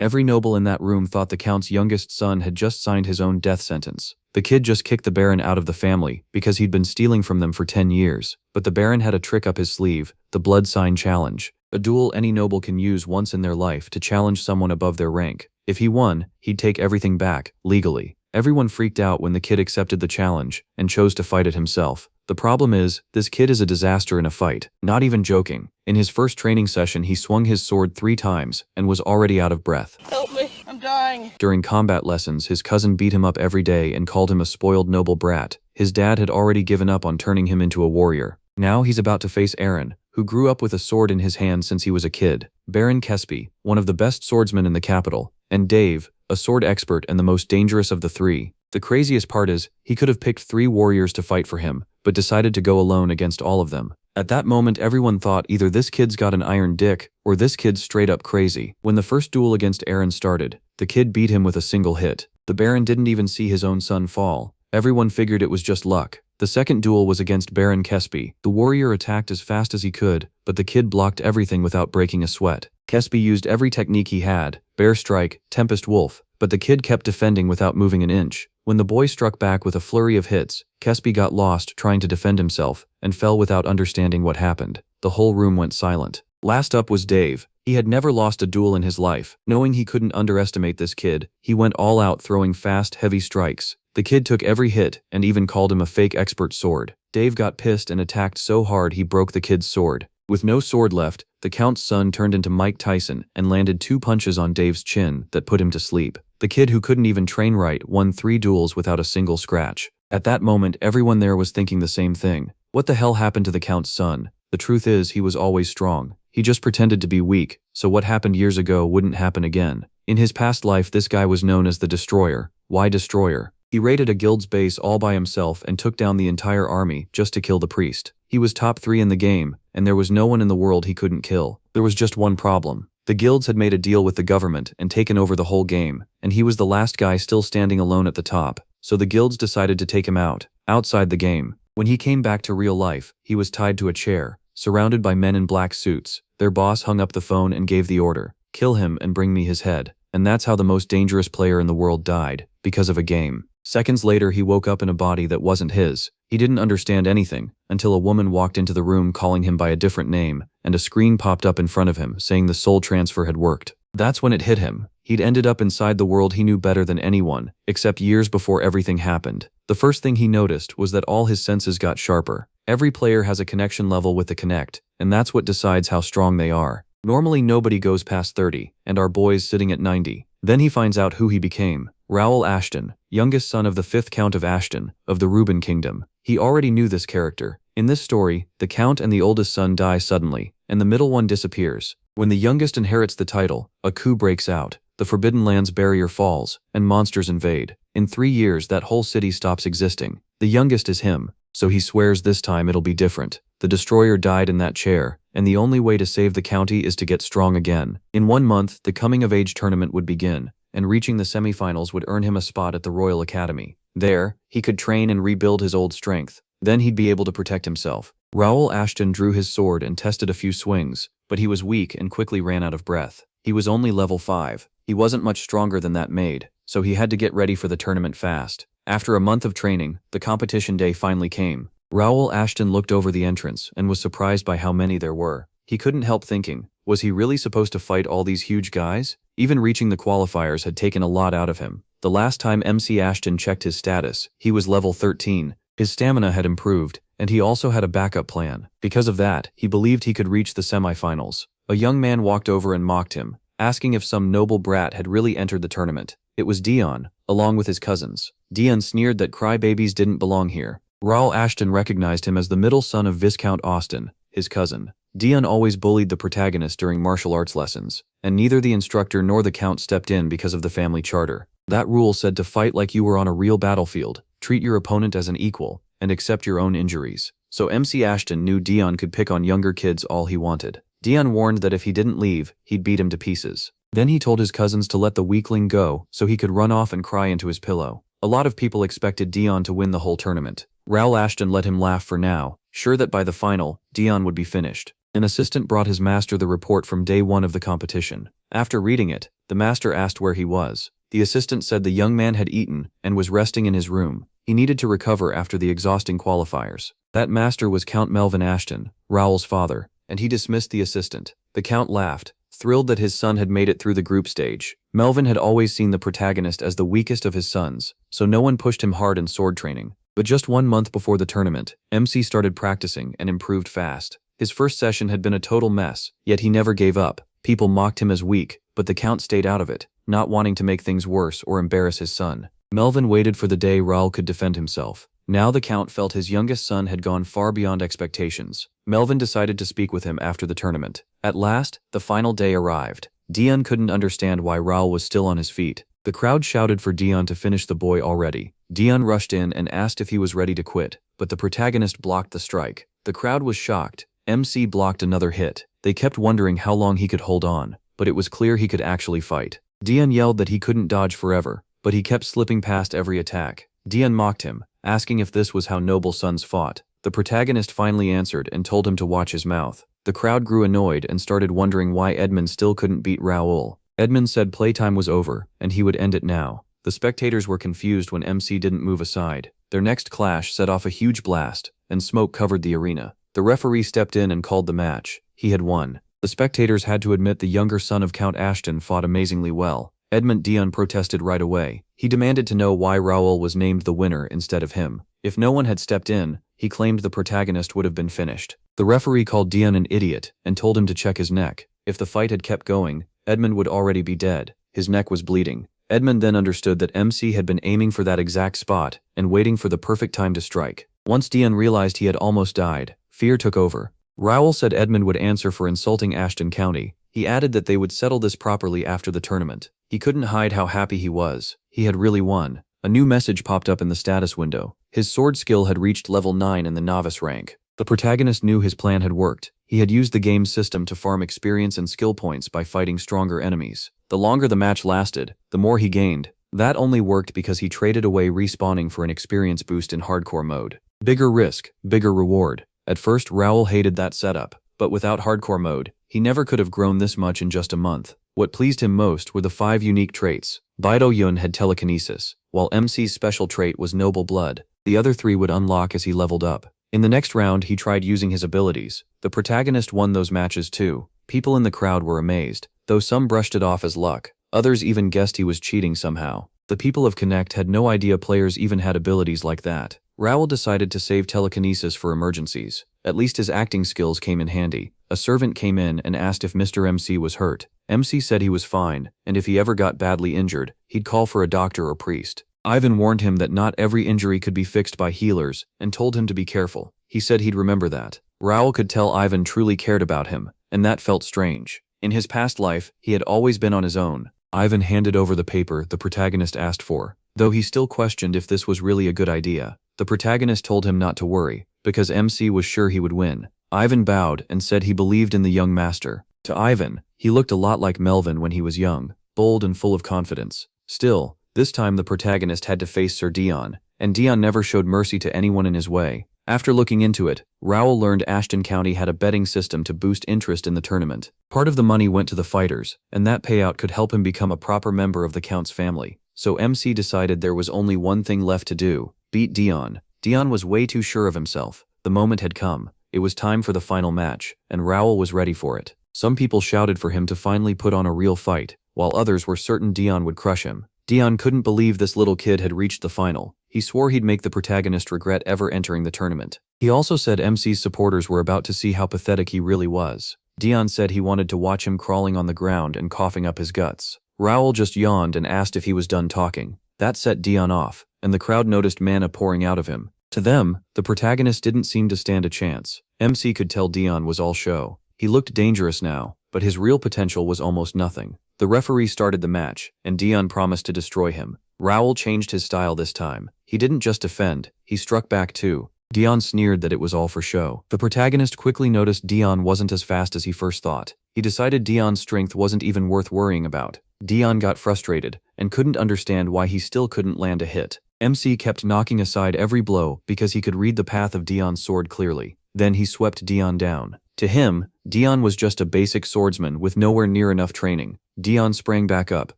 Every noble in that room thought the Count's youngest son had just signed his own death sentence. The kid just kicked the Baron out of the family because he'd been stealing from them for 10 years. But the Baron had a trick up his sleeve, the blood sign challenge. A duel any noble can use once in their life to challenge someone above their rank. If he won, he'd take everything back, legally. Everyone freaked out when the kid accepted the challenge and chose to fight it himself. The problem is, this kid is a disaster in a fight. Not even joking. In his first training session, he swung his sword 3 times and was already out of breath. Help me, I'm dying. During combat lessons, his cousin beat him up every day and called him a spoiled noble brat. His dad had already given up on turning him into a warrior. Now he's about to face Aaron, who grew up with a sword in his hand since he was a kid, Baron Kespy, one of the best swordsmen in the capital, and Dave, a sword expert and the most dangerous of the 3. The craziest part is, he could have picked 3 warriors to fight for him, but decided to go alone against all of them. At that moment, everyone thought either this kid's got an iron dick, or this kid's straight up crazy. When the first duel against Aaron started, the kid beat him with a single hit. The Baron didn't even see his own son fall. Everyone figured it was just luck. The second duel was against Baron Kespy. The warrior attacked as fast as he could, but the kid blocked everything without breaking a sweat. Kespy used every technique he had, Bear Strike, Tempest Wolf, but the kid kept defending without moving an inch. When the boy struck back with a flurry of hits, Kespy got lost trying to defend himself and fell without understanding what happened. The whole room went silent. Last up was Dave. He had never lost a duel in his life. Knowing he couldn't underestimate this kid, he went all out throwing fast, heavy strikes. The kid took every hit and even called him a fake expert sword. Dave got pissed and attacked so hard he broke the kid's sword. With no sword left, the Count's son turned into Mike Tyson and landed 2 punches on Dave's chin that put him to sleep. The kid, who couldn't even train right, won 3 duels without a single scratch. At that moment, everyone there was thinking the same thing. What the hell happened to the Count's son? The truth is, he was always strong. He just pretended to be weak, so what happened years ago wouldn't happen again. In his past life, this guy was known as the Destroyer. Why Destroyer? He raided a guild's base all by himself and took down the entire army just to kill the priest. He was top 3 in the game, and there was no one in the world he couldn't kill. There was just one problem. The guilds had made a deal with the government and taken over the whole game, and he was the last guy still standing alone at the top, so the guilds decided to take him out, outside the game. When he came back to real life, he was tied to a chair, surrounded by men in black suits. Their boss hung up the phone and gave the order, "Kill him and bring me his head." And that's how the most dangerous player in the world died, because of a game. Seconds later, he woke up in a body that wasn't his. He didn't understand anything, until a woman walked into the room calling him by a different name, and a screen popped up in front of him saying the soul transfer had worked. That's when it hit him. He'd ended up inside the world he knew better than anyone, except years before everything happened. The first thing he noticed was that all his senses got sharper. Every player has a connection level with the Connect, and that's what decides how strong they are. Normally nobody goes past 30, and our boy's sitting at 90. Then he finds out who he became. Raoul Ashton, youngest son of the 5th Count of Ashton, of the Reuben Kingdom. He already knew this character. In this story, the Count and the oldest son die suddenly, and the middle one disappears. When the youngest inherits the title, a coup breaks out, the Forbidden Lands barrier falls, and monsters invade. In 3 years, that whole city stops existing. The youngest is him, so he swears this time it'll be different. The Destroyer died in that chair, and the only way to save the county is to get strong again. In 1 month, the coming-of-age tournament would begin, and reaching the semifinals would earn him a spot at the Royal Academy. There, he could train and rebuild his old strength. Then he'd be able to protect himself. Raoul Ashton drew his sword and tested a few swings, but he was weak and quickly ran out of breath. He was only level 5. He wasn't much stronger than that maid, so he had to get ready for the tournament fast. After a month of training, the competition day finally came. Raoul Ashton looked over the entrance and was surprised by how many there were. He couldn't help thinking, was he really supposed to fight all these huge guys? Even reaching the qualifiers had taken a lot out of him. The last time MC Ashton checked his status, he was level 13. His stamina had improved, and he also had a backup plan. Because of that, he believed he could reach the semifinals. A young man walked over and mocked him, asking if some noble brat had really entered the tournament. It was Dion, along with his cousins. Dion sneered that crybabies didn't belong here. Raoul Ashton recognized him as the middle son of Viscount Austin, his cousin. Dion always bullied the protagonist during martial arts lessons, and neither the instructor nor the count stepped in because of the family charter. That rule said to fight like you were on a real battlefield, treat your opponent as an equal, and accept your own injuries. So MC Ashton knew Dion could pick on younger kids all he wanted. Dion warned that if he didn't leave, he'd beat him to pieces. Then he told his cousins to let the weakling go so he could run off and cry into his pillow. A lot of people expected Dion to win the whole tournament. Raoul Ashton let him laugh for now, sure that by the final, Dion would be finished. An assistant brought his master the report from day 1 of the competition. After reading it, the master asked where he was. The assistant said the young man had eaten and was resting in his room. He needed to recover after the exhausting qualifiers. That master was Count Melvin Ashton, Raoul's father, and he dismissed the assistant. The Count laughed, thrilled that his son had made it through the group stage. Melvin had always seen the protagonist as the weakest of his sons, so no one pushed him hard in sword training. But just 1 month before the tournament, MC started practicing and improved fast. His first session had been a total mess, yet he never gave up. People mocked him as weak, but the Count stayed out of it, not wanting to make things worse or embarrass his son. Melvin waited for the day Raoul could defend himself. Now the Count felt his youngest son had gone far beyond expectations. Melvin decided to speak with him after the tournament. At last, the final day arrived. Dion couldn't understand why Raoul was still on his feet. The crowd shouted for Dion to finish the boy already. Dion rushed in and asked if he was ready to quit, but the protagonist blocked the strike. The crowd was shocked. MC blocked another hit. They kept wondering how long he could hold on, but it was clear he could actually fight. Dion yelled that he couldn't dodge forever, but he kept slipping past every attack. Dion mocked him, asking if this was how noble sons fought. The protagonist finally answered and told him to watch his mouth. The crowd grew annoyed and started wondering why Edmund still couldn't beat Raoul. Edmund said playtime was over, and he would end it now. The spectators were confused when MC didn't move aside. Their next clash set off a huge blast, and smoke covered the arena. The referee stepped in and called the match. He had won. The spectators had to admit the younger son of Count Ashton fought amazingly well. Edmund Dion protested right away. He demanded to know why Raoul was named the winner instead of him. If no one had stepped in, he claimed the protagonist would have been finished. The referee called Dion an idiot and told him to check his neck. If the fight had kept going, Edmund would already be dead. His neck was bleeding. Edmund then understood that MC had been aiming for that exact spot and waiting for the perfect time to strike. Once Dion realized he had almost died, fear took over. Raoul said Edmund would answer for insulting Ashton County. He added that they would settle this properly after the tournament. He couldn't hide how happy he was. He had really won. A new message popped up in the status window. His sword skill had reached level 9 in the novice rank. The protagonist knew his plan had worked. He had used the game's system to farm experience and skill points by fighting stronger enemies. The longer the match lasted, the more he gained. That only worked because he traded away respawning for an experience boost in hardcore mode. Bigger risk, bigger reward. At first, Raoul hated that setup, but without hardcore mode, he never could have grown this much in just a month. What pleased him most were the 5 unique traits. Baido Yun had telekinesis, while MC's special trait was noble blood. The other 3 would unlock as he leveled up. In the next round, he tried using his abilities. The protagonist won those matches too. People in the crowd were amazed, though some brushed it off as luck. Others even guessed he was cheating somehow. The people of Connect had no idea players even had abilities like that. Raoul decided to save telekinesis for emergencies. At least his acting skills came in handy. A servant came in and asked if Mr. MC was hurt. MC said he was fine, and if he ever got badly injured, he'd call for a doctor or priest. Ivan warned him that not every injury could be fixed by healers and told him to be careful. He said he'd remember that. Raoul could tell Ivan truly cared about him, and that felt strange. In his past life, he had always been on his own. Ivan handed over the paper the protagonist asked for, though he still questioned if this was really a good idea. The protagonist told him not to worry, because MC was sure he would win. Ivan bowed and said he believed in the young master. To Ivan, he looked a lot like Melvin when he was young, bold and full of confidence. Still, this time the protagonist had to face Sir Dion, and Dion never showed mercy to anyone in his way. After looking into it, Raoul learned Ashton County had a betting system to boost interest in the tournament. Part of the money went to the fighters, and that payout could help him become a proper member of the Count's family. So MC decided there was only one thing left to do: beat Dion. Dion was way too sure of himself. The moment had come. It was time for the final match, and Raoul was ready for it. Some people shouted for him to finally put on a real fight, while others were certain Dion would crush him. Dion couldn't believe this little kid had reached the final. He swore he'd make the protagonist regret ever entering the tournament. He also said MC's supporters were about to see how pathetic he really was. Dion said he wanted to watch him crawling on the ground and coughing up his guts. Raoul just yawned and asked if he was done talking. That set Dion off, and the crowd noticed mana pouring out of him. To them, the protagonist didn't seem to stand a chance. MC could tell Dion was all show. He looked dangerous now, but his real potential was almost nothing. The referee started the match, and Dion promised to destroy him. Raoul changed his style this time. He didn't just defend, he struck back too. Dion sneered that it was all for show. The protagonist quickly noticed Dion wasn't as fast as he first thought. He decided Dion's strength wasn't even worth worrying about. Dion got frustrated, and couldn't understand why he still couldn't land a hit. MC kept knocking aside every blow because he could read the path of Dion's sword clearly. Then he swept Dion down. To him, Dion was just a basic swordsman with nowhere near enough training. Dion sprang back up,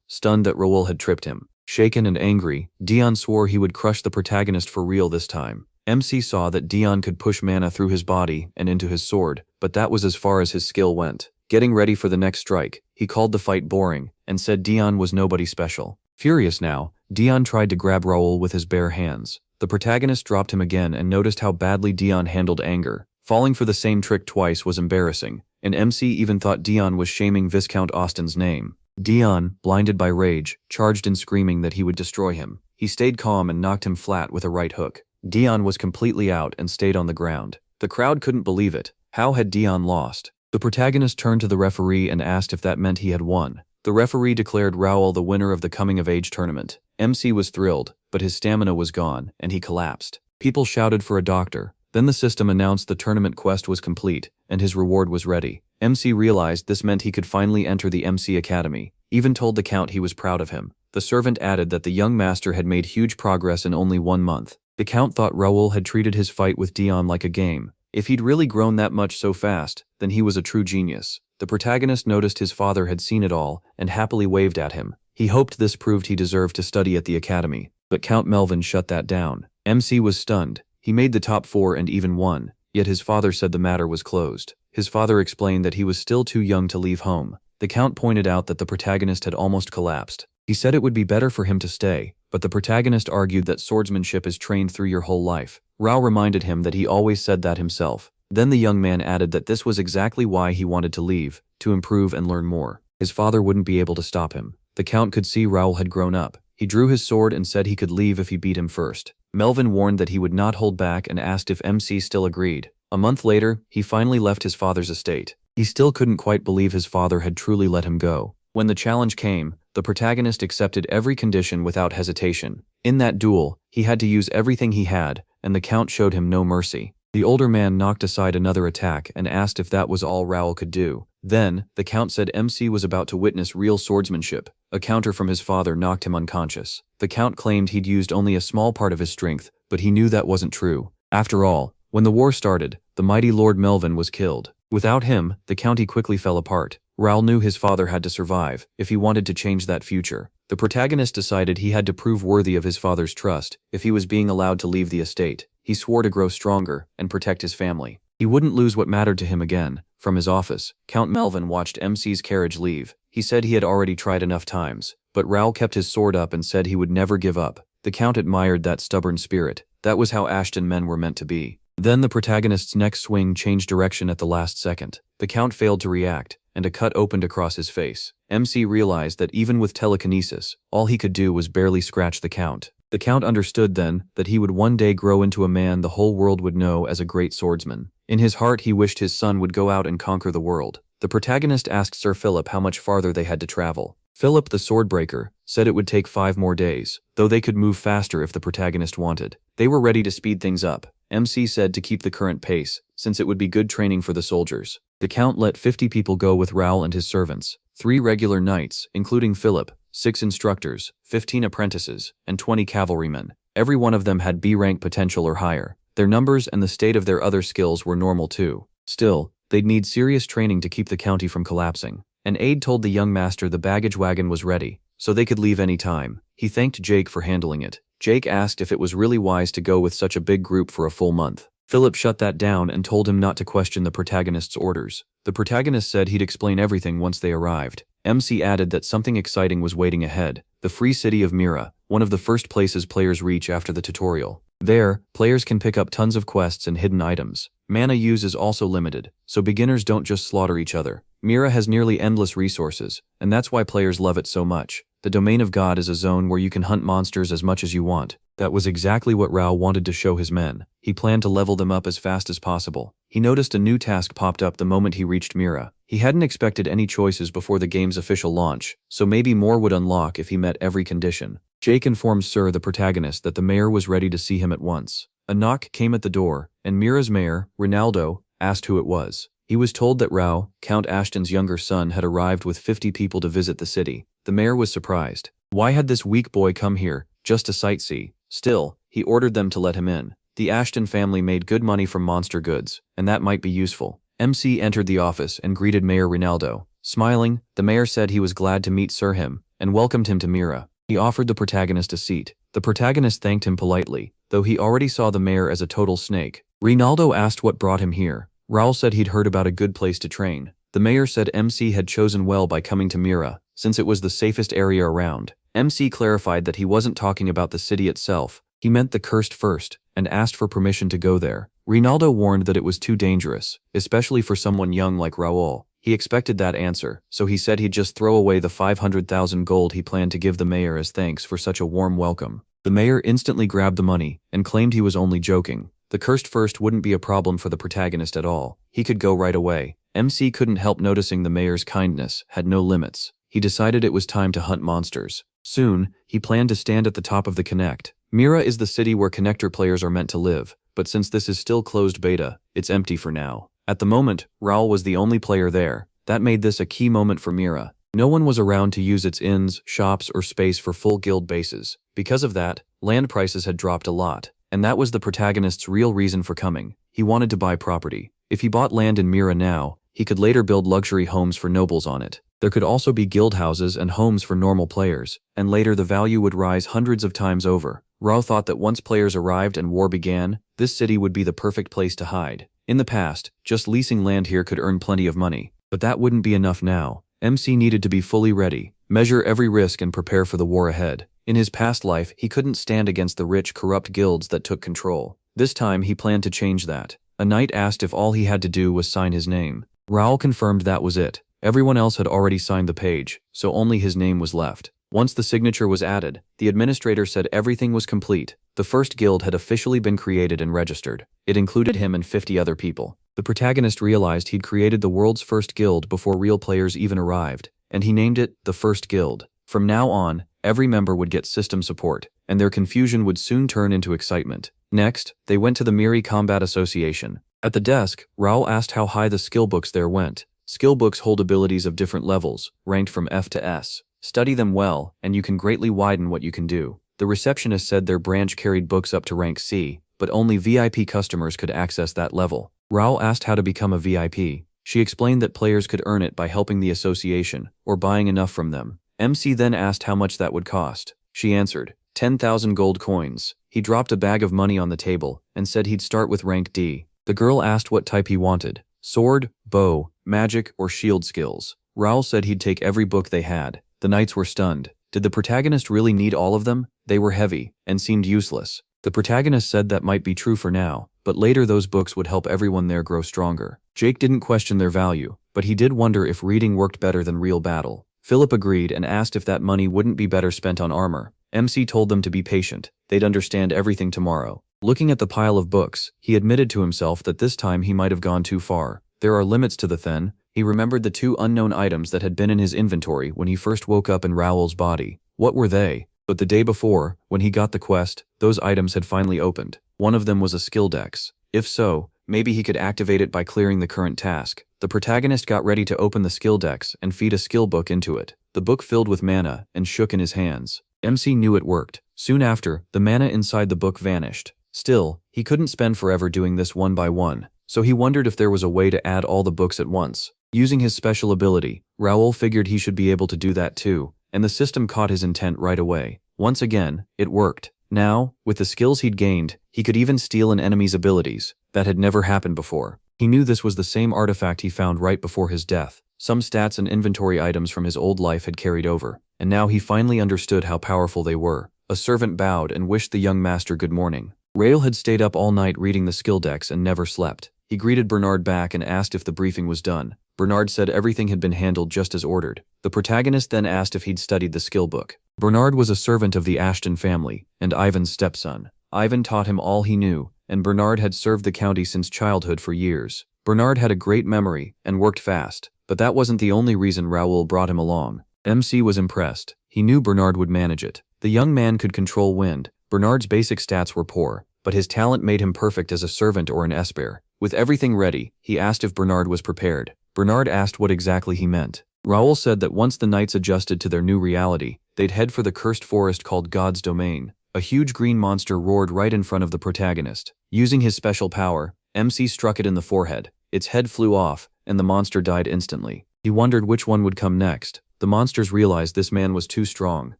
stunned that Raoul had tripped him. Shaken and angry, Dion swore he would crush the protagonist for real this time. MC saw that Dion could push mana through his body and into his sword, but that was as far as his skill went. Getting ready for the next strike, he called the fight boring and said Dion was nobody special. Furious now, Dion tried to grab Raoul with his bare hands. The protagonist dropped him again and noticed how badly Dion handled anger. Falling for the same trick twice was embarrassing, and MC even thought Dion was shaming Viscount Austin's name. Dion, blinded by rage, charged in screaming that he would destroy him. He stayed calm and knocked him flat with a right hook. Dion was completely out and stayed on the ground. The crowd couldn't believe it. How had Dion lost? The protagonist turned to the referee and asked if that meant he had won. The referee declared Raoul the winner of the coming-of-age tournament. MC was thrilled, but his stamina was gone, and he collapsed. People shouted for a doctor. Then the system announced the tournament quest was complete, and his reward was ready. MC realized this meant he could finally enter the MC Academy, even told the Count he was proud of him. The servant added that the young master had made huge progress in only 1 month. The Count thought Raoul had treated his fight with Dion like a game. If he'd really grown that much so fast, then he was a true genius. The protagonist noticed his father had seen it all, and happily waved at him. He hoped this proved he deserved to study at the academy, but Count Melvin shut that down. MC was stunned. He made the top 4 and even won, yet his father said the matter was closed. His father explained that he was still too young to leave home. The Count pointed out that the protagonist had almost collapsed. He said it would be better for him to stay, but the protagonist argued that swordsmanship is trained through your whole life. Rao reminded him that he always said that himself. Then the young man added that this was exactly why he wanted to leave, to improve and learn more. His father wouldn't be able to stop him. The Count could see Raoul had grown up. He drew his sword and said he could leave if he beat him first. Melvin warned that he would not hold back and asked if MC still agreed. A month later, he finally left his father's estate. He still couldn't quite believe his father had truly let him go. When the challenge came, the protagonist accepted every condition without hesitation. In that duel, he had to use everything he had, and the Count showed him no mercy. The older man knocked aside another attack and asked if that was all Raoul could do. Then, the Count said MC was about to witness real swordsmanship. A counter from his father knocked him unconscious. The Count claimed he'd used only a small part of his strength, but he knew that wasn't true. After all, when the war started, the mighty Lord Melvin was killed. Without him, the county quickly fell apart. Raoul knew his father had to survive, if he wanted to change that future. The protagonist decided he had to prove worthy of his father's trust, if he was being allowed to leave the estate. He swore to grow stronger, and protect his family. He wouldn't lose what mattered to him again. From his office, Count Melvin watched MC's carriage leave. He said he had already tried enough times, but Raoul kept his sword up and said he would never give up. The Count admired that stubborn spirit. That was how Ashton men were meant to be. Then the protagonist's next swing changed direction at the last second. The Count failed to react, and a cut opened across his face. MC realized that even with telekinesis, all he could do was barely scratch the Count. The Count understood then that he would one day grow into a man the whole world would know as a great swordsman. In his heart he wished his son would go out and conquer the world. The protagonist asked Sir Philip how much farther they had to travel. Philip the swordbreaker said it would take 5 more days, though they could move faster if the protagonist wanted. They were ready to speed things up. MC said to keep the current pace, since it would be good training for the soldiers. The Count let 50 people go with Raoul and his servants, 3 regular knights, including Philip, 6 instructors, 15 apprentices, and 20 cavalrymen. Every one of them had B-rank potential or higher. Their numbers and the state of their other skills were normal too. Still, they'd need serious training to keep the county from collapsing. An aide told the young master the baggage wagon was ready, so they could leave any time. He thanked Jake for handling it. Jake asked if it was really wise to go with such a big group for a full month. Philip shut that down and told him not to question the protagonist's orders. The protagonist said he'd explain everything once they arrived. MC added that something exciting was waiting ahead. The free city of Mira, one of the first places players reach after the tutorial. There, players can pick up tons of quests and hidden items. Mana use is also limited, so beginners don't just slaughter each other. Mira has nearly endless resources, and that's why players love it so much. The Domain of God is a zone where you can hunt monsters as much as you want. That was exactly what Raoul wanted to show his men. He planned to level them up as fast as possible. He noticed a new task popped up the moment he reached Mira. He hadn't expected any choices before the game's official launch, so maybe more would unlock if he met every condition. Jake informed Sir the protagonist that the mayor was ready to see him at once. A knock came at the door, and Mira's mayor, Ronaldo, asked who it was. He was told that Raoul, Count Ashton's younger son, had arrived with 50 people to visit the city. The mayor was surprised. Why had this weak boy come here, just to sightsee? Still, he ordered them to let him in. The Ashton family made good money from monster goods, and that might be useful. MC entered the office and greeted Mayor Ronaldo. Smiling, the mayor said he was glad to meet Sir Him and welcomed him to Mira. He offered the protagonist a seat. The protagonist thanked him politely, though he already saw the mayor as a total snake. Ronaldo asked what brought him here. Raul said he'd heard about a good place to train. The mayor said MC had chosen well by coming to Mira, since it was the safest area around. MC clarified that he wasn't talking about the city itself, he meant the cursed first, and asked for permission to go there. Ronaldo warned that it was too dangerous, especially for someone young like Raul. He expected that answer, so he said he'd just throw away the 500,000 gold he planned to give the mayor as thanks for such a warm welcome. The mayor instantly grabbed the money and claimed he was only joking. The cursed first wouldn't be a problem for the protagonist at all. He could go right away. MC couldn't help noticing the mayor's kindness had no limits. He decided it was time to hunt monsters. Soon, he planned to stand at the top of the Connect. Mira is the city where Connector players are meant to live, but since this is still closed beta, it's empty for now. At the moment, Raul was the only player there. That made this a key moment for Mira. No one was around to use its inns, shops, or space for full guild bases. Because of that, land prices had dropped a lot, and that was the protagonist's real reason for coming. He wanted to buy property. If he bought land in Mira now, he could later build luxury homes for nobles on it. There could also be guild houses and homes for normal players, and later the value would rise hundreds of times over. Raul thought that once players arrived and war began, this city would be the perfect place to hide. In the past, just leasing land here could earn plenty of money, but that wouldn't be enough now. MC needed to be fully ready, measure every risk and prepare for the war ahead. In his past life, he couldn't stand against the rich, corrupt guilds that took control. This time, he planned to change that. A knight asked if all he had to do was sign his name. Raul confirmed that was it. Everyone else had already signed the page, so only his name was left. Once the signature was added, the administrator said everything was complete. The first guild had officially been created and registered. It included him and 50 other people. The protagonist realized he'd created the world's first guild before real players even arrived, and he named it the First Guild. From now on, every member would get system support, and their confusion would soon turn into excitement. Next, they went to the Miri Combat Association. At the desk, Raul asked how high the skill books there went. Skill books hold abilities of different levels, ranked from F to S. Study them well, and you can greatly widen what you can do. The receptionist said their branch carried books up to rank C, but only VIP customers could access that level. Raul asked how to become a VIP. She explained that players could earn it by helping the association, or buying enough from them. MC then asked how much that would cost. She answered, 10,000 gold coins. He dropped a bag of money on the table, and said he'd start with rank D. The girl asked what type he wanted. Sword, bow, magic, or shield skills. Raul said he'd take every book they had. The knights were stunned. Did the protagonist really need all of them? They were heavy, and seemed useless. The protagonist said that might be true for now, but later those books would help everyone there grow stronger. Jake didn't question their value, but he did wonder if reading worked better than real battle. Philip agreed and asked if that money wouldn't be better spent on armor. MC told them to be patient. They'd understand everything tomorrow. Looking at the pile of books, he admitted to himself that this time he might have gone too far. There are limits to the Then. He remembered the 2 unknown items that had been in his inventory when he first woke up in Raul's body. What were they? But the day before, when he got the quest, those items had finally opened. One of them was a skill dex. If so, maybe he could activate it by clearing the current task. The protagonist got ready to open the skill dex and feed a skill book into it. The book filled with mana and shook in his hands. MC knew it worked. Soon after, the mana inside the book vanished. Still, he couldn't spend forever doing this one by one, so he wondered if there was a way to add all the books at once. Using his special ability, Raul figured he should be able to do that too, and the system caught his intent right away. Once again, it worked. Now, with the skills he'd gained, he could even steal an enemy's abilities. That had never happened before. He knew this was the same artifact he found right before his death. Some stats and inventory items from his old life had carried over, and now he finally understood how powerful they were. A servant bowed and wished the young master good morning. Raul had stayed up all night reading the skill decks and never slept. He greeted Bernard back and asked if the briefing was done. Bernard said everything had been handled just as ordered. The protagonist then asked if he'd studied the skill book. Bernard was a servant of the Ashton family, and Ivan's stepson. Ivan taught him all he knew, and Bernard had served the county since childhood for years. Bernard had a great memory and worked fast, but that wasn't the only reason Raul brought him along. MC was impressed. He knew Bernard would manage it. The young man could control wind. Bernard's basic stats were poor, but his talent made him perfect as a servant or an esper. With everything ready, he asked if Bernard was prepared. Bernard asked what exactly he meant. Raul said that once the knights adjusted to their new reality, they'd head for the cursed forest called God's Domain. A huge green monster roared right in front of the protagonist. Using his special power, MC struck it in the forehead. its head flew off, and the monster died instantly. He wondered which one would come next. The monsters realized this man was too strong,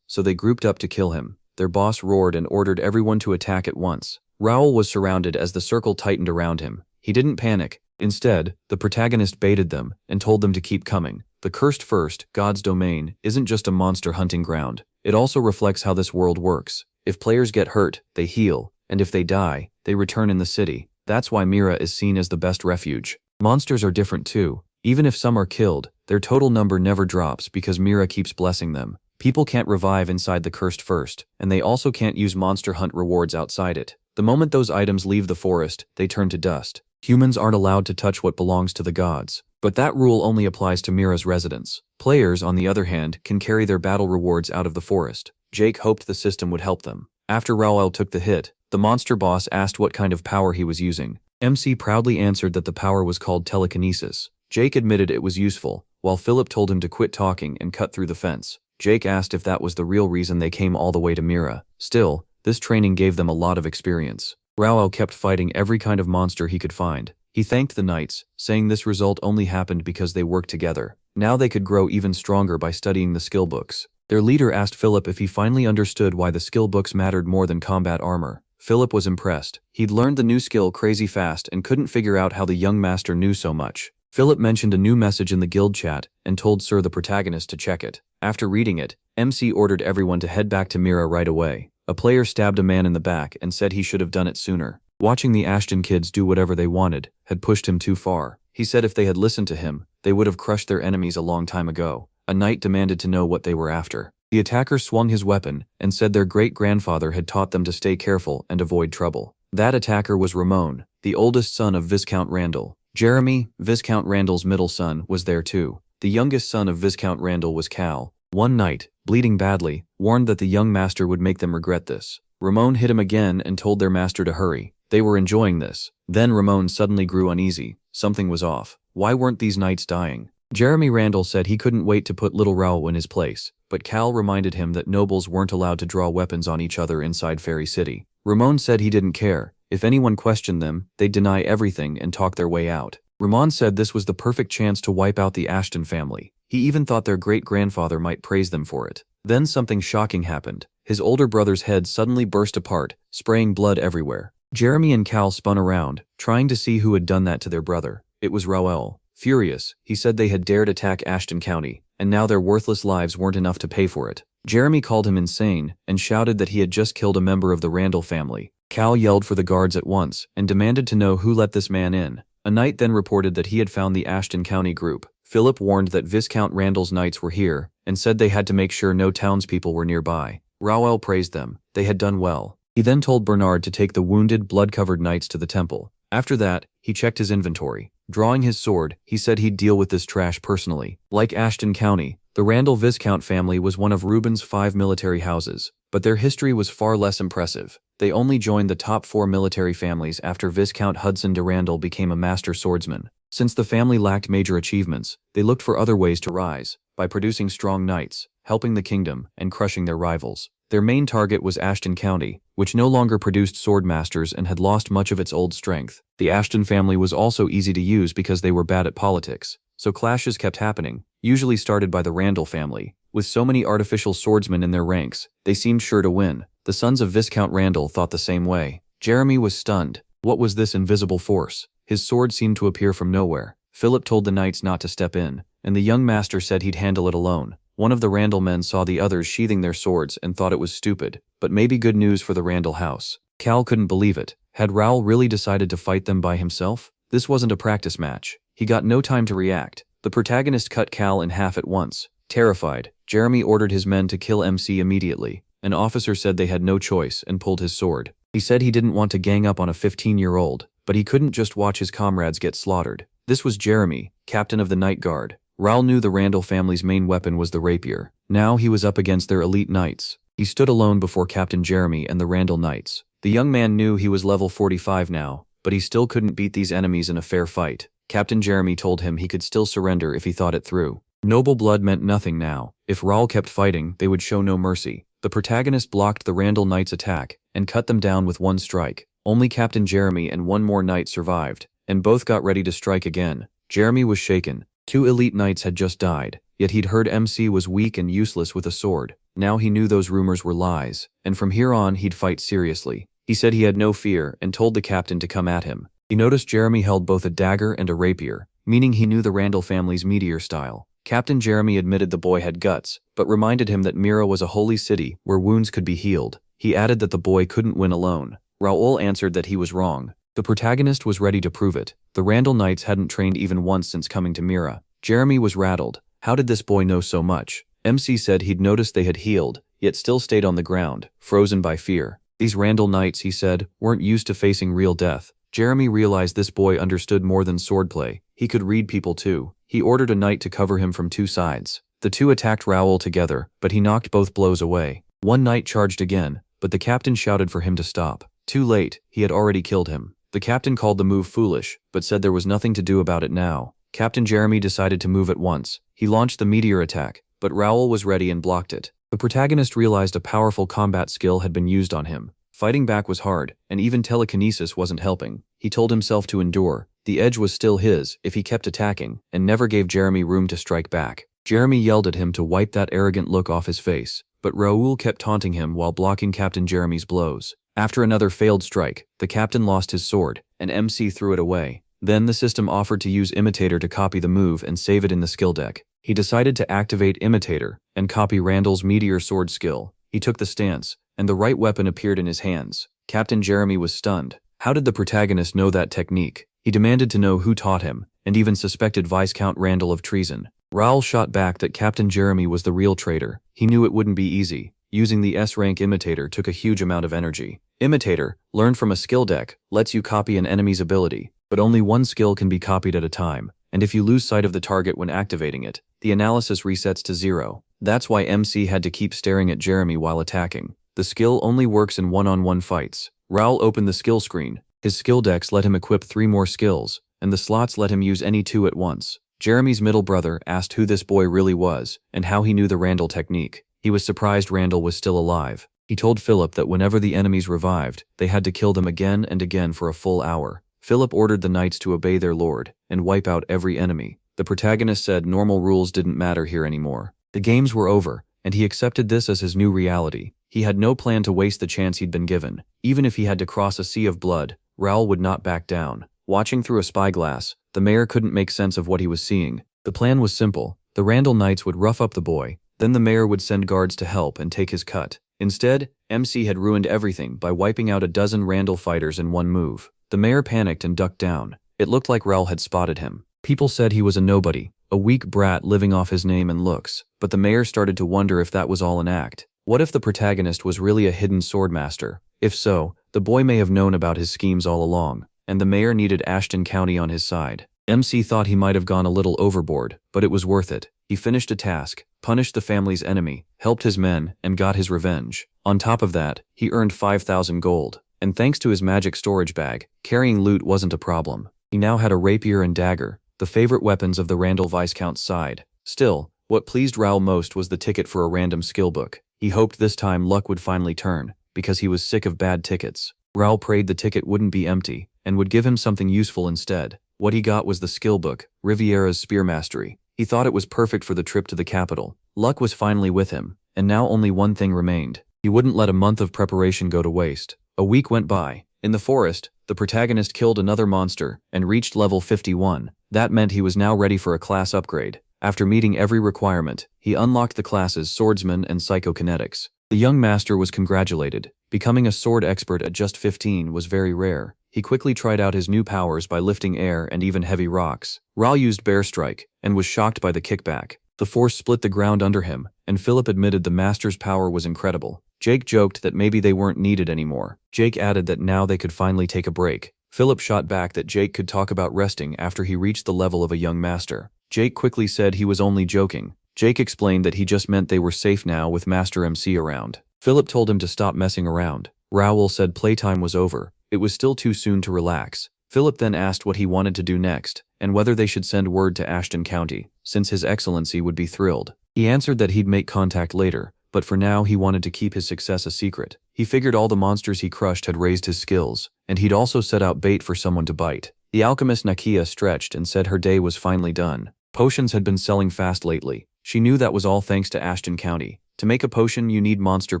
so they grouped up to kill him. Their boss roared and ordered everyone to attack at once. Raoul was surrounded as the circle tightened around him. He didn't panic. Instead, the protagonist baited them and told them to keep coming. The Cursed First, God's domain, isn't just a monster hunting ground. It also reflects how this world works. If players get hurt, they heal, and if they die, they return in the city. That's why Mira is seen as the best refuge. Monsters are different too. Even if some are killed, their total number never drops because Mira keeps blessing them. People can't revive inside the Cursed First, and they also can't use monster hunt rewards outside it. The moment those items leave the forest, they turn to dust. Humans aren't allowed to touch what belongs to the gods. But that rule only applies to Mira's residents. Players, on the other hand, can carry their battle rewards out of the forest. Jake hoped the system would help them. After Raoul took the hit, the monster boss asked what kind of power he was using. MC proudly answered that the power was called telekinesis. Jake admitted it was useful, while Philip told him to quit talking and cut through the fence. Jake asked if that was the real reason they came all the way to Mira. Still, this training gave them a lot of experience. Raoul kept fighting every kind of monster he could find. He thanked the knights, saying this result only happened because they worked together. Now they could grow even stronger by studying the skill books. Their leader asked Philip if he finally understood why the skill books mattered more than combat armor. Philip was impressed. He'd learned the new skill crazy fast and couldn't figure out how the young master knew so much. Philip mentioned a new message in the guild chat and told Sir the protagonist to check it. After reading it, MC ordered everyone to head back to Mira right away. A player stabbed a man in the back and said he should have done it sooner. Watching the Ashton kids do whatever they wanted had pushed him too far. He said if they had listened to him, they would have crushed their enemies a long time ago. A knight demanded to know what they were after. The attacker swung his weapon and said their great-grandfather had taught them to stay careful and avoid trouble. That attacker was Ramon, the oldest son of Viscount Randall. Jeremy, Viscount Randall's middle son, was there too. The youngest son of Viscount Randall was Cal. One night, bleeding badly, warned that the young master would make them regret this. Ramon hit him again and told their master to hurry. They were enjoying this. Then Ramon suddenly grew uneasy. Something was off. Why weren't these knights dying? Jeremy Randall said he couldn't wait to put little Raoul in his place, but Cal reminded him that nobles weren't allowed to draw weapons on each other inside Fairy City. Ramon said he didn't care. If anyone questioned them, they'd deny everything and talk their way out. Ramon said this was the perfect chance to wipe out the Ashton family. He even thought their great-grandfather might praise them for it. Then something shocking happened. His older brother's head suddenly burst apart, spraying blood everywhere. Jeremy and Cal spun around, trying to see who had done that to their brother. It was Raoul. Furious, he said they had dared attack Ashton County, and now their worthless lives weren't enough to pay for it. Jeremy called him insane and shouted that he had just killed a member of the Randall family. Cal yelled for the guards at once and demanded to know who let this man in. A knight then reported that he had found the Ashton County group. Philip warned that Viscount Randall's knights were here and said they had to make sure no townspeople were nearby. Raoul praised them. They had done well. He then told Bernard to take the wounded, blood-covered knights to the temple. After that, he checked his inventory. Drawing his sword, he said he'd deal with this trash personally. Like Ashton County, the Randall Viscount family was one of Reuben's 5 military houses, but their history was far less impressive. They only joined the top 4 military families after Viscount Hudson de Randall became a master swordsman. Since the family lacked major achievements, they looked for other ways to rise, by producing strong knights, helping the kingdom, and crushing their rivals. Their main target was Ashton County, which no longer produced swordmasters and had lost much of its old strength. The Ashton family was also easy to use because they were bad at politics, so clashes kept happening, usually started by the Randall family. With so many artificial swordsmen in their ranks, they seemed sure to win. The sons of Viscount Randall thought the same way. Jeremy was stunned. What was this invisible force? His sword seemed to appear from nowhere. Philip told the knights not to step in, and the young master said he'd handle it alone. One of the Randall men saw the others sheathing their swords and thought it was stupid, but maybe good news for the Randall house. Cal couldn't believe it. Had Raoul really decided to fight them by himself? This wasn't a practice match. He got no time to react. The protagonist cut Cal in half at once. Terrified, Jeremy ordered his men to kill MC immediately. An officer said they had no choice and pulled his sword. He said he didn't want to gang up on a 15-year-old, but he couldn't just watch his comrades get slaughtered. This was Jeremy, captain of the Night Guard. Raoul knew the Randall family's main weapon was the rapier. Now he was up against their elite knights. He stood alone before Captain Jeremy and the Randall knights. The young man knew he was level 45 now, but he still couldn't beat these enemies in a fair fight. Captain Jeremy told him he could still surrender if he thought it through. Noble blood meant nothing now. If Raoul kept fighting, they would show no mercy. The protagonist blocked the Randall knights' attack and cut them down with one strike. Only Captain Jeremy and one more knight survived, and both got ready to strike again. Jeremy was shaken. 2 elite knights had just died, yet he'd heard MC was weak and useless with a sword. Now he knew those rumors were lies, and from here on he'd fight seriously. He said he had no fear and told the captain to come at him. He noticed Jeremy held both a dagger and a rapier, meaning he knew the Randall family's meteor style. Captain Jeremy admitted the boy had guts, but reminded him that Mira was a holy city where wounds could be healed. He added that the boy couldn't win alone. Raoul answered that he was wrong. The protagonist was ready to prove it. The Randall Knights hadn't trained even once since coming to Mira. Jeremy was rattled. How did this boy know so much? MC said he'd noticed they had healed, yet still stayed on the ground, frozen by fear. These Randall Knights, he said, weren't used to facing real death. Jeremy realized this boy understood more than swordplay. He could read people too. He ordered a knight to cover him from 2 sides. The 2 attacked Raoul together, but he knocked both blows away. One knight charged again, but the captain shouted for him to stop. Too late, he had already killed him. The captain called the move foolish, but said there was nothing to do about it now. Captain Jeremy decided to move at once. He launched the meteor attack, but Raoul was ready and blocked it. The protagonist realized a powerful combat skill had been used on him. Fighting back was hard, and even telekinesis wasn't helping. He told himself to endure. The edge was still his if he kept attacking, and never gave Jeremy room to strike back. Jeremy yelled at him to wipe that arrogant look off his face, but Raoul kept taunting him while blocking Captain Jeremy's blows. After another failed strike, the captain lost his sword, and MC threw it away. Then the system offered to use Imitator to copy the move and save it in the skill deck. He decided to activate Imitator and copy Randall's meteor sword skill. He took the stance, and the right weapon appeared in his hands. Captain Jeremy was stunned. How did the protagonist know that technique? He demanded to know who taught him, and even suspected Viscount Randall of treason. Raoul shot back that Captain Jeremy was the real traitor. He knew it wouldn't be easy. Using the S-rank Imitator took a huge amount of energy. Imitator, learned from a skill deck, lets you copy an enemy's ability, but only one skill can be copied at a time, and if you lose sight of the target when activating it, the analysis resets to 0. That's why MC had to keep staring at Jeremy while attacking. The skill only works in one-on-one fights. Raoul opened the skill screen. His skill decks let him equip 3 more skills, and the slots let him use any 2 at once. Jeremy's middle brother asked who this boy really was, and how he knew the Randall technique. He was surprised Randall was still alive. He told Philip that whenever the enemies revived, they had to kill them again and again for a full hour. Philip ordered the knights to obey their lord, and wipe out every enemy. The protagonist said normal rules didn't matter here anymore. The games were over, and he accepted this as his new reality. He had no plan to waste the chance he'd been given. Even if he had to cross a sea of blood, Raoul would not back down. Watching through a spyglass, the mayor couldn't make sense of what he was seeing. The plan was simple. The Randall Knights would rough up the boy, then the mayor would send guards to help and take his cut. Instead, MC had ruined everything by wiping out a dozen Randall fighters in one move. The mayor panicked and ducked down. It looked like Raoul had spotted him. People said he was a nobody, a weak brat living off his name and looks, but the mayor started to wonder if that was all an act. What if the protagonist was really a hidden swordmaster? If so, the boy may have known about his schemes all along, and the mayor needed Ashton County on his side. MC thought he might have gone a little overboard, but it was worth it. He finished a task, punished the family's enemy, helped his men, and got his revenge. On top of that, he earned 5,000 gold, and thanks to his magic storage bag, carrying loot wasn't a problem. He now had a rapier and dagger, the favorite weapons of the Randall Viscount's side. Still, what pleased Raoul most was the ticket for a random skill book. He hoped this time luck would finally turn, because he was sick of bad tickets. Raoul prayed the ticket wouldn't be empty, and would give him something useful instead. What he got was the skill book, Riviera's Spear Mastery. He thought it was perfect for the trip to the capital. Luck was finally with him, and now only one thing remained. He wouldn't let a month of preparation go to waste. A week went by. In the forest, the protagonist killed another monster and reached level 51. That meant he was now ready for a class upgrade. After meeting every requirement, he unlocked the classes Swordsman and Psychokinetics. The young master was congratulated. Becoming a sword expert at just 15 was very rare. He quickly tried out his new powers by lifting air and even heavy rocks. Raoul used Bear Strike, and was shocked by the kickback. The force split the ground under him, and Philip admitted the master's power was incredible. Jake joked that maybe they weren't needed anymore. Jake added that now they could finally take a break. Philip shot back that Jake could talk about resting after he reached the level of a young master. Jake quickly said he was only joking. Jake explained that he just meant they were safe now with Master MC around. Philip told him to stop messing around. Raoul said playtime was over. It was still too soon to relax. Philip then asked what he wanted to do next, and whether they should send word to Ashton County, since His Excellency would be thrilled. He answered that he'd make contact later, but for now he wanted to keep his success a secret. He figured all the monsters he crushed had raised his skills, and he'd also set out bait for someone to bite. The alchemist Nakia stretched and said her day was finally done. Potions had been selling fast lately. She knew that was all thanks to Ashton County. To make a potion you need monster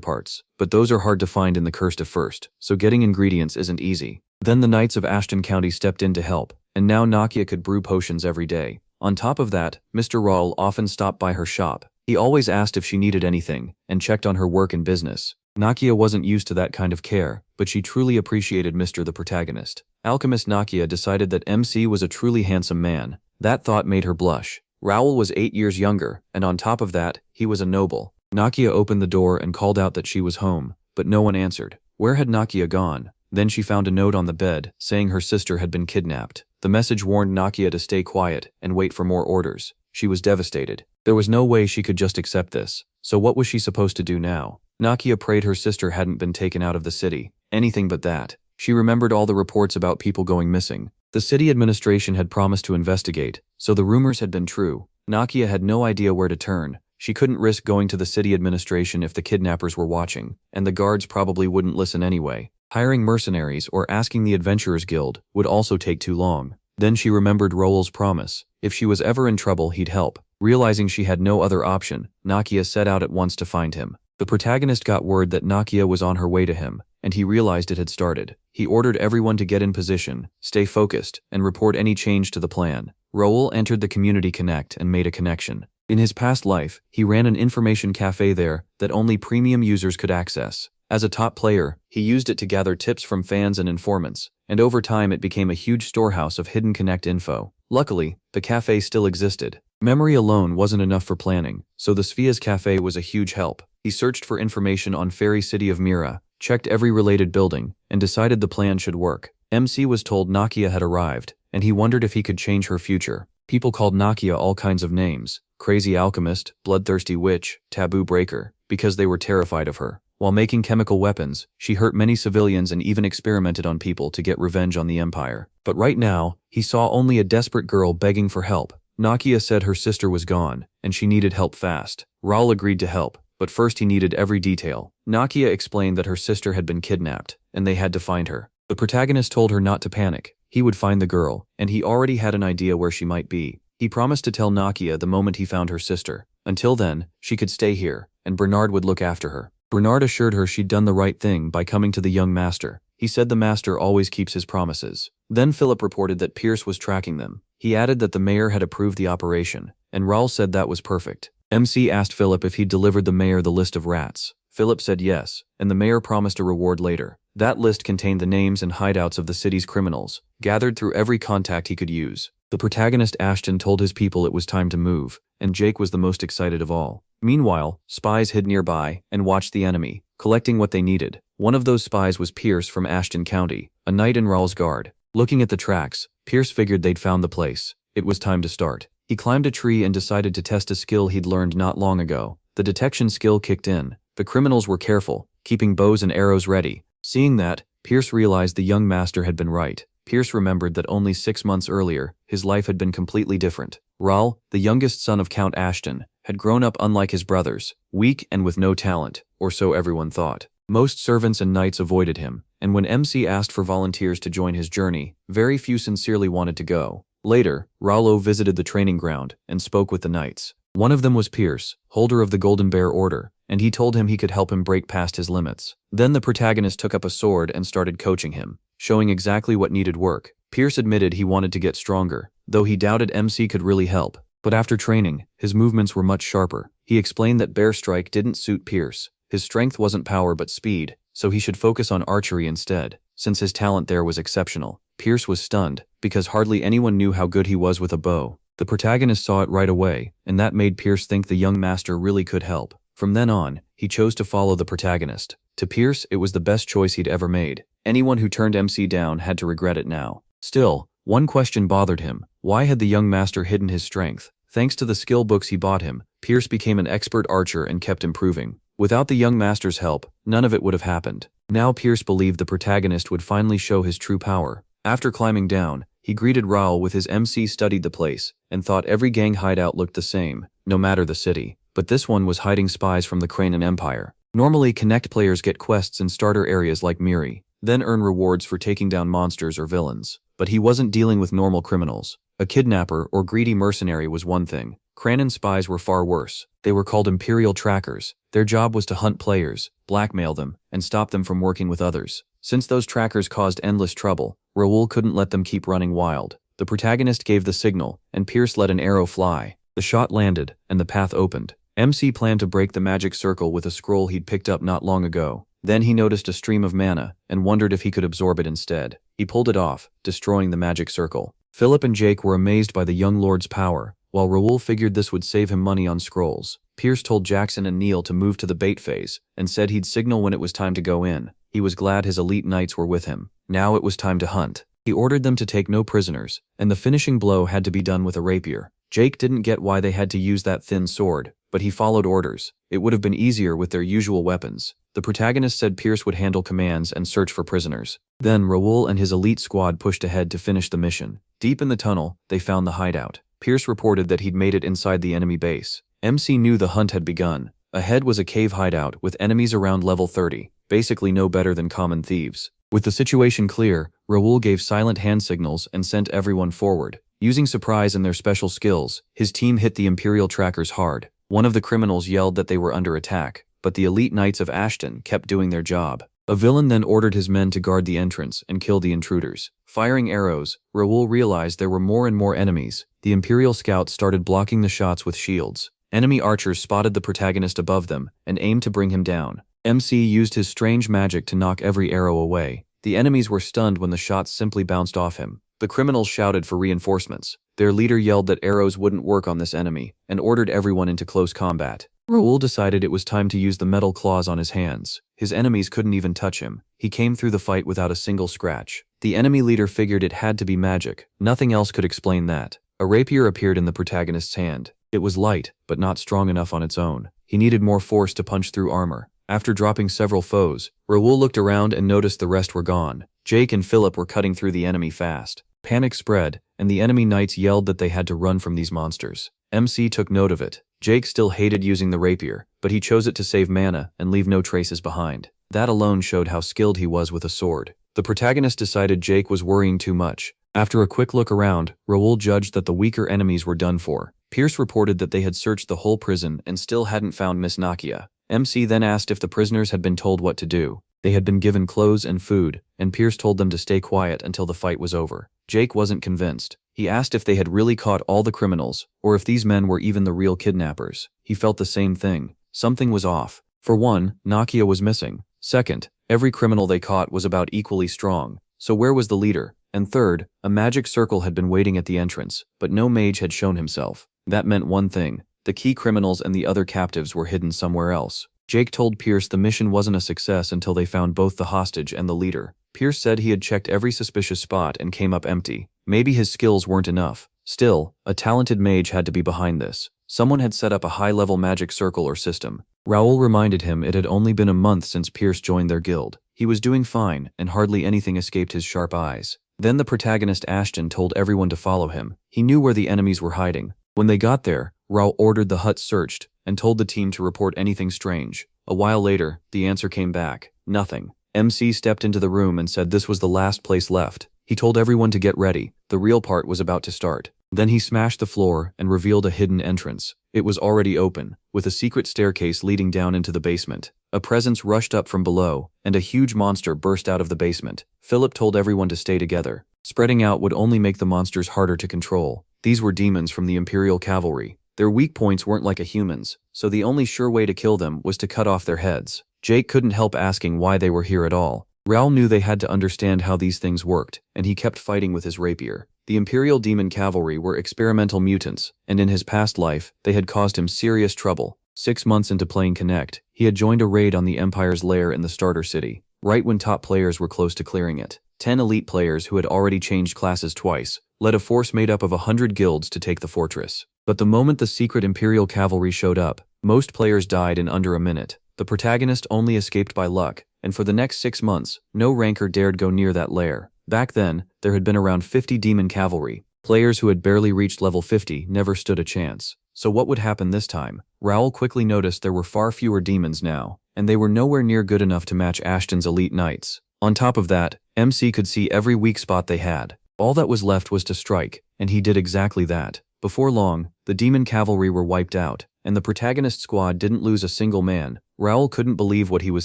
parts, but those are hard to find in the Cursed First, so getting ingredients isn't easy. Then the Knights of Ashton County stepped in to help, and now Nakia could brew potions every day. On top of that, Mr. Raul often stopped by her shop. He always asked if she needed anything, and checked on her work and business. Nakia wasn't used to that kind of care, but she truly appreciated Mr. the protagonist. Alchemist Nakia decided that MC was a truly handsome man. That thought made her blush. Raul was 8 years younger, and on top of that, he was a noble. Nakia opened the door and called out that she was home, but no one answered. Where had Nakia gone? Then she found a note on the bed, saying her sister had been kidnapped. The message warned Nakia to stay quiet and wait for more orders. She was devastated. There was no way she could just accept this. So what was she supposed to do now? Nakia prayed her sister hadn't been taken out of the city. Anything but that. She remembered all the reports about people going missing. The city administration had promised to investigate, so the rumors had been true. Nakia had no idea where to turn. She couldn't risk going to the city administration if the kidnappers were watching, and the guards probably wouldn't listen anyway. Hiring mercenaries or asking the Adventurers Guild would also take too long. Then she remembered Raul's promise. If she was ever in trouble, he'd help. Realizing she had no other option, Nakia set out at once to find him. The protagonist got word that Nakia was on her way to him, and he realized it had started. He ordered everyone to get in position, stay focused, and report any change to the plan. Raul entered the Community Connect and made a connection. In his past life, he ran an information cafe there that only premium users could access. As a top player, he used it to gather tips from fans and informants, and over time it became a huge storehouse of hidden Connect info. Luckily, the cafe still existed. Memory alone wasn't enough for planning, so the Svia's cafe was a huge help. He searched for information on Fairy City of Mira, checked every related building, and decided the plan should work. MC was told Nakia had arrived, and he wondered if he could change her future. People called Nakia all kinds of names: Crazy Alchemist, Bloodthirsty Witch, Taboo Breaker, because they were terrified of her. While making chemical weapons, she hurt many civilians and even experimented on people to get revenge on the Empire. But right now, he saw only a desperate girl begging for help. Nakia said her sister was gone, and she needed help fast. Raul agreed to help, but first he needed every detail. Nakia explained that her sister had been kidnapped, and they had to find her. The protagonist told her not to panic. He would find the girl, and he already had an idea where she might be. He promised to tell Nakia the moment he found her sister. Until then, she could stay here, and Bernard would look after her. Bernard assured her she'd done the right thing by coming to the young master. He said the master always keeps his promises. Then Philip reported that Pierce was tracking them. He added that the mayor had approved the operation, and Raul said that was perfect. MC asked Philip if he'd delivered the mayor the list of rats. Philip said yes, and the mayor promised a reward later. That list contained the names and hideouts of the city's criminals, gathered through every contact he could use. The protagonist Ashton told his people it was time to move, and Jake was the most excited of all. Meanwhile, spies hid nearby and watched the enemy, collecting what they needed. One of those spies was Pierce from Ashton County, a knight in Raul's guard. Looking at the tracks, Pierce figured they'd found the place. It was time to start. He climbed a tree and decided to test a skill he'd learned not long ago. The detection skill kicked in. The criminals were careful, keeping bows and arrows ready. Seeing that, Pierce realized the young master had been right. Pierce remembered that only 6 months earlier, his life had been completely different. Raul, the youngest son of Count Ashton, had grown up unlike his brothers, weak and with no talent, or so everyone thought. Most servants and knights avoided him, and when MC asked for volunteers to join his journey, very few sincerely wanted to go. Later, Raul visited the training ground and spoke with the knights. One of them was Pierce, holder of the Golden Bear Order, and he told him he could help him break past his limits. Then the protagonist took up a sword and started coaching him, showing exactly what needed work. Pierce admitted he wanted to get stronger, though he doubted MC could really help. But after training, his movements were much sharper. He explained that bear strike didn't suit Pierce. His strength wasn't power but speed, so he should focus on archery instead, since his talent there was exceptional. Pierce was stunned, because hardly anyone knew how good he was with a bow. The protagonist saw it right away, and that made Pierce think the young master really could help. From then on, he chose to follow the protagonist. To Pierce, it was the best choice he'd ever made. Anyone who turned MC down had to regret it now. Still, one question bothered him. Why had the young master hidden his strength? Thanks to the skill books he bought him, Pierce became an expert archer and kept improving. Without the young master's help, none of it would have happened. Now Pierce believed the protagonist would finally show his true power. After climbing down, he greeted Raul with his MC studied the place, and thought every gang hideout looked the same, no matter the city. But this one was hiding spies from the Cranian Empire. Normally, Connect players get quests in starter areas like Miri, then earn rewards for taking down monsters or villains. but he wasn't dealing with normal criminals. A kidnapper or greedy mercenary was one thing. Kranen spies were far worse. They were called Imperial Trackers. Their job was to hunt players, blackmail them, and stop them from working with others. Since those trackers caused endless trouble, Raoul couldn't let them keep running wild. The protagonist gave the signal, and Pierce let an arrow fly. The shot landed, and the path opened. MC planned to break the magic circle with a scroll he'd picked up not long ago. Then he noticed a stream of mana, and wondered if he could absorb it instead. He pulled it off, destroying the magic circle. Philip and Jake were amazed by the young lord's power, while Raoul figured this would save him money on scrolls. Pierce told Jackson and Neil to move to the bait phase, and said he'd signal when it was time to go in. He was glad his elite knights were with him. Now it was time to hunt. He ordered them to take no prisoners, and the finishing blow had to be done with a rapier. Jake didn't get why they had to use that thin sword, but he followed orders. It would have been easier with their usual weapons. The protagonist said Pierce would handle commands and search for prisoners. Then Raoul and his elite squad pushed ahead to finish the mission. Deep in the tunnel, they found the hideout. Pierce reported that he'd made it inside the enemy base. MC knew the hunt had begun. Ahead was a cave hideout with enemies around level 30, basically no better than common thieves. With the situation clear, Raoul gave silent hand signals and sent everyone forward. Using surprise and their special skills, his team hit the Imperial trackers hard. One of the criminals yelled that they were under attack, but the elite knights of Ashton kept doing their job. A villain then ordered his men to guard the entrance and kill the intruders. Firing arrows, Raoul realized there were more and more enemies. The Imperial scouts started blocking the shots with shields. Enemy archers spotted the protagonist above them and aimed to bring him down. MC used his strange magic to knock every arrow away. The enemies were stunned when the shots simply bounced off him. The criminals shouted for reinforcements. Their leader yelled that arrows wouldn't work on this enemy and ordered everyone into close combat. Raoul decided it was time to use the metal claws on his hands. His enemies couldn't even touch him. He came through the fight without a single scratch. The enemy leader figured it had to be magic. Nothing else could explain that. A rapier appeared in the protagonist's hand. It was light, but not strong enough on its own. He needed more force to punch through armor. After dropping several foes, Raoul looked around and noticed the rest were gone. Jake and Philip were cutting through the enemy fast. Panic spread, and the enemy knights yelled that they had to run from these monsters. MC took note of it. Jake still hated using the rapier, but he chose it to save mana and leave no traces behind. That alone showed how skilled he was with a sword. The protagonist decided Jake was worrying too much. After a quick look around, Raoul judged that the weaker enemies were done for. Pierce reported that they had searched the whole prison and still hadn't found Miss Nakia. MC then asked if the prisoners had been told what to do. They had been given clothes and food, and Pierce told them to stay quiet until the fight was over. Jake wasn't convinced. He asked if they had really caught all the criminals, or if these men were even the real kidnappers. He felt the same thing. Something was off. For one, Nakia was missing. Second, every criminal they caught was about equally strong. So where was the leader? And third, a magic circle had been waiting at the entrance, but no mage had shown himself. That meant one thing. The key criminals and the other captives were hidden somewhere else. Jake told Pierce the mission wasn't a success until they found both the hostage and the leader. Pierce said he had checked every suspicious spot and came up empty. Maybe his skills weren't enough. Still, a talented mage had to be behind this. Someone had set up a high-level magic circle or system. Raoul reminded him it had only been a month since Pierce joined their guild. He was doing fine, and hardly anything escaped his sharp eyes. Then the protagonist Ashton told everyone to follow him. He knew where the enemies were hiding. When they got there, Raoul ordered the hut searched and told the team to report anything strange. A while later, the answer came back. Nothing. MC stepped into the room and said this was the last place left. He told everyone to get ready. The real part was about to start. Then he smashed the floor and revealed a hidden entrance. It was already open, with a secret staircase leading down into the basement. A presence rushed up from below, and a huge monster burst out of the basement. Philip told everyone to stay together. Spreading out would only make the monsters harder to control. These were demons from the Imperial Cavalry. Their weak points weren't like a human's, so the only sure way to kill them was to cut off their heads. Jake couldn't help asking why they were here at all. Raoul knew they had to understand how these things worked, and he kept fighting with his rapier. The Imperial Demon Cavalry were experimental mutants, and in his past life, they had caused him serious trouble. 6 months into playing Connect, he had joined a raid on the Empire's lair in the starter city, right when top players were close to clearing it. 10 elite players who had already changed classes twice led a force made up of 100 guilds to take the fortress. But the moment the secret Imperial Cavalry showed up, most players died in under a minute. The protagonist only escaped by luck, and for the next 6 months, no ranker dared go near that lair. Back then, there had been around 50 demon cavalry. Players who had barely reached level 50 never stood a chance. So what would happen this time? Raoul quickly noticed there were far fewer demons now, and they were nowhere near good enough to match Ashton's elite knights. On top of that, MC could see every weak spot they had. All that was left was to strike, and he did exactly that. Before long, the demon cavalry were wiped out, and the protagonist squad didn't lose a single man. Raoul couldn't believe what he was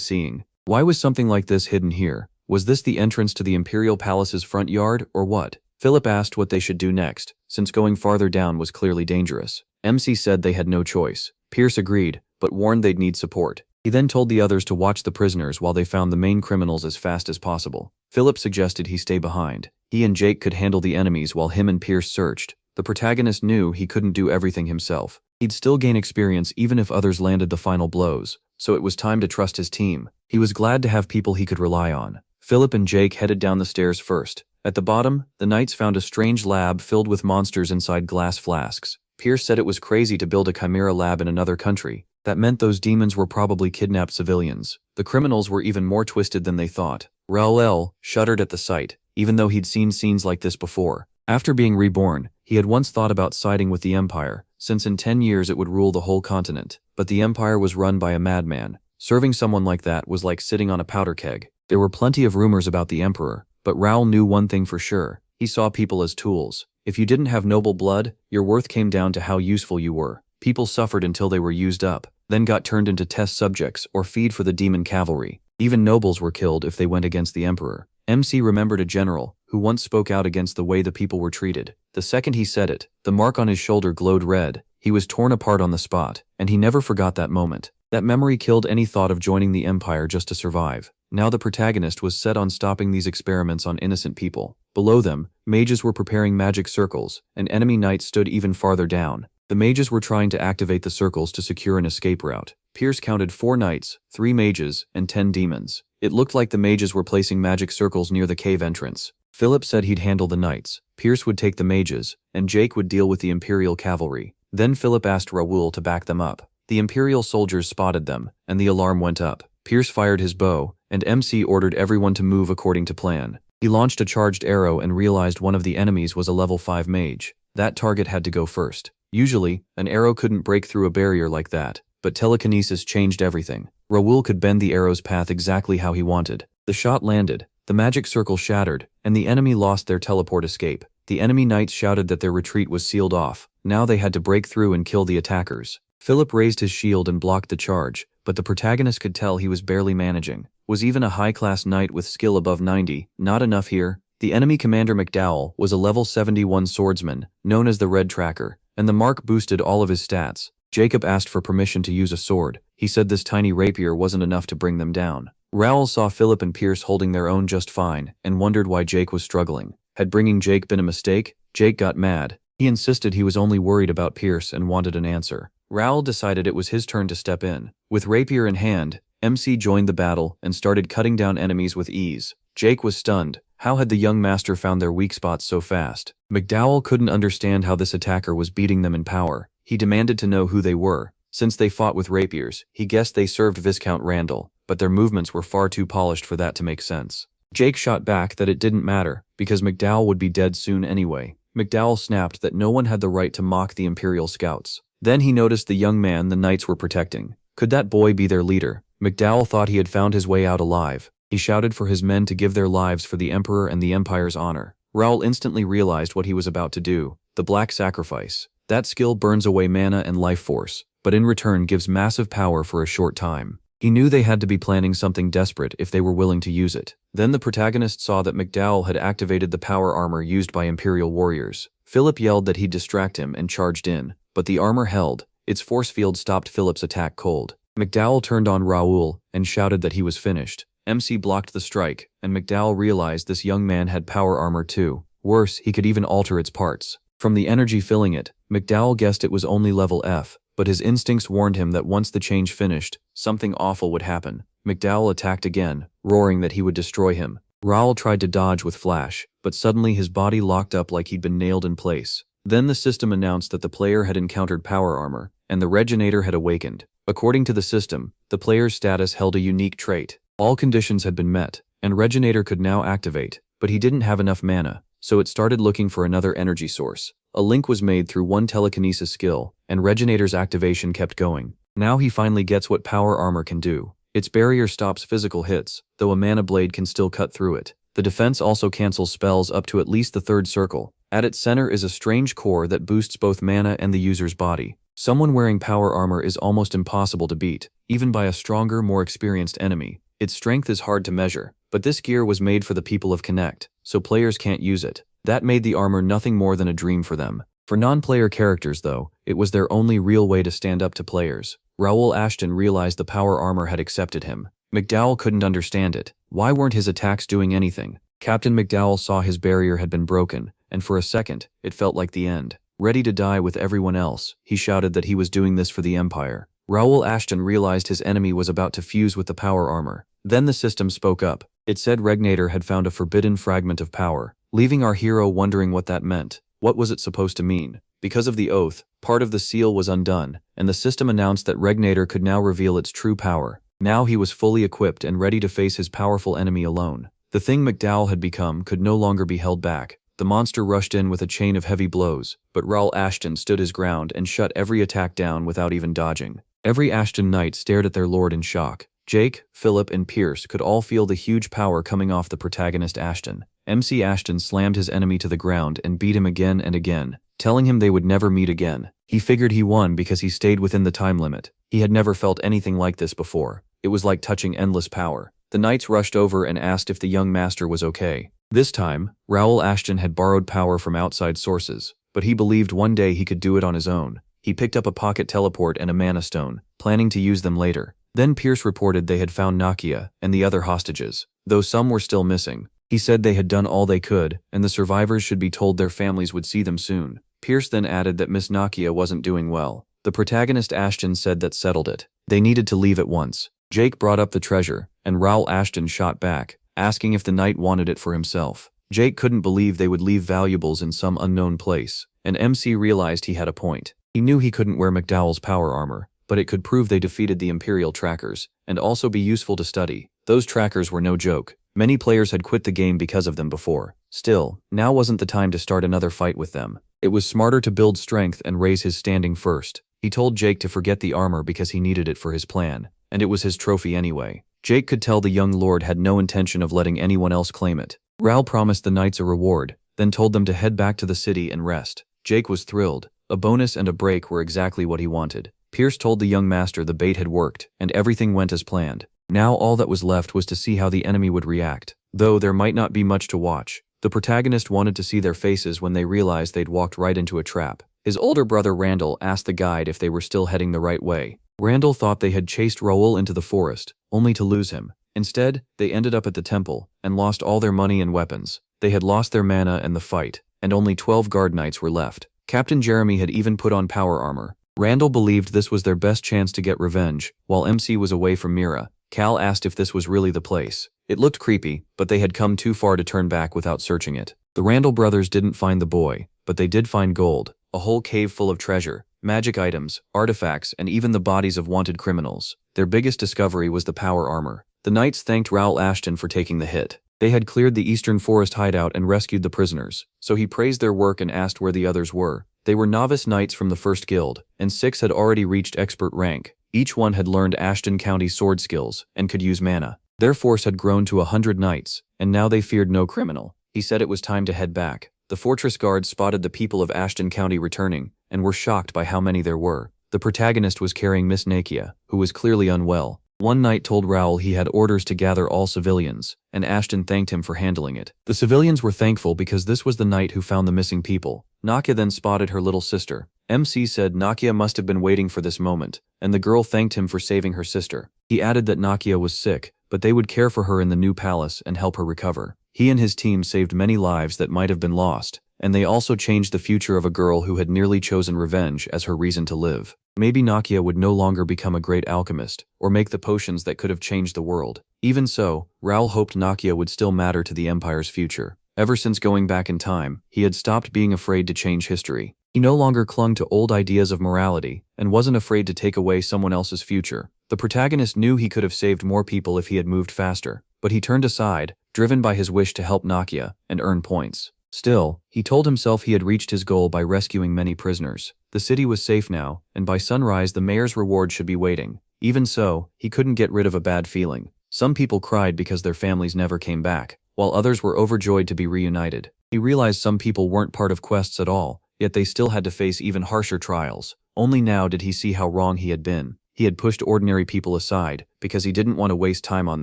seeing. Why was something like this hidden here? Was this the entrance to the Imperial Palace's front yard, or what? Philip asked what they should do next, since going farther down was clearly dangerous. MC said they had no choice. Pierce agreed, but warned they'd need support. He then told the others to watch the prisoners while they found the main criminals as fast as possible. Philip suggested he stay behind. He and Jake could handle the enemies while him and Pierce searched. The protagonist knew he couldn't do everything himself. He'd still gain experience even if others landed the final blows, so it was time to trust his team. He was glad to have people he could rely on. Philip and Jake headed down the stairs first. At the bottom, the knights found a strange lab filled with monsters inside glass flasks. Pierce said it was crazy to build a chimera lab in another country. That meant those demons were probably kidnapped civilians. The criminals were even more twisted than they thought. Raoul shuddered at the sight, even though he'd seen scenes like this before. After being reborn, he had once thought about siding with the Empire, since in 10 years it would rule the whole continent. But the Empire was run by a madman. Serving someone like that was like sitting on a powder keg. There were plenty of rumors about the Emperor, but Raoul knew one thing for sure. He saw people as tools. If you didn't have noble blood, your worth came down to how useful you were. People suffered until they were used up, then got turned into test subjects or feed for the demon cavalry. Even nobles were killed if they went against the Emperor. MC remembered a general who once spoke out against the way the people were treated. The second he said it, the mark on his shoulder glowed red. He was torn apart on the spot, and he never forgot that moment. That memory killed any thought of joining the Empire just to survive. Now the protagonist was set on stopping these experiments on innocent people. Below them, mages were preparing magic circles, and enemy knights stood even farther down. The mages were trying to activate the circles to secure an escape route. Pierce counted 4 knights, 3 mages, and 10 demons. It looked like the mages were placing magic circles near the cave entrance. Philip said he'd handle the knights, Pierce would take the mages, and Jake would deal with the Imperial cavalry. Then Philip asked Raoul to back them up. The Imperial soldiers spotted them, and the alarm went up. Pierce fired his bow, and MC ordered everyone to move according to plan. He launched a charged arrow and realized one of the enemies was a level 5 mage. That target had to go first. Usually, an arrow couldn't break through a barrier like that, but telekinesis changed everything. Raoul could bend the arrow's path exactly how he wanted. The shot landed, the magic circle shattered, and the enemy lost their teleport escape. The enemy knights shouted that their retreat was sealed off. Now they had to break through and kill the attackers. Philip raised his shield and blocked the charge, but the protagonist could tell he was barely managing. Was even a high-class knight with skill above 90 not enough here? The enemy commander McDowell was a level 71 swordsman, known as the Red Tracker, and the mark boosted all of his stats. Jacob asked for permission to use a sword. He said this tiny rapier wasn't enough to bring them down. Raoul saw Philip and Pierce holding their own just fine, and wondered why Jake was struggling. Had bringing Jake been a mistake? Jake got mad. He insisted he was only worried about Pierce and wanted an answer. Raoul decided it was his turn to step in. With rapier in hand, MC joined the battle and started cutting down enemies with ease. Jake was stunned. How had the young master found their weak spots so fast? McDowell couldn't understand how this attacker was beating them in power. He demanded to know who they were. Since they fought with rapiers, he guessed they served Viscount Randall, but their movements were far too polished for that to make sense. Jake shot back that it didn't matter, because McDowell would be dead soon anyway. McDowell snapped that no one had the right to mock the Imperial scouts. Then he noticed the young man the knights were protecting. Could that boy be their leader? McDowell thought he had found his way out alive. He shouted for his men to give their lives for the Emperor and the Empire's honor. Raoul instantly realized what he was about to do. The Black Sacrifice. That skill burns away mana and life force, but in return gives massive power for a short time. He knew they had to be planning something desperate if they were willing to use it. Then the protagonist saw that McDowell had activated the power armor used by Imperial warriors. Philip yelled that he'd distract him and charged in, but the armor held. Its force field stopped Philip's attack cold. McDowell turned on Raoul and shouted that he was finished. MC blocked the strike, and McDowell realized this young man had power armor too. Worse, he could even alter its parts. From the energy filling it, McDowell guessed it was only level F, but his instincts warned him that once the change finished, something awful would happen. McDowell attacked again, roaring that he would destroy him. Raoul tried to dodge with Flash, but suddenly his body locked up like he'd been nailed in place. Then the system announced that the player had encountered power armor, and the Reginator had awakened. According to the system, the player's status held a unique trait. All conditions had been met, and Reginator could now activate, but he didn't have enough mana, so it started looking for another energy source. A link was made through one telekinesis skill, and Reginator's activation kept going. Now he finally gets what power armor can do. Its barrier stops physical hits, though a mana blade can still cut through it. The defense also cancels spells up to at least the third circle. At its center is a strange core that boosts both mana and the user's body. Someone wearing power armor is almost impossible to beat, even by a stronger, more experienced enemy. Its strength is hard to measure, but this gear was made for the people of Connect, so players can't use it. That made the armor nothing more than a dream for them. For non-player characters though, it was their only real way to stand up to players. Raoul Ashton realized the power armor had accepted him. McDowell couldn't understand it. Why weren't his attacks doing anything? Captain McDowell saw his barrier had been broken, and for a second, it felt like the end. Ready to die with everyone else, he shouted that he was doing this for the Empire. Raoul Ashton realized his enemy was about to fuse with the power armor. Then the system spoke up. It said Regnator had found a forbidden fragment of power, leaving our hero wondering what that meant. What was it supposed to mean? Because of the oath, part of the seal was undone, and the system announced that Regnator could now reveal its true power. Now he was fully equipped and ready to face his powerful enemy alone. The thing McDowell had become could no longer be held back. The monster rushed in with a chain of heavy blows, but Raoul Ashton stood his ground and shut every attack down without even dodging. Every Ashton knight stared at their lord in shock. Jake, Philip, and Pierce could all feel the huge power coming off the protagonist Ashton. MC Ashton slammed his enemy to the ground and beat him again and again, telling him they would never meet again. He figured he won because he stayed within the time limit. He had never felt anything like this before. It was like touching endless power. The knights rushed over and asked if the young master was okay. This time, Raoul Ashton had borrowed power from outside sources, but he believed one day he could do it on his own. He picked up a pocket teleport and a mana stone, planning to use them later. Then Pierce reported they had found Nakia and the other hostages, though some were still missing. He said they had done all they could, and the survivors should be told their families would see them soon. Pierce then added that Miss Nakia wasn't doing well. The protagonist Ashton said that settled it. They needed to leave at once. Jake brought up the treasure, and Raoul Ashton shot back, asking if the knight wanted it for himself. Jake couldn't believe they would leave valuables in some unknown place, and MC realized he had a point. He knew he couldn't wear McDowell's power armor, but it could prove they defeated the Imperial trackers, and also be useful to study. Those trackers were no joke. Many players had quit the game because of them before. Still, now wasn't the time to start another fight with them. It was smarter to build strength and raise his standing first. He told Jake to forget the armor because he needed it for his plan, and it was his trophy anyway. Jake could tell the young lord had no intention of letting anyone else claim it. Raoul promised the knights a reward, then told them to head back to the city and rest. Jake was thrilled. A bonus and a break were exactly what he wanted. Pierce told the young master the bait had worked, and everything went as planned. Now all that was left was to see how the enemy would react. Though there might not be much to watch, the protagonist wanted to see their faces when they realized they'd walked right into a trap. His older brother Randall asked the guide if they were still heading the right way. Randall thought they had chased Raoul into the forest, only to lose him. Instead, they ended up at the temple, and lost all their money and weapons. They had lost their mana and the fight, and only 12 guard knights were left. Captain Jeremy had even put on power armor. Randall believed this was their best chance to get revenge, while MC was away from Mira. Cal asked if this was really the place. It looked creepy, but they had come too far to turn back without searching it. The Randall brothers didn't find the boy, but they did find gold, a whole cave full of treasure, magic items, artifacts, and even the bodies of wanted criminals. Their biggest discovery was the power armor. The knights thanked Raoul Ashton for taking the hit. They had cleared the eastern forest hideout and rescued the prisoners, so he praised their work and asked where the others were. They were novice knights from the first guild, and 6 had already reached expert rank. Each one had learned Ashton County sword skills and could use mana. Their force had grown to 100 knights, and now they feared no criminal. He said it was time to head back. The fortress guards spotted the people of Ashton County returning, and were shocked by how many there were. The protagonist was carrying Miss Nakia, who was clearly unwell. One knight told Raoul he had orders to gather all civilians, and Ashton thanked him for handling it. The civilians were thankful because this was the knight who found the missing people. Nakia then spotted her little sister. MC said Nakia must have been waiting for this moment, and the girl thanked him for saving her sister. He added that Nakia was sick, but they would care for her in the new palace and help her recover. He and his team saved many lives that might have been lost, and they also changed the future of a girl who had nearly chosen revenge as her reason to live. Maybe Nakia would no longer become a great alchemist, or make the potions that could have changed the world. Even so, Raoul hoped Nakia would still matter to the Empire's future. Ever since going back in time, he had stopped being afraid to change history. He no longer clung to old ideas of morality, and wasn't afraid to take away someone else's future. The protagonist knew he could have saved more people if he had moved faster, but he turned aside, driven by his wish to help Nakia and earn points. Still, he told himself he had reached his goal by rescuing many prisoners. The city was safe now, and by sunrise the mayor's reward should be waiting. Even so, he couldn't get rid of a bad feeling. Some people cried because their families never came back. while others were overjoyed to be reunited. He realized some people weren't part of quests at all, yet they still had to face even harsher trials. Only now did he see how wrong he had been. He had pushed ordinary people aside because he didn't want to waste time on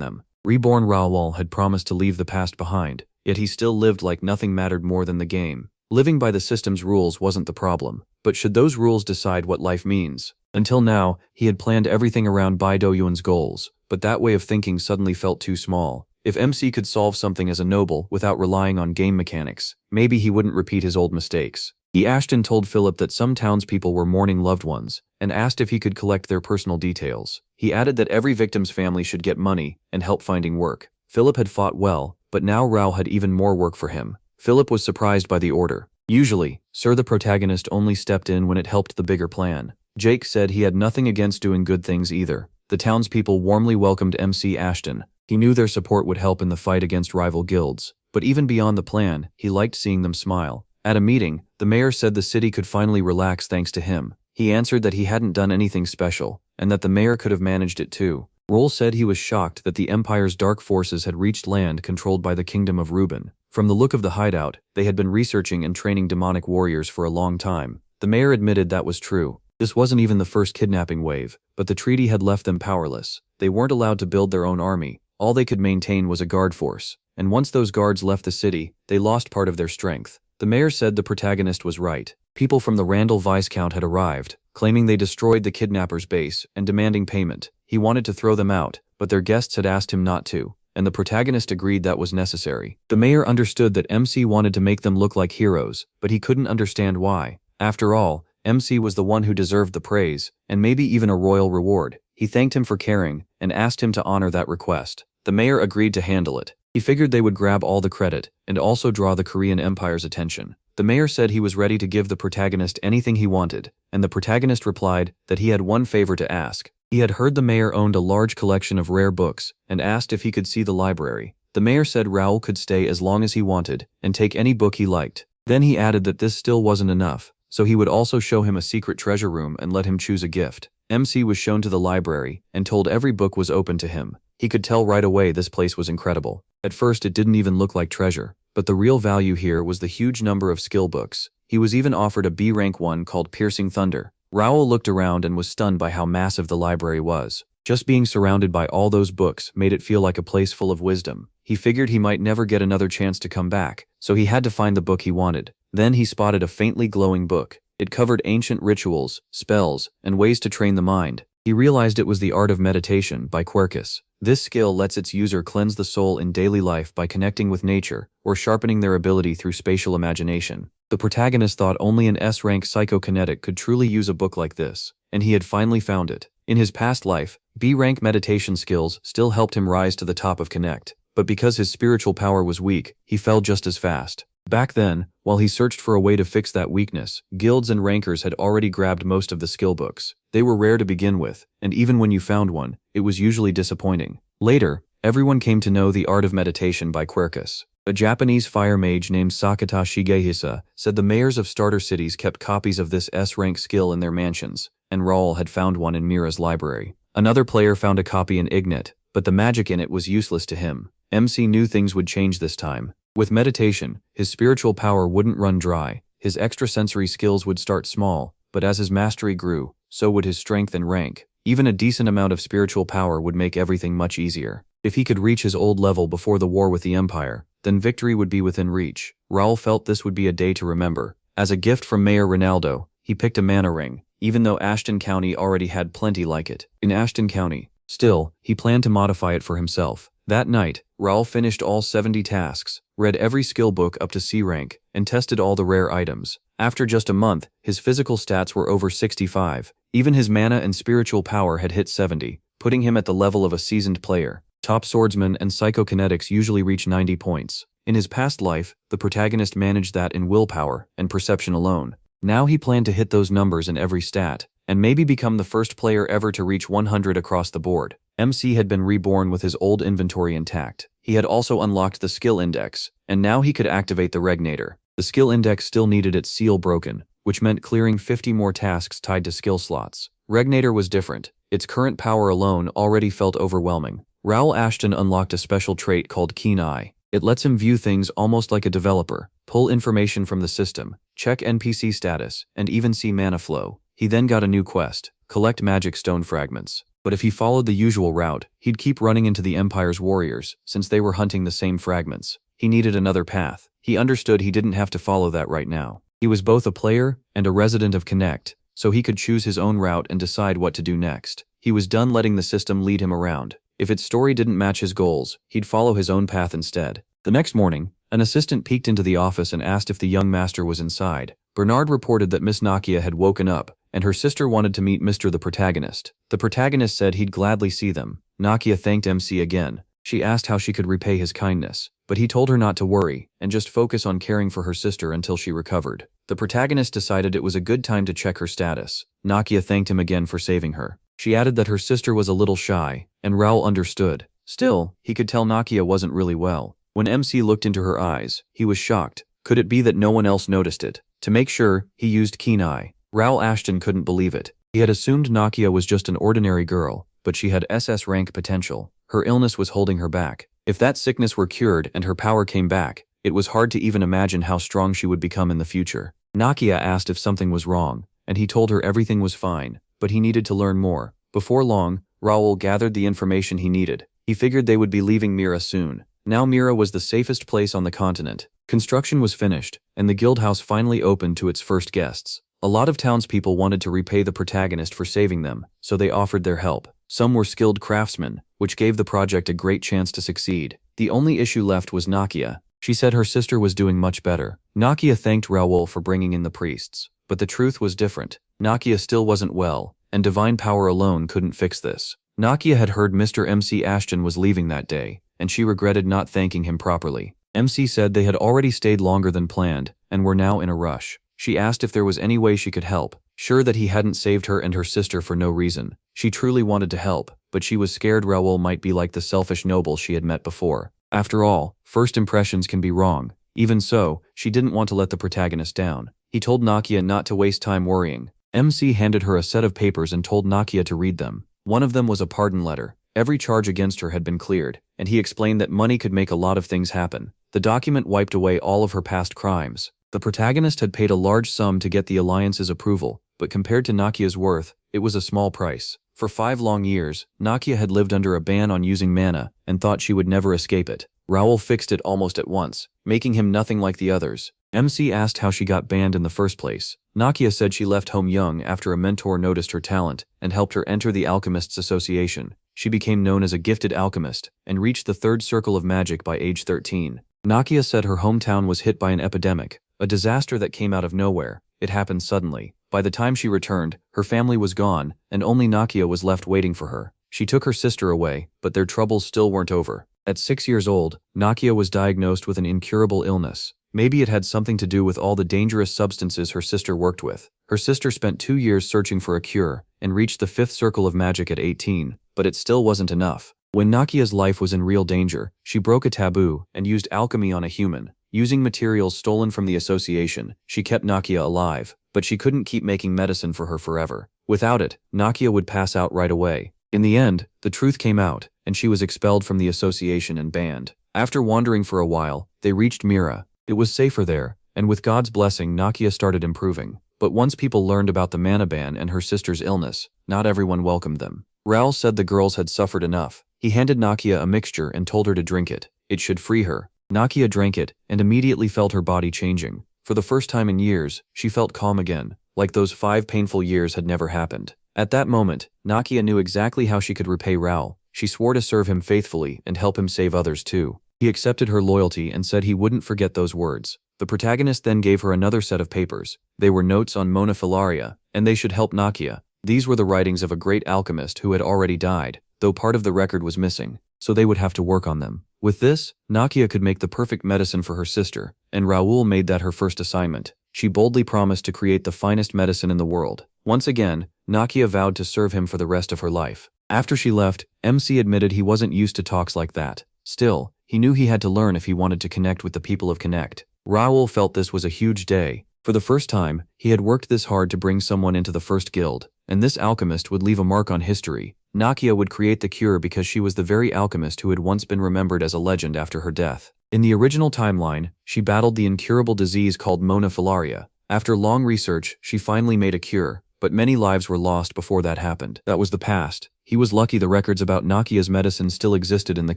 them. Reborn Raoul had promised to leave the past behind, yet he still lived like nothing mattered more than the game. Living by the system's rules wasn't the problem, but should those rules decide what life means? Until now, he had planned everything around Bai Doyuan's goals, but that way of thinking suddenly felt too small. If MC could solve something as a noble without relying on game mechanics, maybe he wouldn't repeat his old mistakes. Ashton told Philip that some townspeople were mourning loved ones, and asked if he could collect their personal details. He added that every victim's family should get money and help finding work. Philip had fought well, but now Raoul had even more work for him. Philip was surprised by the order. Usually, Sir the protagonist only stepped in when it helped the bigger plan. Jake said he had nothing against doing good things either. The townspeople warmly welcomed MC Ashton. He knew their support would help in the fight against rival guilds, but even beyond the plan, he liked seeing them smile. At a meeting, the mayor said the city could finally relax thanks to him. He answered that he hadn't done anything special, and that the mayor could have managed it too. Roll said he was shocked that the Empire's dark forces had reached land controlled by the Kingdom of Reuben. From the look of the hideout, they had been researching and training demonic warriors for a long time. The mayor admitted that was true. This wasn't even the first kidnapping wave, but the treaty had left them powerless. They weren't allowed to build their own army. All they could maintain was a guard force, and once those guards left the city, they lost part of their strength. The mayor said the protagonist was right. People from the Randall Viscount had arrived, claiming they destroyed the kidnappers' base and demanding payment. He wanted to throw them out, but their guests had asked him not to, and the protagonist agreed that was necessary. The mayor understood that MC wanted to make them look like heroes, but he couldn't understand why. After all, MC was the one who deserved the praise, and maybe even a royal reward. He thanked him for caring, and asked him to honor that request. The mayor agreed to handle it. He figured they would grab all the credit, and also draw the Korean Empire's attention. The mayor said he was ready to give the protagonist anything he wanted, and the protagonist replied that he had one favor to ask. He had heard the mayor owned a large collection of rare books, and asked if he could see the library. The mayor said Raoul could stay as long as he wanted, and take any book he liked. Then he added that this still wasn't enough, so he would also show him a secret treasure room and let him choose a gift. MC was shown to the library, and told every book was open to him. He could tell right away this place was incredible. At first it didn't even look like treasure, but the real value here was the huge number of skill books. He was even offered a B-rank one called Piercing Thunder. Raoul looked around and was stunned by how massive the library was. Just being surrounded by all those books made it feel like a place full of wisdom. He figured he might never get another chance to come back, so he had to find the book he wanted. Then he spotted a faintly glowing book. It covered ancient rituals, spells, and ways to train the mind. He realized it was The Art of Meditation by Quercus. This skill lets its user cleanse the soul in daily life by connecting with nature or sharpening their ability through spatial imagination. The protagonist thought only an S-rank psychokinetic could truly use a book like this, and he had finally found it. In his past life, B-rank meditation skills still helped him rise to the top of Connect, but because his spiritual power was weak, he fell just as fast. Back then, while he searched for a way to fix that weakness, guilds and rankers had already grabbed most of the skill books. They were rare to begin with, and even when you found one, it was usually disappointing. Later, everyone came to know The Art of Meditation by Quercus. A Japanese fire mage named Sakata Shigehisa said the mayors of starter cities kept copies of this S-rank skill in their mansions, and Raoul had found one in Mira's library. Another player found a copy in Ignat, but the magic in it was useless to him. MC knew things would change this time. With meditation, his spiritual power wouldn't run dry. His extrasensory skills would start small, but as his mastery grew, so would his strength and rank. Even a decent amount of spiritual power would make everything much easier. If he could reach his old level before the war with the Empire, then victory would be within reach. Raoul felt this would be a day to remember. As a gift from Mayor Ronaldo, he picked a mana ring, even though Ashton County already had plenty like it. In Ashton County, still, he planned to modify it for himself. That night, Raoul finished all 70 tasks, read every skill book up to C rank, and tested all the rare items. After just a month, his physical stats were over 65. Even his mana and spiritual power had hit 70, putting him at the level of a seasoned player. Top swordsmen and psychokinetics usually reach 90 points. In his past life, the protagonist managed that in willpower and perception alone. Now he planned to hit those numbers in every stat, and maybe become the first player ever to reach 100 across the board. MC had been reborn with his old inventory intact. He had also unlocked the skill index, and now he could activate the regnator. The skill index still needed its seal broken, which meant clearing 50 more tasks tied to skill slots. Regnator was different. Its current power alone already felt overwhelming. Raoul Ashton unlocked a special trait called Keen Eye. It lets him view things almost like a developer, pull information from the system, check NPC status, and even see mana flow. He then got a new quest: collect magic stone fragments. But if he followed the usual route, he'd keep running into the Empire's warriors, since they were hunting the same fragments. He needed another path. He understood he didn't have to follow that right now. He was both a player and a resident of Connect, so he could choose his own route and decide what to do next. He was done letting the system lead him around. If its story didn't match his goals, he'd follow his own path instead. The next morning, an assistant peeked into the office and asked if the young master was inside. Bernard reported that Miss Nakia had woken up, and her sister wanted to meet Mr. the protagonist. The protagonist said he'd gladly see them. Nakia thanked MC again. She asked how she could repay his kindness, but he told her not to worry, and just focus on caring for her sister until she recovered. The protagonist decided it was a good time to check her status. Nakia thanked him again for saving her. She added that her sister was a little shy, and Raoul understood. Still, he could tell Nakia wasn't really well. When MC looked into her eyes, he was shocked. Could it be that no one else noticed it? To make sure, he used keen eye. Raoul Ashton couldn't believe it. He had assumed Nakia was just an ordinary girl, but she had SS rank potential. Her illness was holding her back. If that sickness were cured and her power came back, it was hard to even imagine how strong she would become in the future. Nakia asked if something was wrong, and he told her everything was fine, but he needed to learn more. Before long, Raoul gathered the information he needed. He figured they would be leaving Mira soon. Now Mira was the safest place on the continent. Construction was finished, and the guildhouse finally opened to its first guests. A lot of townspeople wanted to repay the protagonist for saving them, so they offered their help. Some were skilled craftsmen, which gave the project a great chance to succeed. The only issue left was Nakia. She said her sister was doing much better. Nakia thanked Raoul for bringing in the priests, but the truth was different. Nakia still wasn't well, and divine power alone couldn't fix this. Nakia had heard Mr. MC Ashton was leaving that day, and she regretted not thanking him properly. MC said they had already stayed longer than planned, and were now in a rush. She asked if there was any way she could help, sure that he hadn't saved her and her sister for no reason. She truly wanted to help, but she was scared Raoul might be like the selfish noble she had met before. After all, first impressions can be wrong. Even so, she didn't want to let the protagonist down. He told Nakia not to waste time worrying. MC handed her a set of papers and told Nakia to read them. One of them was a pardon letter. Every charge against her had been cleared, and he explained that money could make a lot of things happen. The document wiped away all of her past crimes. The protagonist had paid a large sum to get the Alliance's approval, but compared to Nakia's worth, it was a small price. For 5 long years, Nakia had lived under a ban on using mana and thought she would never escape it. Raoul fixed it almost at once, making him nothing like the others. MC asked how she got banned in the first place. Nakia said she left home young after a mentor noticed her talent and helped her enter the Alchemists Association. She became known as a gifted alchemist and reached the 3rd circle of magic by age 13. Nakia said her hometown was hit by an epidemic, a disaster that came out of nowhere. It happened suddenly. By the time she returned, her family was gone, and only Nakia was left waiting for her. She took her sister away, but their troubles still weren't over. At 6 years old, Nakia was diagnosed with an incurable illness. Maybe it had something to do with all the dangerous substances her sister worked with. Her sister spent 2 years searching for a cure, and reached the 5th circle of magic at 18, but it still wasn't enough. When Nakia's life was in real danger, she broke a taboo and used alchemy on a human. Using materials stolen from the association, she kept Nakia alive, but she couldn't keep making medicine for her forever. Without it, Nakia would pass out right away. In the end, the truth came out, and she was expelled from the association and banned. After wandering for a while, they reached Mira. It was safer there, and with God's blessing Nakia started improving. But once people learned about the mana ban and her sister's illness, not everyone welcomed them. Raoul said the girls had suffered enough. He handed Nakia a mixture and told her to drink it. It should free her. Nakia drank it, and immediately felt her body changing. For the first time in years, she felt calm again, like those 5 painful years had never happened. At that moment, Nakia knew exactly how she could repay Raoul. She swore to serve him faithfully and help him save others too. He accepted her loyalty and said he wouldn't forget those words. The protagonist then gave her another set of papers. They were notes on Monofilaria, and they should help Nakia. These were the writings of a great alchemist who had already died, though part of the record was missing, so they would have to work on them. With this, Nakia could make the perfect medicine for her sister, and Raoul made that her first assignment. She boldly promised to create the finest medicine in the world. Once again, Nakia vowed to serve him for the rest of her life. After she left, MC admitted he wasn't used to talks like that. Still, he knew he had to learn if he wanted to connect with the people of Connect. Raoul felt this was a huge day. For the first time, he had worked this hard to bring someone into the first guild, and this alchemist would leave a mark on history. Nakia would create the cure because she was the very alchemist who had once been remembered as a legend after her death. In the original timeline, she battled the incurable disease called monofilaria. After long research, she finally made a cure, but many lives were lost before that happened. That was the past. He was lucky the records about Nakia's medicine still existed in the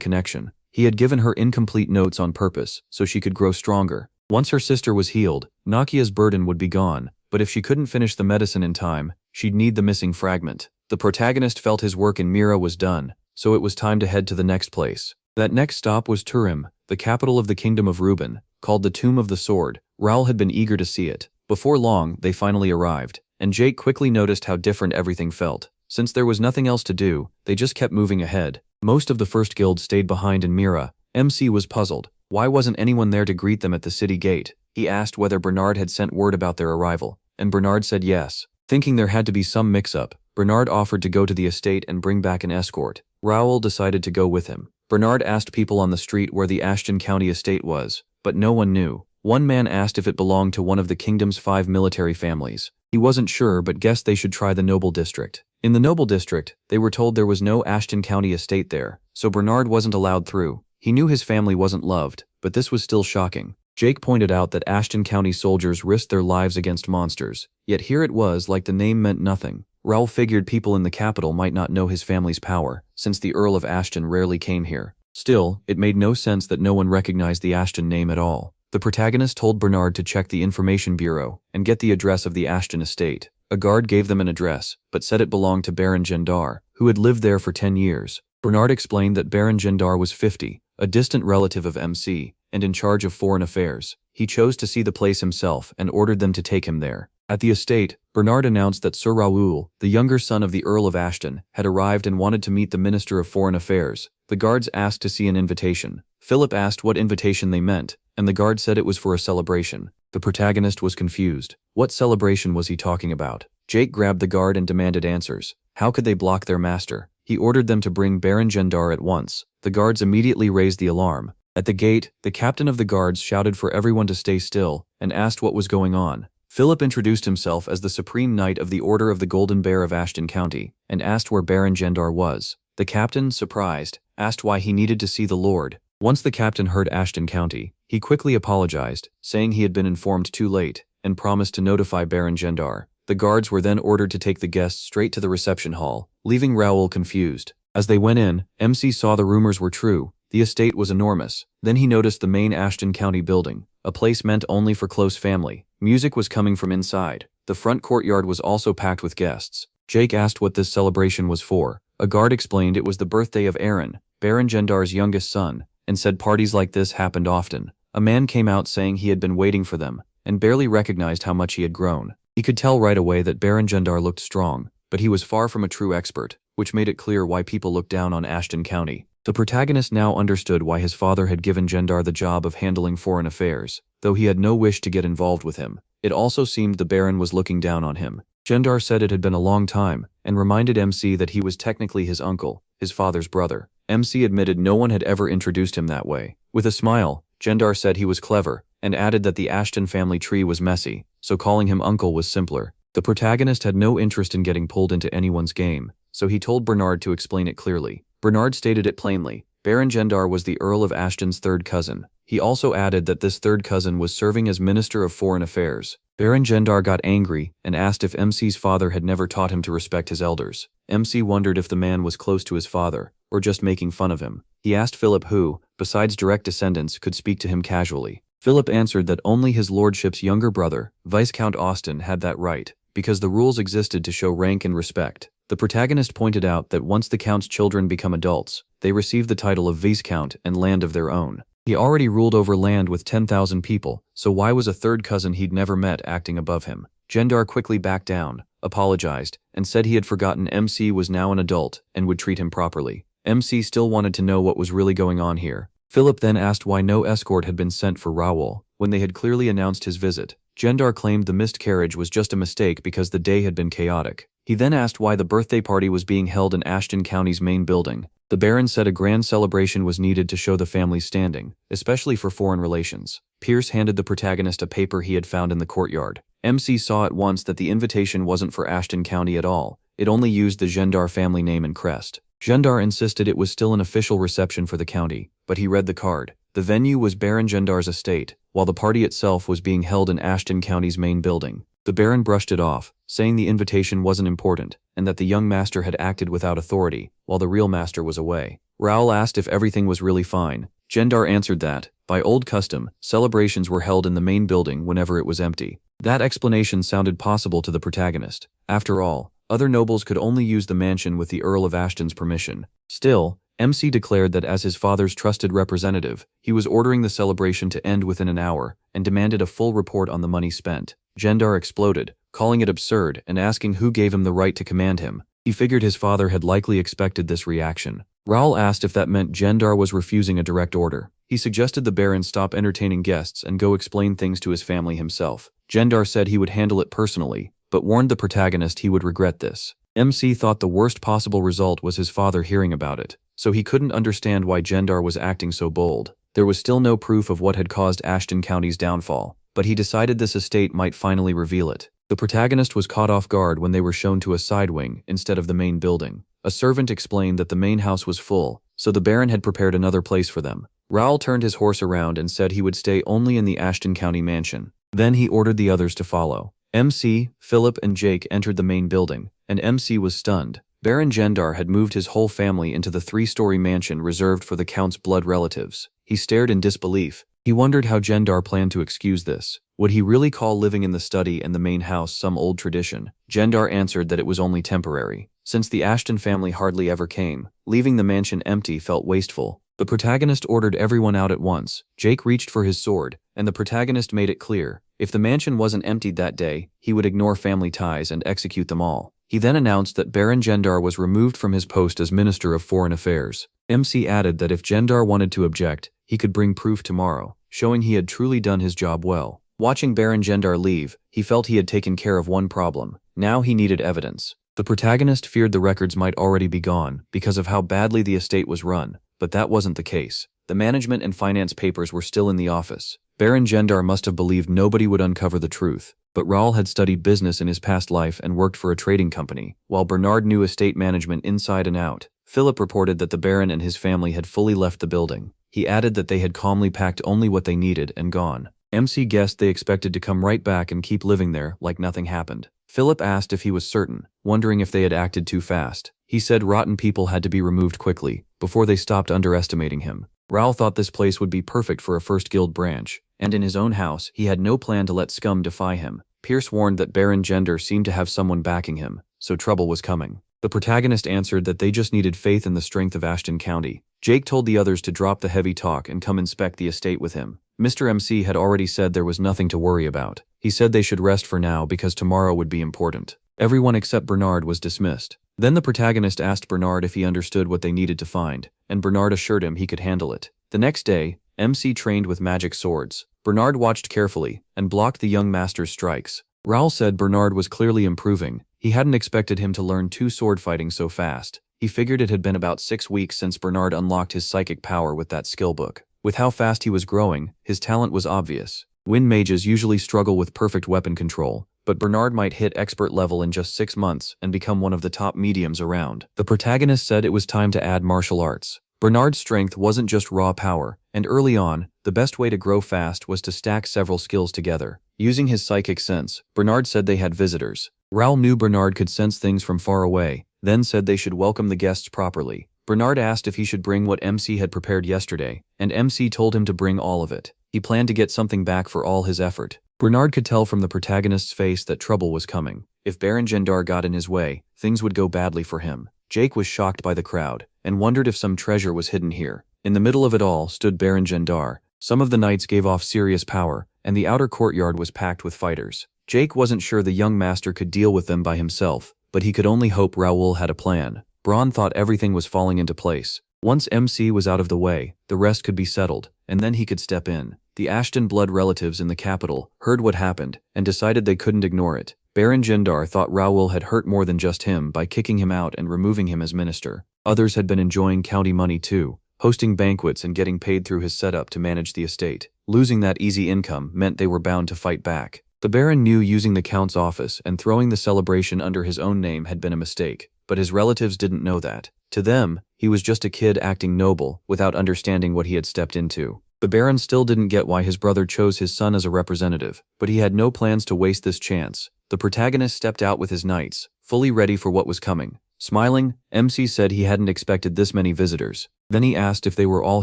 connection. He had given her incomplete notes on purpose, so she could grow stronger. Once her sister was healed, Nakia's burden would be gone, but if she couldn't finish the medicine in time, she'd need the missing fragment. The protagonist felt his work in Mira was done, so it was time to head to the next place. That next stop was Turim, the capital of the Kingdom of Reuben, called the Tomb of the Sword. Raoul had been eager to see it. Before long, they finally arrived, and Jake quickly noticed how different everything felt. Since there was nothing else to do, they just kept moving ahead. Most of the first guild stayed behind in Mira. MC was puzzled. Why wasn't anyone there to greet them at the city gate? He asked whether Bernard had sent word about their arrival, and Bernard said yes. Thinking there had to be some mix-up, Bernard offered to go to the estate and bring back an escort. Raoul decided to go with him. Bernard asked people on the street where the Ashton County estate was, but no one knew. One man asked if it belonged to one of the kingdom's 5 military families. He wasn't sure but guessed they should try the Noble District. In the Noble District, they were told there was no Ashton County estate there, so Bernard wasn't allowed through. He knew his family wasn't loved, but this was still shocking. Jake pointed out that Ashton County soldiers risked their lives against monsters, yet here it was like the name meant nothing. Raoul figured people in the capital might not know his family's power, since the Earl of Ashton rarely came here. Still, it made no sense that no one recognized the Ashton name at all. The protagonist told Bernard to check the information bureau and get the address of the Ashton estate. A guard gave them an address, but said it belonged to Baron Gendar, who had lived there for 10 years. Bernard explained that Baron Gendar was 50, a distant relative of MC, and in charge of foreign affairs. He chose to see the place himself and ordered them to take him there. At the estate, Bernard announced that Sir Raoul, the younger son of the Earl of Ashton, had arrived and wanted to meet the Minister of Foreign Affairs. The guards asked to see an invitation. Philip asked what invitation they meant, and the guard said it was for a celebration. The protagonist was confused. What celebration was he talking about? Jake grabbed the guard and demanded answers. How could they block their master? He ordered them to bring Baron Gendar at once. The guards immediately raised the alarm. At the gate, the captain of the guards shouted for everyone to stay still and asked what was going on. Philip introduced himself as the Supreme Knight of the Order of the Golden Bear of Ashton County and asked where Baron Gendar was. The captain, surprised, asked why he needed to see the Lord. Once the captain heard Ashton County, he quickly apologized, saying he had been informed too late, and promised to notify Baron Gendar. The guards were then ordered to take the guests straight to the reception hall, leaving Raoul confused. As they went in, MC saw the rumors were true. The estate was enormous. Then he noticed the main Ashton County building, a place meant only for close family. Music was coming from inside. The front courtyard was also packed with guests. Jake asked what this celebration was for. A guard explained it was the birthday of Aaron, Baron Gendar's youngest son, and said parties like this happened often. A man came out saying he had been waiting for them, and barely recognized how much he had grown. He could tell right away that Baron Gendar looked strong, but he was far from a true expert, which made it clear why people looked down on Ashton County. The protagonist now understood why his father had given Gendar the job of handling foreign affairs, though he had no wish to get involved with him. It also seemed the Baron was looking down on him. Gendar said it had been a long time, and reminded MC that he was technically his uncle, his father's brother. MC admitted no one had ever introduced him that way. With a smile, Gendar said he was clever, and added that the Ashton family tree was messy, so calling him uncle was simpler. The protagonist had no interest in getting pulled into anyone's game, so he told Bernard to explain it clearly. Bernard stated it plainly. Baron Gendar was the Earl of Ashton's third cousin. He also added that this third cousin was serving as Minister of Foreign Affairs. Baron Gendar got angry and asked if MC's father had never taught him to respect his elders. MC wondered if the man was close to his father, or just making fun of him. He asked Philip who, besides direct descendants, could speak to him casually. Philip answered that only his lordship's younger brother, Viscount Austin, had that right, because the rules existed to show rank and respect. The protagonist pointed out that once the Count's children become adults, they receive the title of Viscount and land of their own. He already ruled over land with 10,000 people, so why was a third cousin he'd never met acting above him? Gendar quickly backed down, apologized, and said he had forgotten MC was now an adult and would treat him properly. MC still wanted to know what was really going on here. Philip then asked why no escort had been sent for Raoul, when they had clearly announced his visit. Gendar claimed the missed carriage was just a mistake because the day had been chaotic. He then asked why the birthday party was being held in Ashton County's main building. The Baron said a grand celebration was needed to show the family's standing, especially for foreign relations. Pierce handed the protagonist a paper he had found in the courtyard. MC saw at once that the invitation wasn't for Ashton County at all. It only used the Gendar family name and crest. Gendar insisted it was still an official reception for the county, but he read the card. The venue was Baron Gendar's estate, while the party itself was being held in Ashton County's main building. The Baron brushed it off, saying the invitation wasn't important, and that the young master had acted without authority, while the real master was away. Raoul asked if everything was really fine. Gendar answered that, by old custom, celebrations were held in the main building whenever it was empty. That explanation sounded possible to the protagonist. After all, other nobles could only use the mansion with the Earl of Ashton's permission. Still, MC declared that as his father's trusted representative, he was ordering the celebration to end within an hour, and demanded a full report on the money spent. Gendar exploded, calling it absurd and asking who gave him the right to command him. He figured his father had likely expected this reaction. Raoul asked if that meant Gendar was refusing a direct order. He suggested the Baron stop entertaining guests and go explain things to his family himself. Gendar said he would handle it personally, but warned the protagonist he would regret this. MC thought the worst possible result was his father hearing about it, so he couldn't understand why Gendar was acting so bold. There was still no proof of what had caused Ashton County's downfall, but he decided this estate might finally reveal it. The protagonist was caught off guard when they were shown to a side wing instead of the main building. A servant explained that the main house was full, so the Baron had prepared another place for them. Raoul turned his horse around and said he would stay only in the Ashton County mansion. Then he ordered the others to follow. MC, Philip and Jake entered the main building, and MC was stunned. Baron Gendar had moved his whole family into the 3-story mansion reserved for the Count's blood relatives. He stared in disbelief. He wondered how Gendar planned to excuse this. Would he really call living in the study and the main house some old tradition? Gendar answered that it was only temporary. Since the Ashton family hardly ever came, leaving the mansion empty felt wasteful. The protagonist ordered everyone out at once. Jake reached for his sword, and the protagonist made it clear, if the mansion wasn't emptied that day, he would ignore family ties and execute them all. He then announced that Baron Gendar was removed from his post as Minister of Foreign Affairs. MC added that if Gendar wanted to object, he could bring proof tomorrow, showing he had truly done his job well. Watching Baron Gendar leave, he felt he had taken care of one problem. Now he needed evidence. The protagonist feared the records might already be gone because of how badly the estate was run, but that wasn't the case. The management and finance papers were still in the office. Baron Gendar must have believed nobody would uncover the truth, but Raoul had studied business in his past life and worked for a trading company, while Bernard knew estate management inside and out. Philip reported that the Baron and his family had fully left the building. He added that they had calmly packed only what they needed and gone. MC guessed they expected to come right back and keep living there like nothing happened. Philip asked if he was certain, wondering if they had acted too fast. He said rotten people had to be removed quickly, before they stopped underestimating him. Raoul thought this place would be perfect for a first guild branch, and in his own house, he had no plan to let scum defy him. Pierce warned that Baron Gendar seemed to have someone backing him, so trouble was coming. The protagonist answered that they just needed faith in the strength of Ashton County. Jake told the others to drop the heavy talk and come inspect the estate with him. Mr. MC had already said there was nothing to worry about. He said they should rest for now because tomorrow would be important. Everyone except Bernard was dismissed. Then the protagonist asked Bernard if he understood what they needed to find, and Bernard assured him he could handle it. The next day, MC trained with magic swords. Bernard watched carefully and blocked the young master's strikes. Raoul said Bernard was clearly improving. He hadn't expected him to learn 2 sword fighting so fast. He figured it had been about 6 weeks since Bernard unlocked his psychic power with that skill book. With how fast he was growing, his talent was obvious. Wind mages usually struggle with perfect weapon control, but Bernard might hit expert level in just 6 months and become one of the top mediums around. The protagonist said it was time to add martial arts. Bernard's strength wasn't just raw power, and early on, the best way to grow fast was to stack several skills together. Using his psychic sense, Bernard said they had visitors. Raoul knew Bernard could sense things from far away, then said they should welcome the guests properly. Bernard asked if he should bring what MC had prepared yesterday, and MC told him to bring all of it. He planned to get something back for all his effort. Bernard could tell from the protagonist's face that trouble was coming. If Baron Gendar got in his way, things would go badly for him. Jake was shocked by the crowd, and wondered if some treasure was hidden here. In the middle of it all stood Baron Gendar. Some of the knights gave off serious power, and the outer courtyard was packed with fighters. Jake wasn't sure the young master could deal with them by himself, but he could only hope Raoul had a plan. Braun thought everything was falling into place. Once MC was out of the way, the rest could be settled, and then he could step in. The Ashton blood relatives in the capital heard what happened and decided they couldn't ignore it. Baron Gendar thought Raoul had hurt more than just him by kicking him out and removing him as minister. Others had been enjoying county money too, hosting banquets and getting paid through his setup to manage the estate. Losing that easy income meant they were bound to fight back. The Baron knew using the Count's office and throwing the celebration under his own name had been a mistake, but his relatives didn't know that. To them, he was just a kid acting noble without understanding what he had stepped into. The Baron still didn't get why his brother chose his son as a representative, but he had no plans to waste this chance. The protagonist stepped out with his knights, fully ready for what was coming. Smiling, MC said he hadn't expected this many visitors. Then he asked if they were all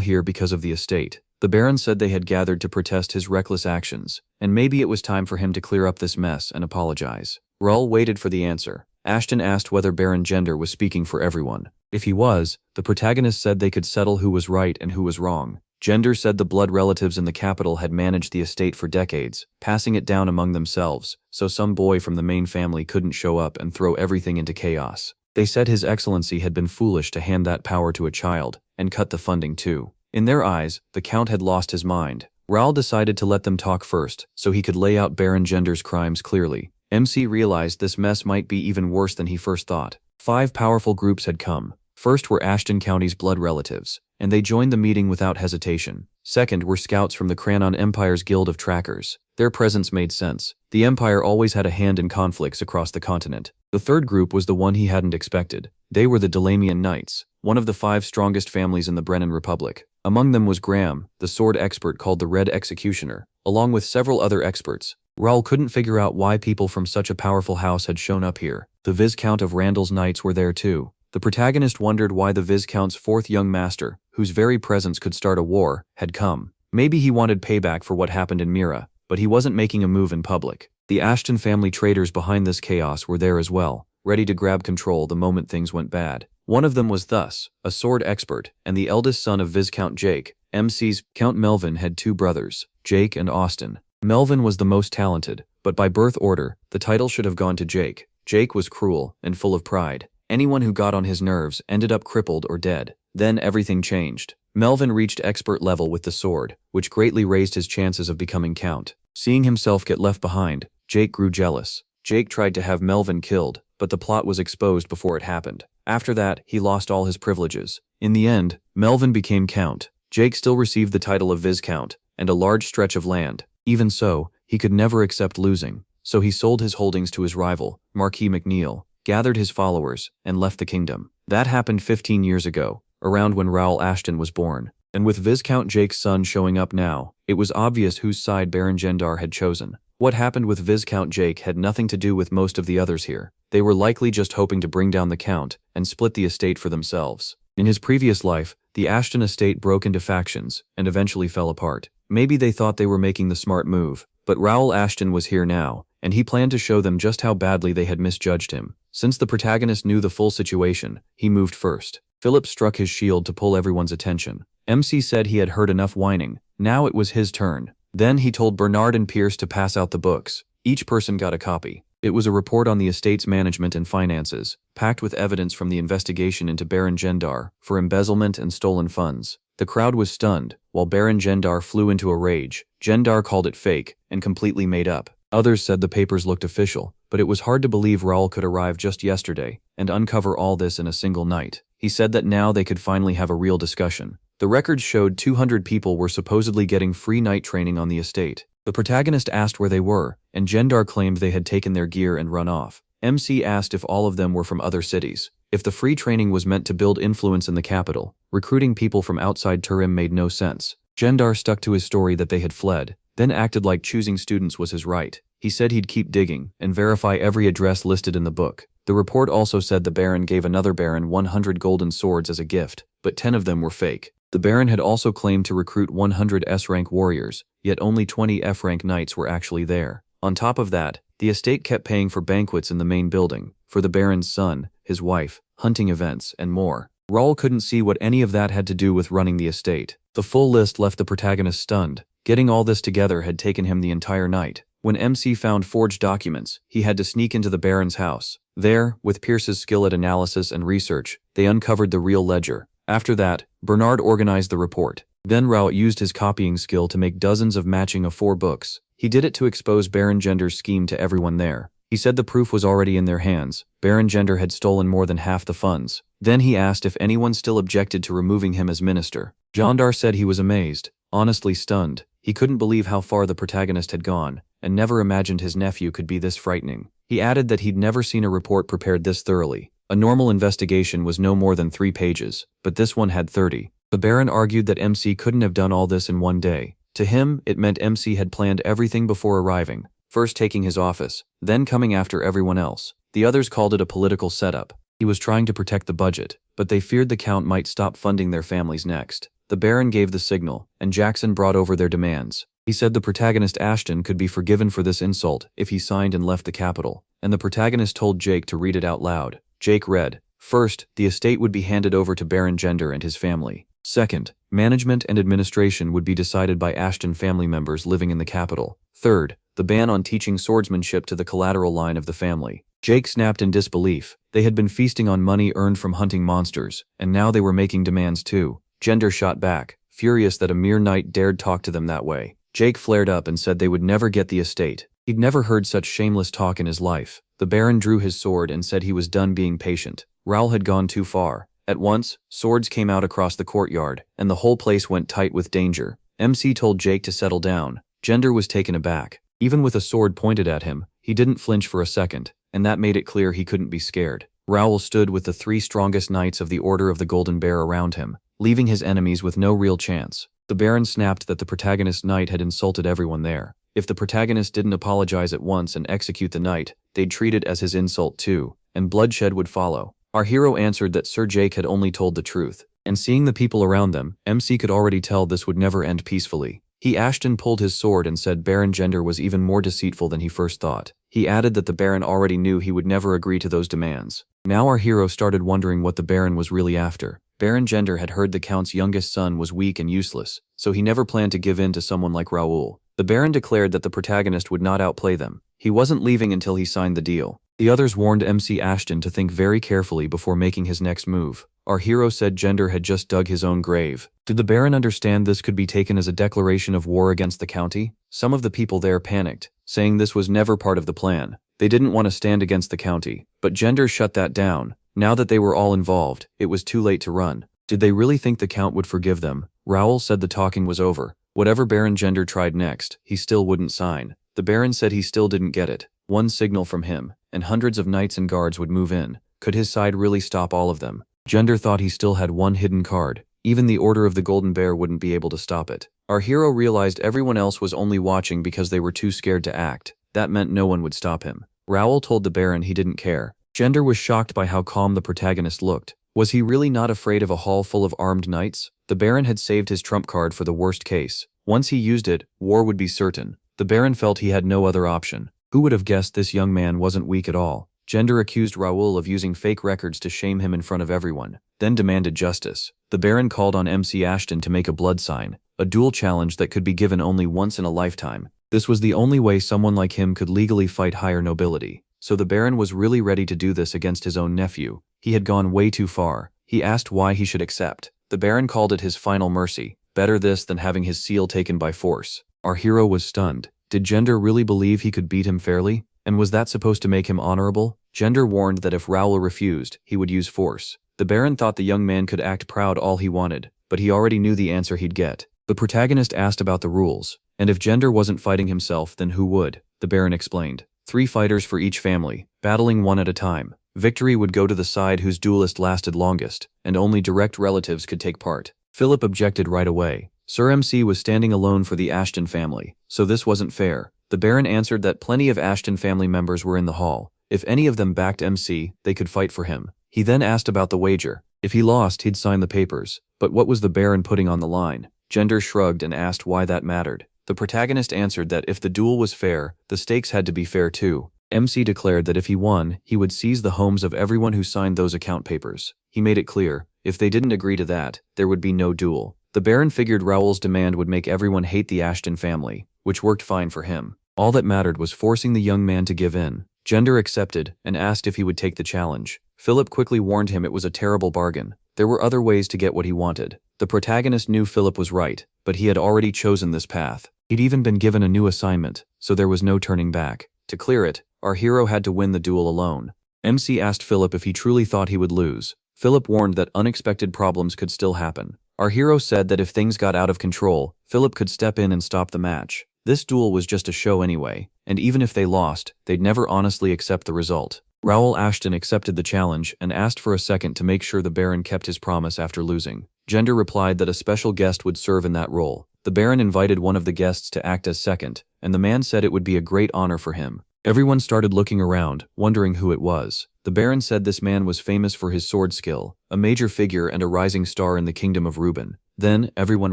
here because of the estate. The Baron said they had gathered to protest his reckless actions, and maybe it was time for him to clear up this mess and apologize. Raoul waited for the answer. Ashton asked whether Baron Gender was speaking for everyone. If he was, the protagonist said they could settle who was right and who was wrong. Gender said the blood relatives in the capital had managed the estate for decades, passing it down among themselves, so some boy from the main family couldn't show up and throw everything into chaos. They said His Excellency had been foolish to hand that power to a child, and cut the funding too. In their eyes, the Count had lost his mind. Raoul decided to let them talk first, so he could lay out Baron Gender's crimes clearly. MC realized this mess might be even worse than he first thought. 5 powerful groups had come. First were Ashton County's blood relatives, and they joined the meeting without hesitation. Second were scouts from the Cranon Empire's Guild of Trackers. Their presence made sense. The Empire always had a hand in conflicts across the continent. The third group was the one he hadn't expected. They were the Delamian Knights, one of the 5 strongest families in the Brennan Republic. Among them was Graham, the sword expert called the Red Executioner, along with several other experts. Raoul couldn't figure out why people from such a powerful house had shown up here. The Viscount of Randall's Knights were there too. The protagonist wondered why the Viscount's 4th young master, whose very presence could start a war, had come. Maybe he wanted payback for what happened in Mira, but he wasn't making a move in public. The Ashton family traitors behind this chaos were there as well, ready to grab control the moment things went bad. One of them was thus, a sword expert, and the eldest son of Viscount Jake. MC's Count Melvin had 2 brothers, Jake and Austin. Melvin was the most talented, but by birth order, the title should have gone to Jake. Jake was cruel and full of pride. Anyone who got on his nerves ended up crippled or dead. Then everything changed. Melvin reached expert level with the sword, which greatly raised his chances of becoming Count. Seeing himself get left behind, Jake grew jealous. Jake tried to have Melvin killed, but the plot was exposed before it happened. After that, he lost all his privileges. In the end, Melvin became Count. Jake still received the title of Viscount, and a large stretch of land. Even so, he could never accept losing, so he sold his holdings to his rival, Marquis McNeil, gathered his followers, and left the kingdom. That happened 15 years ago, around when Raoul Ashton was born. And with Viscount Jake's son showing up now, it was obvious whose side Baron Gendar had chosen. What happened with Viscount Jake had nothing to do with most of the others here. They were likely just hoping to bring down the Count and split the estate for themselves. In his previous life, the Ashton estate broke into factions and eventually fell apart. Maybe they thought they were making the smart move, but Raoul Ashton was here now, and he planned to show them just how badly they had misjudged him. Since the protagonist knew the full situation, he moved first. Philip struck his shield to pull everyone's attention. MC said he had heard enough whining. Now it was his turn. Then he told Bernard and Pierce to pass out the books. Each person got a copy. It was a report on the estate's management and finances, packed with evidence from the investigation into Baron Gendar for embezzlement and stolen funds. The crowd was stunned, while Baron Gendar flew into a rage. Gendar called it fake and completely made up. Others said the papers looked official, but it was hard to believe Raoul could arrive just yesterday and uncover all this in a single night. He said that now they could finally have a real discussion. The records showed 200 people were supposedly getting free night training on the estate. The protagonist asked where they were, and Gendar claimed they had taken their gear and run off. MC asked if all of them were from other cities. If the free training was meant to build influence in the capital, recruiting people from outside Turim made no sense. Gendar stuck to his story that they had fled, then acted like choosing students was his right. He said he'd keep digging and verify every address listed in the book. The report also said the Baron gave another Baron 100 golden swords as a gift, but 10 of them were fake. The Baron had also claimed to recruit 100 S-rank warriors, yet only 20 F-rank knights were actually there. On top of that, the estate kept paying for banquets in the main building, for the Baron's son, his wife, hunting events, and more. Raoul couldn't see what any of that had to do with running the estate. The full list left the protagonist stunned. Getting all this together had taken him the entire night. When MC found forged documents, he had to sneak into the Baron's house. There, with Pierce's skill at analysis and research, they uncovered the real ledger. After that, Bernard organized the report. Then Raoult used his copying skill to make dozens of matching of 4 books. He did it to expose Baron Gender's scheme to everyone there. He said the proof was already in their hands. Baron Gender had stolen more than half the funds. Then he asked if anyone still objected to removing him as minister. Jandar said he was amazed, honestly stunned. He couldn't believe how far the protagonist had gone, and never imagined his nephew could be this frightening. He added that he'd never seen a report prepared this thoroughly. A normal investigation was no more than 3 pages, but this one had 30. The Baron argued that MC couldn't have done all this in one day. To him, it meant MC had planned everything before arriving, first taking his office, then coming after everyone else. The others called it a political setup. He was trying to protect the budget, but they feared the Count might stop funding their families next. The Baron gave the signal, and Jackson brought over their demands. He said the protagonist Ashton could be forgiven for this insult if he signed and left the capital, and the protagonist told Jake to read it out loud. Jake read, "First, the estate would be handed over to Baron Gender and his family. Second, management and administration would be decided by Ashton family members living in the capital. Third, the ban on teaching swordsmanship to the collateral line of the family." Jake snapped in disbelief. They had been feasting on money earned from hunting monsters, and now they were making demands too. Gender shot back, furious that a mere knight dared talk to them that way. Jake flared up and said they would never get the estate. He'd never heard such shameless talk in his life. The Baron drew his sword and said he was done being patient. Raoul had gone too far. At once, swords came out across the courtyard, and the whole place went tight with danger. MC told Jake to settle down. Gender was taken aback. Even with a sword pointed at him, he didn't flinch for a second, and that made it clear he couldn't be scared. Raoul stood with the 3 strongest knights of the Order of the Golden Bear around him, leaving his enemies with no real chance. The Baron snapped that the protagonist knight had insulted everyone there. If the protagonist didn't apologize at once and execute the knight, they'd treat it as his insult too, and bloodshed would follow. Our hero answered that Sir Jake had only told the truth, and seeing the people around them, MC could already tell this would never end peacefully. Ashton pulled his sword and said Baron Gender was even more deceitful than he first thought. He added that the Baron already knew he would never agree to those demands. Now our hero started wondering what the Baron was really after. Baron Gender had heard the Count's youngest son was weak and useless, so he never planned to give in to someone like Raoul. The Baron declared that the protagonist would not outplay them. He wasn't leaving until he signed the deal. The others warned MC Ashton to think very carefully before making his next move. Our hero said Gender had just dug his own grave. Did the Baron understand this could be taken as a declaration of war against the county? Some of the people there panicked, saying this was never part of the plan. They didn't want to stand against the county, but Gender shut that down. Now that they were all involved, it was too late to run. Did they really think the Count would forgive them? Raoul said the talking was over. Whatever Baron Gender tried next, he still wouldn't sign. The Baron said he still didn't get it. One signal from him, and hundreds of knights and guards would move in. Could his side really stop all of them? Gender thought he still had one hidden card. Even the Order of the Golden Bear wouldn't be able to stop it. Our hero realized everyone else was only watching because they were too scared to act. That meant no one would stop him. Raoul told the Baron he didn't care. Gender was shocked by how calm the protagonist looked. Was he really not afraid of a hall full of armed knights? The Baron had saved his trump card for the worst case. Once he used it, war would be certain. The Baron felt he had no other option. Who would have guessed this young man wasn't weak at all? Gender accused Raoul of using fake records to shame him in front of everyone, then demanded justice. The Baron called on MC Ashton to make a blood sign, a duel challenge that could be given only once in a lifetime. This was the only way someone like him could legally fight higher nobility. So the Baron was really ready to do this against his own nephew. He had gone way too far. He asked why he should accept. The Baron called it his final mercy. Better this than having his seal taken by force. Our hero was stunned. Did Gender really believe he could beat him fairly? And was that supposed to make him honorable? Gender warned that if Raoul refused, he would use force. The Baron thought the young man could act proud all he wanted, but he already knew the answer he'd get. The protagonist asked about the rules, and if Gender wasn't fighting himself, then who would? The Baron explained. 3 fighters for each family, battling one at a time. Victory would go to the side whose duelist lasted longest, and only direct relatives could take part. Philip objected right away. Sir MC was standing alone for the Ashton family, so this wasn't fair. The Baron answered that plenty of Ashton family members were in the hall. If any of them backed MC, they could fight for him. He then asked about the wager. If he lost, he'd sign the papers. But what was the Baron putting on the line? Gender shrugged and asked why that mattered. The protagonist answered that if the duel was fair, the stakes had to be fair too. MC declared that if he won, he would seize the homes of everyone who signed those account papers. He made it clear, if they didn't agree to that, there would be no duel. The Baron figured Raoul's demand would make everyone hate the Ashton family, which worked fine for him. All that mattered was forcing the young man to give in. Gender accepted and asked if he would take the challenge. Philip quickly warned him it was a terrible bargain. There were other ways to get what he wanted. The protagonist knew Philip was right, but he had already chosen this path. He'd even been given a new assignment, so there was no turning back. To clear it, our hero had to win the duel alone. MC asked Philip if he truly thought he would lose. Philip warned that unexpected problems could still happen. Our hero said that if things got out of control, Philip could step in and stop the match. This duel was just a show anyway, and even if they lost, they'd never honestly accept the result. Raoul Ashton accepted the challenge and asked for a second to make sure the Baron kept his promise after losing. Gender replied that a special guest would serve in that role. The Baron invited one of the guests to act as second, and the man said it would be a great honor for him. Everyone started looking around, wondering who it was. The Baron said this man was famous for his sword skill, a major figure and a rising star in the kingdom of Reuben. Then, everyone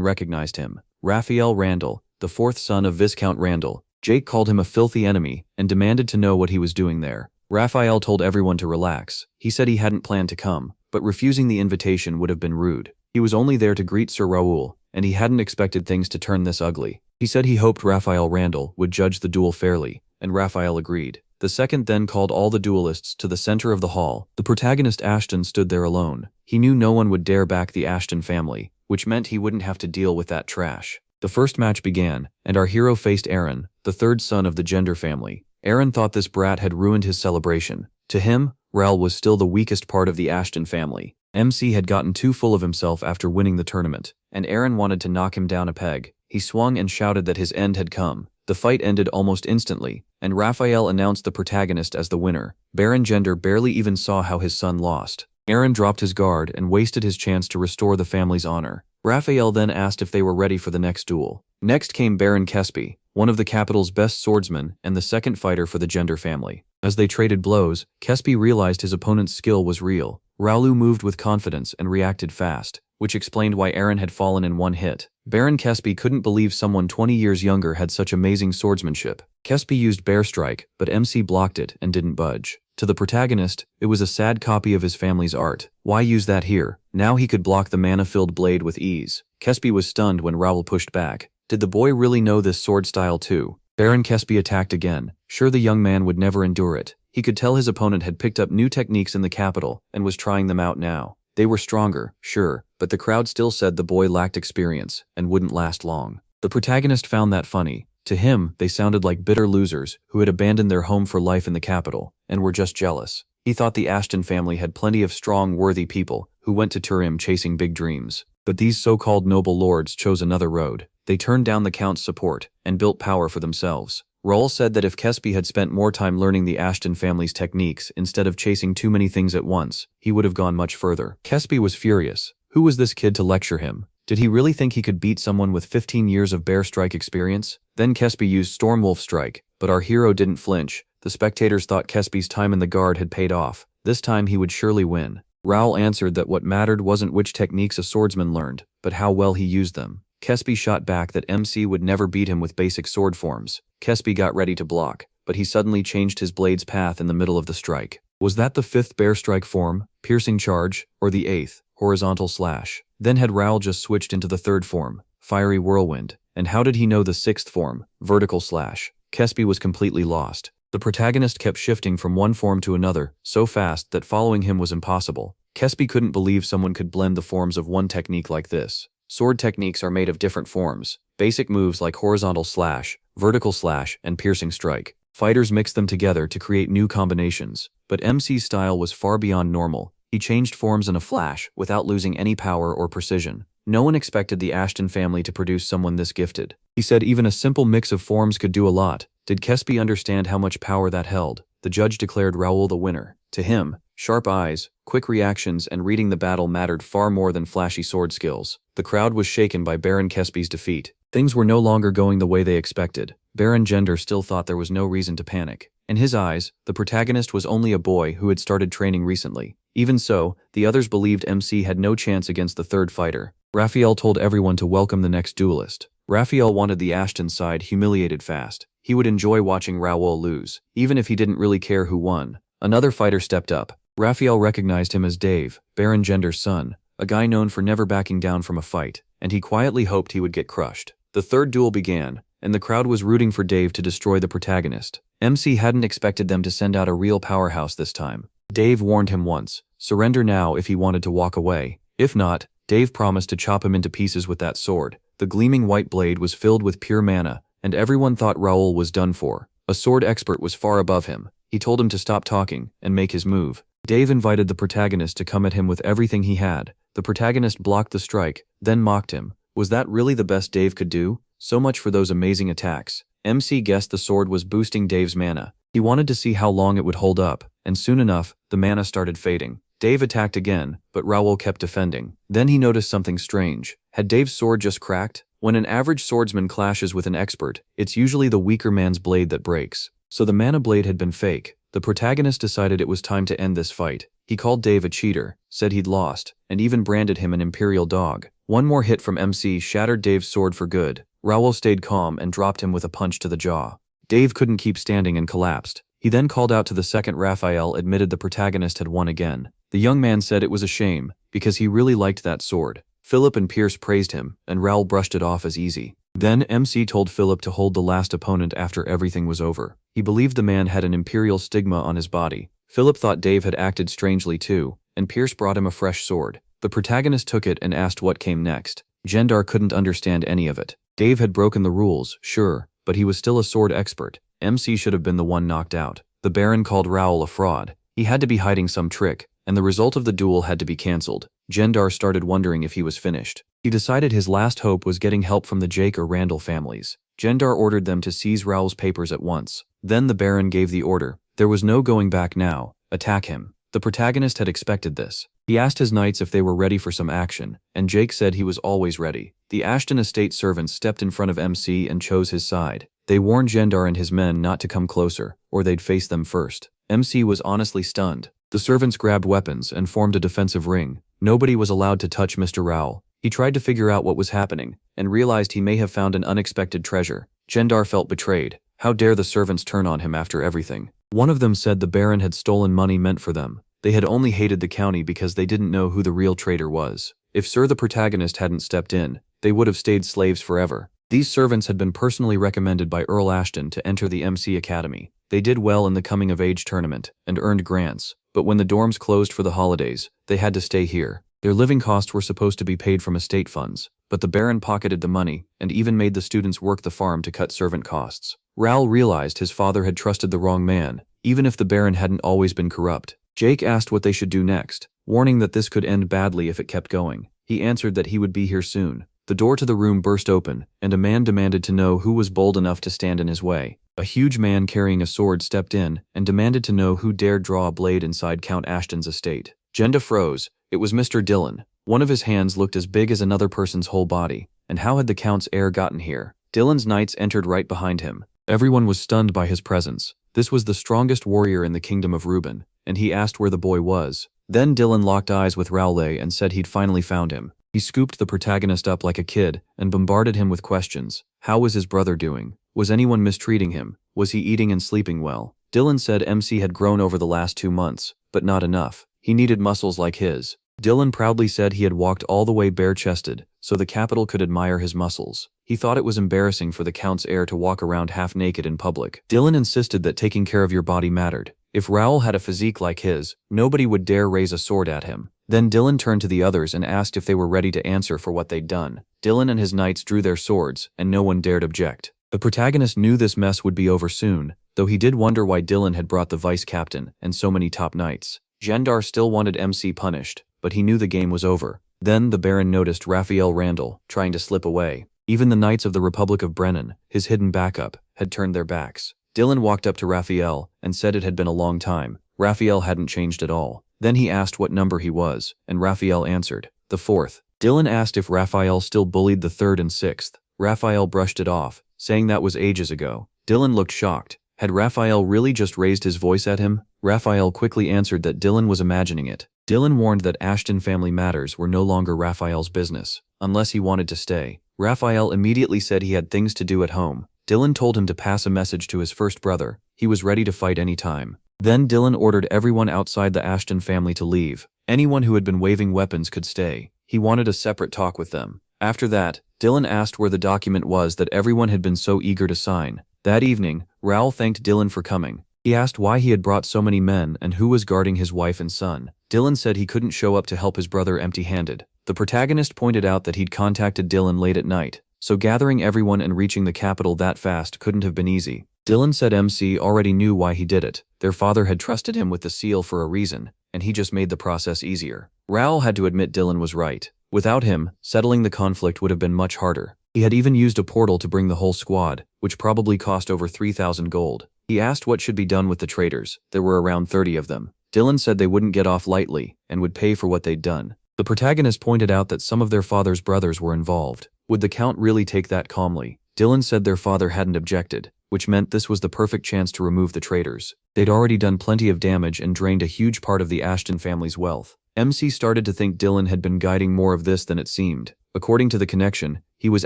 recognized him. Raphael Randall, the fourth son of Viscount Randall. Jake called him a filthy enemy and demanded to know what he was doing there. Raphael told everyone to relax. He said he hadn't planned to come, but refusing the invitation would have been rude. He was only there to greet Sir Raoul, and he hadn't expected things to turn this ugly. He said he hoped Raphael Randall would judge the duel fairly, and Raphael agreed. The second then called all the duelists to the center of the hall. The protagonist Ashton stood there alone. He knew no one would dare back the Ashton family, which meant he wouldn't have to deal with that trash. The first match began, and our hero faced Aaron, the third son of the Gender family. Aaron thought this brat had ruined his celebration. To him, Raoul was still the weakest part of the Ashton family. MC had gotten too full of himself after winning the tournament, and Aaron wanted to knock him down a peg. He swung and shouted that his end had come. The fight ended almost instantly, and Raphael announced the protagonist as the winner. Baron Gender barely even saw how his son lost. Aaron dropped his guard and wasted his chance to restore the family's honor. Raphael then asked if they were ready for the next duel. Next came Baron Kespi, one of the capital's best swordsmen and the second fighter for the Gender family. As they traded blows, Kespi realized his opponent's skill was real. Raoul moved with confidence and reacted fast, which explained why Aaron had fallen in one hit. Baron Kespi couldn't believe someone 20 years younger had such amazing swordsmanship. Kespi used Bear Strike, but MC blocked it and didn't budge. To the protagonist, it was a sad copy of his family's art. Why use that here? Now he could block the mana-filled blade with ease. Kespi was stunned when Raoul pushed back. Did the boy really know this sword style too? Baron Kespi attacked again. Sure, the young man would never endure it. He could tell his opponent had picked up new techniques in the capital and was trying them out now. They were stronger, sure, but the crowd still said the boy lacked experience and wouldn't last long. The protagonist found that funny. To him, they sounded like bitter losers who had abandoned their home for life in the capital and were just jealous. He thought the Ashton family had plenty of strong, worthy people who went to Turim chasing big dreams. But these so-called noble lords chose another road. They turned down the Count's support and built power for themselves. Raoul said that if Kespi had spent more time learning the Ashton family's techniques instead of chasing too many things at once, he would have gone much further. Kespi was furious. Who was this kid to lecture him? Did he really think he could beat someone with 15 years of Bear Strike experience? Then Kespi used Stormwolf Strike, but our hero didn't flinch. The spectators thought Kespi's time in the guard had paid off. This time he would surely win. Raoul answered that what mattered wasn't which techniques a swordsman learned, but how well he used them. Kespi shot back that MC would never beat him with basic sword forms. Kespi got ready to block, but he suddenly changed his blade's path in the middle of the strike. Was that the fifth Bear Strike form, Piercing Charge, or the eighth, Horizontal Slash? Then had Raoul just switched into the third form, Fiery Whirlwind? And how did he know the sixth form, Vertical Slash? Kespi was completely lost. The protagonist kept shifting from one form to another, so fast that following him was impossible. Kespi couldn't believe someone could blend the forms of one technique like this. Sword techniques are made of different forms. Basic moves like Horizontal Slash, Vertical Slash, and Piercing Strike. Fighters mix them together to create new combinations. But MC's style was far beyond normal. He changed forms in a flash, without losing any power or precision. No one expected the Ashton family to produce someone this gifted. He said even a simple mix of forms could do a lot. Did Kespi understand how much power that held? The judge declared Raoul the winner. To him, sharp eyes, quick reactions, and reading the battle mattered far more than flashy sword skills. The crowd was shaken by Baron Kespi's defeat. Things were no longer going the way they expected. Baron Gender still thought there was no reason to panic. In his eyes, the protagonist was only a boy who had started training recently. Even so, the others believed MC had no chance against the third fighter. Raphael told everyone to welcome the next duelist. Raphael wanted the Ashton side humiliated fast. He would enjoy watching Raoul lose, even if he didn't really care who won. Another fighter stepped up. Raphael recognized him as Dave, Baron Gender's son, a guy known for never backing down from a fight, and he quietly hoped he would get crushed. The third duel began, and the crowd was rooting for Dave to destroy the protagonist. MC hadn't expected them to send out a real powerhouse this time. Dave warned him once, surrender now if he wanted to walk away. If not, Dave promised to chop him into pieces with that sword. The gleaming white blade was filled with pure mana, and everyone thought Raoul was done for. A sword expert was far above him. He told him to stop talking and make his move. Dave invited the protagonist to come at him with everything he had. The protagonist blocked the strike, then mocked him. Was that really the best Dave could do? So much for those amazing attacks. MC guessed the sword was boosting Dave's mana. He wanted to see how long it would hold up, and soon enough, the mana started fading. Dave attacked again, but Raoul kept defending. Then he noticed something strange. Had Dave's sword just cracked? When an average swordsman clashes with an expert, it's usually the weaker man's blade that breaks. So the mana blade had been fake. The protagonist decided it was time to end this fight. He called Dave a cheater, said he'd lost, and even branded him an imperial dog. One more hit from MC shattered Dave's sword for good. Raoul stayed calm and dropped him with a punch to the jaw. Dave couldn't keep standing and collapsed. He then called out to the second. Raphael admitted the protagonist had won again. The young man said it was a shame, because he really liked that sword. Philip and Pierce praised him, and Raoul brushed it off as easy. Then MC told Philip to hold the last opponent after everything was over. He believed the man had an imperial stigma on his body. Philip thought Dave had acted strangely too, and Pierce brought him a fresh sword. The protagonist took it and asked what came next. Gendar couldn't understand any of it. Dave had broken the rules, sure, but he was still a sword expert. MC should have been the one knocked out. The Baron called Raoul a fraud. He had to be hiding some trick, and the result of the duel had to be cancelled. Gendar started wondering if he was finished. He decided his last hope was getting help from the Jake or Randall families. Gendar ordered them to seize Raoul's papers at once. Then the Baron gave the order. There was no going back now. Attack him. The protagonist had expected this. He asked his knights if they were ready for some action, and Jake said he was always ready. The Ashton estate servants stepped in front of MC and chose his side. They warned Gendar and his men not to come closer, or they'd face them first. MC was honestly stunned. The servants grabbed weapons and formed a defensive ring. Nobody was allowed to touch Mr. Raoul. He tried to figure out what was happening, and realized he may have found an unexpected treasure. Gendar felt betrayed. How dare the servants turn on him after everything? One of them said the Baron had stolen money meant for them. They had only hated the county because they didn't know who the real traitor was. If Sir the protagonist hadn't stepped in, they would have stayed slaves forever. These servants had been personally recommended by Earl Ashton to enter the MC Academy. They did well in the coming-of-age tournament, and earned grants, but when the dorms closed for the holidays, they had to stay here. Their living costs were supposed to be paid from estate funds, but the Baron pocketed the money, and even made the students work the farm to cut servant costs. Raoul realized his father had trusted the wrong man, even if the Baron hadn't always been corrupt. Jake asked what they should do next, warning that this could end badly if it kept going. He answered that he would be here soon. The door to the room burst open, and a man demanded to know who was bold enough to stand in his way. A huge man carrying a sword stepped in and demanded to know who dared draw a blade inside Count Ashton's estate. Jenda froze. It was Mr. Dillon. One of his hands looked as big as another person's whole body. And how had the Count's heir gotten here? Dillon's knights entered right behind him. Everyone was stunned by his presence. This was the strongest warrior in the kingdom of Reuben, and he asked where the boy was. Then Dillon locked eyes with Raoul and said he'd finally found him. He scooped the protagonist up like a kid and bombarded him with questions. How was his brother doing? Was anyone mistreating him? Was he eating and sleeping well? Dillon said MC had grown over the last 2 months, but not enough. He needed muscles like his. Dillon proudly said he had walked all the way bare-chested, so the capital could admire his muscles. He thought it was embarrassing for the Count's heir to walk around half-naked in public. Dillon insisted that taking care of your body mattered. If Raoul had a physique like his, nobody would dare raise a sword at him. Then Dillon turned to the others and asked if they were ready to answer for what they'd done. Dillon and his knights drew their swords, and no one dared object. The protagonist knew this mess would be over soon, though he did wonder why Dillon had brought the vice-captain and so many top knights. Gendar still wanted MC punished, but he knew the game was over. Then the Baron noticed Raphael Randall trying to slip away. Even the Knights of the Republic of Brennan, his hidden backup, had turned their backs. Dillon walked up to Raphael and said it had been a long time. Raphael hadn't changed at all. Then he asked what number he was, and Raphael answered, the 4th. Dillon asked if Raphael still bullied the 3rd and 6th. Raphael brushed it off, saying that was ages ago. Dillon looked shocked. Had Raphael really just raised his voice at him? Raphael quickly answered that Dillon was imagining it. Dillon warned that Ashton family matters were no longer Raphael's business, unless he wanted to stay. Raphael immediately said he had things to do at home. Dillon told him to pass a message to his first brother. He was ready to fight any time. Then Dillon ordered everyone outside the Ashton family to leave. Anyone who had been waving weapons could stay. He wanted a separate talk with them. After that, Dillon asked where the document was that everyone had been so eager to sign. That evening, Raoul thanked Dillon for coming. He asked why he had brought so many men and who was guarding his wife and son. Dillon said he couldn't show up to help his brother empty-handed. The protagonist pointed out that he'd contacted Dillon late at night, so gathering everyone and reaching the capital that fast couldn't have been easy. Dillon said MC already knew why he did it. Their father had trusted him with the seal for a reason, and he just made the process easier. Raoul had to admit Dillon was right. Without him, settling the conflict would have been much harder. He had even used a portal to bring the whole squad, which probably cost over 3,000 gold. He asked what should be done with the traitors. There were around 30 of them. Dylan said they wouldn't get off lightly and would pay for what they'd done. The protagonist pointed out that some of their father's brothers were involved. Would the count really take that calmly? Dylan said their father hadn't objected, which meant this was the perfect chance to remove the traitors. They'd already done plenty of damage and drained a huge part of the Ashton family's wealth. MC started to think Dylan had been guiding more of this than it seemed. According to the connection, he was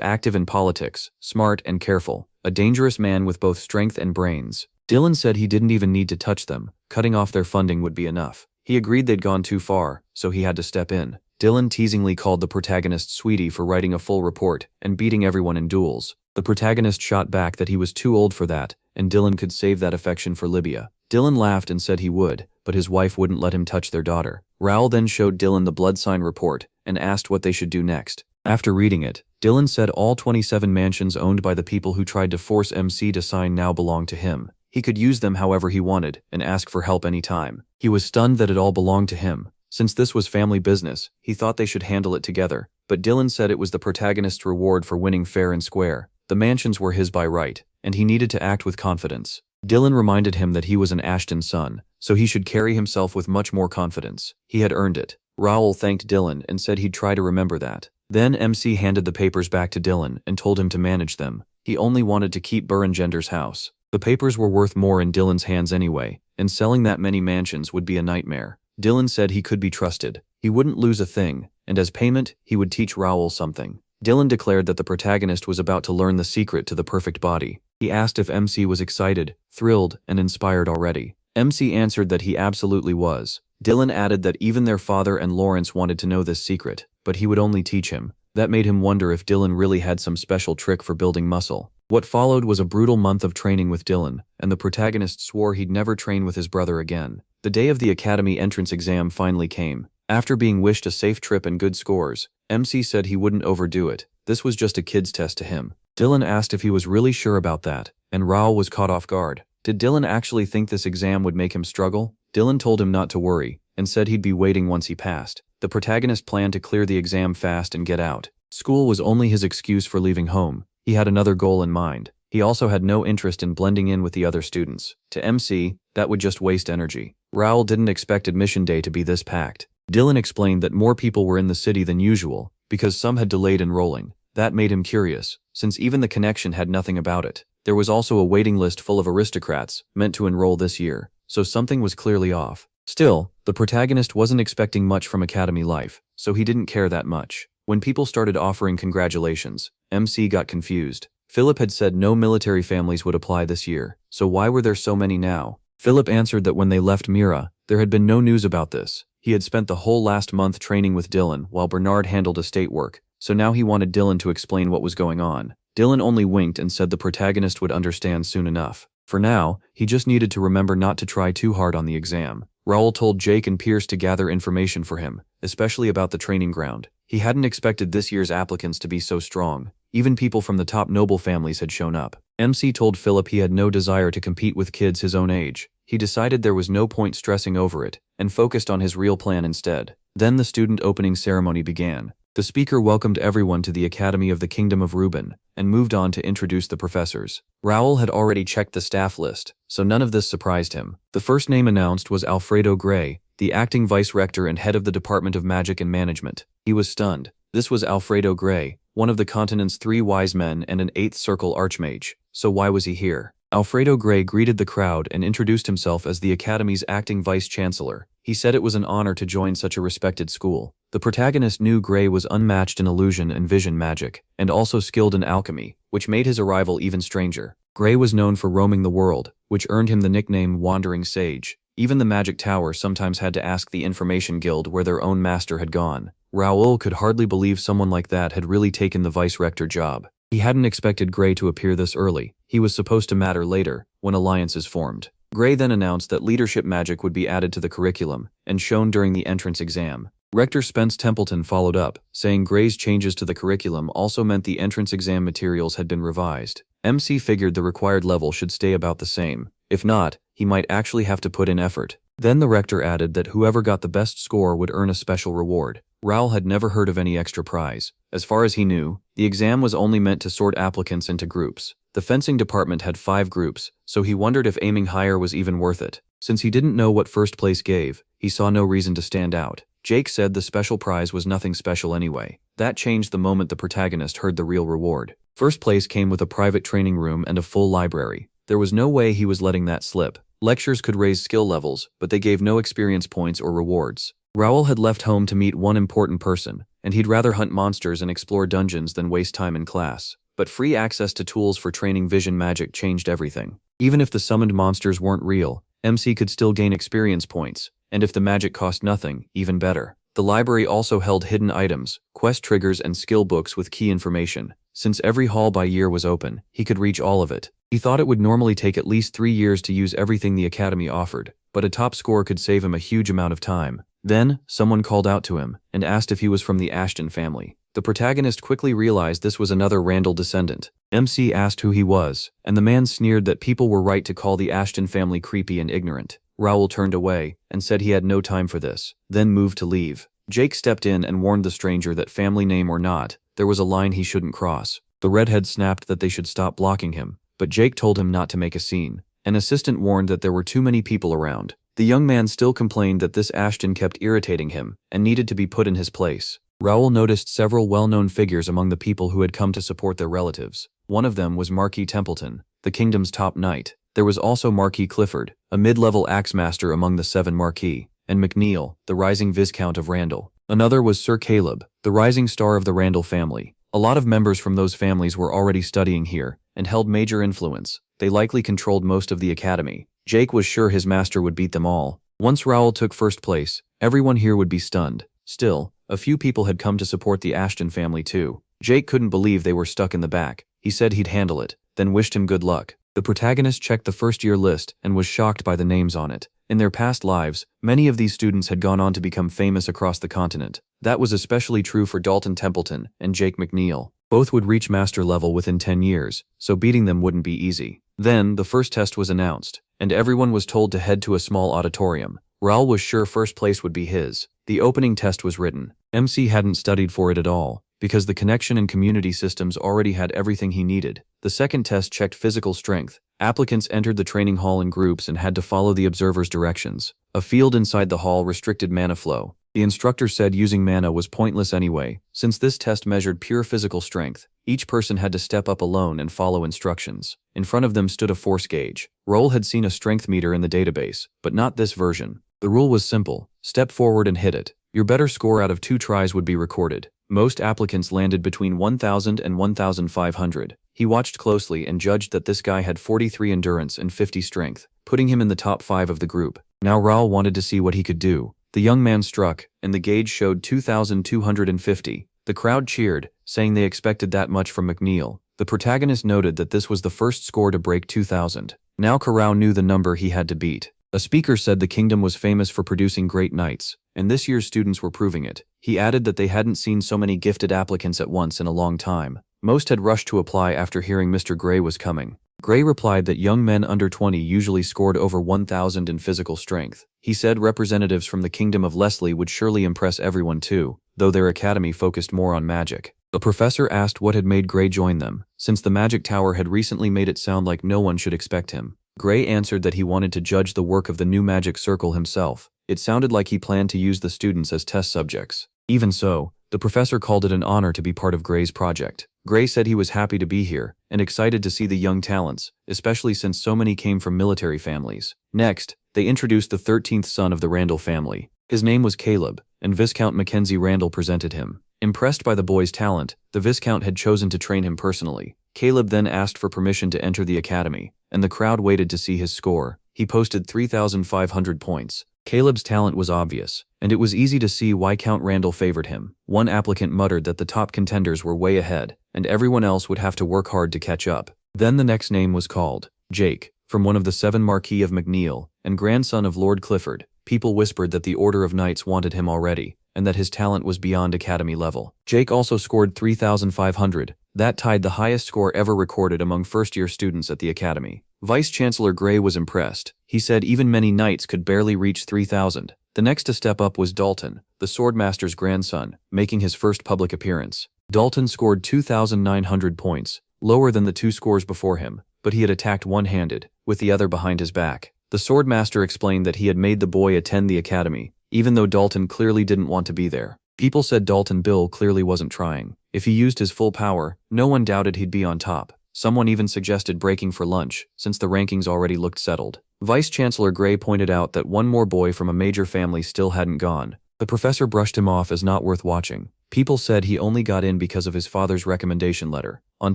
active in politics, smart and careful, a dangerous man with both strength and brains. Dylan said he didn't even need to touch them, cutting off their funding would be enough. He agreed they'd gone too far, so he had to step in. Dylan teasingly called the protagonist sweetie for writing a full report and beating everyone in duels. The protagonist shot back that he was too old for that, and Dylan could save that affection for Libya. Dylan laughed and said he would, but his wife wouldn't let him touch their daughter. Raoul then showed Dylan the blood sign report and asked what they should do next. After reading it, Dylan said all 27 mansions owned by the people who tried to force MC to sign now belonged to him. He could use them however he wanted and ask for help anytime. He was stunned that it all belonged to him. Since this was family business, he thought they should handle it together, but Dylan said it was the protagonist's reward for winning fair and square. The mansions were his by right, and he needed to act with confidence. Dylan reminded him that he was an Ashton son, so he should carry himself with much more confidence. He had earned it. Raoul thanked Dylan and said he'd try to remember that. Then MC handed the papers back to Dylan and told him to manage them. He only wanted to keep Berengender's house. The papers were worth more in Dylan's hands anyway, and selling that many mansions would be a nightmare. Dylan said he could be trusted. He wouldn't lose a thing, and as payment, he would teach Raoul something. Dylan declared that the protagonist was about to learn the secret to the perfect body. He asked if MC was excited, thrilled, and inspired already. MC answered that he absolutely was. Dylan added that even their father and Lawrence wanted to know this secret, but he would only teach him. That made him wonder if Dylan really had some special trick for building muscle. What followed was a brutal month of training with Dylan, and the protagonist swore he'd never train with his brother again. The day of the academy entrance exam finally came. After being wished a safe trip and good scores, MC said he wouldn't overdo it. This was just a kid's test to him. Dylan asked if he was really sure about that, and Raoul was caught off guard. Did Dylan actually think this exam would make him struggle? Dylan told him not to worry, and said he'd be waiting once he passed. The protagonist planned to clear the exam fast and get out. School was only his excuse for leaving home. He had another goal in mind. He also had no interest in blending in with the other students. To MC, that would just waste energy. Raoul didn't expect admission day to be this packed. Dylan explained that more people were in the city than usual, because some had delayed enrolling. That made him curious, since even the connection had nothing about it. There was also a waiting list full of aristocrats, meant to enroll this year, so something was clearly off. Still, the protagonist wasn't expecting much from academy life, so he didn't care that much. When people started offering congratulations, MC got confused. Philip had said no military families would apply this year, so why were there so many now? Philip answered that when they left Mira, there had been no news about this. He had spent the whole last month training with Dylan while Bernard handled estate work, so now he wanted Dylan to explain what was going on. Dylan only winked and said the protagonist would understand soon enough. For now, he just needed to remember not to try too hard on the exam. Raoul told Jake and Pierce to gather information for him, especially about the training ground. He hadn't expected this year's applicants to be so strong. Even people from the top noble families had shown up. MC told Philip he had no desire to compete with kids his own age. He decided there was no point stressing over it, and focused on his real plan instead. Then the student opening ceremony began. The speaker welcomed everyone to the Academy of the Kingdom of Reuben, and moved on to introduce the professors. Raoul had already checked the staff list, so none of this surprised him. The first name announced was Alfredo Gray, the acting vice-rector and head of the Department of Magic and Management. He was stunned. This was Alfredo Gray, one of the continent's 3 wise men and an 8th circle archmage. So why was he here? Alfredo Gray greeted the crowd and introduced himself as the Academy's acting vice-chancellor. He said it was an honor to join such a respected school. The protagonist knew Gray was unmatched in illusion and vision magic, and also skilled in alchemy, which made his arrival even stranger. Gray was known for roaming the world, which earned him the nickname Wandering Sage. Even the Magic Tower sometimes had to ask the Information Guild where their own master had gone. Raoul could hardly believe someone like that had really taken the vice-rector job. He hadn't expected Gray to appear this early. He was supposed to matter later, when alliances formed. Gray then announced that leadership magic would be added to the curriculum, and shown during the entrance exam. Rector Spence Templeton followed up, saying Gray's changes to the curriculum also meant the entrance exam materials had been revised. MC figured the required level should stay about the same. If not, he might actually have to put in effort. Then the rector added that whoever got the best score would earn a special reward. Raoul had never heard of any extra prize. As far as he knew, the exam was only meant to sort applicants into groups. The fencing department had 5 groups, so he wondered if aiming higher was even worth it. Since he didn't know what first place gave, he saw no reason to stand out. Jake said the special prize was nothing special anyway. That changed the moment the protagonist heard the real reward. First place came with a private training room and a full library. There was no way he was letting that slip. Lectures could raise skill levels, but they gave no experience points or rewards. Raoul had left home to meet one important person, and he'd rather hunt monsters and explore dungeons than waste time in class. But free access to tools for training vision magic changed everything. Even if the summoned monsters weren't real, MC could still gain experience points, and if the magic cost nothing, even better. The library also held hidden items, quest triggers and skill books with key information. Since every hall by year was open, he could reach all of it. He thought it would normally take at least 3 years to use everything the academy offered, but a top score could save him a huge amount of time. Then, someone called out to him and asked if he was from the Ashton family. The protagonist quickly realized this was another Randall descendant. MC asked who he was, and the man sneered that people were right to call the Ashton family creepy and ignorant. Raoul turned away and said he had no time for this, then moved to leave. Jake stepped in and warned the stranger that family name or not, there was a line he shouldn't cross. The redhead snapped that they should stop blocking him, but Jake told him not to make a scene. An assistant warned that there were too many people around. The young man still complained that this Ashton kept irritating him and needed to be put in his place. Raoul noticed several well-known figures among the people who had come to support their relatives. One of them was Marquis Templeton, the kingdom's top knight. There was also Marquis Clifford, a mid-level axe master among the 7 Marquis, and McNeil, the rising Viscount of Randall. Another was Sir Caleb, the rising star of the Randall family. A lot of members from those families were already studying here and held major influence. They likely controlled most of the academy. Jake was sure his master would beat them all. Once Raoul took first place, everyone here would be stunned. Still, a few people had come to support the Ashton family too. Jake couldn't believe they were stuck in the back. He said he'd handle it, then wished him good luck. The protagonist checked the first-year list and was shocked by the names on it. In their past lives, many of these students had gone on to become famous across the continent. That was especially true for Dalton Templeton and Jake McNeil. Both would reach master level within 10 years, so beating them wouldn't be easy. Then, the first test was announced, and everyone was told to head to a small auditorium. Raoul was sure first place would be his. The opening test was written. MC hadn't studied for it at all, because the connection and community systems already had everything he needed. The second test checked physical strength. Applicants entered the training hall in groups and had to follow the observer's directions. A field inside the hall restricted mana flow. The instructor said using mana was pointless anyway, since this test measured pure physical strength. Each person had to step up alone and follow instructions. In front of them stood a force gauge. Raoul had seen a strength meter in the database, but not this version. The rule was simple: step forward and hit it. Your better score out of 2 tries would be recorded. Most applicants landed between 1,000 and 1,500. He watched closely and judged that this guy had 43 endurance and 50 strength, putting him in the top 5 of the group. Now Raoul wanted to see what he could do. The young man struck, and the gauge showed 2,250. The crowd cheered, saying they expected that much from McNeil. The protagonist noted that this was the first score to break 2,000. Now Karau knew the number he had to beat. A speaker said the kingdom was famous for producing great knights, and this year's students were proving it. He added that they hadn't seen so many gifted applicants at once in a long time. Most had rushed to apply after hearing Mr. Gray was coming. Gray replied that young men under 20 usually scored over 1,000 in physical strength. He said representatives from the kingdom of Leslie would surely impress everyone too, though their academy focused more on magic. A professor asked what had made Gray join them, since the magic tower had recently made it sound like no one should expect him. Gray answered that he wanted to judge the work of the new magic circle himself. It sounded like he planned to use the students as test subjects. Even so, the professor called it an honor to be part of Gray's project. Gray said he was happy to be here and excited to see the young talents, especially since so many came from military families. Next, they introduced the 13th son of the Randall family. His name was Caleb, and Viscount Mackenzie Randall presented him. Impressed by the boy's talent, the Viscount had chosen to train him personally. Caleb then asked for permission to enter the academy, and the crowd waited to see his score. He posted 3,500 points. Caleb's talent was obvious, and it was easy to see why Count Randall favored him. One applicant muttered that the top contenders were way ahead, and everyone else would have to work hard to catch up. Then the next name was called. Jake, from one of the 7 Marquis of McNeil, and grandson of Lord Clifford. People whispered that the Order of Knights wanted him already, and that his talent was beyond academy level. Jake also scored 3,500. That tied the highest score ever recorded among first-year students at the academy. Vice-Chancellor Gray was impressed. He said even many knights could barely reach 3,000. The next to step up was Dalton, the swordmaster's grandson, making his first public appearance. Dalton scored 2,900 points, lower than the 2 scores before him, but he had attacked one-handed, with the other behind his back. The swordmaster explained that he had made the boy attend the academy, even though Dalton clearly didn't want to be there. People said Dalton Bill clearly wasn't trying. If he used his full power, no one doubted he'd be on top. Someone even suggested breaking for lunch, since the rankings already looked settled. Vice Chancellor Gray pointed out that one more boy from a major family still hadn't gone. The professor brushed him off as not worth watching. People said he only got in because of his father's recommendation letter. On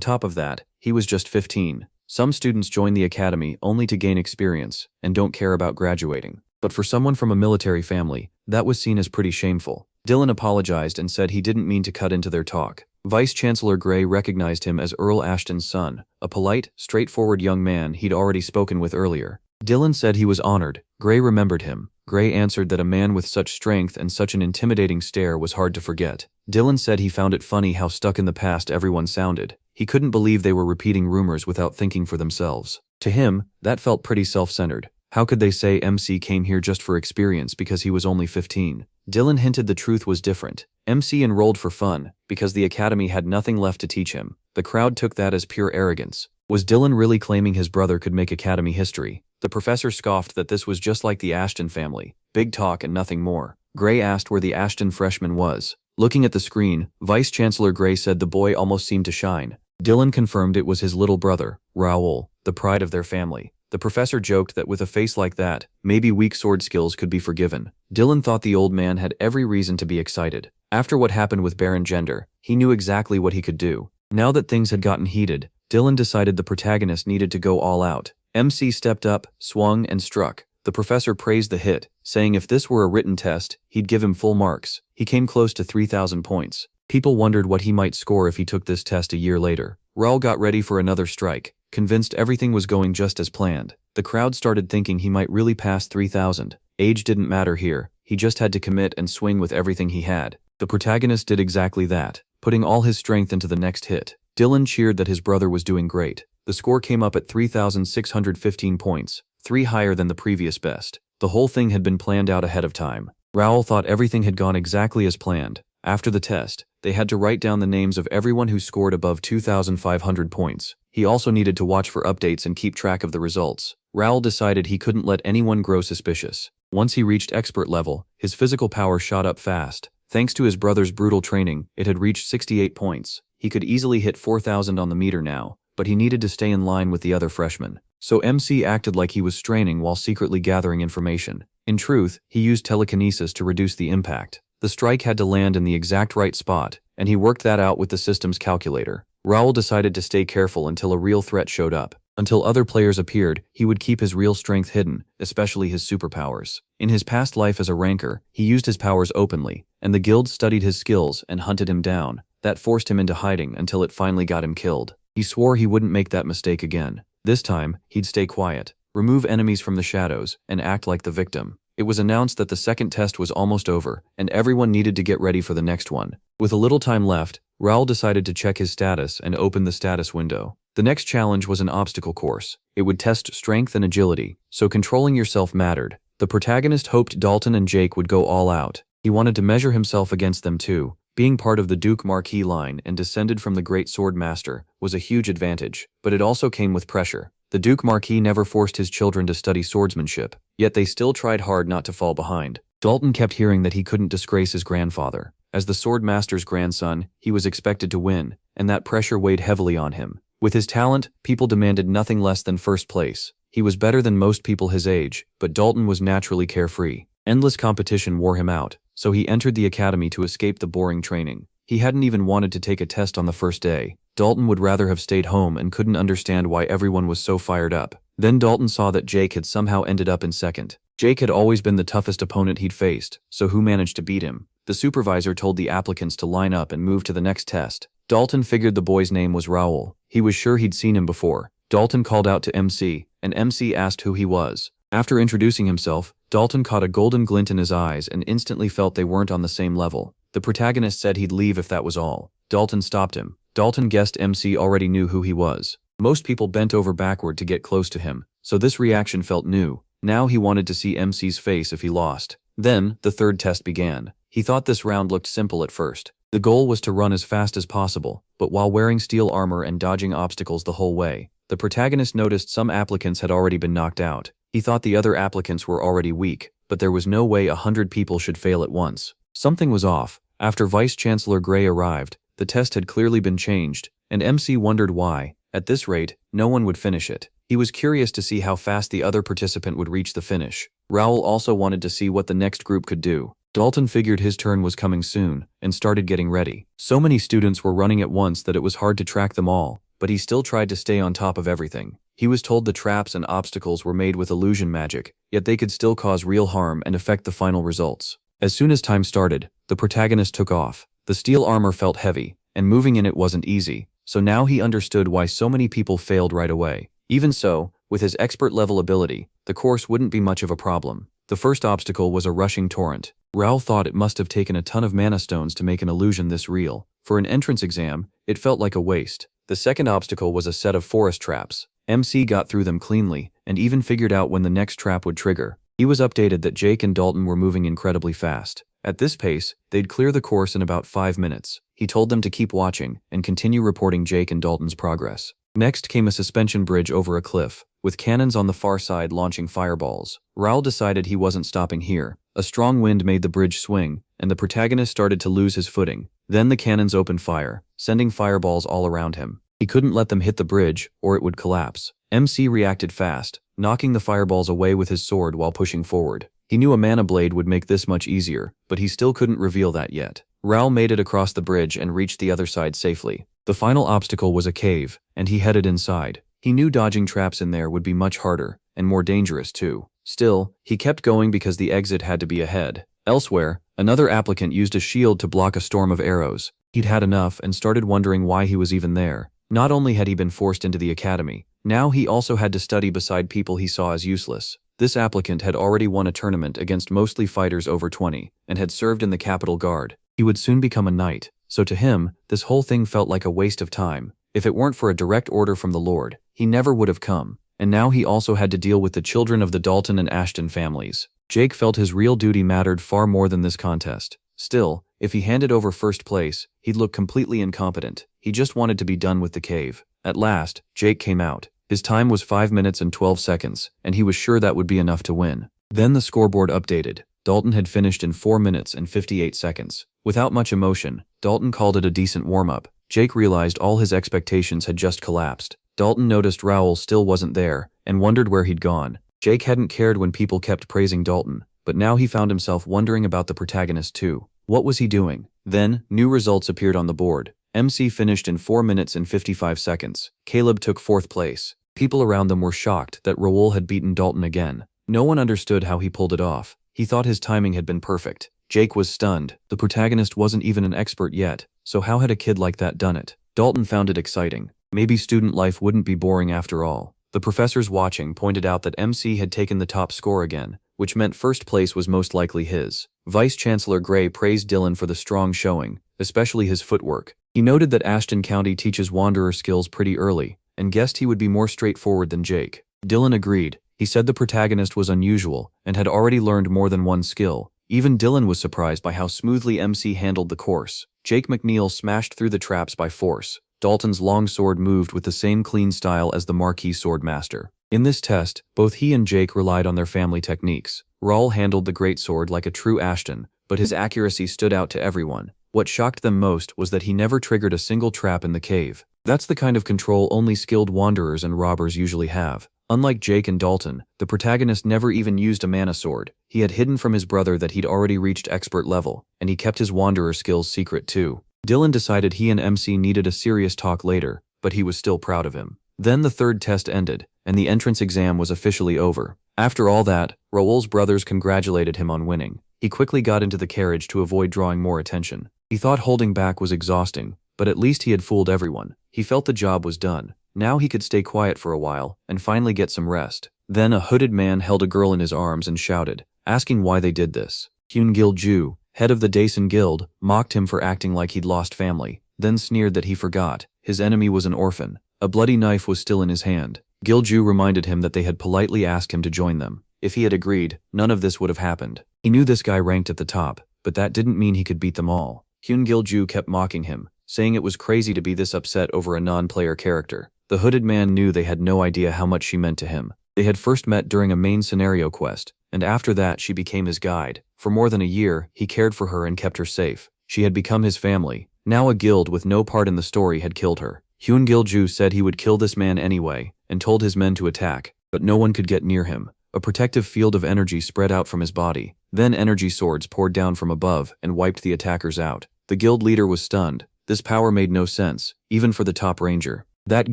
top of that, he was just 15. Some students join the academy only to gain experience and don't care about graduating. But for someone from a military family, that was seen as pretty shameful. Dylan apologized and said he didn't mean to cut into their talk. Vice Chancellor Gray recognized him as Earl Ashton's son, a polite, straightforward young man he'd already spoken with earlier. Dylan said he was honored. Gray remembered him. Gray answered that a man with such strength and such an intimidating stare was hard to forget. Dylan said he found it funny how stuck in the past everyone sounded. He couldn't believe they were repeating rumors without thinking for themselves. To him, that felt pretty self-centered. How could they say MC came here just for experience because he was only 15? Dylan hinted the truth was different. MC enrolled for fun, because the academy had nothing left to teach him. The crowd took that as pure arrogance. Was Dylan really claiming his brother could make academy history? The professor scoffed that this was just like the Ashton family. Big talk and nothing more. Gray asked where the Ashton freshman was. Looking at the screen, Vice Chancellor Gray said the boy almost seemed to shine. Dylan confirmed it was his little brother, Raoul, the pride of their family. The professor joked that with a face like that, maybe weak sword skills could be forgiven. Dylan thought the old man had every reason to be excited. After what happened with Baron Gender, he knew exactly what he could do. Now that things had gotten heated, Dylan decided the protagonist needed to go all out. MC stepped up, swung, and struck. The professor praised the hit, saying if this were a written test, he'd give him full marks. He came close to 3,000 points. People wondered what he might score if he took this test a year later. Raoul got ready for another strike, convinced everything was going just as planned. The crowd started thinking he might really pass 3,000. Age didn't matter here, he just had to commit and swing with everything he had. The protagonist did exactly that, putting all his strength into the next hit. Dylan cheered that his brother was doing great. The score came up at 3,615 points, 3 higher than the previous best. The whole thing had been planned out ahead of time. Raoul thought everything had gone exactly as planned. After the test, they had to write down the names of everyone who scored above 2,500 points. He also needed to watch for updates and keep track of the results. Raoul decided he couldn't let anyone grow suspicious. Once he reached expert level, his physical power shot up fast. Thanks to his brother's brutal training, it had reached 68 points. He could easily hit 4,000 on the meter now, but he needed to stay in line with the other freshmen. So MC acted like he was straining while secretly gathering information. In truth, he used telekinesis to reduce the impact. The strike had to land in the exact right spot, and he worked that out with the system's calculator. Raoul decided to stay careful until a real threat showed up. Until other players appeared, he would keep his real strength hidden, especially his superpowers. In his past life as a ranker, he used his powers openly, and the guild studied his skills and hunted him down. That forced him into hiding until it finally got him killed. He swore he wouldn't make that mistake again. This time, he'd stay quiet, remove enemies from the shadows, and act like the victim. It was announced that the second test was almost over, and everyone needed to get ready for the next one. With a little time left, Raoul decided to check his status and open the status window. The next challenge was an obstacle course. It would test strength and agility, so controlling yourself mattered. The protagonist hoped Dalton and Jake would go all out. He wanted to measure himself against them too. Being part of the Duke Marquis line and descended from the great sword master was a huge advantage, but it also came with pressure. The Duke Marquis never forced his children to study swordsmanship, yet they still tried hard not to fall behind. Dalton kept hearing that he couldn't disgrace his grandfather. As the sword master's grandson, he was expected to win, and that pressure weighed heavily on him. With his talent, people demanded nothing less than first place. He was better than most people his age, but Dalton was naturally carefree. Endless competition wore him out, so he entered the academy to escape the boring training. He hadn't even wanted to take a test on the first day. Dalton would rather have stayed home and couldn't understand why everyone was so fired up. Then Dalton saw that Jake had somehow ended up in second. Jake had always been the toughest opponent he'd faced, so who managed to beat him? The supervisor told the applicants to line up and move to the next test. Dalton figured the boy's name was Raoul. He was sure he'd seen him before. Dalton called out to MC, and MC asked who he was. After introducing himself, Dalton caught a golden glint in his eyes and instantly felt they weren't on the same level. The protagonist said he'd leave if that was all. Dalton stopped him. Dalton guessed MC already knew who he was. Most people bent over backward to get close to him, so this reaction felt new. Now he wanted to see MC's face if he lost. Then, the third test began. He thought this round looked simple at first. The goal was to run as fast as possible, but while wearing steel armor and dodging obstacles the whole way, the protagonist noticed some applicants had already been knocked out. He thought the other applicants were already weak, but there was no way 100 people should fail at once. Something was off. After Vice Chancellor Gray arrived, the test had clearly been changed, and MC wondered why. At this rate, no one would finish it. He was curious to see how fast the other participant would reach the finish. Raoul also wanted to see what the next group could do. Dalton figured his turn was coming soon, and started getting ready. So many students were running at once that it was hard to track them all, but he still tried to stay on top of everything. He was told the traps and obstacles were made with illusion magic, yet they could still cause real harm and affect the final results. As soon as time started, the protagonist took off. The steel armor felt heavy, and moving in it wasn't easy, so now he understood why so many people failed right away. Even so, with his expert-level ability, the course wouldn't be much of a problem. The first obstacle was a rushing torrent. Raoul thought it must have taken a ton of mana stones to make an illusion this real. For an entrance exam, it felt like a waste. The second obstacle was a set of forest traps. MC got through them cleanly, and even figured out when the next trap would trigger. He was updated that Jake and Dalton were moving incredibly fast. At this pace, they'd clear the course in about 5 minutes. He told them to keep watching, and continue reporting Jake and Dalton's progress. Next came a suspension bridge over a cliff, with cannons on the far side launching fireballs. Raoul decided he wasn't stopping here. A strong wind made the bridge swing, and the protagonist started to lose his footing. Then the cannons opened fire, sending fireballs all around him. He couldn't let them hit the bridge, or it would collapse. MC reacted fast, knocking the fireballs away with his sword while pushing forward. He knew a mana blade would make this much easier, but he still couldn't reveal that yet. Raoul made it across the bridge and reached the other side safely. The final obstacle was a cave, and he headed inside. He knew dodging traps in there would be much harder, and more dangerous too. Still, he kept going because the exit had to be ahead. Elsewhere, another applicant used a shield to block a storm of arrows. He'd had enough and started wondering why he was even there. Not only had he been forced into the academy, now he also had to study beside people he saw as useless. This applicant had already won a tournament against mostly fighters over 20, and had served in the Capital Guard. He would soon become a knight, so to him, this whole thing felt like a waste of time. If it weren't for a direct order from the Lord, he never would have come. And now he also had to deal with the children of the Dalton and Ashton families. Jake felt his real duty mattered far more than this contest. Still, if he handed over first place, he'd look completely incompetent. He just wanted to be done with the cave. At last, Jake came out. His time was 5 minutes and 12 seconds, and he was sure that would be enough to win. Then the scoreboard updated. Dalton had finished in 4 minutes and 58 seconds. Without much emotion, Dalton called it a decent warm-up. Jake realized all his expectations had just collapsed. Dalton noticed Raoul still wasn't there, and wondered where he'd gone. Jake hadn't cared when people kept praising Dalton, but now he found himself wondering about the protagonist too. What was he doing? Then, new results appeared on the board. MC finished in 4 minutes and 55 seconds. Caleb took 4th place. People around them were shocked that Raoul had beaten Dalton again. No one understood how he pulled it off. He thought his timing had been perfect. Jake was stunned. The protagonist wasn't even an expert yet, so how had a kid like that done it? Dalton found it exciting. Maybe student life wouldn't be boring after all. The professors watching pointed out that MC had taken the top score again, which meant first place was most likely his. Vice Chancellor Gray praised Dylan for the strong showing, especially his footwork. He noted that Ashton County teaches wanderer skills pretty early, and guessed he would be more straightforward than Jake. Dylan agreed. He said the protagonist was unusual, and had already learned more than one skill. Even Dylan was surprised by how smoothly MC handled the course. Jake McNeil smashed through the traps by force. Dalton's long sword moved with the same clean style as the Marquis Swordmaster. In this test, both he and Jake relied on their family techniques. Raoul handled the greatsword like a true Ashton, but his accuracy stood out to everyone. What shocked them most was that he never triggered a single trap in the cave. That's the kind of control only skilled wanderers and robbers usually have. Unlike Jake and Dalton, the protagonist never even used a mana sword. He had hidden from his brother that he'd already reached expert level, and he kept his wanderer skills secret too. Dylan decided he and MC needed a serious talk later, but he was still proud of him. Then the third test ended, and the entrance exam was officially over. After all that, Raoul's brothers congratulated him on winning. He quickly got into the carriage to avoid drawing more attention. He thought holding back was exhausting, but at least he had fooled everyone. He felt the job was done. Now he could stay quiet for a while, and finally get some rest. Then a hooded man held a girl in his arms and shouted, asking why they did this. Hyun-gil Ju, head of the Daesun Guild, mocked him for acting like he'd lost family, then sneered that he forgot. His enemy was an orphan. A bloody knife was still in his hand. Gil-ju reminded him that they had politely asked him to join them. If he had agreed, none of this would have happened. He knew this guy ranked at the top, but that didn't mean he could beat them all. Hyun-gil-ju kept mocking him, saying it was crazy to be this upset over a non-player character. The hooded man knew they had no idea how much she meant to him. They had first met during a main scenario quest, and after that she became his guide. For more than a year, he cared for her and kept her safe. She had become his family. Now a guild with no part in the story had killed her. Hyun-gil-ju said he would kill this man anyway, and told his men to attack, but no one could get near him. A protective field of energy spread out from his body. Then energy swords poured down from above and wiped the attackers out. The guild leader was stunned. This power made no sense, even for the top ranger. That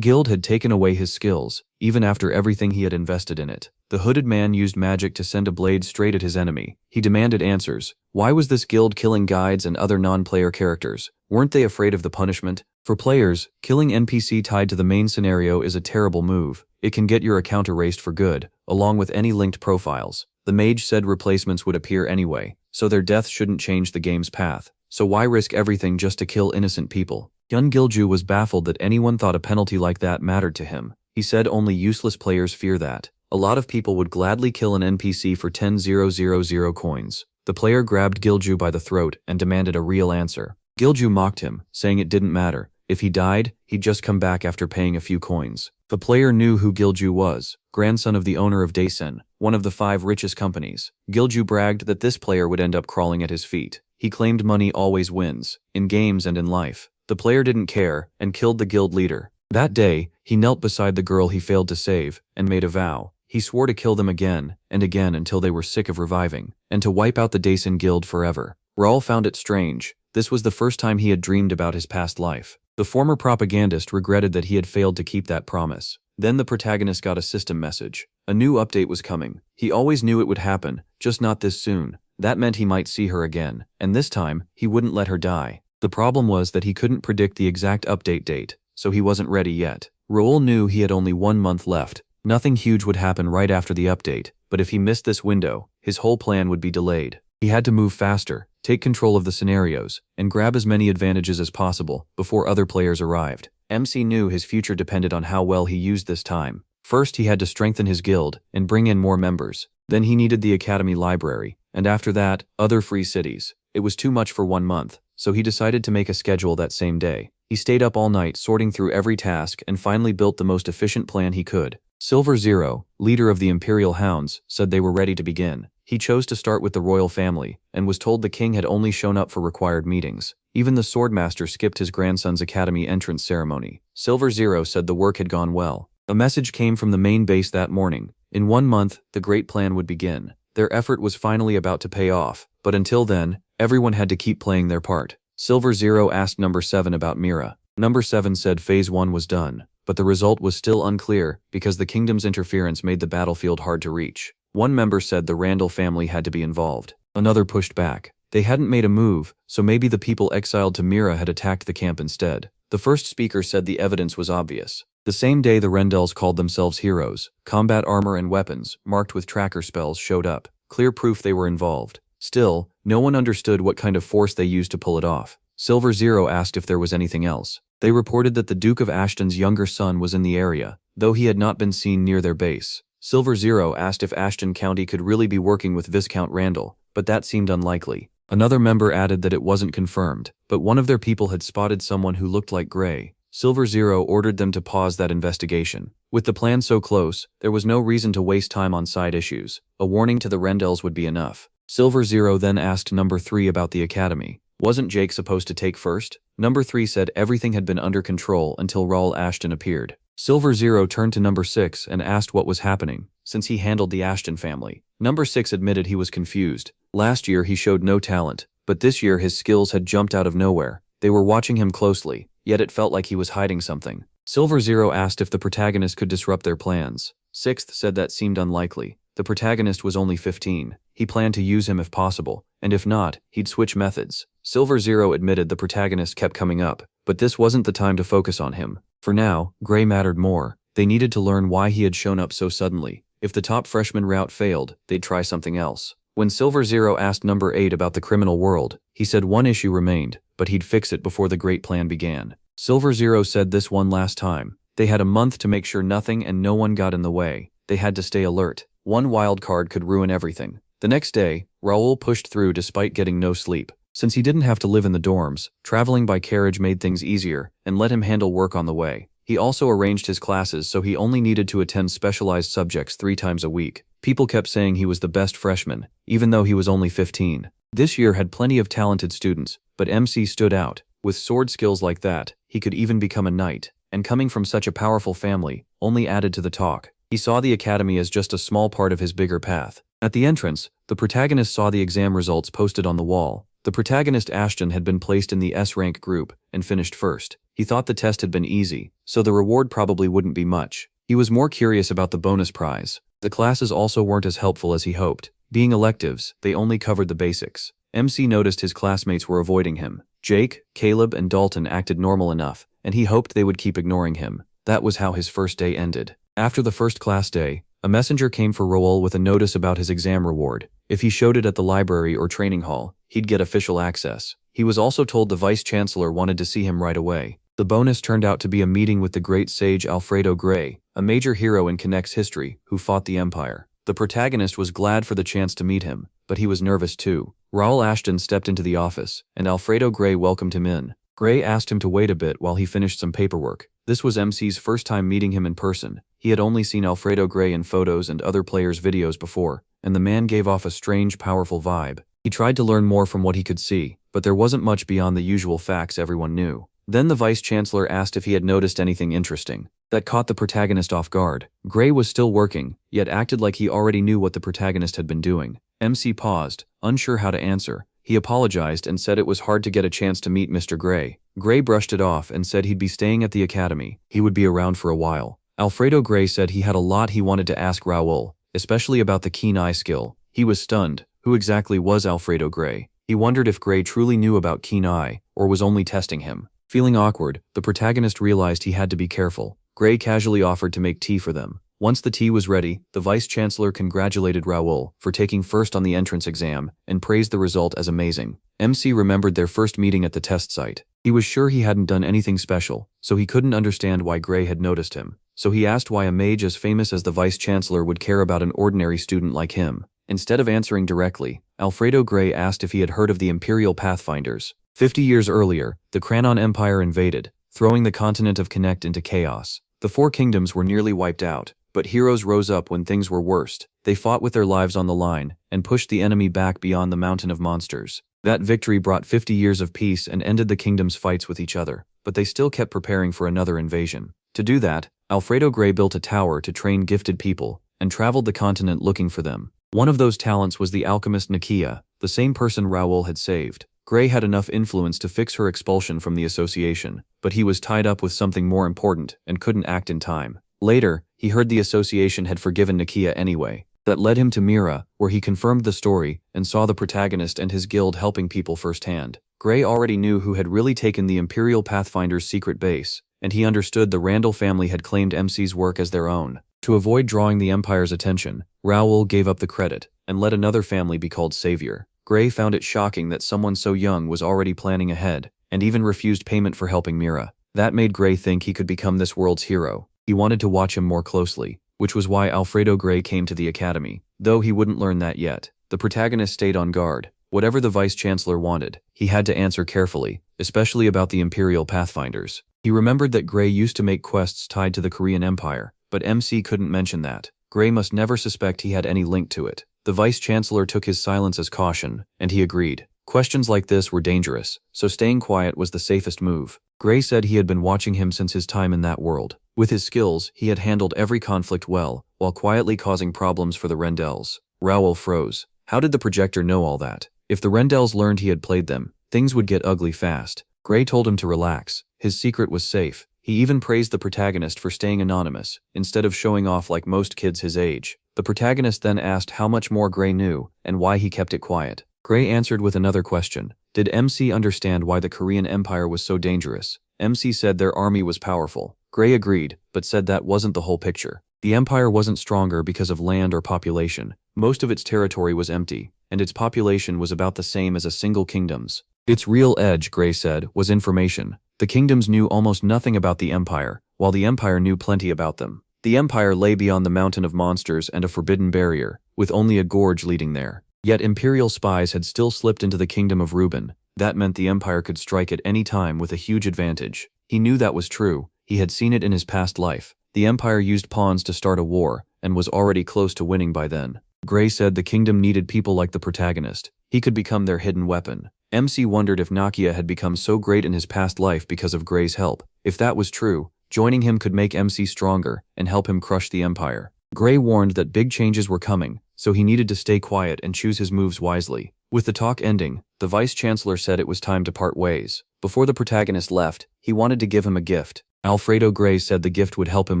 guild had taken away his skills, even after everything he had invested in it. The hooded man used magic to send a blade straight at his enemy. He demanded answers. Why was this guild killing guides and other non-player characters? Weren't they afraid of the punishment? For players, killing NPC tied to the main scenario is a terrible move. It can get your account erased for good, along with any linked profiles. The mage said replacements would appear anyway, so their death shouldn't change the game's path. So why risk everything just to kill innocent people? Hyun-gil-ju was baffled that anyone thought a penalty like that mattered to him. He said only useless players fear that. A lot of people would gladly kill an NPC for 10,000 coins. The player grabbed Gilju by the throat and demanded a real answer. Gilju mocked him, saying it didn't matter. If he died, he'd just come back after paying a few coins. The player knew who Gilju was, grandson of the owner of Daisen, one of the 5 richest companies. Gilju bragged that this player would end up crawling at his feet. He claimed money always wins, in games and in life. The player didn't care and killed the guild leader. That day, he knelt beside the girl he failed to save and made a vow. He swore to kill them again and again until they were sick of reviving, and to wipe out the Daisen guild forever. Raul found it strange. This was the first time he had dreamed about his past life. The former propagandist regretted that he had failed to keep that promise. Then the protagonist got a system message. A new update was coming. He always knew it would happen, just not this soon. That meant he might see her again, and this time, he wouldn't let her die. The problem was that he couldn't predict the exact update date, so he wasn't ready yet. Raul knew he had only 1 month left. Nothing huge would happen right after the update, but if he missed this window, his whole plan would be delayed. He had to move faster, take control of the scenarios, and grab as many advantages as possible before other players arrived. MC knew his future depended on how well he used this time. First, he had to strengthen his guild and bring in more members. Then he needed the academy library, and after that, other free cities. It was too much for 1 month, so he decided to make a schedule that same day. He stayed up all night sorting through every task and finally built the most efficient plan he could. Silver Zero, leader of the Imperial Hounds, said they were ready to begin. He chose to start with the royal family, and was told the king had only shown up for required meetings. Even the swordmaster skipped his grandson's academy entrance ceremony. Silver Zero said the work had gone well. A message came from the main base that morning. In 1 month, the great plan would begin. Their effort was finally about to pay off, but until then, everyone had to keep playing their part. Silver Zero asked Number 7 about Mira. Number 7 said Phase 1 was done, but the result was still unclear because the kingdom's interference made the battlefield hard to reach. One member said the Randall family had to be involved. Another pushed back. They hadn't made a move, so maybe the people exiled to Mira had attacked the camp instead. The first speaker said the evidence was obvious. The same day the Rendells called themselves heroes, combat armor and weapons, marked with tracker spells, showed up. Clear proof they were involved. Still, no one understood what kind of force they used to pull it off. Silver Zero asked if there was anything else. They reported that the Duke of Ashton's younger son was in the area, though he had not been seen near their base. Silver Zero asked if Ashton County could really be working with Viscount Randall, but that seemed unlikely. Another member added that it wasn't confirmed, but one of their people had spotted someone who looked like Gray. Silver Zero ordered them to pause that investigation. With the plan so close, there was no reason to waste time on side issues. A warning to the Rendells would be enough. Silver Zero then asked Number 3 about the academy. Wasn't Jake supposed to take first? Number 3 said everything had been under control until Raul Ashton appeared. Silver Zero turned to Number 6 and asked what was happening, since he handled the Ashton family. Number 6 admitted he was confused. Last year he showed no talent, but this year his skills had jumped out of nowhere. They were watching him closely, yet it felt like he was hiding something. Silver Zero asked if the protagonist could disrupt their plans. Sixth said that seemed unlikely. The protagonist was only 15. He planned to use him if possible, and if not, he'd switch methods. Silver Zero admitted the protagonist kept coming up, but this wasn't the time to focus on him. For now, Gray mattered more. They needed to learn why he had shown up so suddenly. If the top freshman route failed, they'd try something else. When Silver Zero asked Number 8 about the criminal world, he said one issue remained, but he'd fix it before the great plan began. Silver Zero said this one last time. They had a month to make sure nothing and no one got in the way. They had to stay alert. One wild card could ruin everything. The next day, Raul pushed through despite getting no sleep. Since he didn't have to live in the dorms, traveling by carriage made things easier and let him handle work on the way. He also arranged his classes so he only needed to attend specialized subjects 3 times a week. People kept saying he was the best freshman, even though he was only 15. This year had plenty of talented students, but MC stood out. With sword skills like that, he could even become a knight, and coming from such a powerful family only added to the talk. He saw the academy as just a small part of his bigger path. At the entrance, the protagonist saw the exam results posted on the wall. The protagonist Ashton had been placed in the S-rank group and finished first. He thought the test had been easy, so the reward probably wouldn't be much. He was more curious about the bonus prize. The classes also weren't as helpful as he hoped. Being electives, they only covered the basics. MC noticed his classmates were avoiding him. Jake, Caleb, and Dalton acted normal enough, and he hoped they would keep ignoring him. That was how his first day ended. After the first class day, a messenger came for Raoul with a notice about his exam reward. If he showed it at the library or training hall, he'd get official access. He was also told the vice-chancellor wanted to see him right away. The bonus turned out to be a meeting with the great sage Alfredo Gray, a major hero in Connect's history, who fought the Empire. The protagonist was glad for the chance to meet him, but he was nervous too. Raoul Ashton stepped into the office, and Alfredo Gray welcomed him in. Gray asked him to wait a bit while he finished some paperwork. This was MC's first time meeting him in person. He had only seen Alfredo Gray in photos and other players' videos before, and the man gave off a strange, powerful vibe. He tried to learn more from what he could see, but there wasn't much beyond the usual facts everyone knew. Then the vice-chancellor asked if he had noticed anything interesting. That caught the protagonist off guard. Gray was still working, yet acted like he already knew what the protagonist had been doing. MC paused, unsure how to answer. He apologized and said it was hard to get a chance to meet Mr. Gray. Gray brushed it off and said he'd be staying at the academy. He would be around for a while. Alfredo Gray said he had a lot he wanted to ask Raoul, especially about the keen eye skill. He was stunned. Who exactly was Alfredo Gray? He wondered if Gray truly knew about keen eye, or was only testing him. Feeling awkward, the protagonist realized he had to be careful. Gray casually offered to make tea for them. Once the tea was ready, the vice-chancellor congratulated Raoul for taking first on the entrance exam and praised the result as amazing. MC remembered their first meeting at the test site. He was sure he hadn't done anything special, so he couldn't understand why Gray had noticed him. So he asked why a mage as famous as the vice-chancellor would care about an ordinary student like him. Instead of answering directly, Alfredo Gray asked if he had heard of the Imperial Pathfinders. 50 years earlier, the Kranon Empire invaded, throwing the continent of Connect into chaos. The 4 kingdoms were nearly wiped out, but heroes rose up when things were worst. They fought with their lives on the line and pushed the enemy back beyond the mountain of monsters. That victory brought 50 years of peace and ended the kingdoms' fights with each other, but they still kept preparing for another invasion. To do that, Alfredo Gray built a tower to train gifted people and traveled the continent looking for them. One of those talents was the alchemist Nakia, the same person Raoul had saved. Gray had enough influence to fix her expulsion from the association, but he was tied up with something more important and couldn't act in time. Later, he heard the association had forgiven Nakia anyway. That led him to Mira, where he confirmed the story and saw the protagonist and his guild helping people firsthand. Gray already knew who had really taken the Imperial Pathfinder's secret base, and he understood the Randall family had claimed MC's work as their own. To avoid drawing the Empire's attention, Raoul gave up the credit and let another family be called Savior. Gray found it shocking that someone so young was already planning ahead, and even refused payment for helping Mira. That made Gray think he could become this world's hero. He wanted to watch him more closely, which was why Alfredo Gray came to the academy. Though he wouldn't learn that yet, the protagonist stayed on guard. Whatever the vice-chancellor wanted, he had to answer carefully, especially about the Imperial Pathfinders. He remembered that Gray used to make quests tied to the Korean Empire, but MC couldn't mention that. Gray must never suspect he had any link to it. The vice-chancellor took his silence as caution, and he agreed. Questions like this were dangerous, so staying quiet was the safest move. Gray said he had been watching him since his time in that world. With his skills, he had handled every conflict well, while quietly causing problems for the Rendells. Raoul froze. How did the projector know all that? If the Rendells learned he had played them, things would get ugly fast. Gray told him to relax. His secret was safe. He even praised the protagonist for staying anonymous, instead of showing off like most kids his age. The protagonist then asked how much more Gray knew, and why he kept it quiet. Gray answered with another question. Did MC understand why the Korean Empire was so dangerous? MC said their army was powerful. Gray agreed, but said that wasn't the whole picture. The empire wasn't stronger because of land or population. Most of its territory was empty, and its population was about the same as a single kingdom's. Its real edge, Gray said, was information. The kingdoms knew almost nothing about the empire, while the empire knew plenty about them. The empire lay beyond the mountain of monsters and a forbidden barrier, with only a gorge leading there. Yet imperial spies had still slipped into the kingdom of Reuben. That meant the Empire could strike at any time with a huge advantage. He knew that was true. He had seen it in his past life. The Empire used pawns to start a war, and was already close to winning by then. Gray said the kingdom needed people like the protagonist. He could become their hidden weapon. MC wondered if Nakia had become so great in his past life because of Gray's help. If that was true, joining him could make MC stronger and help him crush the Empire. Gray warned that big changes were coming, so he needed to stay quiet and choose his moves wisely. With the talk ending, the Vice-Chancellor said it was time to part ways. Before the protagonist left, he wanted to give him a gift. Alfredo Gray said the gift would help him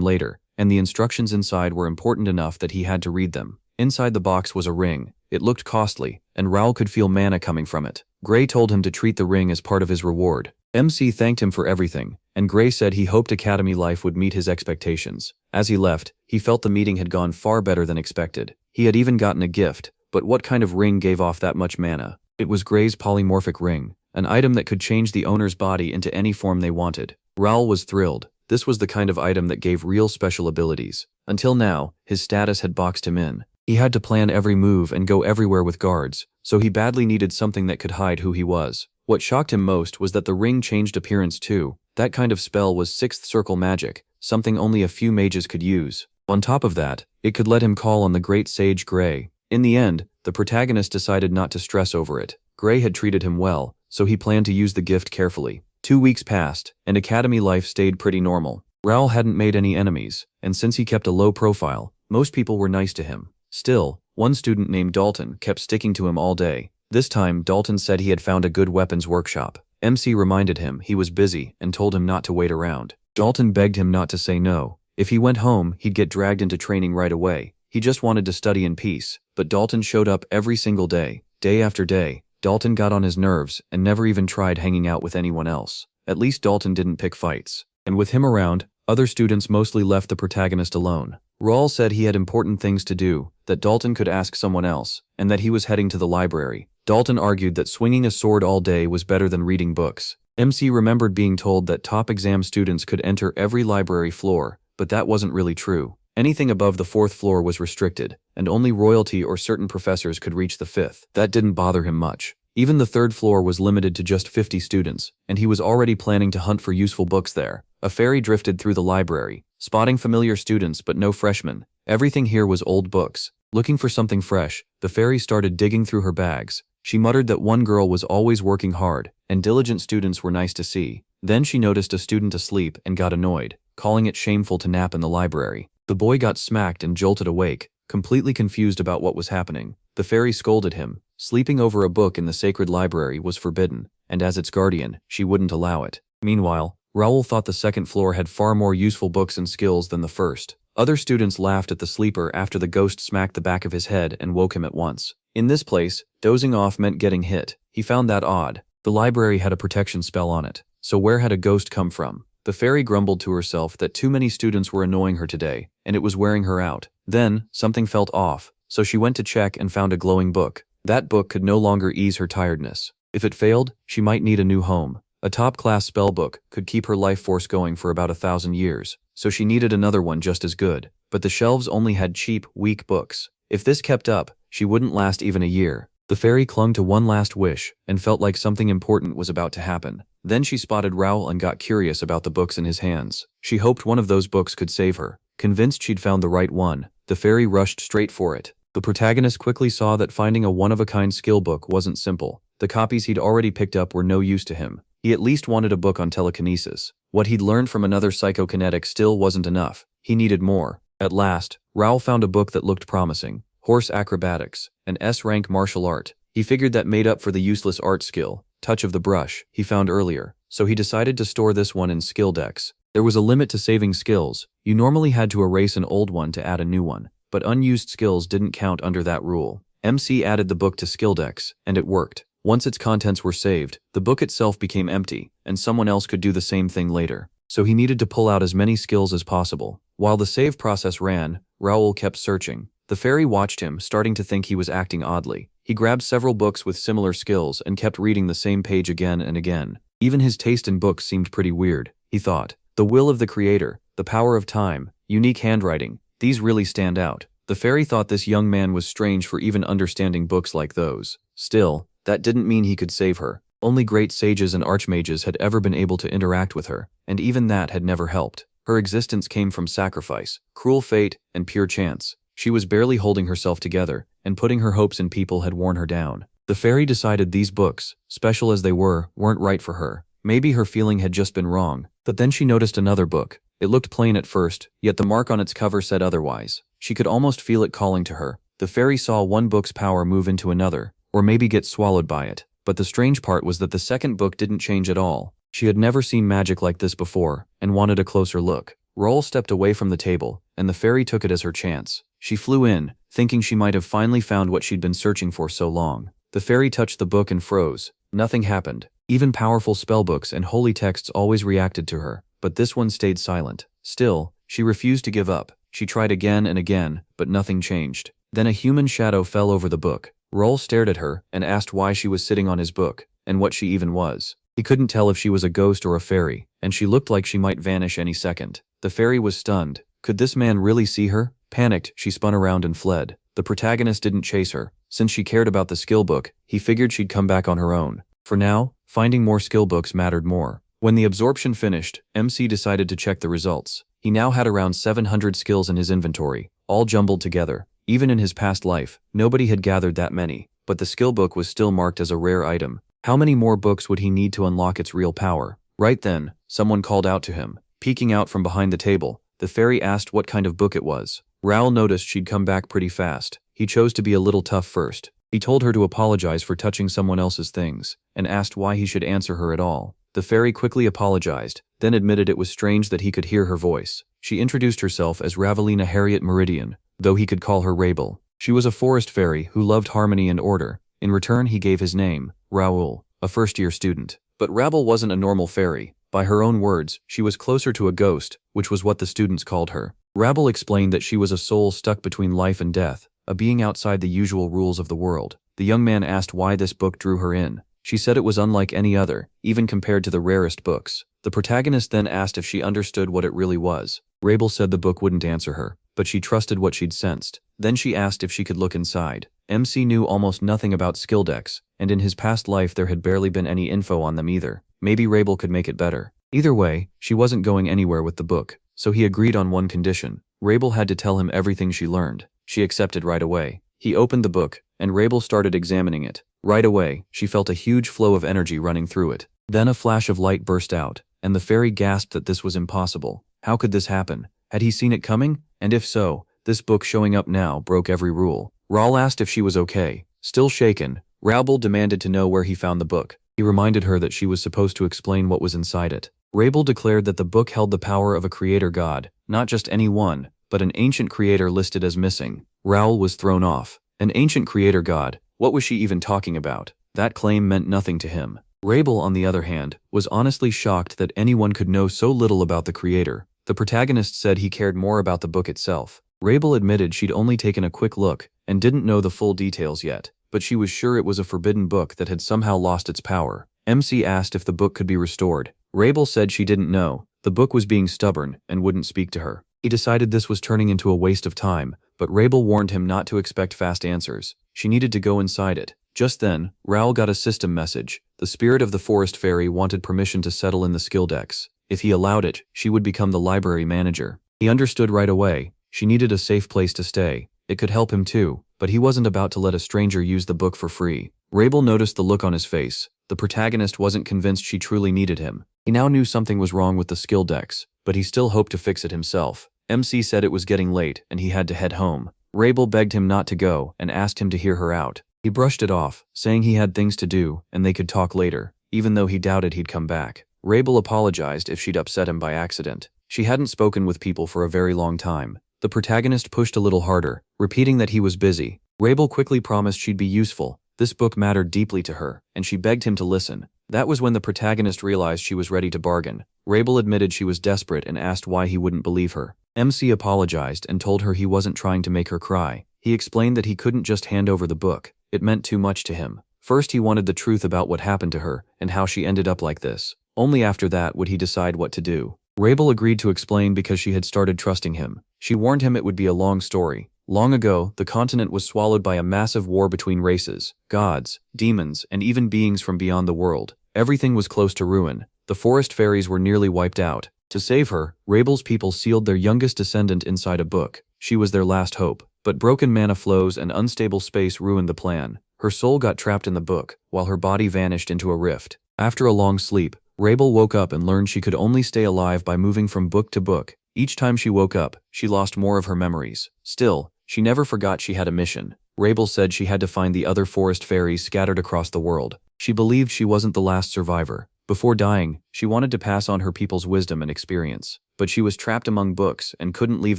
later, and the instructions inside were important enough that he had to read them. Inside the box was a ring. It looked costly, and Raul could feel mana coming from it. Gray told him to treat the ring as part of his reward. MC thanked him for everything, and Gray said he hoped Academy life would meet his expectations. As he left, he felt the meeting had gone far better than expected. He had even gotten a gift, but what kind of ring gave off that much mana? It was Gray's polymorphic ring, an item that could change the owner's body into any form they wanted. Raul was thrilled. This was the kind of item that gave real special abilities. Until now, his status had boxed him in. He had to plan every move and go everywhere with guards, so he badly needed something that could hide who he was. What shocked him most was that the ring changed appearance too. That kind of spell was sixth circle magic, something only a few mages could use. On top of that, it could let him call on the great sage Gray. In the end, the protagonist decided not to stress over it. Gray had treated him well, so he planned to use the gift carefully. 2 weeks passed, and Academy life stayed pretty normal. Raul hadn't made any enemies, and since he kept a low profile, most people were nice to him. Still, one student named Dalton kept sticking to him all day. This time, Dalton said he had found a good weapons workshop. MC reminded him he was busy and told him not to wait around. Dalton begged him not to say no. If he went home, he'd get dragged into training right away. He just wanted to study in peace, but Dalton showed up every single day. Day after day, Dalton got on his nerves and never even tried hanging out with anyone else. At least Dalton didn't pick fights. And with him around, other students mostly left the protagonist alone. Raul said he had important things to do, that Dalton could ask someone else, and that he was heading to the library. Dalton argued that swinging a sword all day was better than reading books. MC remembered being told that top exam students could enter every library floor, but that wasn't really true. Anything above the 4th floor was restricted, and only royalty or certain professors could reach the 5th. That didn't bother him much. Even the 3rd floor was limited to just 50 students, and he was already planning to hunt for useful books there. A fairy drifted through the library, spotting familiar students but no freshmen. Everything here was old books. Looking for something fresh, the fairy started digging through her bags. She muttered that one girl was always working hard, and diligent students were nice to see. Then she noticed a student asleep and got annoyed, calling it shameful to nap in the library. The boy got smacked and jolted awake, completely confused about what was happening. The fairy scolded him. Sleeping over a book in the sacred library was forbidden, and as its guardian, she wouldn't allow it. Meanwhile, Raul thought the 2nd floor had far more useful books and skills than the 1st. Other students laughed at the sleeper after the ghost smacked the back of his head and woke him at once. In this place, dozing off meant getting hit. He found that odd. The library had a protection spell on it, so where had a ghost come from? The fairy grumbled to herself that too many students were annoying her today, and it was wearing her out. Then, something felt off, so she went to check and found a glowing book. That book could no longer ease her tiredness. If it failed, she might need a new home. A top-class spellbook could keep her life force going for about 1,000 years, so she needed another one just as good. But the shelves only had cheap, weak books. If this kept up, she wouldn't last even a year. The fairy clung to one last wish and felt like something important was about to happen. Then she spotted Raul and got curious about the books in his hands. She hoped one of those books could save her. Convinced she'd found the right one, the fairy rushed straight for it. The protagonist quickly saw that finding a one-of-a-kind skill book wasn't simple. The copies he'd already picked up were no use to him. He at least wanted a book on telekinesis. What he'd learned from another psychokinetic still wasn't enough. He needed more. At last, Raul found a book that looked promising. Horse Acrobatics, an S-rank martial art. He figured that made up for the useless art skill, Touch of the Brush, he found earlier, so he decided to store this one in skill decks. There was a limit to saving skills. You normally had to erase an old one to add a new one, but unused skills didn't count under that rule. MC added the book to skill decks, and it worked. Once its contents were saved, the book itself became empty, and someone else could do the same thing later. So he needed to pull out as many skills as possible. While the save process ran, Raul kept searching. The fairy watched him, starting to think he was acting oddly. He grabbed several books with similar skills and kept reading the same page again and again. Even his taste in books seemed pretty weird, he thought. The will of the creator, the power of time, unique handwriting, these really stand out. The fairy thought this young man was strange for even understanding books like those. Still, that didn't mean he could save her. Only great sages and archmages had ever been able to interact with her, and even that had never helped. Her existence came from sacrifice, cruel fate, and pure chance. She was barely holding herself together, and putting her hopes in people had worn her down. The fairy decided these books, special as they were, weren't right for her. Maybe her feeling had just been wrong. But then she noticed another book. It looked plain at first, yet the mark on its cover said otherwise. She could almost feel it calling to her. The fairy saw one book's power move into another, or maybe get swallowed by it. But the strange part was that the second book didn't change at all. She had never seen magic like this before, and wanted a closer look. Roll stepped away from the table, and the fairy took it as her chance. She flew in, thinking she might have finally found what she'd been searching for so long. The fairy touched the book and froze. Nothing happened. Even powerful spellbooks and holy texts always reacted to her, but this one stayed silent. Still, she refused to give up. She tried again and again, but nothing changed. Then a human shadow fell over the book. Roll stared at her and asked why she was sitting on his book, and what she even was. He couldn't tell if she was a ghost or a fairy, and she looked like she might vanish any second. The fairy was stunned. Could this man really see her? Panicked, she spun around and fled. The protagonist didn't chase her. Since she cared about the skill book, he figured she'd come back on her own. For now, finding more skill books mattered more. When the absorption finished, MC decided to check the results. He now had around 700 skills in his inventory, all jumbled together. Even in his past life, nobody had gathered that many, but the skill book was still marked as a rare item. How many more books would he need to unlock its real power? Right then, someone called out to him. Peeking out from behind the table, the fairy asked what kind of book it was. Raoul noticed she'd come back pretty fast. He chose to be a little tough first. He told her to apologize for touching someone else's things, and asked why he should answer her at all. The fairy quickly apologized, then admitted it was strange that he could hear her voice. She introduced herself as Ravelina Harriet Meridian, though he could call her Rabel. She was a forest fairy who loved harmony and order. In return, he gave his name, Raoul, a first-year student. But Rabel wasn't a normal fairy. By her own words, she was closer to a ghost, which was what the students called her. Rabel explained that she was a soul stuck between life and death, a being outside the usual rules of the world. The young man asked why this book drew her in. She said it was unlike any other, even compared to the rarest books. The protagonist then asked if she understood what it really was. Rabel said the book wouldn't answer her, but she trusted what she'd sensed. Then she asked if she could look inside. MC knew almost nothing about skill decks, and in his past life there had barely been any info on them either. Maybe Rabel could make it better. Either way, she wasn't going anywhere with the book, so he agreed on one condition. Rabel had to tell him everything she learned. She accepted right away. He opened the book, and Rabel started examining it. Right away, she felt a huge flow of energy running through it. Then a flash of light burst out, and the fairy gasped that this was impossible. How could this happen? Had he seen it coming? And if so, this book showing up now broke every rule. Raoul asked if she was okay. Still shaken, Rabel demanded to know where he found the book. He reminded her that she was supposed to explain what was inside it. Rabel declared that the book held the power of a creator god, not just any one, but an ancient creator listed as missing. Raoul was thrown off. An ancient creator god, what was she even talking about? That claim meant nothing to him. Rabel, on the other hand, was honestly shocked that anyone could know so little about the creator. The protagonist said he cared more about the book itself. Rabel admitted she'd only taken a quick look and didn't know the full details yet, but she was sure it was a forbidden book that had somehow lost its power. MC asked if the book could be restored. Rabel said she didn't know. The book was being stubborn and wouldn't speak to her. He decided this was turning into a waste of time, but Rabel warned him not to expect fast answers. She needed to go inside it. Just then, Raoul got a system message. The spirit of the forest fairy wanted permission to settle in the skill decks. If he allowed it, she would become the library manager. He understood right away. She needed a safe place to stay. It could help him too, but he wasn't about to let a stranger use the book for free. Rabel noticed the look on his face. The protagonist wasn't convinced she truly needed him. He now knew something was wrong with the skill decks, but he still hoped to fix it himself. MC said it was getting late and he had to head home. Rabel begged him not to go and asked him to hear her out. He brushed it off, saying he had things to do and they could talk later, even though he doubted he'd come back. Rabel apologized if she'd upset him by accident. She hadn't spoken with people for a very long time. The protagonist pushed a little harder, repeating that he was busy. Rabel quickly promised she'd be useful. This book mattered deeply to her, and she begged him to listen. That was when the protagonist realized she was ready to bargain. Rabel admitted she was desperate and asked why he wouldn't believe her. MC apologized and told her he wasn't trying to make her cry. He explained that he couldn't just hand over the book. It meant too much to him. First, he wanted the truth about what happened to her and how she ended up like this. Only after that would he decide what to do. Rabel agreed to explain because she had started trusting him. She warned him it would be a long story, Long ago, the continent was swallowed by a massive war between races, gods, demons, and even beings from beyond the world. Everything was close to ruin. The forest fairies were nearly wiped out. To save her, Rabel's people sealed their youngest descendant inside a book. She was their last hope. But broken mana flows and unstable space ruined the plan. Her soul got trapped in the book, while her body vanished into a rift. After a long sleep, Rabel woke up and learned she could only stay alive by moving from book to book. Each time she woke up, she lost more of her memories. Still, she never forgot she had a mission. Rabel said she had to find the other forest fairies scattered across the world. She believed she wasn't the last survivor. Before dying, she wanted to pass on her people's wisdom and experience. But she was trapped among books and couldn't leave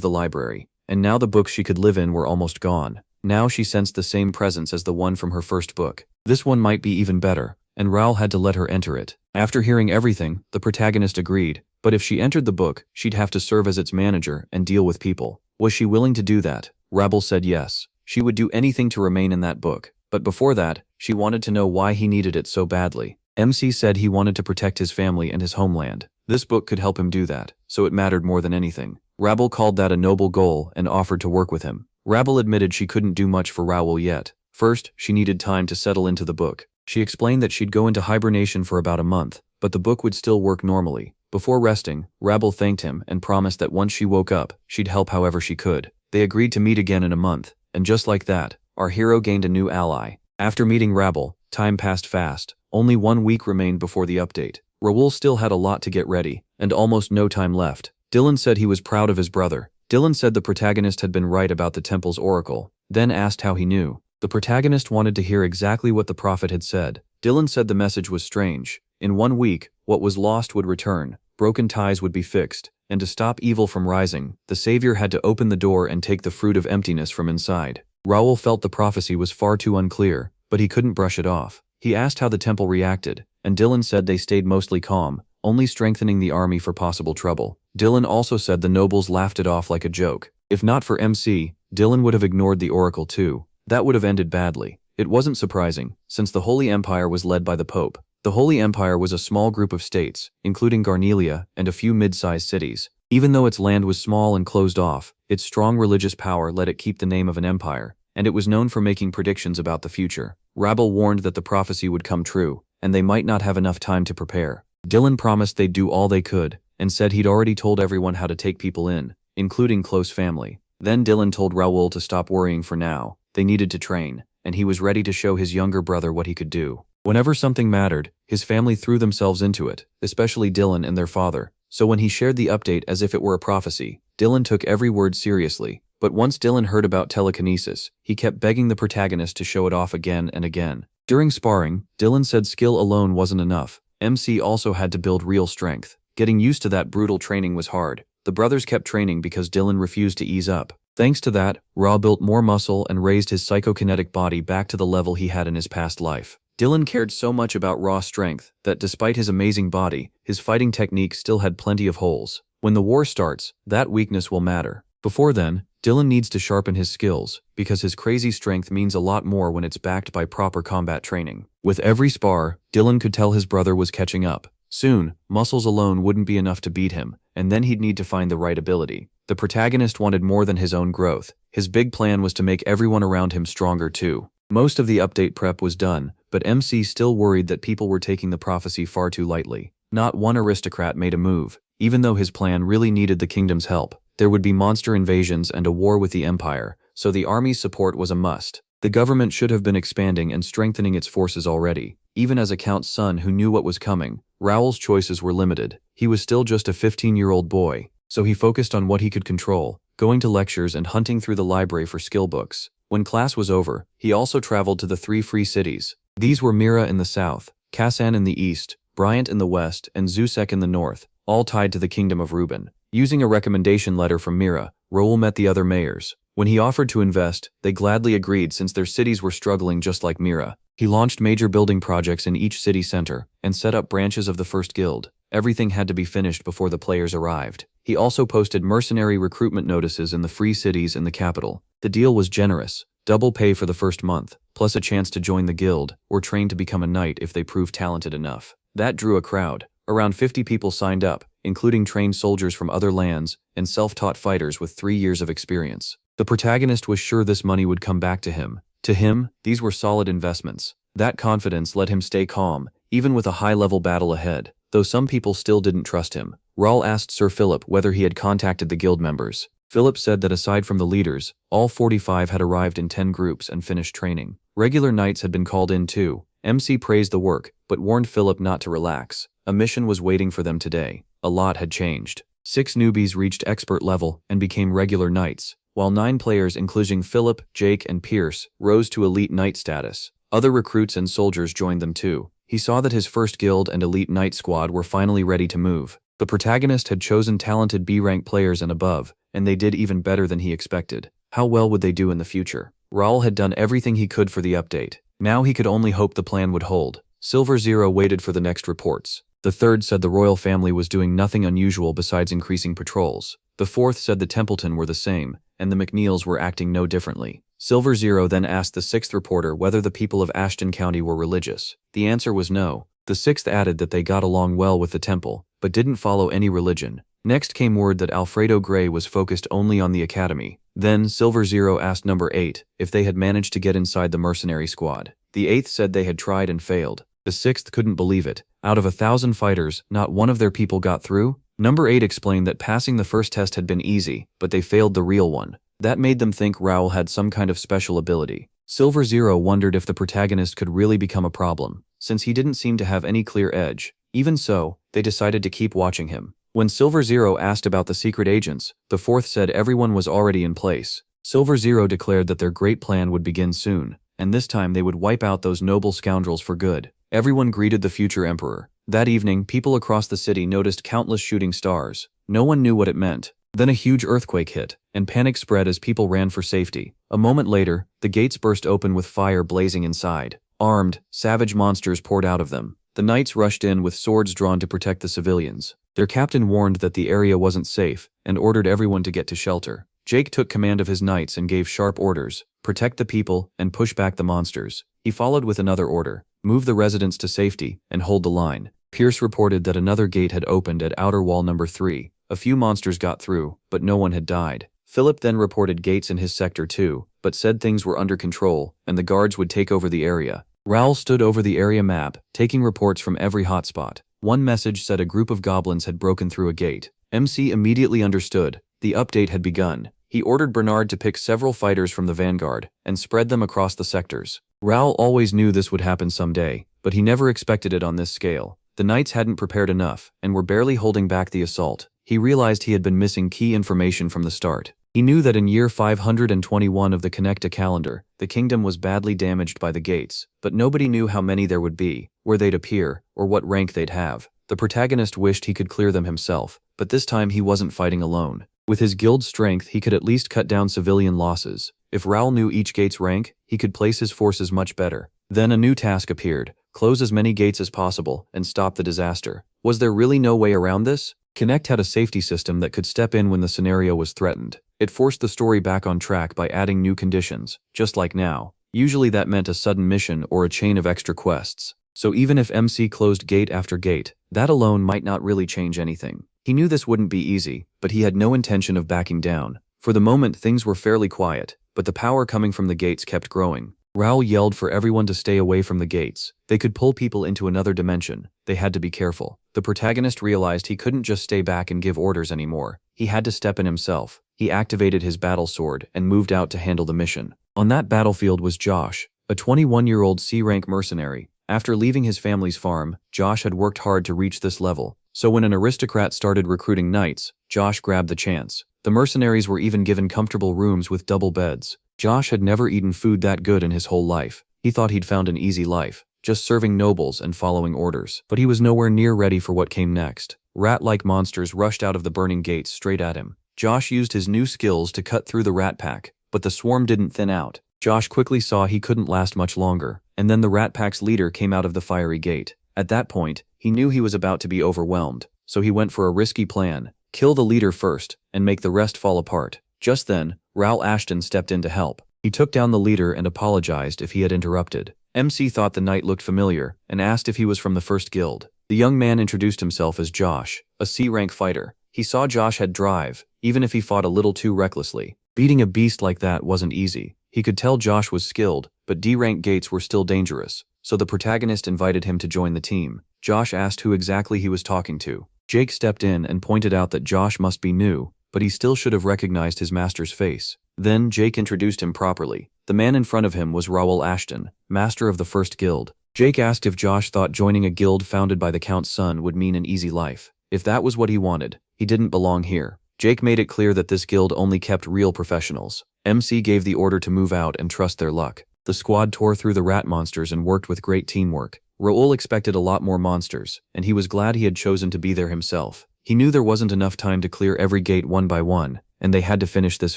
the library. And now the books she could live in were almost gone. Now she sensed the same presence as the one from her first book. This one might be even better, and Raoul had to let her enter it. After hearing everything, the protagonist agreed, but if she entered the book, she'd have to serve as its manager and deal with people. Was she willing to do that? Rabel said yes. She would do anything to remain in that book. But before that, she wanted to know why he needed it so badly. MC said he wanted to protect his family and his homeland. This book could help him do that, so it mattered more than anything. Rabel called that a noble goal and offered to work with him. Rabel admitted she couldn't do much for Raoul yet. First, she needed time to settle into the book. She explained that she'd go into hibernation for about a month, but the book would still work normally. Before resting, Rabel thanked him and promised that once she woke up, she'd help however she could. They agreed to meet again in a month, and just like that, our hero gained a new ally. After meeting Rabel, time passed fast. Only 1 week remained before the update. Raoul still had a lot to get ready, and almost no time left. Dylan said he was proud of his brother. Dylan said the protagonist had been right about the temple's oracle, then asked how he knew. The protagonist wanted to hear exactly what the prophet had said. Dylan said the message was strange. In 1 week, what was lost would return, broken ties would be fixed, and to stop evil from rising, the savior had to open the door and take the fruit of emptiness from inside. Raoul felt the prophecy was far too unclear, but he couldn't brush it off. He asked how the temple reacted, and Dylan said they stayed mostly calm, only strengthening the army for possible trouble. Dylan also said the nobles laughed it off like a joke. If not for MC, Dylan would have ignored the oracle too. That would have ended badly. It wasn't surprising, since the Holy Empire was led by the Pope. The Holy Empire was a small group of states, including Garnelia and a few mid-sized cities. Even though its land was small and closed off, its strong religious power let it keep the name of an empire, and it was known for making predictions about the future. Rabel warned that the prophecy would come true, and they might not have enough time to prepare. Dylan promised they'd do all they could, and said he'd already told everyone how to take people in, including close family. Then Dylan told Raoul to stop worrying for now. They needed to train, and he was ready to show his younger brother what he could do. Whenever something mattered, his family threw themselves into it, especially Dylan and their father. So when he shared the update as if it were a prophecy, Dylan took every word seriously. But once Dylan heard about telekinesis, he kept begging the protagonist to show it off again and again. During sparring, Dylan said skill alone wasn't enough. MC also had to build real strength. Getting used to that brutal training was hard. The brothers kept training because Dylan refused to ease up. Thanks to that, Ra built more muscle and raised his psychokinetic body back to the level he had in his past life. Dylan cared so much about raw strength that despite his amazing body, his fighting technique still had plenty of holes. When the war starts, that weakness will matter. Before then, Dylan needs to sharpen his skills, because his crazy strength means a lot more when it's backed by proper combat training. With every spar, Dylan could tell his brother was catching up. Soon, muscles alone wouldn't be enough to beat him, and then he'd need to find the right ability. The protagonist wanted more than his own growth. His big plan was to make everyone around him stronger too. Most of the update prep was done, but MC still worried that people were taking the prophecy far too lightly. Not one aristocrat made a move, even though his plan really needed the kingdom's help. There would be monster invasions and a war with the empire, so the army's support was a must. The government should have been expanding and strengthening its forces already. Even as a count's son who knew what was coming, Raoul's choices were limited. He was still just a 15-year-old boy, so he focused on what he could control, going to lectures and hunting through the library for skill books. When class was over, he also traveled to the 3 free cities. These were Mira in the south, Kassan in the east, Bryant in the west, and Zusek in the north, all tied to the kingdom of Reuben. Using a recommendation letter from Mira, Raoul met the other mayors. When he offered to invest, they gladly agreed since their cities were struggling just like Mira. He launched major building projects in each city center and set up branches of the first guild. Everything had to be finished before the players arrived. He also posted mercenary recruitment notices in the free cities in the capital. The deal was generous. Double pay for the first month, plus a chance to join the guild or train to become a knight if they proved talented enough. That drew a crowd. Around 50 people signed up, including trained soldiers from other lands and self-taught fighters with 3 years of experience. The protagonist was sure this money would come back to him. To him, these were solid investments. That confidence let him stay calm, even with a high-level battle ahead, though some people still didn't trust him. Raul asked Sir Philip whether he had contacted the guild members. Philip said that aside from the leaders, all 45 had arrived in 10 groups and finished training. Regular knights had been called in too. MC praised the work, but warned Philip not to relax. A mission was waiting for them today. A lot had changed. 6 newbies reached expert level and became regular knights, while 9 players including Philip, Jake, and Pierce rose to elite knight status. Other recruits and soldiers joined them too. He saw that his first guild and elite knight squad were finally ready to move. The protagonist had chosen talented B-rank players and above, and they did even better than he expected. How well would they do in the future? Raul had done everything he could for the update. Now he could only hope the plan would hold. Silver Zero waited for the next reports. The third said the royal family was doing nothing unusual besides increasing patrols. The fourth said the Templeton were the same, and the McNeils were acting no differently. Silver Zero then asked the sixth reporter whether the people of Ashton County were religious. The answer was no. The sixth added that they got along well with the temple, but didn't follow any religion. Next came word that Alfredo Gray was focused only on the academy. Then Silver Zero asked number 8 if they had managed to get inside the mercenary squad. The 8th said they had tried and failed. The 6th couldn't believe it. Out of 1,000 fighters, not one of their people got through? Number 8 explained that passing the first test had been easy, but they failed the real one. That made them think Raul had some kind of special ability. Silver Zero wondered if the protagonist could really become a problem, since he didn't seem to have any clear edge. Even so, they decided to keep watching him. When Silver Zero asked about the secret agents, the 4th said everyone was already in place. Silver Zero declared that their great plan would begin soon, and this time they would wipe out those noble scoundrels for good. Everyone greeted the future emperor. That evening, people across the city noticed countless shooting stars. No one knew what it meant. Then a huge earthquake hit, and panic spread as people ran for safety. A moment later, the gates burst open with fire blazing inside. Armed, savage monsters poured out of them. The knights rushed in with swords drawn to protect the civilians. Their captain warned that the area wasn't safe, and ordered everyone to get to shelter. Jake took command of his knights and gave sharp orders: protect the people and push back the monsters. He followed with another order: move the residents to safety and hold the line. Pierce reported that another gate had opened at outer wall number 3. A few monsters got through, but no one had died. Philip then reported gates in his sector too, but said things were under control and the guards would take over the area. Raul stood over the area map, taking reports from every hotspot. One message said a group of goblins had broken through a gate. MC immediately understood. The update had begun. He ordered Bernard to pick several fighters from the vanguard and spread them across the sectors. Raul always knew this would happen someday, but he never expected it on this scale. The knights hadn't prepared enough and were barely holding back the assault. He realized he had been missing key information from the start. He knew that in year 521 of the Connecta calendar, the kingdom was badly damaged by the gates, but nobody knew how many there would be, where they'd appear, or what rank they'd have. The protagonist wished he could clear them himself, but this time he wasn't fighting alone. With his guild's strength, he could at least cut down civilian losses. If Raul knew each gate's rank, he could place his forces much better. Then a new task appeared: close as many gates as possible and stop the disaster. Was there really no way around this? Connect had a safety system that could step in when the scenario was threatened. It forced the story back on track by adding new conditions, just like now. Usually that meant a sudden mission or a chain of extra quests. So even if MC closed gate after gate, that alone might not really change anything. He knew this wouldn't be easy, but he had no intention of backing down. For the moment, things were fairly quiet, but the power coming from the gates kept growing. Raul yelled for everyone to stay away from the gates. They could pull people into another dimension. They had to be careful. The protagonist realized he couldn't just stay back and give orders anymore. He had to step in himself. He activated his battle sword and moved out to handle the mission. On that battlefield was Josh, a 21-year-old C-rank mercenary. After leaving his family's farm, Josh had worked hard to reach this level. So when an aristocrat started recruiting knights, Josh grabbed the chance. The mercenaries were even given comfortable rooms with double beds. Josh had never eaten food that good in his whole life. He thought he'd found an easy life, just serving nobles and following orders. But he was nowhere near ready for what came next. Rat-like monsters rushed out of the burning gates straight at him. Josh used his new skills to cut through the rat pack, but the swarm didn't thin out. Josh quickly saw he couldn't last much longer, and then the rat pack's leader came out of the fiery gate. At that point, he knew he was about to be overwhelmed, so he went for a risky plan: kill the leader first, and make the rest fall apart. Just then, Raul Ashton stepped in to help. He took down the leader and apologized if he had interrupted. MC thought the knight looked familiar, and asked if he was from the first guild. The young man introduced himself as Josh, a C-rank fighter. He saw Josh had drive, even if he fought a little too recklessly. Beating a beast like that wasn't easy. He could tell Josh was skilled, but D-rank gates were still dangerous, so the protagonist invited him to join the team. Josh asked who exactly he was talking to. Jake stepped in and pointed out that Josh must be new, but he still should have recognized his master's face. Then Jake introduced him properly. The man in front of him was Raoul Ashton, master of the first guild. Jake asked if Josh thought joining a guild founded by the Count's son would mean an easy life. If that was what he wanted, he didn't belong here. Jake made it clear that this guild only kept real professionals. MC gave the order to move out and trust their luck. The squad tore through the rat monsters and worked with great teamwork. Raoul expected a lot more monsters, and he was glad he had chosen to be there himself. He knew there wasn't enough time to clear every gate one by one, and they had to finish this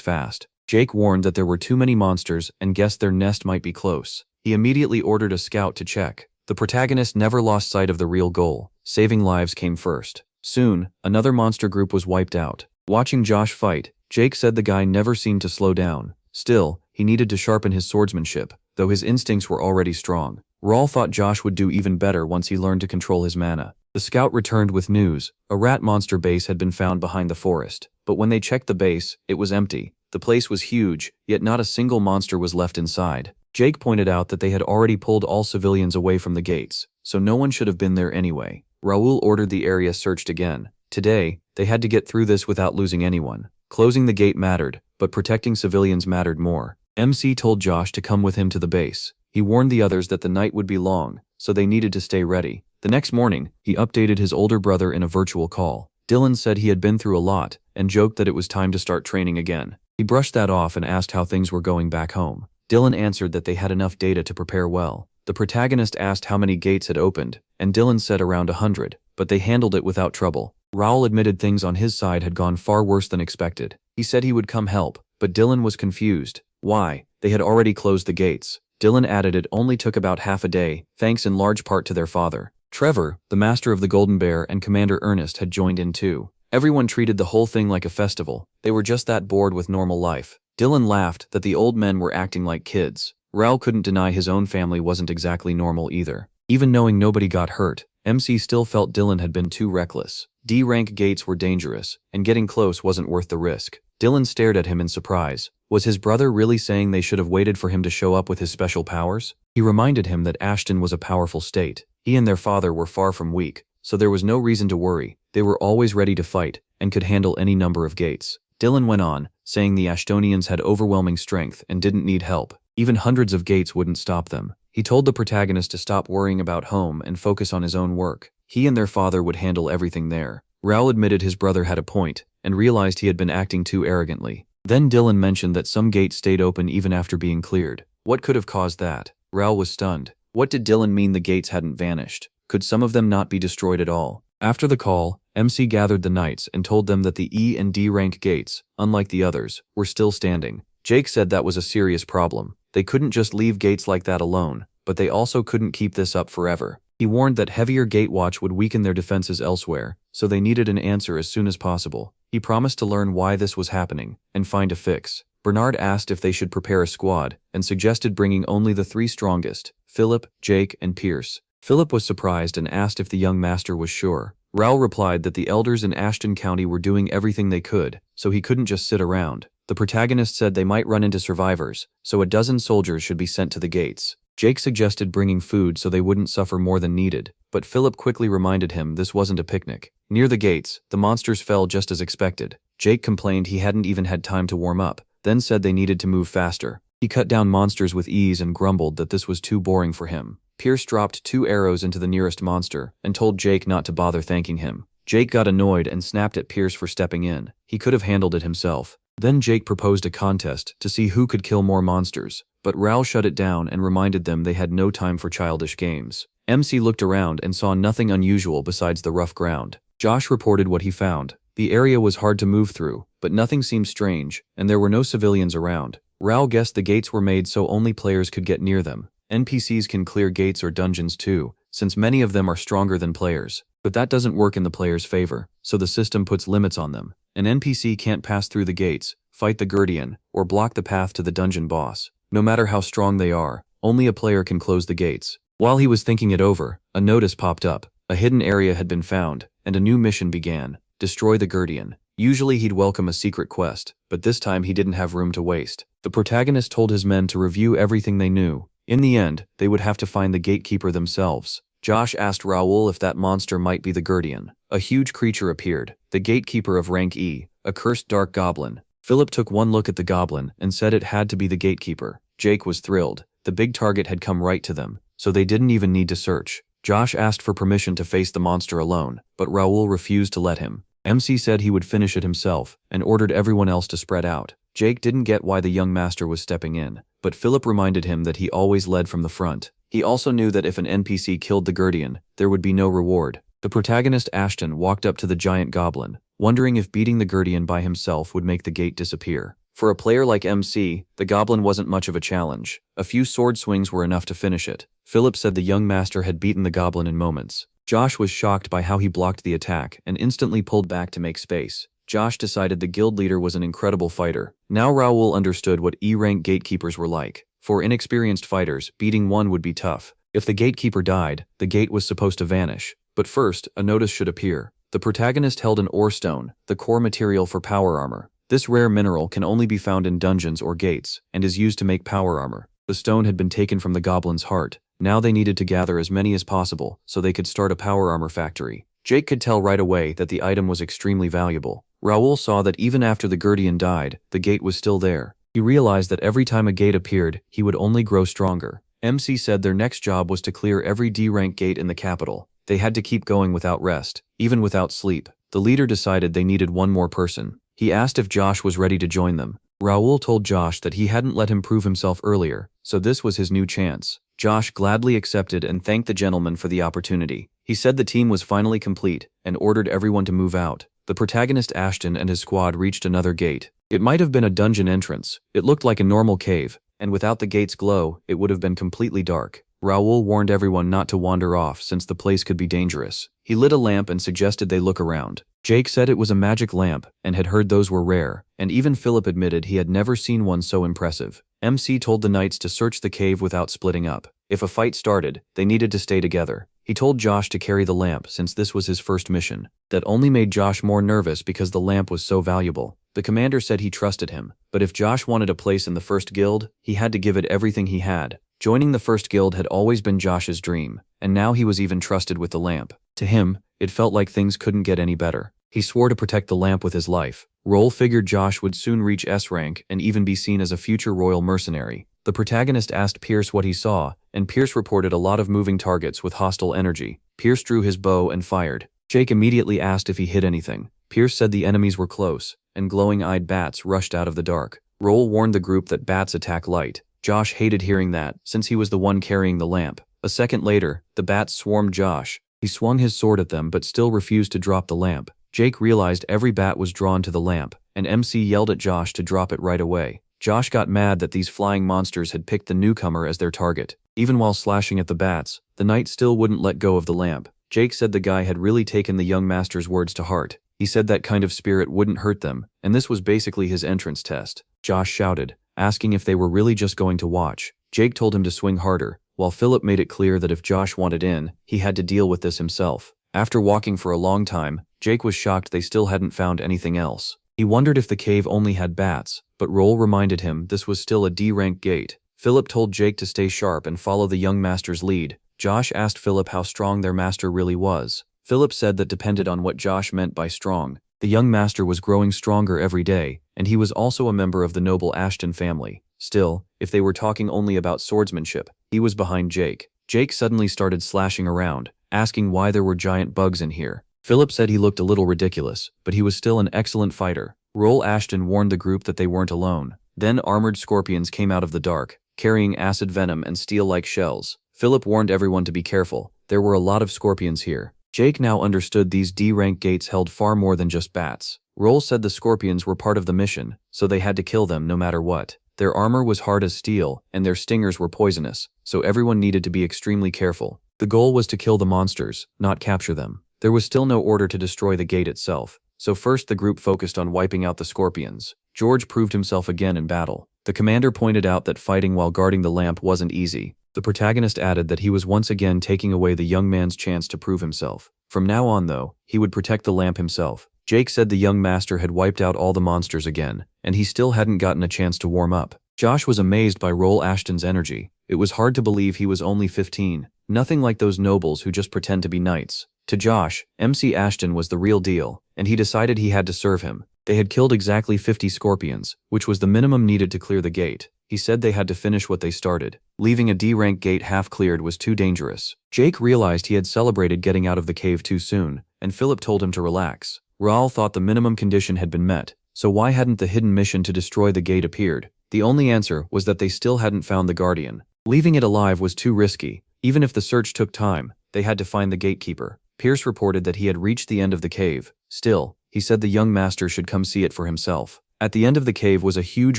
fast. Jake warned that there were too many monsters and guessed their nest might be close. He immediately ordered a scout to check. The protagonist never lost sight of the real goal. Saving lives came first. Soon, another monster group was wiped out. Watching Josh fight, Jake said the guy never seemed to slow down. Still, he needed to sharpen his swordsmanship, though his instincts were already strong. Raoul thought Josh would do even better once he learned to control his mana. The scout returned with news. A rat monster base had been found behind the forest, but when they checked the base, it was empty. The place was huge, yet not a single monster was left inside. Jake pointed out that they had already pulled all civilians away from the gates, so no one should have been there anyway. Raoul ordered the area searched again. Today, they had to get through this without losing anyone. Closing the gate mattered, but protecting civilians mattered more. MC told Josh to come with him to the base. He warned the others that the night would be long, so they needed to stay ready. The next morning, he updated his older brother in a virtual call. Dylan said he had been through a lot, and joked that it was time to start training again. He brushed that off and asked how things were going back home. Dylan answered that they had enough data to prepare well. The protagonist asked how many gates had opened, and Dylan said around 100, but they handled it without trouble. Raoul admitted things on his side had gone far worse than expected. He said he would come help, but Dylan was confused. Why? They had already closed the gates. Dylan added it only took about half a day, thanks in large part to their father. Trevor, the master of the Golden Bear, and Commander Ernest had joined in too. Everyone treated the whole thing like a festival. They were just that bored with normal life. Dylan laughed that the old men were acting like kids. Raoul couldn't deny his own family wasn't exactly normal either. Even knowing nobody got hurt, MC still felt Dylan had been too reckless. D-rank gates were dangerous, and getting close wasn't worth the risk. Dylan stared at him in surprise. Was his brother really saying they should have waited for him to show up with his special powers? He reminded him that Ashton was a powerful state. He and their father were far from weak, so there was no reason to worry. They were always ready to fight, and could handle any number of gates. Dylan went on, saying the Ashtonians had overwhelming strength and didn't need help. Even hundreds of gates wouldn't stop them. He told the protagonist to stop worrying about home and focus on his own work. He and their father would handle everything there. Raoul admitted his brother had a point, and realized he had been acting too arrogantly. Then Dylan mentioned that some gates stayed open even after being cleared. What could have caused that? Raoul was stunned. What did Dylan mean the gates hadn't vanished? Could some of them not be destroyed at all? After the call, MC gathered the knights and told them that the E and D rank gates, unlike the others, were still standing. Jake said that was a serious problem. They couldn't just leave gates like that alone, but they also couldn't keep this up forever. He warned that heavier gate watch would weaken their defenses elsewhere, so they needed an answer as soon as possible. He promised to learn why this was happening, and find a fix. Bernard asked if they should prepare a squad, and suggested bringing only the 3 strongest, Philip, Jake, and Pierce. Philip was surprised and asked if the young master was sure. Raoul replied that the elders in Ashton County were doing everything they could, so he couldn't just sit around. The protagonist said they might run into survivors, so a dozen soldiers should be sent to the gates. Jake suggested bringing food so they wouldn't suffer more than needed, but Philip quickly reminded him this wasn't a picnic. Near the gates, the monsters fell just as expected. Jake complained he hadn't even had time to warm up, then said they needed to move faster. He cut down monsters with ease and grumbled that this was too boring for him. Pierce dropped 2 arrows into the nearest monster, and told Jake not to bother thanking him. Jake got annoyed and snapped at Pierce for stepping in. He could have handled it himself. Then Jake proposed a contest to see who could kill more monsters, but Raoul shut it down and reminded them they had no time for childish games. MC looked around and saw nothing unusual besides the rough ground. Josh reported what he found. The area was hard to move through, but nothing seemed strange, and there were no civilians around. Raoul guessed the gates were made so only players could get near them. NPCs can clear gates or dungeons too, since many of them are stronger than players. But that doesn't work in the player's favor, so the system puts limits on them. An NPC can't pass through the gates, fight the Guardian, or block the path to the dungeon boss. No matter how strong they are, only a player can close the gates. While he was thinking it over, a notice popped up. A hidden area had been found, and a new mission began. Destroy the Guardian. Usually he'd welcome a secret quest, but this time he didn't have room to waste. The protagonist told his men to review everything they knew. In the end, they would have to find the gatekeeper themselves. Josh asked Raoul if that monster might be the Guardian. A huge creature appeared, the gatekeeper of rank E, a cursed dark goblin. Philip took one look at the goblin and said it had to be the gatekeeper. Jake was thrilled. The big target had come right to them, so they didn't even need to search. Josh asked for permission to face the monster alone, but Raoul refused to let him. MC said he would finish it himself, and ordered everyone else to spread out. Jake didn't get why the young master was stepping in, but Philip reminded him that he always led from the front. He also knew that if an NPC killed the Guardian, there would be no reward. The protagonist Ashton walked up to the giant goblin, wondering if beating the Guardian by himself would make the gate disappear. For a player like MC, the goblin wasn't much of a challenge. A few sword swings were enough to finish it. Philip said the young master had beaten the goblin in moments. Josh was shocked by how he blocked the attack and instantly pulled back to make space. Josh decided the guild leader was an incredible fighter. Now Raoul understood what E-rank gatekeepers were like. For inexperienced fighters, beating one would be tough. If the gatekeeper died, the gate was supposed to vanish. But first, a notice should appear. The protagonist held an ore stone, the core material for power armor. This rare mineral can only be found in dungeons or gates, and is used to make power armor. The stone had been taken from the goblin's heart. Now they needed to gather as many as possible, so they could start a power armor factory. Jake could tell right away that the item was extremely valuable. Raoul saw that even after the Guardian died, the gate was still there. He realized that every time a gate appeared, he would only grow stronger. MC said their next job was to clear every D-rank gate in the capital. They had to keep going without rest, even without sleep. The leader decided they needed one more person. He asked if Josh was ready to join them. Raoul told Josh that he hadn't let him prove himself earlier, so this was his new chance. Josh gladly accepted and thanked the gentleman for the opportunity. He said the team was finally complete and ordered everyone to move out. The protagonist Ashton and his squad reached another gate. It might have been a dungeon entrance. It looked like a normal cave, and without the gate's glow, it would have been completely dark. Raoul warned everyone not to wander off since the place could be dangerous. He lit a lamp and suggested they look around. Jake said it was a magic lamp and had heard those were rare, and even Philip admitted he had never seen one so impressive. MC told the knights to search the cave without splitting up. If a fight started, they needed to stay together. He told Josh to carry the lamp since this was his first mission. That only made Josh more nervous because the lamp was so valuable. The commander said he trusted him, but if Josh wanted a place in the first guild, he had to give it everything he had. Joining the first guild had always been Josh's dream, and now he was even trusted with the lamp. To him, it felt like things couldn't get any better. He swore to protect the lamp with his life. Raoul figured Josh would soon reach S rank and even be seen as a future royal mercenary. The protagonist asked Pierce what he saw, and Pierce reported a lot of moving targets with hostile energy. Pierce drew his bow and fired. Jake immediately asked if he hit anything. Pierce said the enemies were close, and glowing-eyed bats rushed out of the dark. Raoul warned the group that bats attack light. Josh hated hearing that, since he was the one carrying the lamp. A second later, the bats swarmed Josh. He swung his sword at them but still refused to drop the lamp. Jake realized every bat was drawn to the lamp, and MC yelled at Josh to drop it right away. Josh got mad that these flying monsters had picked the newcomer as their target. Even while slashing at the bats, the knight still wouldn't let go of the lamp. Jake said the guy had really taken the young master's words to heart. He said that kind of spirit wouldn't hurt them, and this was basically his entrance test. Josh shouted, asking if they were really just going to watch. Jake told him to swing harder, while Philip made it clear that if Josh wanted in, he had to deal with this himself. After walking for a long time, Jake was shocked they still hadn't found anything else. He wondered if the cave only had bats, but Raoul reminded him this was still a D-rank gate. Philip told Jake to stay sharp and follow the young master's lead. Josh asked Philip how strong their master really was. Philip said that depended on what Josh meant by strong. The young master was growing stronger every day, and he was also a member of the noble Ashton family. Still, if they were talking only about swordsmanship, he was behind Jake. Jake suddenly started slashing around, asking why there were giant bugs in here. Philip said he looked a little ridiculous, but he was still an excellent fighter. Raoul Ashton warned the group that they weren't alone. Then armored scorpions came out of the dark, carrying acid venom and steel-like shells. Philip warned everyone to be careful. There were a lot of scorpions here. Jake now understood these D-rank gates held far more than just bats. Raoul said the scorpions were part of the mission, so they had to kill them no matter what. Their armor was hard as steel, and their stingers were poisonous, so everyone needed to be extremely careful. The goal was to kill the monsters, not capture them. There was still no order to destroy the gate itself, so first the group focused on wiping out the scorpions. George proved himself again in battle. The commander pointed out that fighting while guarding the lamp wasn't easy. The protagonist added that he was once again taking away the young man's chance to prove himself. From now on though, he would protect the lamp himself. Jake said the young master had wiped out all the monsters again, and he still hadn't gotten a chance to warm up. Josh was amazed by Roll Ashton's energy. It was hard to believe he was only 15, nothing like those nobles who just pretend to be knights. To Josh, MC Ashton was the real deal, and he decided he had to serve him. They had killed exactly 50 scorpions, which was the minimum needed to clear the gate. He said they had to finish what they started. Leaving a D-rank gate half cleared was too dangerous. Jake realized he had celebrated getting out of the cave too soon, and Philip told him to relax. Raul thought the minimum condition had been met, so why hadn't the hidden mission to destroy the gate appeared? The only answer was that they still hadn't found the Guardian. Leaving it alive was too risky. Even if the search took time, they had to find the gatekeeper. Pierce reported that he had reached the end of the cave. Still, he said the young master should come see it for himself. At the end of the cave was a huge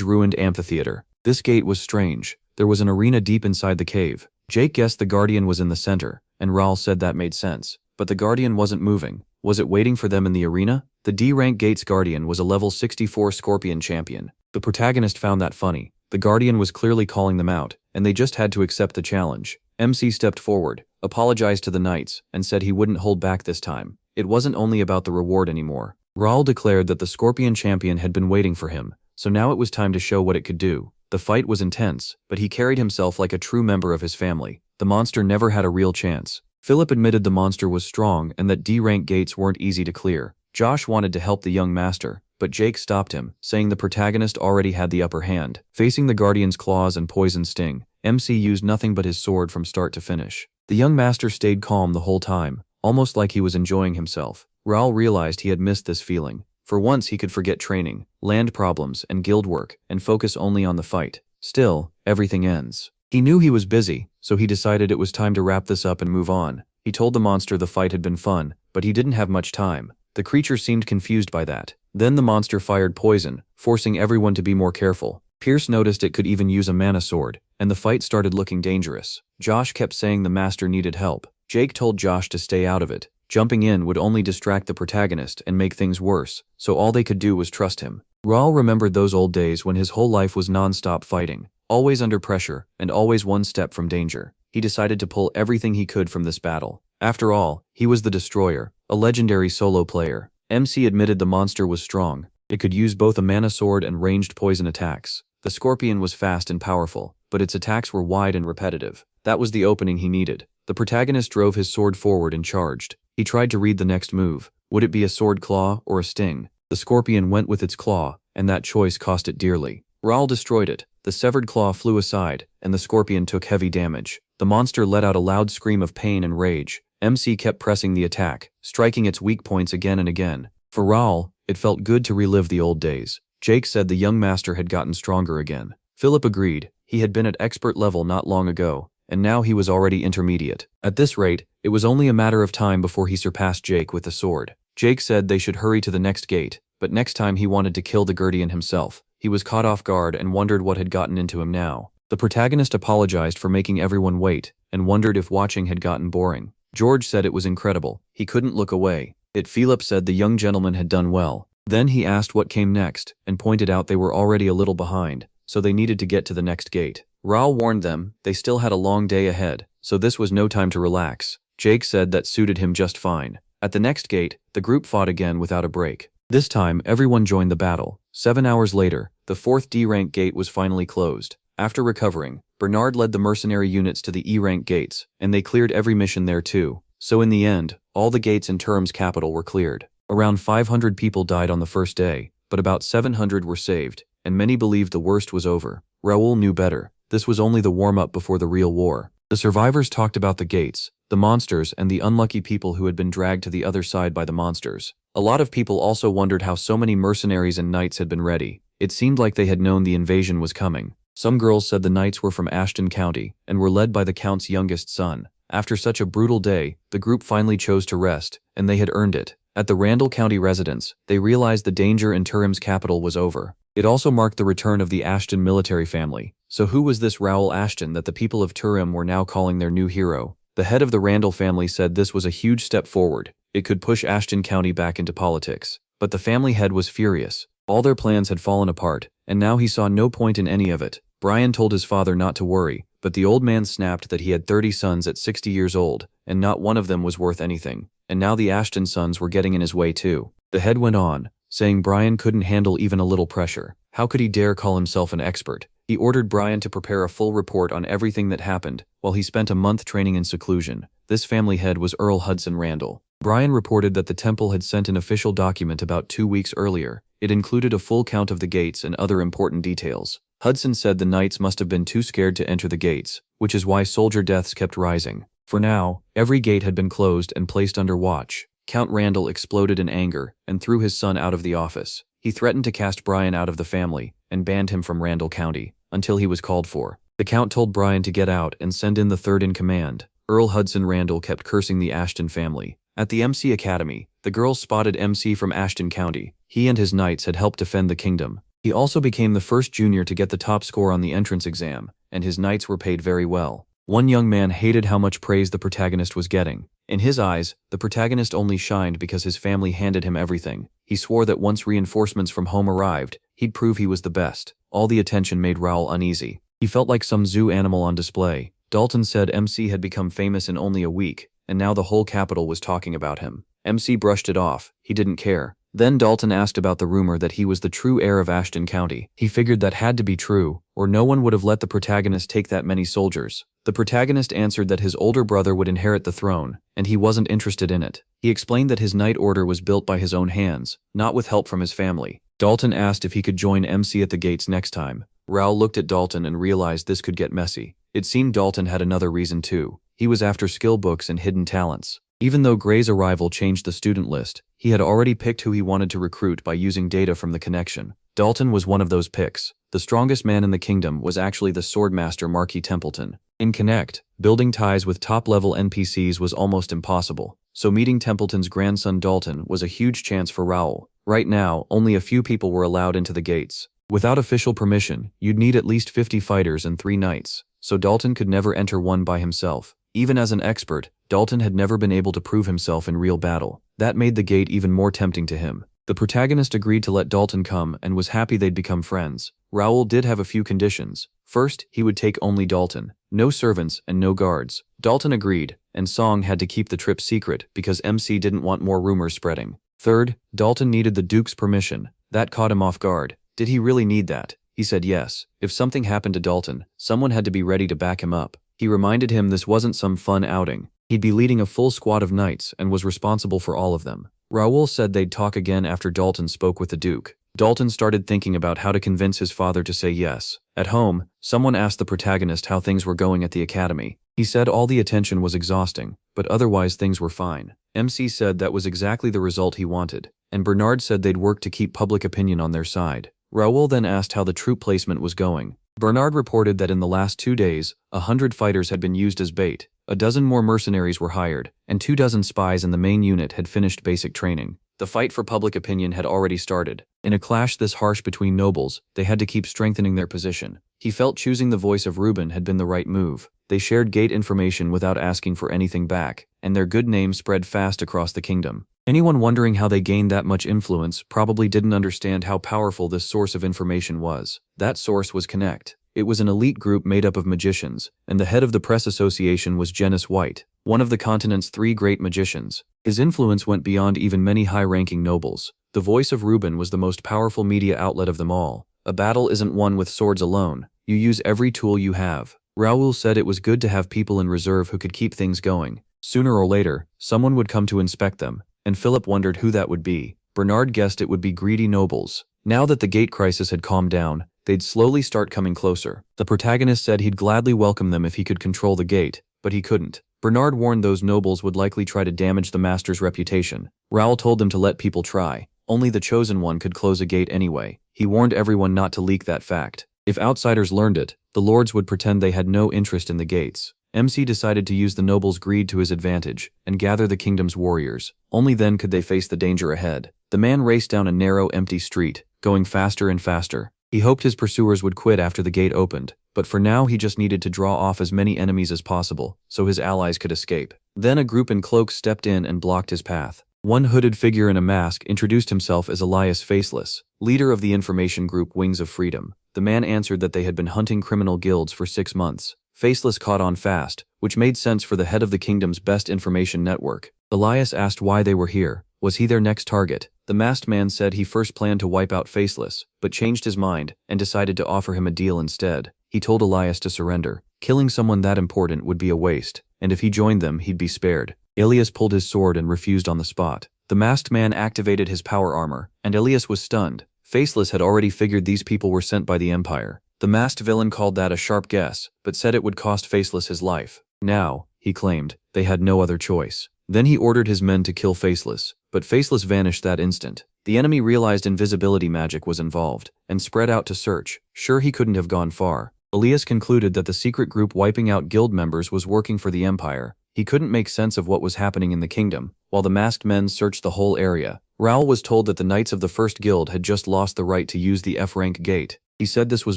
ruined amphitheater. This gate was strange. There was an arena deep inside the cave. Jake guessed the Guardian was in the center, and Raul said that made sense. But the Guardian wasn't moving. Was it waiting for them in the arena? The D-rank gate's Guardian was a level 64 Scorpion champion. The protagonist found that funny. The Guardian was clearly calling them out, and they just had to accept the challenge. MC stepped forward, apologized to the knights, and said he wouldn't hold back this time. It wasn't only about the reward anymore. Raul declared that the Scorpion champion had been waiting for him, so now it was time to show what it could do. The fight was intense, but he carried himself like a true member of his family. The monster never had a real chance. Philip admitted the monster was strong and that D-rank gates weren't easy to clear. Josh wanted to help the young master, but Jake stopped him, saying the protagonist already had the upper hand. Facing the Guardian's claws and poison sting, MC used nothing but his sword from start to finish. The young master stayed calm the whole time, almost like he was enjoying himself. Raul realized he had missed this feeling. For once he could forget training, land problems, and guild work, and focus only on the fight. Still, everything ends. He knew he was busy, so he decided it was time to wrap this up and move on. He told the monster the fight had been fun, but he didn't have much time. The creature seemed confused by that. Then the monster fired poison, forcing everyone to be more careful. Pierce noticed it could even use a mana sword, and the fight started looking dangerous. Josh kept saying the master needed help. Jake told Josh to stay out of it. Jumping in would only distract the protagonist and make things worse, so all they could do was trust him. Raul remembered those old days when his whole life was non-stop fighting, always under pressure, and always one step from danger. He decided to pull everything he could from this battle. After all, he was the Destroyer, a legendary solo player. MC admitted the monster was strong. It could use both a mana sword and ranged poison attacks. The Scorpion was fast and powerful, but its attacks were wide and repetitive. That was the opening he needed. The protagonist drove his sword forward and charged. He tried to read the next move. Would it be a sword claw or a sting? The Scorpion went with its claw, and that choice cost it dearly. Raul destroyed it. The severed claw flew aside, and the Scorpion took heavy damage. The monster let out a loud scream of pain and rage. MC kept pressing the attack, striking its weak points again and again. For Raul, it felt good to relive the old days. Jake said the young master had gotten stronger again. Philip agreed. He had been at expert level not long ago, and now he was already intermediate. At this rate, it was only a matter of time before he surpassed Jake with the sword. Jake said they should hurry to the next gate, but next time he wanted to kill the Guardian himself. He was caught off guard and wondered what had gotten into him now. The protagonist apologized for making everyone wait, and wondered if watching had gotten boring. George said it was incredible. He couldn't look away. Philip said the young gentleman had done well. Then he asked what came next, and pointed out they were already a little behind, so they needed to get to the next gate. Raul warned them they still had a long day ahead, so this was no time to relax. Jake said that suited him just fine. At the next gate, the group fought again without a break. This time, everyone joined the battle. 7 hours later, the 4th D-rank gate was finally closed. After recovering, Bernard led the mercenary units to the E-rank gates, and they cleared every mission there too. So in the end, all the gates in Turam's capital were cleared. Around 500 people died on the first day, but about 700 were saved, and many believed the worst was over. Raul knew better. This was only the warm-up before the real war. The survivors talked about the gates, the monsters, and the unlucky people who had been dragged to the other side by the monsters. A lot of people also wondered how so many mercenaries and knights had been ready. It seemed like they had known the invasion was coming. Some girls said the knights were from Ashton County and were led by the count's youngest son. After such a brutal day, the group finally chose to rest, and they had earned it. At the Randall County residence, they realized the danger in Turam's capital was over. It also marked the return of the Ashton military family. So who was this Raul Ashton that the people of Turam were now calling their new hero? The head of the Randall family said this was a huge step forward. It could push Ashton County back into politics. But the family head was furious. All their plans had fallen apart, and now he saw no point in any of it. Brian told his father not to worry, but the old man snapped that he had 30 sons at 60 years old, and not one of them was worth anything, and now the Ashton sons were getting in his way too. The head went on, saying Brian couldn't handle even a little pressure. How could he dare call himself an expert? He ordered Brian to prepare a full report on everything that happened, while he spent a month training in seclusion. This family head was Earl Hudson Randall. Brian reported that the temple had sent an official document about 2 weeks earlier. It included a full count of the gates and other important details. Hudson said the knights must have been too scared to enter the gates, which is why soldier deaths kept rising. For now, every gate had been closed and placed under watch. Count Randall exploded in anger and threw his son out of the office. He threatened to cast Brian out of the family and banned him from Randall County until he was called for. The Count told Brian to get out and send in the third in command. Earl Hudson Randall kept cursing the Ashton family. At the MC Academy, the girls spotted MC from Ashton County. He and his knights had helped defend the kingdom. He also became the first junior to get the top score on the entrance exam, and his knights were paid very well. One young man hated how much praise the protagonist was getting. In his eyes, the protagonist only shined because his family handed him everything. He swore that once reinforcements from home arrived, he'd prove he was the best. All the attention made Raoul uneasy. He felt like some zoo animal on display. Dalton said MC had become famous in only a week, and now the whole capital was talking about him. MC brushed it off. He didn't care. Then Dalton asked about the rumor that he was the true heir of Ashton County. He figured that had to be true, or no one would have let the protagonist take that many soldiers. The protagonist answered that his older brother would inherit the throne, and he wasn't interested in it. He explained that his knight order was built by his own hands, not with help from his family. Dalton asked if he could join MC at the gates next time. Raoul looked at Dalton and realized this could get messy. It seemed Dalton had another reason too. He was after skill books and hidden talents. Even though Gray's arrival changed the student list, he had already picked who he wanted to recruit by using data from the connection. Dalton was one of those picks. The strongest man in the kingdom was actually the swordmaster Marquis Templeton. In Connect, building ties with top-level NPCs was almost impossible, so meeting Templeton's grandson Dalton was a huge chance for Raoul. Right now, only a few people were allowed into the gates. Without official permission, you'd need at least 50 fighters and 3 knights, so Dalton could never enter one by himself. Even as an expert, Dalton had never been able to prove himself in real battle. That made the gate even more tempting to him. The protagonist agreed to let Dalton come and was happy they'd become friends. Raoul did have a few conditions. First, he would take only Dalton. No servants and no guards. Dalton agreed, and Song had to keep the trip secret because MC didn't want more rumors spreading. Third, Dalton needed the Duke's permission. That caught him off guard. Did he really need that? He said yes. If something happened to Dalton, someone had to be ready to back him up. He reminded him this wasn't some fun outing. He'd be leading a full squad of knights and was responsible for all of them. Raoul said they'd talk again after Dalton spoke with the Duke. Dalton started thinking about how to convince his father to say yes. At home, someone asked the protagonist how things were going at the academy. He said all the attention was exhausting, but otherwise things were fine. MC said that was exactly the result he wanted, and Bernard said they'd work to keep public opinion on their side. Raoul then asked how the troop placement was going. Bernard reported that in the last 2 days, 100 fighters had been used as bait, a dozen more mercenaries were hired, and 24 spies in the main unit had finished basic training. The fight for public opinion had already started. In a clash this harsh between nobles, they had to keep strengthening their position. He felt choosing the voice of Reuben had been the right move. They shared gate information without asking for anything back, and their good name spread fast across the kingdom. Anyone wondering how they gained that much influence probably didn't understand how powerful this source of information was. That source was Connect. It was an elite group made up of magicians, and the head of the press association was Janice White, one of the continent's 3 great magicians. His influence went beyond even many high-ranking nobles. The voice of Reuben was the most powerful media outlet of them all. A battle isn't won with swords alone. You use every tool you have. Raoul said it was good to have people in reserve who could keep things going. Sooner or later, someone would come to inspect them, and Philip wondered who that would be. Bernard guessed it would be greedy nobles. Now that the gate crisis had calmed down, they'd slowly start coming closer. The protagonist said he'd gladly welcome them if he could control the gate, but he couldn't. Bernard warned those nobles would likely try to damage the master's reputation. Raoul told them to let people try. Only the chosen one could close a gate anyway. He warned everyone not to leak that fact. If outsiders learned it, the lords would pretend they had no interest in the gates. MC decided to use the nobles' greed to his advantage and gather the kingdom's warriors. Only then could they face the danger ahead. The man raced down a narrow, empty street, going faster and faster. He hoped his pursuers would quit after the gate opened, but for now he just needed to draw off as many enemies as possible so his allies could escape. Then a group in cloaks stepped in and blocked his path. One hooded figure in a mask introduced himself as Elias Faceless, leader of the information group Wings of Freedom. The man answered that they had been hunting criminal guilds for 6 months. Faceless caught on fast, which made sense for the head of the kingdom's best information network. Elias asked why they were here. Was he their next target? The masked man said he first planned to wipe out Faceless, but changed his mind and decided to offer him a deal instead. He told Elias to surrender. Killing someone that important would be a waste, and if he joined them, he'd be spared. Elias pulled his sword and refused on the spot. The masked man activated his power armor, and Elias was stunned. Faceless had already figured these people were sent by the Empire. The masked villain called that a sharp guess, but said it would cost Faceless his life. Now, he claimed, they had no other choice. Then he ordered his men to kill Faceless, but Faceless vanished that instant. The enemy realized invisibility magic was involved, and spread out to search. Sure, he couldn't have gone far. Elias concluded that the secret group wiping out guild members was working for the Empire. He couldn't make sense of what was happening in the kingdom, while the masked men searched the whole area. Raoul was told that the Knights of the First Guild had just lost the right to use the F-rank gate. He said this was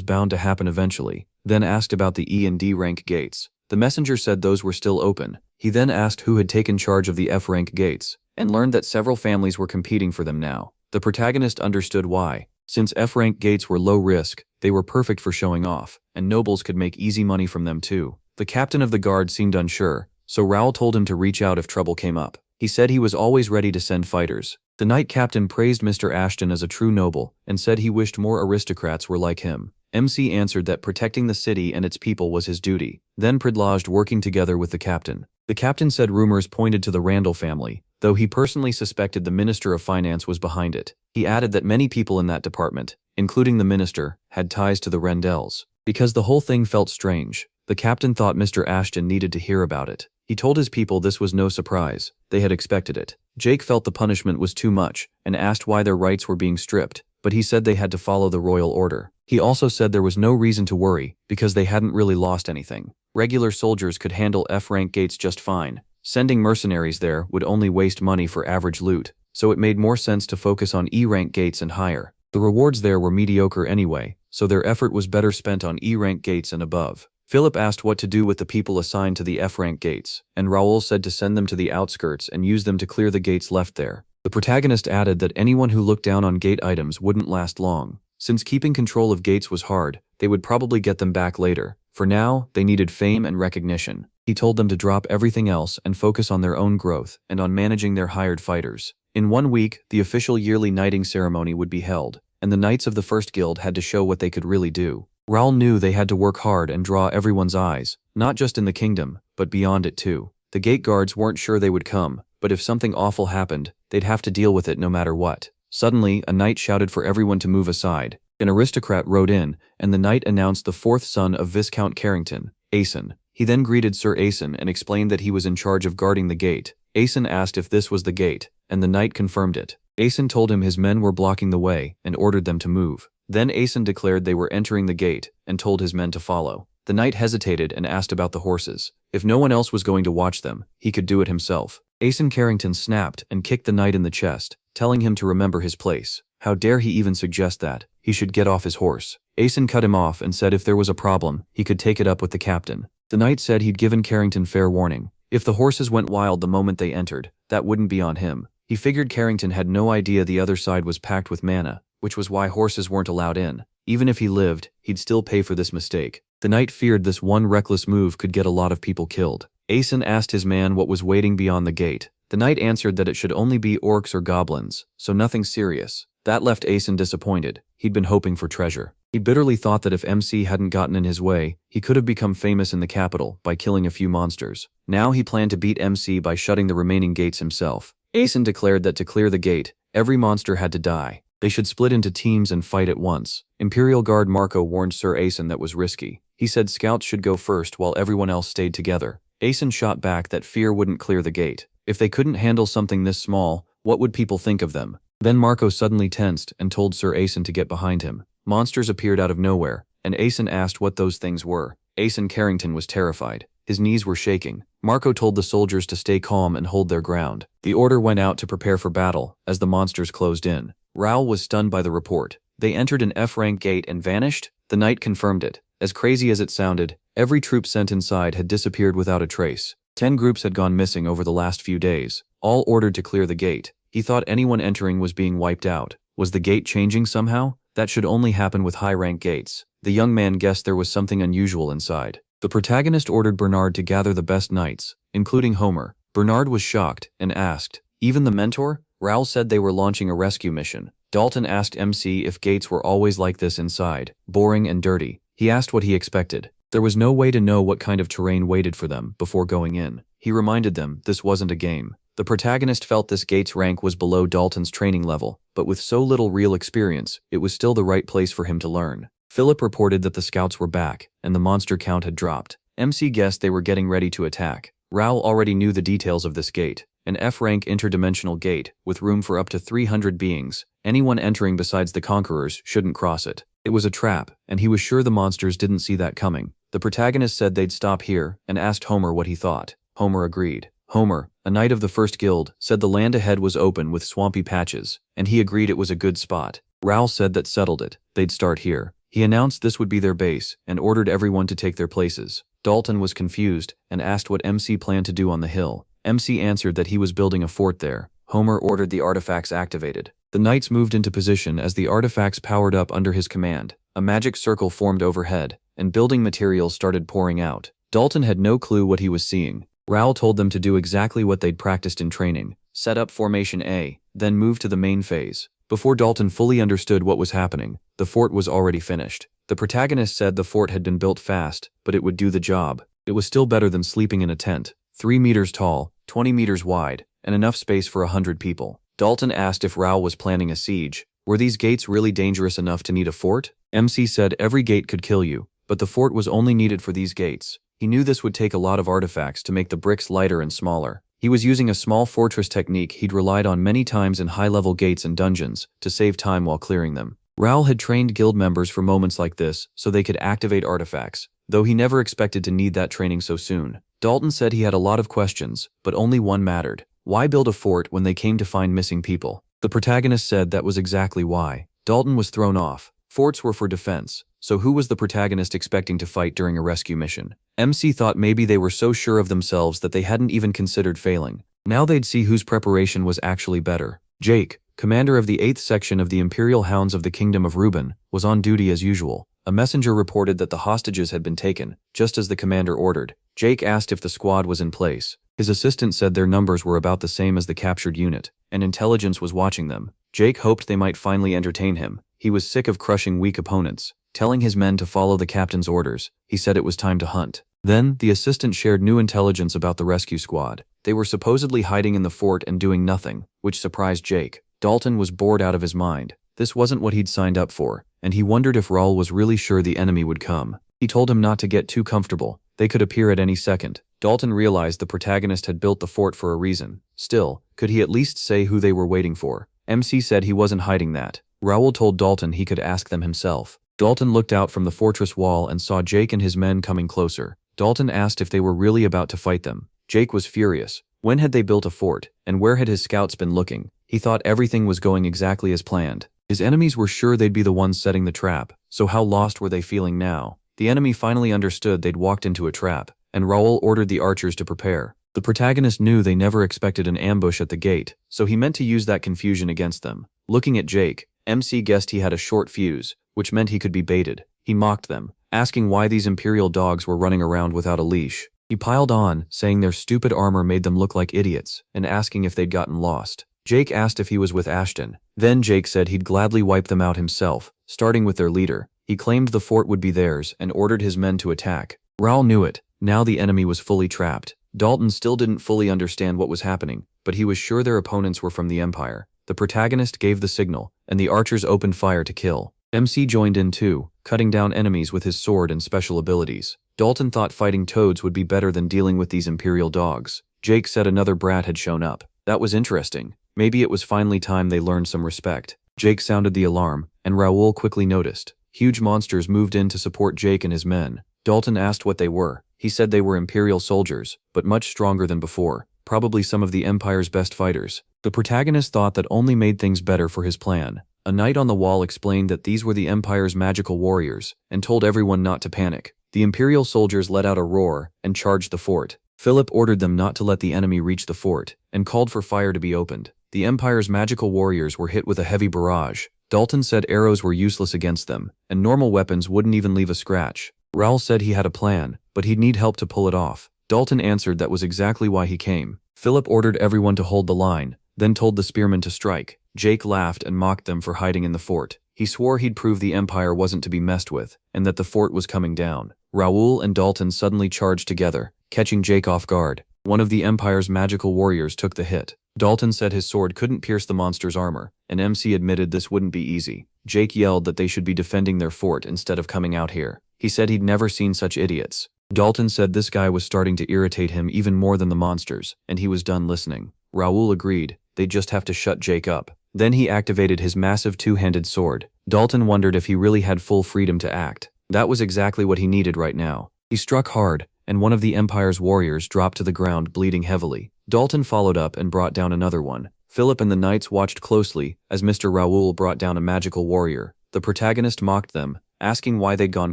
bound to happen eventually, then asked about the E and D rank gates. The messenger said those were still open. He then asked who had taken charge of the F-rank gates, and learned that several families were competing for them now. The protagonist understood why. Since F-rank gates were low risk, they were perfect for showing off, and nobles could make easy money from them too. The captain of the guard seemed unsure, so Raoul told him to reach out if trouble came up. He said he was always ready to send fighters. The knight captain praised Mr. Ashton as a true noble, and said he wished more aristocrats were like him. MC answered that protecting the city and its people was his duty, then predloged working together with the captain. The captain said rumors pointed to the Randall family, though he personally suspected the Minister of Finance was behind it. He added that many people in that department, including the minister, had ties to the Rendells. Because the whole thing felt strange, the captain thought Mr. Ashton needed to hear about it. He told his people this was no surprise, they had expected it. Jake felt the punishment was too much, and asked why their rights were being stripped, but he said they had to follow the royal order. He also said there was no reason to worry, because they hadn't really lost anything. Regular soldiers could handle F-rank gates just fine. Sending mercenaries there would only waste money for average loot, so it made more sense to focus on E-rank gates and higher. The rewards there were mediocre anyway, so their effort was better spent on E-rank gates and above. Philip asked what to do with the people assigned to the F-rank gates, and Raoul said to send them to the outskirts and use them to clear the gates left there. The protagonist added that anyone who looked down on gate items wouldn't last long. Since keeping control of gates was hard, they would probably get them back later. For now, they needed fame and recognition. He told them to drop everything else and focus on their own growth and on managing their hired fighters. In 1 week, the official yearly knighting ceremony would be held, and the Knights of the First Guild had to show what they could really do. Raoul knew they had to work hard and draw everyone's eyes, not just in the kingdom, but beyond it too. The gate guards weren't sure they would come, but if something awful happened, they'd have to deal with it no matter what. Suddenly, a knight shouted for everyone to move aside. An aristocrat rode in, and the knight announced the 4th son of Viscount Carrington, Aeson. He then greeted Sir Aeson and explained that he was in charge of guarding the gate. Aeson asked if this was the gate, and the knight confirmed it. Aeson told him his men were blocking the way and ordered them to move. Then Aeson declared they were entering the gate and told his men to follow. The knight hesitated and asked about the horses. If no one else was going to watch them, he could do it himself. Aeson Carrington snapped and kicked the knight in the chest, telling him to remember his place. How dare he even suggest that? He should get off his horse. Aeson cut him off and said if there was a problem, he could take it up with the captain. The knight said he'd given Carrington fair warning. If the horses went wild the moment they entered, that wouldn't be on him. He figured Carrington had no idea the other side was packed with mana, which was why horses weren't allowed in. Even if he lived, he'd still pay for this mistake. The knight feared this one reckless move could get a lot of people killed. Aeson asked his man what was waiting beyond the gate. The knight answered that it should only be orcs or goblins, so nothing serious. That left Aeson disappointed. He'd been hoping for treasure. He bitterly thought that if MC hadn't gotten in his way, he could have become famous in the capital by killing a few monsters. Now he planned to beat MC by shutting the remaining gates himself. Aeson declared that to clear the gate, every monster had to die. They should split into teams and fight at once. Imperial Guard Marco warned Sir Aeson that was risky. He said scouts should go first while everyone else stayed together. Aeson shot back that fear wouldn't clear the gate. If they couldn't handle something this small, what would people think of them? Then Marco suddenly tensed and told Sir Aeson to get behind him. Monsters appeared out of nowhere, and Aeson asked what those things were. Aeson Carrington was terrified. His knees were shaking. Marco told the soldiers to stay calm and hold their ground. The order went out to prepare for battle as the monsters closed in. Raoul was stunned by the report. They entered an F-rank gate and vanished? The knight confirmed it. As crazy as it sounded, every troop sent inside had disappeared without a trace. 10 groups had gone missing over the last few days, all ordered to clear the gate. He thought anyone entering was being wiped out. Was the gate changing somehow? That should only happen with high-rank gates. The young man guessed there was something unusual inside. The protagonist ordered Bernard to gather the best knights, including Homer. Bernard was shocked and asked, "Even the mentor?" Raoul said they were launching a rescue mission. Dalton asked MC if gates were always like this inside, boring and dirty. He asked what he expected. There was no way to know what kind of terrain waited for them before going in. He reminded them this wasn't a game. The protagonist felt this gate's rank was below Dalton's training level, but with so little real experience, it was still the right place for him to learn. Philip reported that the scouts were back, and the monster count had dropped. MC guessed they were getting ready to attack. Raoul already knew the details of this gate. An F-rank interdimensional gate, with room for up to 300 beings. Anyone entering besides the conquerors shouldn't cross it. It was a trap, and he was sure the monsters didn't see that coming. The protagonist said they'd stop here, and asked Homer what he thought. Homer agreed. Homer, a knight of the first guild, said the land ahead was open with swampy patches, and he agreed it was a good spot. Raoul said that settled it. They'd start here. He announced this would be their base, and ordered everyone to take their places. Dalton was confused, and asked what MC planned to do on the hill. MC answered that he was building a fort there. Homer ordered the artifacts activated. The knights moved into position as the artifacts powered up under his command. A magic circle formed overhead, and building materials started pouring out. Dalton had no clue what he was seeing. Raoul told them to do exactly what they'd practiced in training. Set up Formation A, then move to the main phase. Before Dalton fully understood what was happening, the fort was already finished. The protagonist said the fort had been built fast, but it would do the job. It was still better than sleeping in a tent. 3 meters tall, 20 meters wide, and enough space for 100 people. Dalton asked if Raoul was planning a siege. Were these gates really dangerous enough to need a fort? MC said every gate could kill you, but the fort was only needed for these gates. He knew this would take a lot of artifacts to make the bricks lighter and smaller. He was using a small fortress technique he'd relied on many times in high-level gates and dungeons to save time while clearing them. Raoul had trained guild members for moments like this so they could activate artifacts, though he never expected to need that training so soon. Dalton said he had a lot of questions, but only one mattered. Why build a fort when they came to find missing people? The protagonist said that was exactly why. Dalton was thrown off. Forts were for defense, so who was the protagonist expecting to fight during a rescue mission? MC thought maybe they were so sure of themselves that they hadn't even considered failing. Now they'd see whose preparation was actually better. Jake, commander of the 8th section of the Imperial Hounds of the Kingdom of Reuben, was on duty as usual. A messenger reported that the hostages had been taken, just as the commander ordered. Jake asked if the squad was in place. His assistant said their numbers were about the same as the captured unit, and intelligence was watching them. Jake hoped they might finally entertain him. He was sick of crushing weak opponents. Telling his men to follow the captain's orders, he said it was time to hunt. Then, the assistant shared new intelligence about the rescue squad. They were supposedly hiding in the fort and doing nothing, which surprised Jake. Dalton was bored out of his mind. This wasn't what he'd signed up for, and he wondered if Raoul was really sure the enemy would come. He told him not to get too comfortable. They could appear at any second. Dalton realized the protagonist had built the fort for a reason. Still, could he at least say who they were waiting for? MC said he wasn't hiding that. Raoul told Dalton he could ask them himself. Dalton looked out from the fortress wall and saw Jake and his men coming closer. Dalton asked if they were really about to fight them. Jake was furious. When had they built a fort, and where had his scouts been looking? He thought everything was going exactly as planned. His enemies were sure they'd be the ones setting the trap, so how lost were they feeling now? The enemy finally understood they'd walked into a trap, and Raoul ordered the archers to prepare. The protagonist knew they never expected an ambush at the gate, so he meant to use that confusion against them. Looking at Jake, MC guessed he had a short fuse, which meant he could be baited. He mocked them, asking why these imperial dogs were running around without a leash. He piled on, saying their stupid armor made them look like idiots, and asking if they'd gotten lost. Jake asked if he was with Ashton. Then Jake said he'd gladly wipe them out himself, starting with their leader. He claimed the fort would be theirs and ordered his men to attack. Raoul knew it. Now the enemy was fully trapped. Dalton still didn't fully understand what was happening, but he was sure their opponents were from the Empire. The protagonist gave the signal, and the archers opened fire to kill. MC joined in too, cutting down enemies with his sword and special abilities. Dalton thought fighting toads would be better than dealing with these imperial dogs. Jake said another brat had shown up. That was interesting. Maybe it was finally time they learned some respect. Jake sounded the alarm, and Raoul quickly noticed. Huge monsters moved in to support Jake and his men. Dalton asked what they were. He said they were Imperial soldiers, but much stronger than before, probably some of the Empire's best fighters. The protagonist thought that only made things better for his plan. A knight on the wall explained that these were the Empire's magical warriors, and told everyone not to panic. The Imperial soldiers let out a roar and charged the fort. Philip ordered them not to let the enemy reach the fort, and called for fire to be opened. The Empire's magical warriors were hit with a heavy barrage. Dalton said arrows were useless against them, and normal weapons wouldn't even leave a scratch. Raoul said he had a plan, but he'd need help to pull it off. Dalton answered that was exactly why he came. Philip ordered everyone to hold the line, then told the spearmen to strike. Jake laughed and mocked them for hiding in the fort. He swore he'd prove the Empire wasn't to be messed with, and that the fort was coming down. Raoul and Dalton suddenly charged together, catching Jake off guard. One of the Empire's magical warriors took the hit. Dalton said his sword couldn't pierce the monster's armor, and MC admitted this wouldn't be easy. Jake yelled that they should be defending their fort instead of coming out here. He said he'd never seen such idiots. Dalton said this guy was starting to irritate him even more than the monsters, and he was done listening. Raoul agreed, they'd just have to shut Jake up. Then he activated his massive two-handed sword. Dalton wondered if he really had full freedom to act. That was exactly what he needed right now. He struck hard, and one of the Empire's warriors dropped to the ground bleeding heavily. Dalton followed up and brought down another one. Philip and the knights watched closely as Mr. Raoul brought down a magical warrior. The protagonist mocked them, asking why they'd gone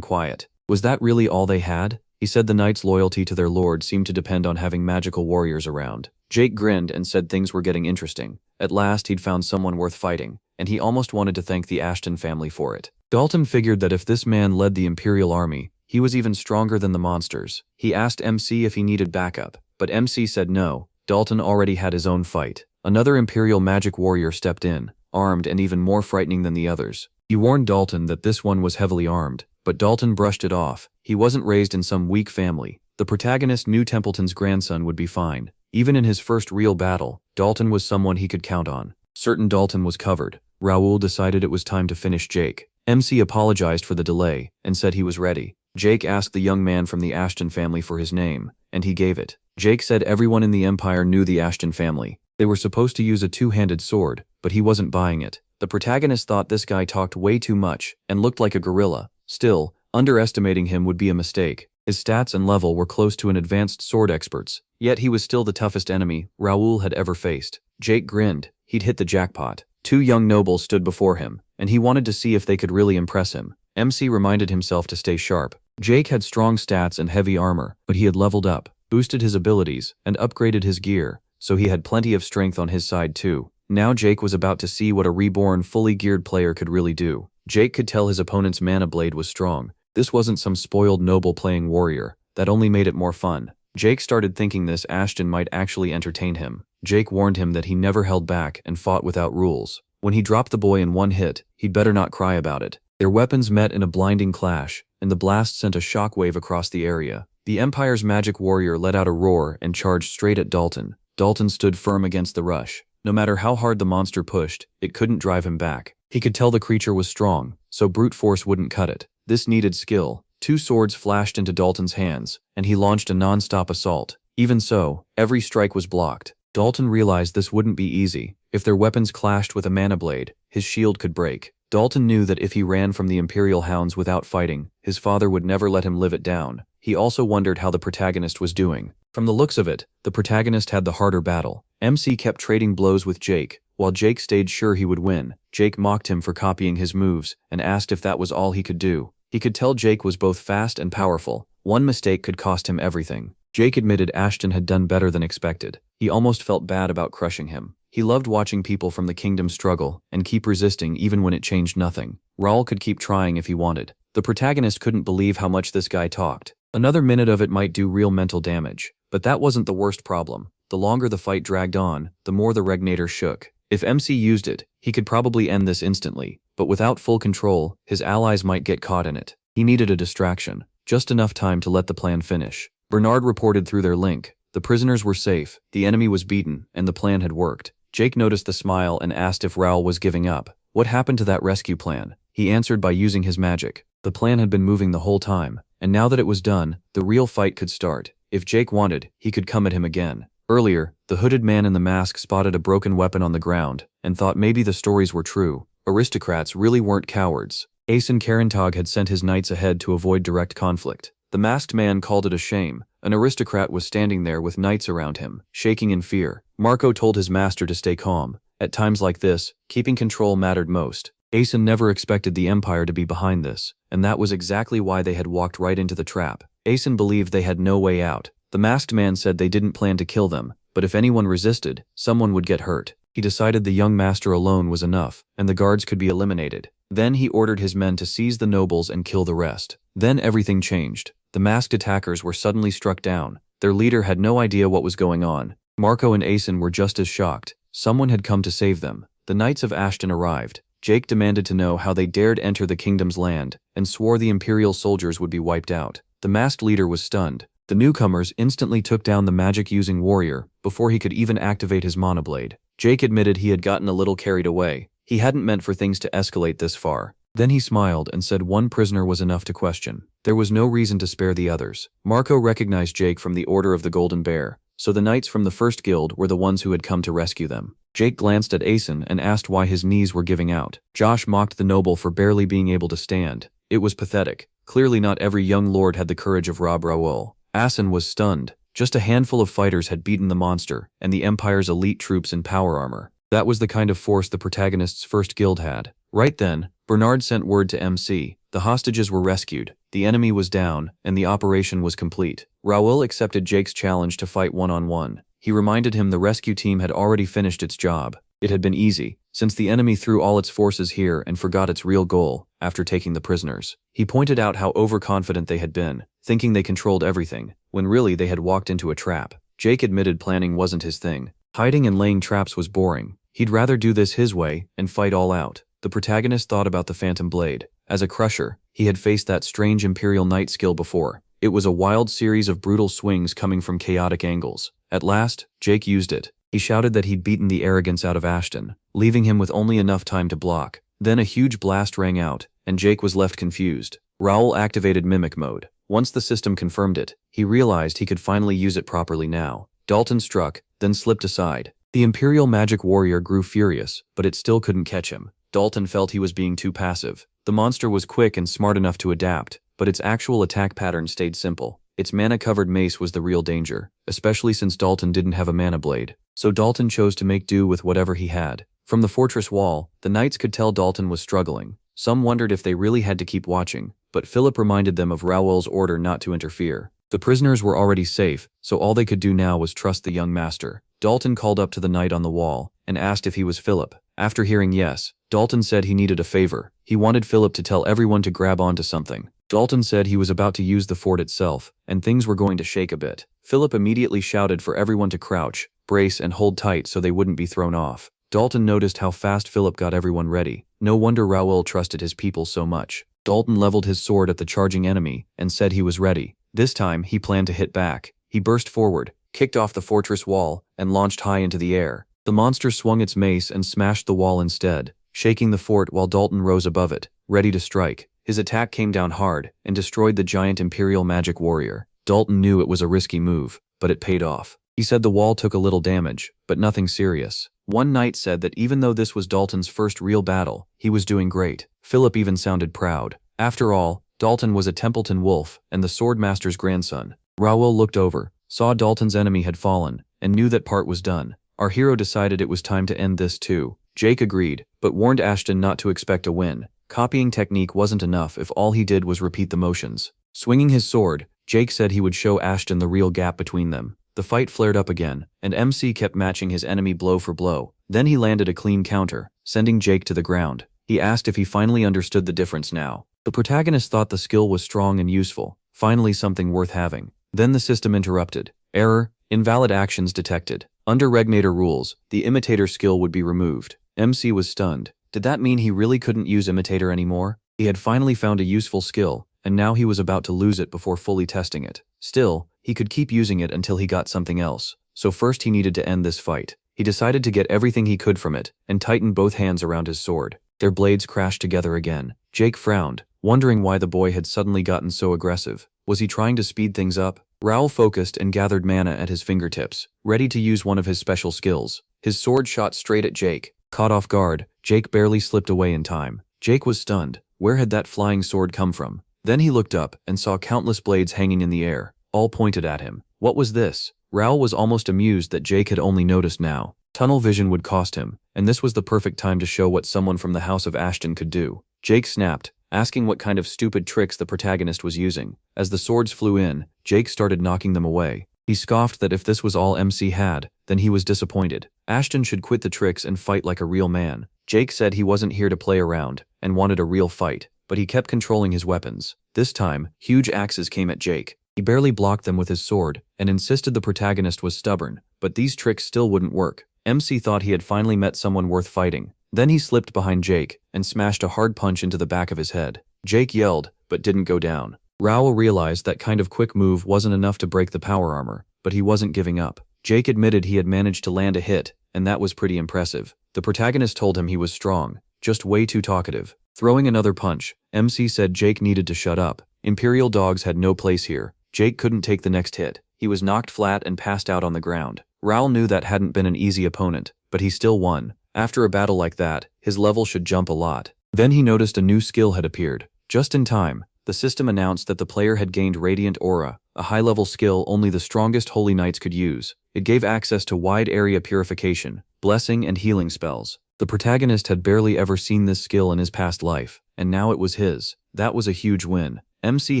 quiet. Was that really all they had? He said the knights' loyalty to their lord seemed to depend on having magical warriors around. Jake grinned and said things were getting interesting. At last he'd found someone worth fighting, and he almost wanted to thank the Ashton family for it. Dalton figured that if this man led the Imperial army, he was even stronger than the monsters. He asked MC if he needed backup, but MC said no. Dalton already had his own fight. Another Imperial magic warrior stepped in, armed and even more frightening than the others. He warned Dalton that this one was heavily armed, but Dalton brushed it off. He wasn't raised in some weak family. The protagonist knew Templeton's grandson would be fine. Even in his first real battle, Dalton was someone he could count on. Certain Dalton was covered. Raoul decided it was time to finish Jake. MC apologized for the delay and said he was ready. Jake asked the young man from the Ashton family for his name, and he gave it. Jake said everyone in the Empire knew the Ashton family. They were supposed to use a two-handed sword, but he wasn't buying it. The protagonist thought this guy talked way too much and looked like a gorilla. Still, underestimating him would be a mistake. His stats and level were close to an advanced sword expert's, yet he was still the toughest enemy Raoul had ever faced. Jake grinned. He'd hit the jackpot. Two young nobles stood before him, and he wanted to see if they could really impress him. MC reminded himself to stay sharp. Jake had strong stats and heavy armor, but he had leveled up, boosted his abilities, and upgraded his gear, so he had plenty of strength on his side too. Now Jake was about to see what a reborn, fully geared player could really do. Jake could tell his opponent's mana blade was strong. This wasn't some spoiled noble playing warrior. That only made it more fun. Jake started thinking this Ashton might actually entertain him. Jake warned him that he never held back and fought without rules. When he dropped the boy in one hit, he'd better not cry about it. Their weapons met in a blinding clash, and the blast sent a shockwave across the area. The Empire's magic warrior let out a roar and charged straight at Dalton. Dalton stood firm against the rush. No matter how hard the monster pushed, it couldn't drive him back. He could tell the creature was strong, so brute force wouldn't cut it. This needed skill. Two swords flashed into Dalton's hands, and he launched a non-stop assault. Even so, every strike was blocked. Dalton realized this wouldn't be easy. If their weapons clashed with a mana blade, his shield could break. Dalton knew that if he ran from the Imperial hounds without fighting, his father would never let him live it down. He also wondered how the protagonist was doing. From the looks of it, the protagonist had the harder battle. MC kept trading blows with Jake, while Jake stayed sure he would win. Jake mocked him for copying his moves and asked if that was all he could do. He could tell Jake was both fast and powerful. One mistake could cost him everything. Jake admitted Ashton had done better than expected. He almost felt bad about crushing him. He loved watching people from the kingdom struggle and keep resisting even when it changed nothing. Raoul could keep trying if he wanted. The protagonist couldn't believe how much this guy talked. Another minute of it might do real mental damage. But that wasn't the worst problem. The longer the fight dragged on, the more the regnator shook. If MC used it, he could probably end this instantly. But without full control, his allies might get caught in it. He needed a distraction. Just enough time to let the plan finish. Bernard reported through their link. The prisoners were safe, the enemy was beaten, and the plan had worked. Jake noticed the smile and asked if Raoul was giving up. What happened to that rescue plan? He answered by using his magic. The plan had been moving the whole time, and now that it was done, the real fight could start. If Jake wanted, he could come at him again. Earlier, the hooded man in the mask spotted a broken weapon on the ground and thought maybe the stories were true. Aristocrats really weren't cowards. Asen Karentag had sent his knights ahead to avoid direct conflict. The masked man called it a shame. An aristocrat was standing there with knights around him, shaking in fear. Marco told his master to stay calm. At times like this, keeping control mattered most. Asen never expected the Empire to be behind this, and that was exactly why they had walked right into the trap. Asen believed they had no way out. The masked man said they didn't plan to kill them, but if anyone resisted, someone would get hurt. He decided the young master alone was enough, and the guards could be eliminated. Then he ordered his men to seize the nobles and kill the rest. Then everything changed. The masked attackers were suddenly struck down. Their leader had no idea what was going on. Marco and Asen were just as shocked. Someone had come to save them. The Knights of Ashton arrived. Jake demanded to know how they dared enter the kingdom's land, and swore the Imperial soldiers would be wiped out. The masked leader was stunned. The newcomers instantly took down the magic-using warrior before he could even activate his mana blade. Jake admitted he had gotten a little carried away. He hadn't meant for things to escalate this far. Then he smiled and said one prisoner was enough to question. There was no reason to spare the others. Marco recognized Jake from the Order of the Golden Bear, so the knights from the first guild were the ones who had come to rescue them. Jake glanced at Asen and asked why his knees were giving out. Josh mocked the noble for barely being able to stand. It was pathetic. Clearly not every young lord had the courage of Rob Raoul. Asen was stunned. Just a handful of fighters had beaten the monster, and the Empire's elite troops in power armor. That was the kind of force the protagonist's first guild had. Right then, Bernard sent word to MC. The hostages were rescued, the enemy was down, and the operation was complete. Raoul accepted Jake's challenge to fight one-on-one. He reminded him the rescue team had already finished its job. It had been easy, since the enemy threw all its forces here and forgot its real goal after taking the prisoners. He pointed out how overconfident they had been, thinking they controlled everything, when really they had walked into a trap. Jake admitted planning wasn't his thing. Hiding and laying traps was boring. He'd rather do this his way and fight all out. The protagonist thought about the Phantom Blade. As a crusher, he had faced that strange Imperial Knight skill before. It was a wild series of brutal swings coming from chaotic angles. At last, Jake used it. He shouted that he'd beaten the arrogance out of Ashton, leaving him with only enough time to block. Then a huge blast rang out, and Jake was left confused. Raoul activated Mimic Mode. Once the system confirmed it, he realized he could finally use it properly now. Dalton struck, then slipped aside. The Imperial Magic Warrior grew furious, but it still couldn't catch him. Dalton felt he was being too passive. The monster was quick and smart enough to adapt, but its actual attack pattern stayed simple. Its mana-covered mace was the real danger, especially since Dalton didn't have a mana blade. So Dalton chose to make do with whatever he had. From the fortress wall, the knights could tell Dalton was struggling. Some wondered if they really had to keep watching, but Philip reminded them of Raoul's order not to interfere. The prisoners were already safe, so all they could do now was trust the young master. Dalton called up to the knight on the wall and asked if he was Philip. After hearing yes, Dalton said he needed a favor. He wanted Philip to tell everyone to grab onto something. Dalton said he was about to use the fort itself, and things were going to shake a bit. Philip immediately shouted for everyone to crouch, brace, and hold tight so they wouldn't be thrown off. Dalton noticed how fast Philip got everyone ready. No wonder Raoul trusted his people so much. Dalton leveled his sword at the charging enemy and said he was ready. This time, he planned to hit back. He burst forward, kicked off the fortress wall, and launched high into the air. The monster swung its mace and smashed the wall instead, shaking the fort while Dalton rose above it, ready to strike. His attack came down hard and destroyed the giant Imperial Magic Warrior. Dalton knew it was a risky move, but it paid off. He said the wall took a little damage, but nothing serious. One knight said that even though this was Dalton's first real battle, he was doing great. Philip even sounded proud. After all, Dalton was a Templeton wolf and the Swordmaster's grandson. Raoul looked over, saw Dalton's enemy had fallen, and knew that part was done. Our hero decided it was time to end this too. Jake agreed, but warned Ashton not to expect a win. Copying technique wasn't enough if all he did was repeat the motions. Swinging his sword, Jake said he would show Ashton the real gap between them. The fight flared up again, and MC kept matching his enemy blow for blow. Then he landed a clean counter, sending Jake to the ground. He asked if he finally understood the difference now. The protagonist thought the skill was strong and useful, finally something worth having. Then the system interrupted. Error, invalid actions detected. Under Regnator rules, the imitator skill would be removed. MC was stunned. Did that mean he really couldn't use imitator anymore? He had finally found a useful skill, and now he was about to lose it before fully testing it. Still, he could keep using it until he got something else. So first he needed to end this fight. He decided to get everything he could from it, and tightened both hands around his sword. Their blades crashed together again. Jake frowned, wondering why the boy had suddenly gotten so aggressive. Was he trying to speed things up? Raoul focused and gathered mana at his fingertips, ready to use one of his special skills. His sword shot straight at Jake. Caught off guard, Jake barely slipped away in time. Jake was stunned. Where had that flying sword come from? Then he looked up and saw countless blades hanging in the air, all pointed at him. What was this? Raoul was almost amused that Jake had only noticed now. Tunnel vision would cost him, and this was the perfect time to show what someone from the House of Ashton could do. Jake snapped, asking what kind of stupid tricks the protagonist was using. As the swords flew in, Jake started knocking them away. He scoffed that if this was all MC had, then he was disappointed. Ashton should quit the tricks and fight like a real man. Jake said he wasn't here to play around, and wanted a real fight, but he kept controlling his weapons. This time, huge axes came at Jake. He barely blocked them with his sword and insisted the protagonist was stubborn, but these tricks still wouldn't work. MC thought he had finally met someone worth fighting. Then he slipped behind Jake and smashed a hard punch into the back of his head. Jake yelled, but didn't go down. Raoul realized that kind of quick move wasn't enough to break the power armor, but he wasn't giving up. Jake admitted he had managed to land a hit, and that was pretty impressive. The protagonist told him he was strong, just way too talkative. Throwing another punch, MC said Jake needed to shut up. Imperial dogs had no place here. Jake couldn't take the next hit. He was knocked flat and passed out on the ground. Raoul knew that hadn't been an easy opponent, but he still won. After a battle like that, his level should jump a lot. Then he noticed a new skill had appeared. Just in time, the system announced that the player had gained Radiant Aura, a high-level skill only the strongest Holy Knights could use. It gave access to wide area purification, blessing, and healing spells. The protagonist had barely ever seen this skill in his past life, and now it was his. That was a huge win. MC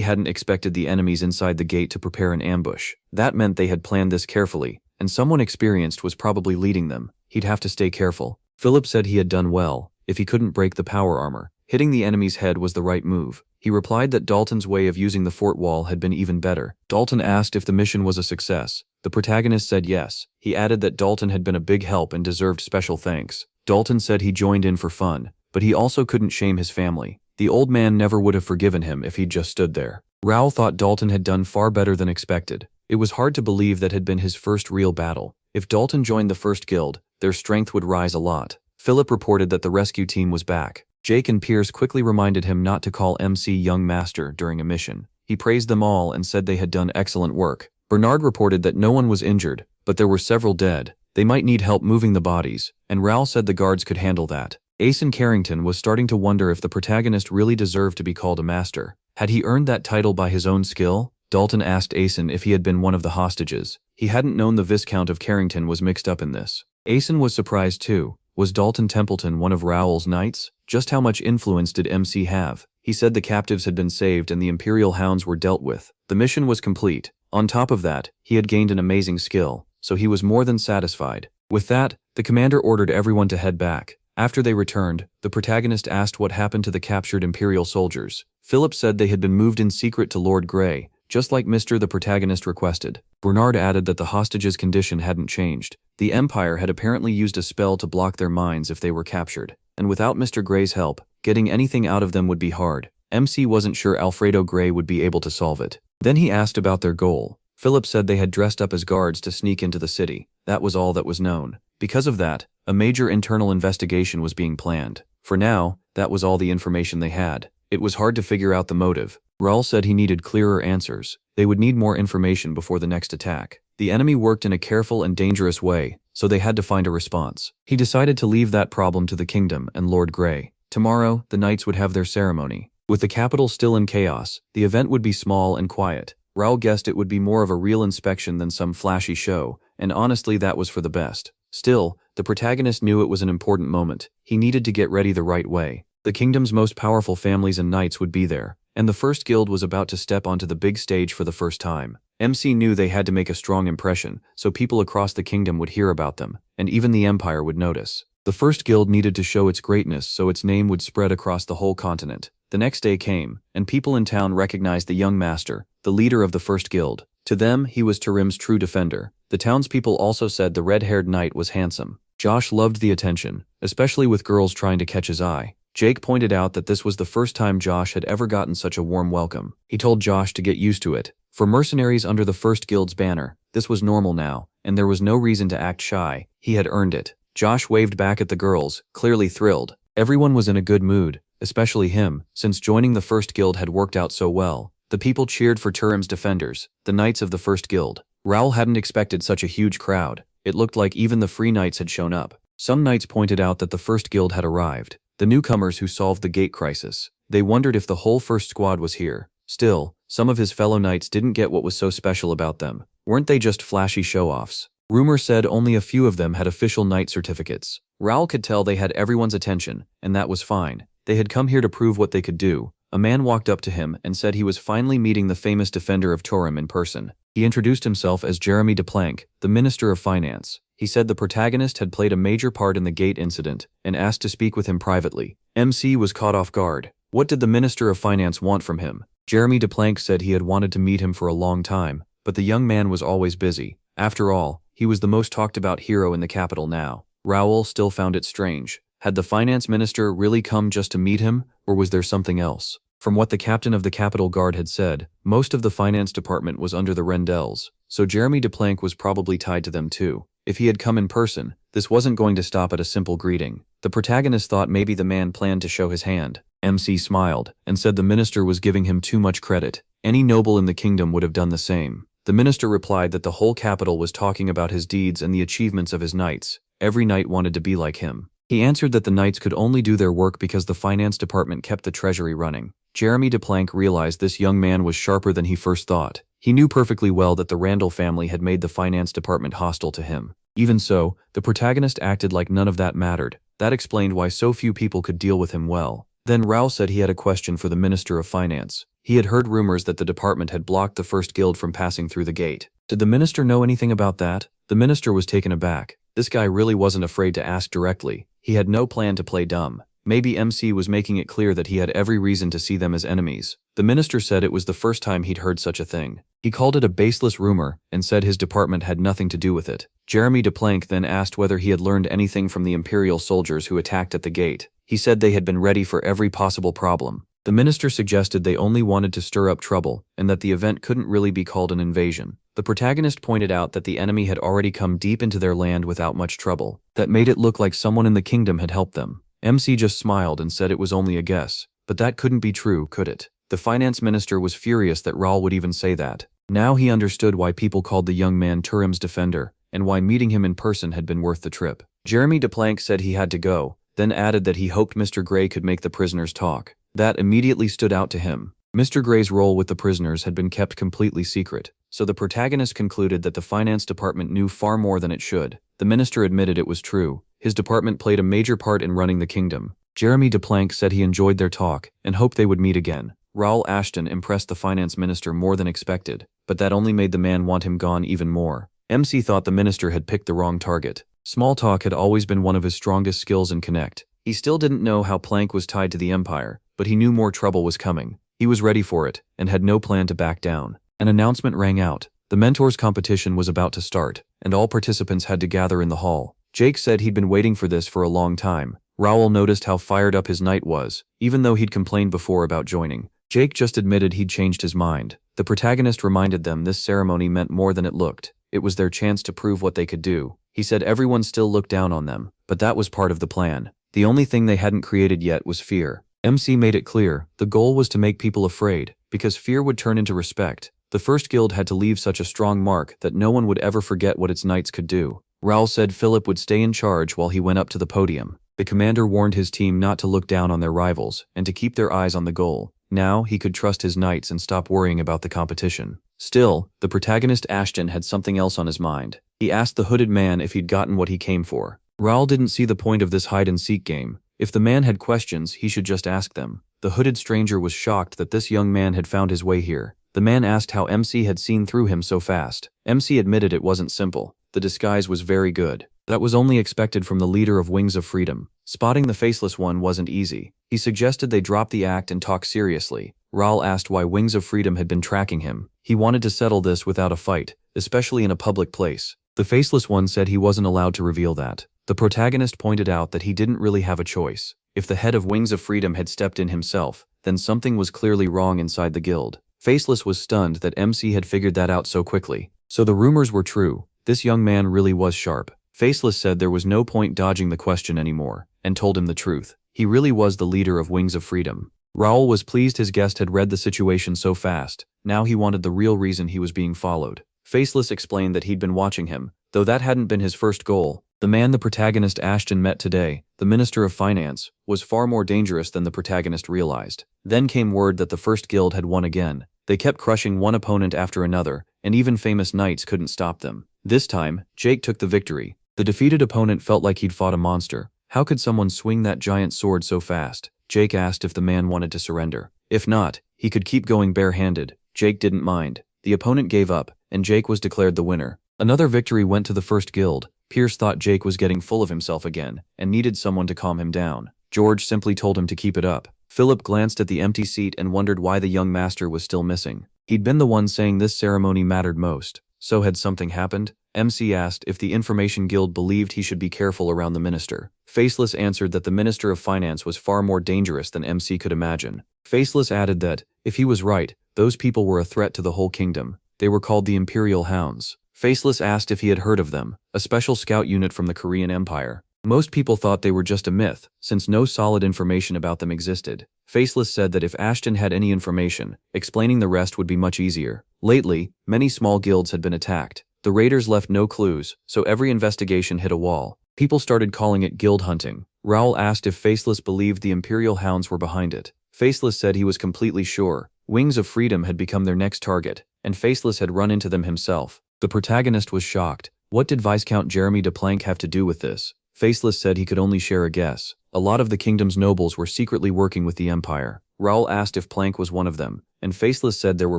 hadn't expected the enemies inside the gate to prepare an ambush. That meant they had planned this carefully, and someone experienced was probably leading them. He'd have to stay careful. Philip said he had done well, if he couldn't break the power armor. Hitting the enemy's head was the right move. He replied that Dalton's way of using the fort wall had been even better. Dalton asked if the mission was a success. The protagonist said yes. He added that Dalton had been a big help and deserved special thanks. Dalton said he joined in for fun, but he also couldn't shame his family. The old man never would have forgiven him if he'd just stood there. Raoul thought Dalton had done far better than expected. It was hard to believe that had been his first real battle. If Dalton joined the first guild, their strength would rise a lot. Philip reported that the rescue team was back. Jake and Pierce quickly reminded him not to call MC young master during a mission. He praised them all and said they had done excellent work. Bernard reported that no one was injured, but there were several dead. They might need help moving the bodies, and Raoul said the guards could handle that. Ace and Carrington was starting to wonder if the protagonist really deserved to be called a master. Had he earned that title by his own skill? Dalton asked Aeson if he had been one of the hostages. He hadn't known the Viscount of Carrington was mixed up in this. Aeson was surprised too. Was Dalton Templeton one of Raoul's knights? Just how much influence did MC have? He said the captives had been saved and the Imperial hounds were dealt with. The mission was complete. On top of that, he had gained an amazing skill, so he was more than satisfied. With that, the commander ordered everyone to head back. After they returned, the protagonist asked what happened to the captured Imperial soldiers. Philip said they had been moved in secret to Lord Grey, just like the protagonist requested. Bernard added that the hostages' condition hadn't changed. The Empire had apparently used a spell to block their minds if they were captured, and without Mr. Grey's help, getting anything out of them would be hard. MC wasn't sure Alfredo Grey would be able to solve it. Then he asked about their goal. Philip said they had dressed up as guards to sneak into the city. That was all that was known. Because of that, a major internal investigation was being planned. For now, that was all the information they had. It was hard to figure out the motive. Raoul said he needed clearer answers. They would need more information before the next attack. The enemy worked in a careful and dangerous way, so they had to find a response. He decided to leave that problem to the kingdom and Lord Grey. Tomorrow, the knights would have their ceremony. With the capital still in chaos, the event would be small and quiet. Raoul guessed it would be more of a real inspection than some flashy show, and honestly that was for the best. Still, the protagonist knew it was an important moment. He needed to get ready the right way. The kingdom's most powerful families and knights would be there, and the first guild was about to step onto the big stage for the first time. MC knew they had to make a strong impression, so people across the kingdom would hear about them, and even the Empire would notice. The first guild needed to show its greatness so its name would spread across the whole continent. The next day came, and people in town recognized the young master, the leader of the first guild. To them, he was Tarim's true defender. The townspeople also said the red-haired knight was handsome. Josh loved the attention, especially with girls trying to catch his eye. Jake pointed out that this was the first time Josh had ever gotten such a warm welcome. He told Josh to get used to it. For mercenaries under the first guild's banner, this was normal now, and there was no reason to act shy. He had earned it. Josh waved back at the girls, clearly thrilled. Everyone was in a good mood, especially him, since joining the first guild had worked out so well. The people cheered for Turim's defenders, the knights of the first guild. Raoul hadn't expected such a huge crowd. It looked like even the free knights had shown up. Some knights pointed out that the first guild had arrived. The newcomers who solved the gate crisis. They wondered if the whole first squad was here. Still, some of his fellow knights didn't get what was so special about them. Weren't they just flashy show-offs? Rumor said only a few of them had official knight certificates. Raoul could tell they had everyone's attention, and that was fine. They had come here to prove what they could do. A man walked up to him and said he was finally meeting the famous defender of Turim in person. He introduced himself as Jeremy Deplank, the Minister of Finance. He said the protagonist had played a major part in the gate incident and asked to speak with him privately. MC was caught off guard. What did the Minister of Finance want from him? Jeremy Duplank said he had wanted to meet him for a long time, but the young man was always busy. After all, he was the most talked about hero in the capital now. Raoul still found it strange. Had the finance minister really come just to meet him, or was there something else? From what the captain of the Capitol Guard had said, most of the finance department was under the Rendells, so Jeremy Duplank was probably tied to them too. If he had come in person, this wasn't going to stop at a simple greeting. The protagonist thought maybe the man planned to show his hand. MC smiled and said the minister was giving him too much credit. Any noble in the kingdom would have done the same. The minister replied that the whole capital was talking about his deeds and the achievements of his knights. Every knight wanted to be like him. He answered that the knights could only do their work because the finance department kept the treasury running. Jeremy Duplank realized this young man was sharper than he first thought. He knew perfectly well that the Randall family had made the finance department hostile to him. Even so, the protagonist acted like none of that mattered. That explained why so few people could deal with him well. Then Raoul said he had a question for the Minister of Finance. He had heard rumors that the department had blocked the first guild from passing through the gate. Did the minister know anything about that? The minister was taken aback. This guy really wasn't afraid to ask directly. He had no plan to play dumb. Maybe MC was making it clear that he had every reason to see them as enemies. The minister said it was the first time he'd heard such a thing. He called it a baseless rumor and said his department had nothing to do with it. Jeremy Duplank then asked whether he had learned anything from the Imperial soldiers who attacked at the gate. He said they had been ready for every possible problem. The minister suggested they only wanted to stir up trouble and that the event couldn't really be called an invasion. The protagonist pointed out that the enemy had already come deep into their land without much trouble. That made it look like someone in the kingdom had helped them. MC just smiled and said it was only a guess. But that couldn't be true, could it? The finance minister was furious that Raoul would even say that. Now he understood why people called the young man Turim's defender, and why meeting him in person had been worth the trip. Jeremy Duplank said he had to go, then added that he hoped Mr. Gray could make the prisoners talk. That immediately stood out to him. Mr. Gray's role with the prisoners had been kept completely secret, so the protagonist concluded that the finance department knew far more than it should. The minister admitted it was true. His department played a major part in running the kingdom. Jeremy Duplank said he enjoyed their talk and hoped they would meet again. Raoul Ashton impressed the finance minister more than expected, but that only made the man want him gone even more. MC thought the minister had picked the wrong target. Small talk had always been one of his strongest skills in Connect. He still didn't know how Plank was tied to the Empire, but he knew more trouble was coming. He was ready for it, and had no plan to back down. An announcement rang out. The mentors competition was about to start, and all participants had to gather in the hall. Jake said he'd been waiting for this for a long time. Raoul noticed how fired up his knight was, even though he'd complained before about joining. Jake just admitted he'd changed his mind. The protagonist reminded them this ceremony meant more than it looked. It was their chance to prove what they could do. He said everyone still looked down on them, but that was part of the plan. The only thing they hadn't created yet was fear. MC made it clear, the goal was to make people afraid, because fear would turn into respect. The first guild had to leave such a strong mark that no one would ever forget what its knights could do. Raoul said Philip would stay in charge while he went up to the podium. The commander warned his team not to look down on their rivals, and to keep their eyes on the goal. Now, he could trust his knights and stop worrying about the competition. Still, the protagonist Ashton had something else on his mind. He asked the hooded man if he'd gotten what he came for. Raoul didn't see the point of this hide-and-seek game. If the man had questions, he should just ask them. The hooded stranger was shocked that this young man had found his way here. The man asked how MC had seen through him so fast. MC admitted it wasn't simple. The disguise was very good. That was only expected from the leader of Wings of Freedom. Spotting the faceless one wasn't easy. He suggested they drop the act and talk seriously. Raoul asked why Wings of Freedom had been tracking him. He wanted to settle this without a fight, especially in a public place. The faceless one said he wasn't allowed to reveal that. The protagonist pointed out that he didn't really have a choice. If the head of Wings of Freedom had stepped in himself, then something was clearly wrong inside the guild. Faceless was stunned that MC had figured that out so quickly. So the rumors were true. This young man really was sharp. Faceless said there was no point dodging the question anymore, and told him the truth. He really was the leader of Wings of Freedom. Raoul was pleased his guest had read the situation so fast. Now he wanted the real reason he was being followed. Faceless explained that he'd been watching him, though that hadn't been his first goal. The man the protagonist Ashton met today, the Minister of Finance, was far more dangerous than the protagonist realized. Then came word that the First Guild had won again. They kept crushing one opponent after another, and even famous knights couldn't stop them. This time, Jake took the victory. The defeated opponent felt like he'd fought a monster. How could someone swing that giant sword so fast? Jake asked if the man wanted to surrender. If not, he could keep going barehanded. Jake didn't mind. The opponent gave up, and Jake was declared the winner. Another victory went to the First Guild. Pierce thought Jake was getting full of himself again, and needed someone to calm him down. George simply told him to keep it up. Philip glanced at the empty seat and wondered why the young master was still missing. He'd been the one saying this ceremony mattered most. So had something happened? MC asked if the Information Guild believed he should be careful around the minister. Faceless answered that the Minister of Finance was far more dangerous than MC could imagine. Faceless added that, if he was right, those people were a threat to the whole kingdom. They were called the Imperial Hounds. Faceless asked if he had heard of them, a special scout unit from the Korean Empire. Most people thought they were just a myth, since no solid information about them existed. Faceless said that if Ashton had any information, explaining the rest would be much easier. Lately, many small guilds had been attacked. The raiders left no clues, so every investigation hit a wall. People started calling it guild hunting. Raoul asked if Faceless believed the Imperial Hounds were behind it. Faceless said he was completely sure. Wings of Freedom had become their next target, and Faceless had run into them himself. The protagonist was shocked. What did Viscount Jeremy de Planck have to do with this? Faceless said he could only share a guess. A lot of the kingdom's nobles were secretly working with the Empire. Raoul asked if Planck was one of them, and Faceless said there were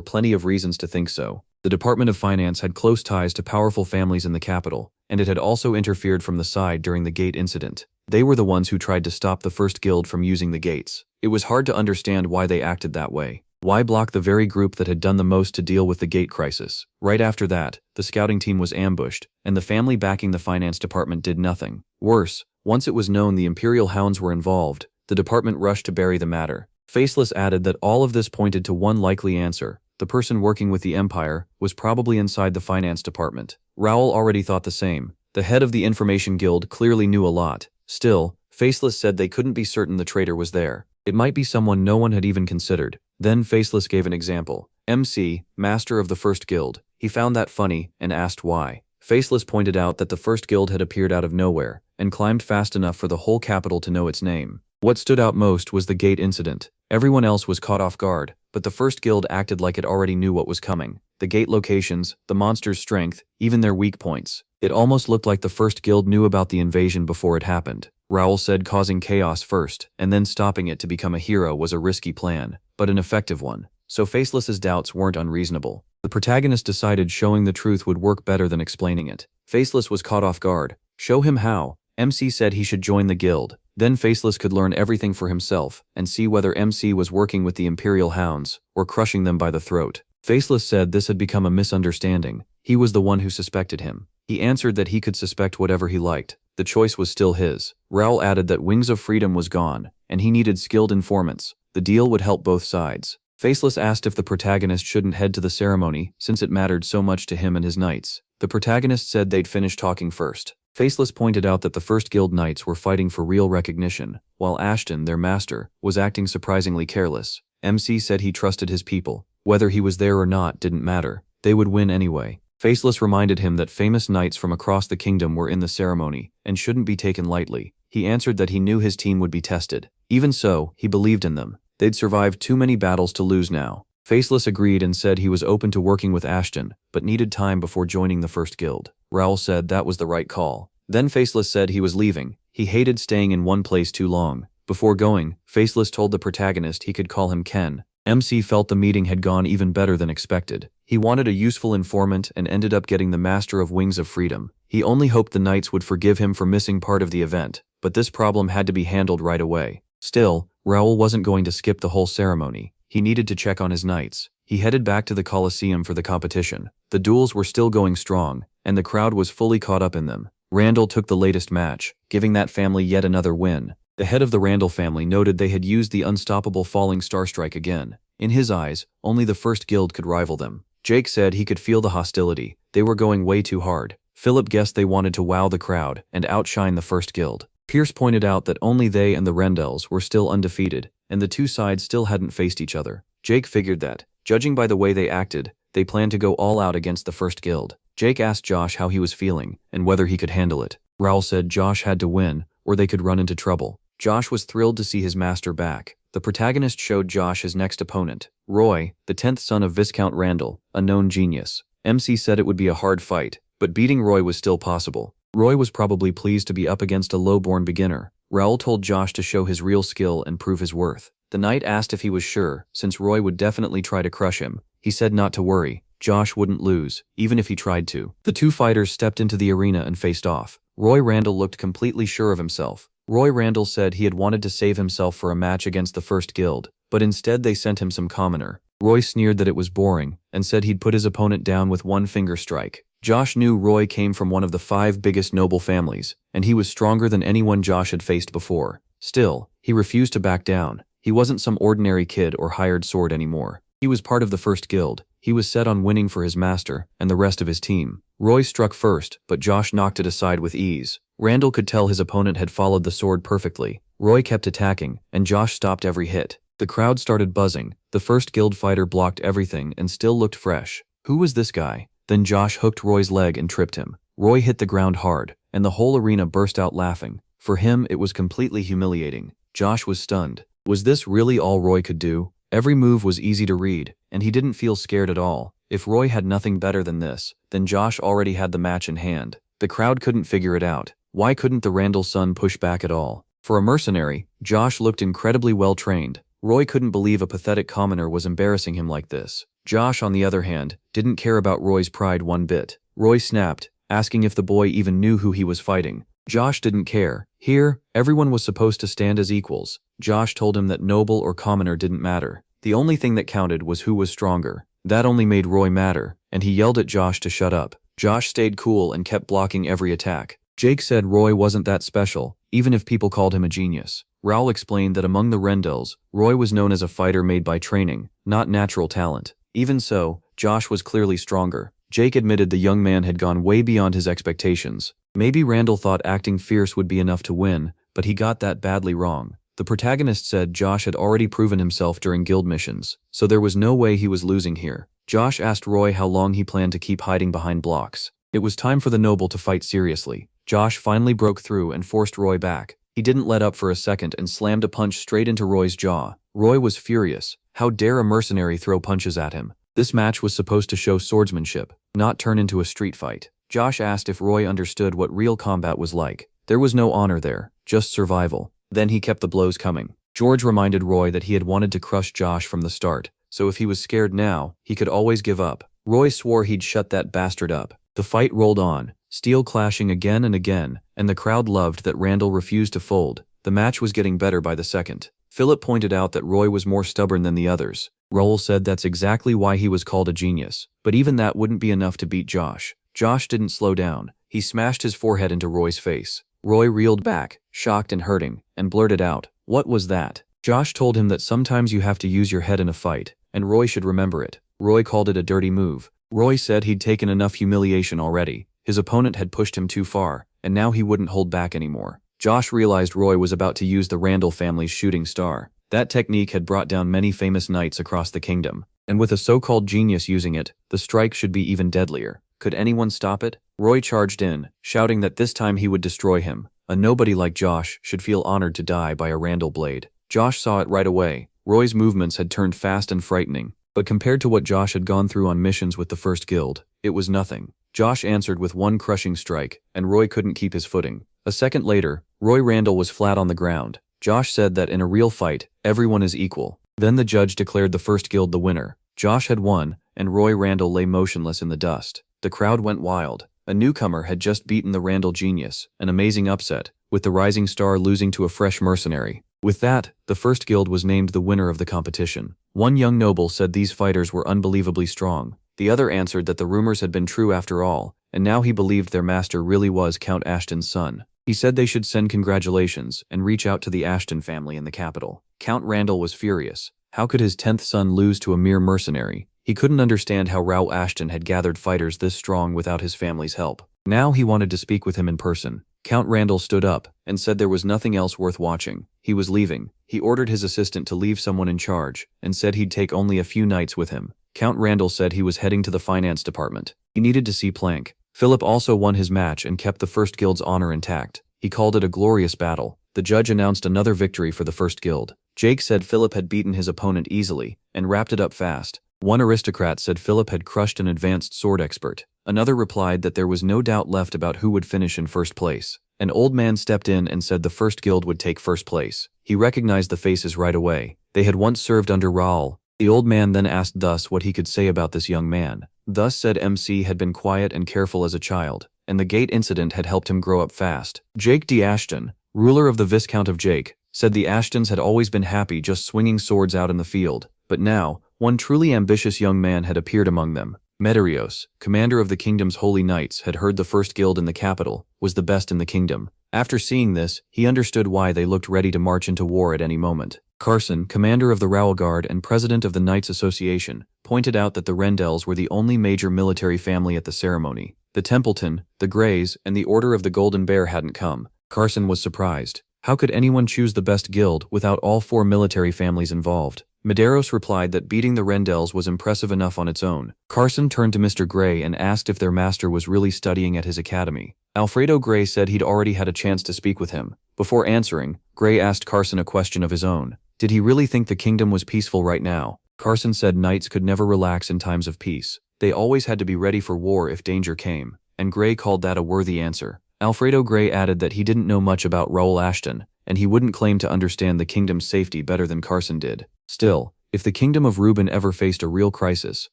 plenty of reasons to think so. The Department of Finance had close ties to powerful families in the capital, and it had also interfered from the side during the gate incident. They were the ones who tried to stop the first guild from using the gates. It was hard to understand why they acted that way. Why block the very group that had done the most to deal with the gate crisis? Right after that, the scouting team was ambushed, and the family backing the finance department did nothing. Worse, once it was known the Imperial Hounds were involved, the department rushed to bury the matter. Faceless added that all of this pointed to one likely answer. The person working with the Empire was probably inside the finance department. Raoul already thought the same. The head of the Information Guild clearly knew a lot. Still, Faceless said they couldn't be certain the traitor was there. It might be someone no one had even considered. Then Faceless gave an example. MC, master of the first guild. He found that funny and asked why. Faceless pointed out that the first guild had appeared out of nowhere and climbed fast enough for the whole capital to know its name. What stood out most was the gate incident. Everyone else was caught off guard, but the first guild acted like it already knew what was coming. The gate locations, the monsters' strength, even their weak points. It almost looked like the first guild knew about the invasion before it happened. Raoul said causing chaos first, and then stopping it to become a hero was a risky plan, but an effective one. So Faceless's doubts weren't unreasonable. The protagonist decided showing the truth would work better than explaining it. Faceless was caught off guard. Show him how. MC said he should join the guild. Then Faceless could learn everything for himself and see whether MC was working with the Imperial Hounds or crushing them by the throat. Faceless said this had become a misunderstanding. He was the one who suspected him. He answered that he could suspect whatever he liked. The choice was still his. Raoul added that Wings of Freedom was gone, and he needed skilled informants. The deal would help both sides. Faceless asked if the protagonist shouldn't head to the ceremony since it mattered so much to him and his knights. The protagonist said they'd finish talking first. Faceless pointed out that the first guild knights were fighting for real recognition, while Ashton, their master, was acting surprisingly careless. MC said he trusted his people. Whether he was there or not didn't matter. They would win anyway. Faceless reminded him that famous knights from across the kingdom were in the ceremony and shouldn't be taken lightly. He answered that he knew his team would be tested. Even so, he believed in them. They'd survived too many battles to lose now. Faceless agreed and said he was open to working with Ashton, but needed time before joining the first guild. Raoul said that was the right call. Then Faceless said he was leaving. He hated staying in one place too long. Before going, Faceless told the protagonist he could call him Ken. MC felt the meeting had gone even better than expected. He wanted a useful informant and ended up getting the Master of Wings of Freedom. He only hoped the knights would forgive him for missing part of the event, but this problem had to be handled right away. Still, Raoul wasn't going to skip the whole ceremony. He needed to check on his knights. He headed back to the Colosseum for the competition. The duels were still going strong, and the crowd was fully caught up in them. Randall took the latest match, giving that family yet another win. The head of the Randall family noted they had used the unstoppable falling star strike again. In his eyes, only the first guild could rival them. Jake said he could feel the hostility. They were going way too hard. Philip guessed they wanted to wow the crowd and outshine the first guild. Pierce pointed out that only they and the Rendells were still undefeated, and the two sides still hadn't faced each other. Jake figured that, judging by the way they acted, they planned to go all out against the first guild. Jake asked Josh how he was feeling and whether he could handle it. Raoul said Josh had to win, or they could run into trouble. Josh was thrilled to see his master back. The protagonist showed Josh his next opponent, Roy, the 10th son of Viscount Randall, a known genius. MC said it would be a hard fight, but beating Roy was still possible. Roy was probably pleased to be up against a low-born beginner. Raoul told Josh to show his real skill and prove his worth. The knight asked if he was sure, since Roy would definitely try to crush him. He said not to worry. Josh wouldn't lose, even if he tried to. The two fighters stepped into the arena and faced off. Roy Randall looked completely sure of himself. Roy Randall said he had wanted to save himself for a match against the first guild, but instead they sent him some commoner. Roy sneered that it was boring, and said he'd put his opponent down with one finger strike. Josh knew Roy came from one of the 5 biggest noble families, and he was stronger than anyone Josh had faced before. Still, he refused to back down. He wasn't some ordinary kid or hired sword anymore. He was part of the first guild. He was set on winning for his master and the rest of his team. Roy struck first, but Josh knocked it aside with ease. Randall could tell his opponent had followed the sword perfectly. Roy kept attacking, and Josh stopped every hit. The crowd started buzzing. The first guild fighter blocked everything and still looked fresh. Who was this guy? Then Josh hooked Roy's leg and tripped him. Roy hit the ground hard, and the whole arena burst out laughing. For him, it was completely humiliating. Josh was stunned. Was this really all Roy could do? Every move was easy to read, and he didn't feel scared at all. If Roy had nothing better than this, then Josh already had the match in hand. The crowd couldn't figure it out. Why couldn't the Randall son push back at all? For a mercenary, Josh looked incredibly well trained. Roy couldn't believe a pathetic commoner was embarrassing him like this. Josh, on the other hand, didn't care about Roy's pride one bit. Roy snapped, asking if the boy even knew who he was fighting. Josh didn't care. Here, everyone was supposed to stand as equals. Josh told him that noble or commoner didn't matter. The only thing that counted was who was stronger. That only made Roy madder, and he yelled at Josh to shut up. Josh stayed cool and kept blocking every attack. Jake said Roy wasn't that special, even if people called him a genius. Raoul explained that among the Rendells, Roy was known as a fighter made by training, not natural talent. Even so, Josh was clearly stronger. Jake admitted the young man had gone way beyond his expectations. Maybe Randall thought acting fierce would be enough to win, but he got that badly wrong. The protagonist said Josh had already proven himself during guild missions, so there was no way he was losing here. Josh asked Roy how long he planned to keep hiding behind blocks. It was time for the noble to fight seriously. Josh finally broke through and forced Roy back. He didn't let up for a second and slammed a punch straight into Roy's jaw. Roy was furious. How dare a mercenary throw punches at him? This match was supposed to show swordsmanship, not turn into a street fight. Josh asked if Roy understood what real combat was like. There was no honor there, just survival. Then he kept the blows coming. George reminded Roy that he had wanted to crush Josh from the start, so if he was scared now, he could always give up. Roy swore he'd shut that bastard up. The fight rolled on, steel clashing again and again, and the crowd loved that Randall refused to fold. The match was getting better by the second. Philip pointed out that Roy was more stubborn than the others. Raoul said that's exactly why he was called a genius, but even that wouldn't be enough to beat Josh. Josh didn't slow down. He smashed his forehead into Roy's face. Roy reeled back, shocked and hurting, and blurted out, "What was that?" Josh told him that sometimes you have to use your head in a fight, and Roy should remember it. Roy called it a dirty move. Roy said he'd taken enough humiliation already. His opponent had pushed him too far, and now he wouldn't hold back anymore. Josh realized Roy was about to use the Randall family's shooting star. That technique had brought down many famous knights across the kingdom, and with a so-called genius using it, the strike should be even deadlier. Could anyone stop it? Roy charged in, shouting that this time he would destroy him. A nobody like Josh should feel honored to die by a Randall blade. Josh saw it right away. Roy's movements had turned fast and frightening, but compared to what Josh had gone through on missions with the first guild, it was nothing. Josh answered with one crushing strike, and Roy couldn't keep his footing. A second later, Roy Randall was flat on the ground. Josh said that in a real fight, everyone is equal. Then the judge declared the first guild the winner. Josh had won, and Roy Randall lay motionless in the dust. The crowd went wild. A newcomer had just beaten the Randall genius, an amazing upset, with the rising star losing to a fresh mercenary. With that, the first guild was named the winner of the competition. One young noble said these fighters were unbelievably strong. The other answered that the rumors had been true after all, and now he believed their master really was Count Ashton's son. He said they should send congratulations and reach out to the Ashton family in the capital. Count Randall was furious. How could his 10th son lose to a mere mercenary? He couldn't understand how Raoul Ashton had gathered fighters this strong without his family's help. Now he wanted to speak with him in person. Count Randall stood up and said there was nothing else worth watching. He was leaving. He ordered his assistant to leave someone in charge and said he'd take only a few knights with him. Count Randall said he was heading to the finance department. He needed to see Plank. Philip also won his match and kept the first guild's honor intact. He called it a glorious battle. The judge announced another victory for the first guild. Jake said Philip had beaten his opponent easily and wrapped it up fast. One aristocrat said Philip had crushed an advanced sword expert. Another replied that there was no doubt left about who would finish in first place. An old man stepped in and said the first guild would take first place. He recognized the faces right away. They had once served under Raoul. The old man then asked Thus what he could say about this young man. Thus said MC had been quiet and careful as a child, and the gate incident had helped him grow up fast. Jake D. Ashton, ruler of the Viscount of Jake, said the Ashtons had always been happy just swinging swords out in the field, but now, one truly ambitious young man had appeared among them. Medeiros, commander of the kingdom's holy knights, had heard the first guild in the capital was the best in the kingdom. After seeing this, he understood why they looked ready to march into war at any moment. Carson, commander of the Rowell Guard and president of the Knights Association, pointed out that the Rendells were the only major military family at the ceremony. The Templeton, the Greys, and the Order of the Golden Bear hadn't come. Carson was surprised. How could anyone choose the best guild without all 4 military families involved? Medeiros replied that beating the Rendells was impressive enough on its own. Carson turned to Mr. Gray and asked if their master was really studying at his academy. Alfredo Gray said he'd already had a chance to speak with him. Before answering, Gray asked Carson a question of his own. Did he really think the kingdom was peaceful right now? Carson said knights could never relax in times of peace. They always had to be ready for war if danger came, and Gray called that a worthy answer. Alfredo Gray added that he didn't know much about Raoul Ashton, and he wouldn't claim to understand the kingdom's safety better than Carson did. Still, if the kingdom of Reuben ever faced a real crisis,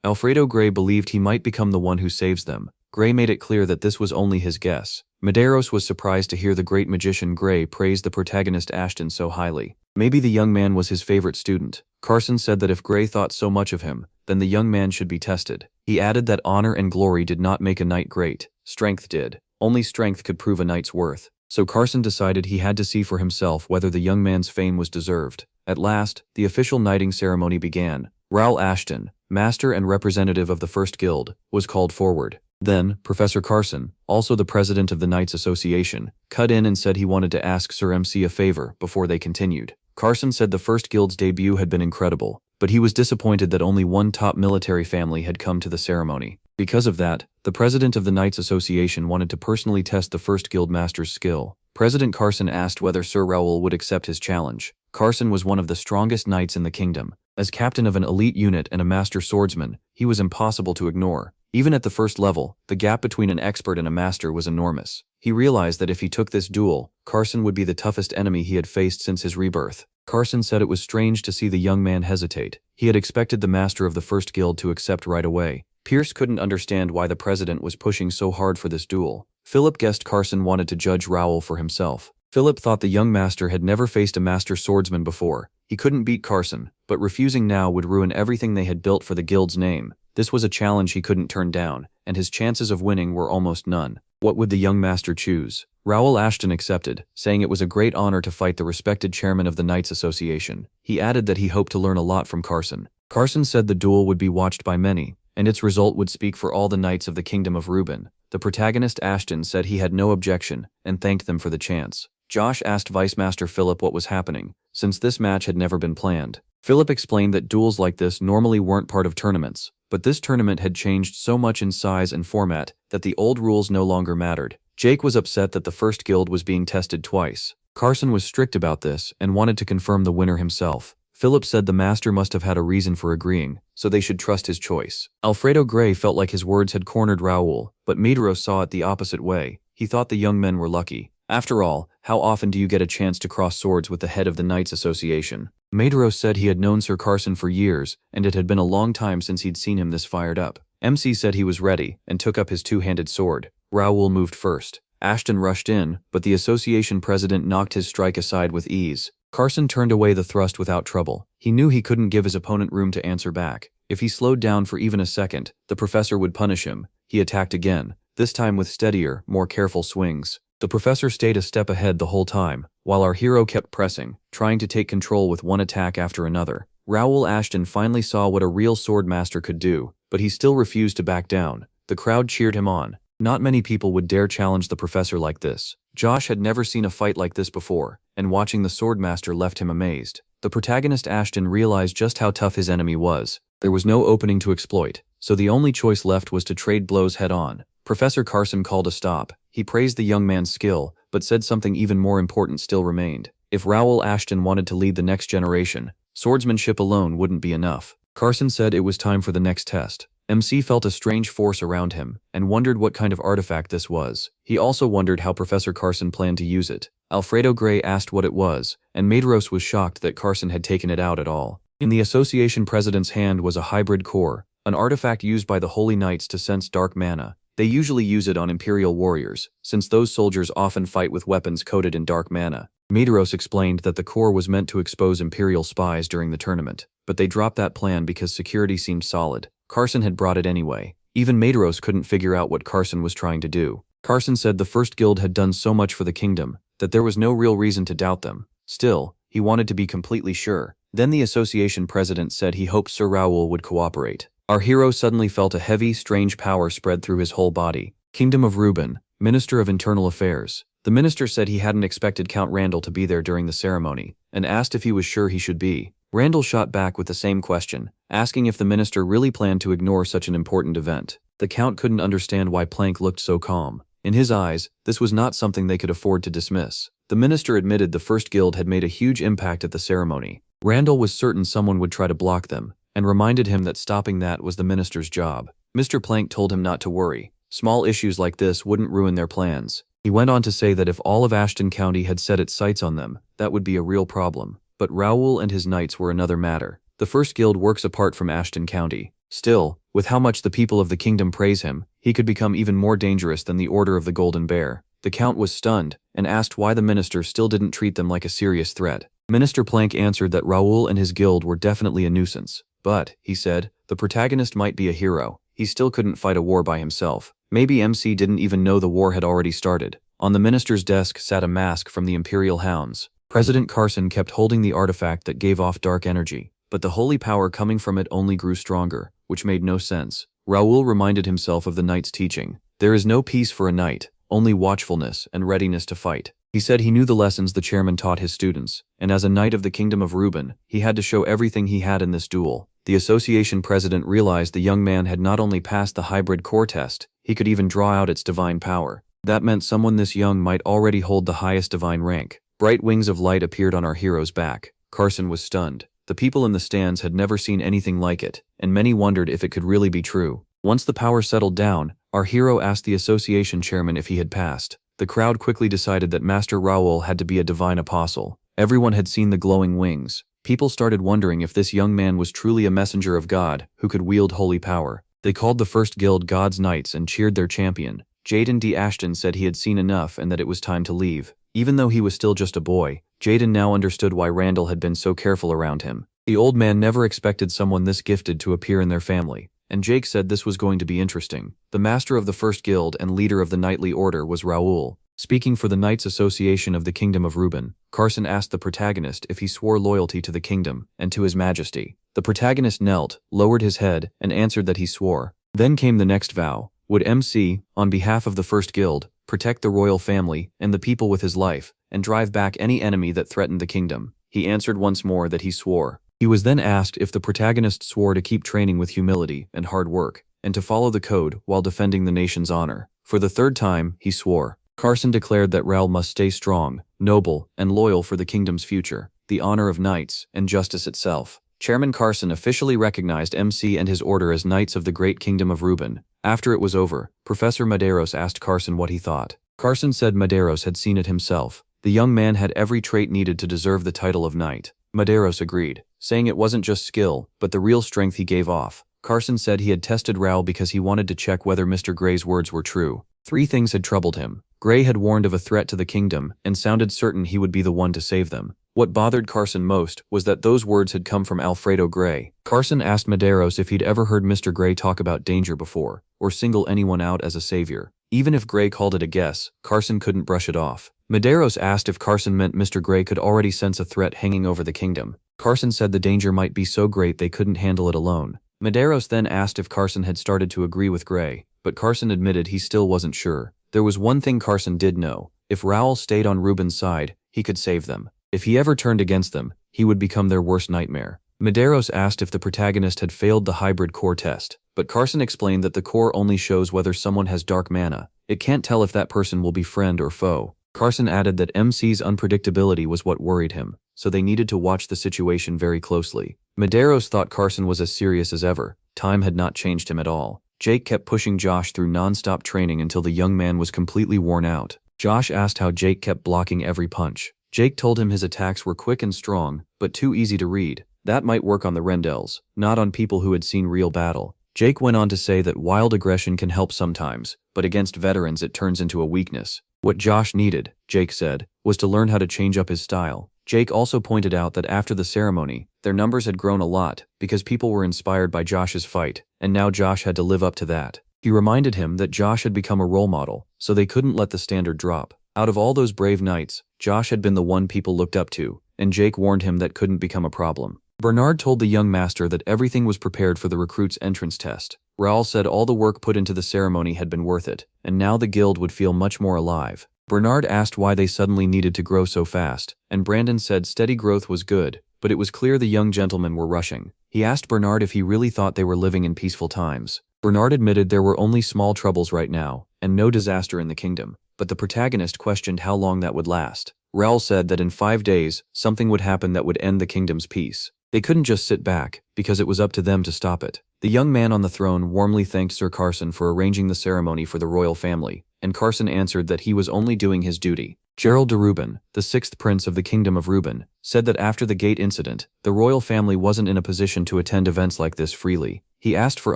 Alfredo Gray believed he might become the one who saves them. Gray made it clear that this was only his guess. Medeiros was surprised to hear the great magician Gray praise the protagonist Ashton so highly. Maybe the young man was his favorite student. Carson said that if Gray thought so much of him, then the young man should be tested. He added that honor and glory did not make a knight great, strength did. Only strength could prove a knight's worth. So Carson decided he had to see for himself whether the young man's fame was deserved. At last, the official knighting ceremony began. Raoul Ashton, master and representative of the First Guild, was called forward. Then, Professor Carson, also the president of the Knights Association, cut in and said he wanted to ask Sir MC a favor before they continued. Carson said the First Guild's debut had been incredible, but he was disappointed that only one top military family had come to the ceremony. Because of that, the president of the Knights Association wanted to personally test the First Guild master's skill. President Carson asked whether Sir Raoul would accept his challenge. Carson was one of the strongest knights in the kingdom. As captain of an elite unit and a master swordsman, he was impossible to ignore. Even at the first level, the gap between an expert and a master was enormous. He realized that if he took this duel, Carson would be the toughest enemy he had faced since his rebirth. Carson said it was strange to see the young man hesitate. He had expected the master of the First Guild to accept right away. Pierce couldn't understand why the president was pushing so hard for this duel. Philip guessed Carson wanted to judge Raoul for himself. Philip thought the young master had never faced a master swordsman before. He couldn't beat Carson, but refusing now would ruin everything they had built for the guild's name. This was a challenge he couldn't turn down, and his chances of winning were almost none. What would the young master choose? Raoul Ashton accepted, saying it was a great honor to fight the respected chairman of the Knights Association. He added that he hoped to learn a lot from Carson. Carson said the duel would be watched by many, and its result would speak for all the knights of the Kingdom of Reuben. The protagonist Ashton said he had no objection, and thanked them for the chance. Josh asked Vice Master Philip what was happening, since this match had never been planned. Philip explained that duels like this normally weren't part of tournaments, but this tournament had changed so much in size and format that the old rules no longer mattered. Jake was upset that the First Guild was being tested twice. Carson was strict about this and wanted to confirm the winner himself. Philip said the master must have had a reason for agreeing, so they should trust his choice. Alfredo Gray felt like his words had cornered Raoul, but Medeiros saw it the opposite way. He thought the young men were lucky. After all, how often do you get a chance to cross swords with the head of the Knights Association? Medeiros said he had known Sir Carson for years, and it had been a long time since he'd seen him this fired up. MC said he was ready, and took up his two-handed sword. Raoul moved first. Ashton rushed in, but the association president knocked his strike aside with ease. Carson turned away the thrust without trouble. He knew he couldn't give his opponent room to answer back. If he slowed down for even a second, the professor would punish him. He attacked again, this time with steadier, more careful swings. The professor stayed a step ahead the whole time, while our hero kept pressing, trying to take control with one attack after another. Raoul Ashton finally saw what a real sword master could do, but he still refused to back down. The crowd cheered him on. Not many people would dare challenge the professor like this. Josh had never seen a fight like this before, and watching the swordmaster left him amazed. The protagonist Ashton realized just how tough his enemy was. There was no opening to exploit, so the only choice left was to trade blows head-on. Professor Carson called a stop. He praised the young man's skill, but said something even more important still remained. If Raoul Ashton wanted to lead the next generation, swordsmanship alone wouldn't be enough. Carson said it was time for the next test. MC felt a strange force around him, and wondered what kind of artifact this was. He also wondered how Professor Carson planned to use it. Alfredo Gray asked what it was, and Medeiros was shocked that Carson had taken it out at all. In the association president's hand was a hybrid core, an artifact used by the Holy Knights to sense dark mana. They usually use it on Imperial warriors, since those soldiers often fight with weapons coated in dark mana. Medeiros explained that the core was meant to expose Imperial spies during the tournament, but they dropped that plan because security seemed solid. Carson had brought it anyway. Even Medeiros couldn't figure out what Carson was trying to do. Carson said the First Guild had done so much for the kingdom that there was no real reason to doubt them. Still, he wanted to be completely sure. Then the association president said he hoped Sir Raoul would cooperate. Our hero suddenly felt a heavy, strange power spread through his whole body. Kingdom of Reuben, Minister of Internal Affairs. The minister said he hadn't expected Count Randall to be there during the ceremony, and asked if he was sure he should be. Randall shot back with the same question, asking if the minister really planned to ignore such an important event. The Count couldn't understand why Plank looked so calm. In his eyes, this was not something they could afford to dismiss. The minister admitted the First Guild had made a huge impact at the ceremony. Randall was certain someone would try to block them, and reminded him that stopping that was the minister's job. Mr. Plank told him not to worry. Small issues like this wouldn't ruin their plans. He went on to say that if all of Ashton County had set its sights on them, that would be a real problem. But Raoul and his knights were another matter. The First Guild works apart from Ashton County. Still, with how much the people of the kingdom praise him, he could become even more dangerous than the Order of the Golden Bear. The Count was stunned, and asked why the minister still didn't treat them like a serious threat. Minister Plank answered that Raoul and his guild were definitely a nuisance. But, he said, the protagonist might be a hero. He still couldn't fight a war by himself. Maybe MC didn't even know the war had already started. On the minister's desk sat a mask from the Imperial Hounds. President Carson kept holding the artifact that gave off dark energy, but the holy power coming from it only grew stronger, which made no sense. Raoul reminded himself of the knight's teaching. There is no peace for a knight, only watchfulness and readiness to fight. He said he knew the lessons the chairman taught his students, and as a knight of the Kingdom of Reuben, he had to show everything he had in this duel. The association president realized the young man had not only passed the hybrid core test, he could even draw out its divine power. That meant someone this young might already hold the highest divine rank. Bright wings of light appeared on our hero's back. Carson was stunned. The people in the stands had never seen anything like it, and many wondered if it could really be true. Once the power settled down, our hero asked the association chairman if he had passed. The crowd quickly decided that Master Raoul had to be a divine apostle. Everyone had seen the glowing wings. People started wondering if this young man was truly a messenger of God who could wield holy power. They called the First Guild God's Knights and cheered their champion. Jaden D. Ashton said he had seen enough and that it was time to leave. Even though he was still just a boy, Jaden now understood why Randall had been so careful around him. The old man never expected someone this gifted to appear in their family, and Jake said this was going to be interesting. The master of the First Guild and leader of the Knightly Order was Raoul. Speaking for the Knights Association of the Kingdom of Reuben, Carson asked the protagonist if he swore loyalty to the kingdom and to his majesty. The protagonist knelt, lowered his head, and answered that he swore. Then came the next vow. Would MC, on behalf of the First Guild, protect the royal family and the people with his life, and drive back any enemy that threatened the kingdom? He answered once more that he swore. He was then asked if the protagonist swore to keep training with humility and hard work, and to follow the code while defending the nation's honor. For the third time, he swore. Carson declared that Raoul must stay strong, noble, and loyal for the kingdom's future, the honor of knights, and justice itself. Chairman Carson officially recognized MC and his order as Knights of the Great Kingdom of Reuben. After it was over, Professor Medeiros asked Carson what he thought. Carson said Medeiros had seen it himself. The young man had every trait needed to deserve the title of knight. Medeiros agreed, saying it wasn't just skill, but the real strength he gave off. Carson said he had tested Raoul because he wanted to check whether Mr. Gray's words were true. 3 things had troubled him. Gray had warned of a threat to the kingdom and sounded certain he would be the one to save them. What bothered Carson most was that those words had come from Alfredo Gray. Carson asked Medeiros if he'd ever heard Mr. Gray talk about danger before, or single anyone out as a savior. Even if Gray called it a guess, Carson couldn't brush it off. Medeiros asked if Carson meant Mr. Gray could already sense a threat hanging over the kingdom. Carson said the danger might be so great they couldn't handle it alone. Medeiros then asked if Carson had started to agree with Gray, but Carson admitted he still wasn't sure. There was one thing Carson did know. If Raoul stayed on Reuben's side, he could save them. If he ever turned against them, he would become their worst nightmare. Medeiros asked if the protagonist had failed the hybrid core test, but Carson explained that the core only shows whether someone has dark mana. It can't tell if that person will be friend or foe. Carson added that MC's unpredictability was what worried him, so they needed to watch the situation very closely. Medeiros thought Carson was as serious as ever. Time had not changed him at all. Jake kept pushing Josh through non-stop training until the young man was completely worn out. Josh asked how Jake kept blocking every punch. Jake told him his attacks were quick and strong, but too easy to read. That might work on the Rendels, not on people who had seen real battle. Jake went on to say that wild aggression can help sometimes, but against veterans it turns into a weakness. What Josh needed, Jake said, was to learn how to change up his style. Jake also pointed out that after the ceremony, their numbers had grown a lot because people were inspired by Josh's fight, and now Josh had to live up to that. He reminded him that Josh had become a role model, so they couldn't let the standard drop. Out of all those brave knights, Josh had been the one people looked up to, and Jake warned him that couldn't become a problem. Bernard told the young master that everything was prepared for the recruit's entrance test. Raoul said all the work put into the ceremony had been worth it, and now the guild would feel much more alive. Bernard asked why they suddenly needed to grow so fast, and Brandon said steady growth was good, but it was clear the young gentlemen were rushing. He asked Bernard if he really thought they were living in peaceful times. Bernard admitted there were only small troubles right now, and no disaster in the kingdom, but the protagonist questioned how long that would last. Raoul said that in 5 days, something would happen that would end the kingdom's peace. They couldn't just sit back, because it was up to them to stop it. The young man on the throne warmly thanked Sir Carson for arranging the ceremony for the royal family, and Carson answered that he was only doing his duty. Gerald de Reuben, the 6th prince of the Kingdom of Reuben, said that after the gate incident, the royal family wasn't in a position to attend events like this freely. He asked for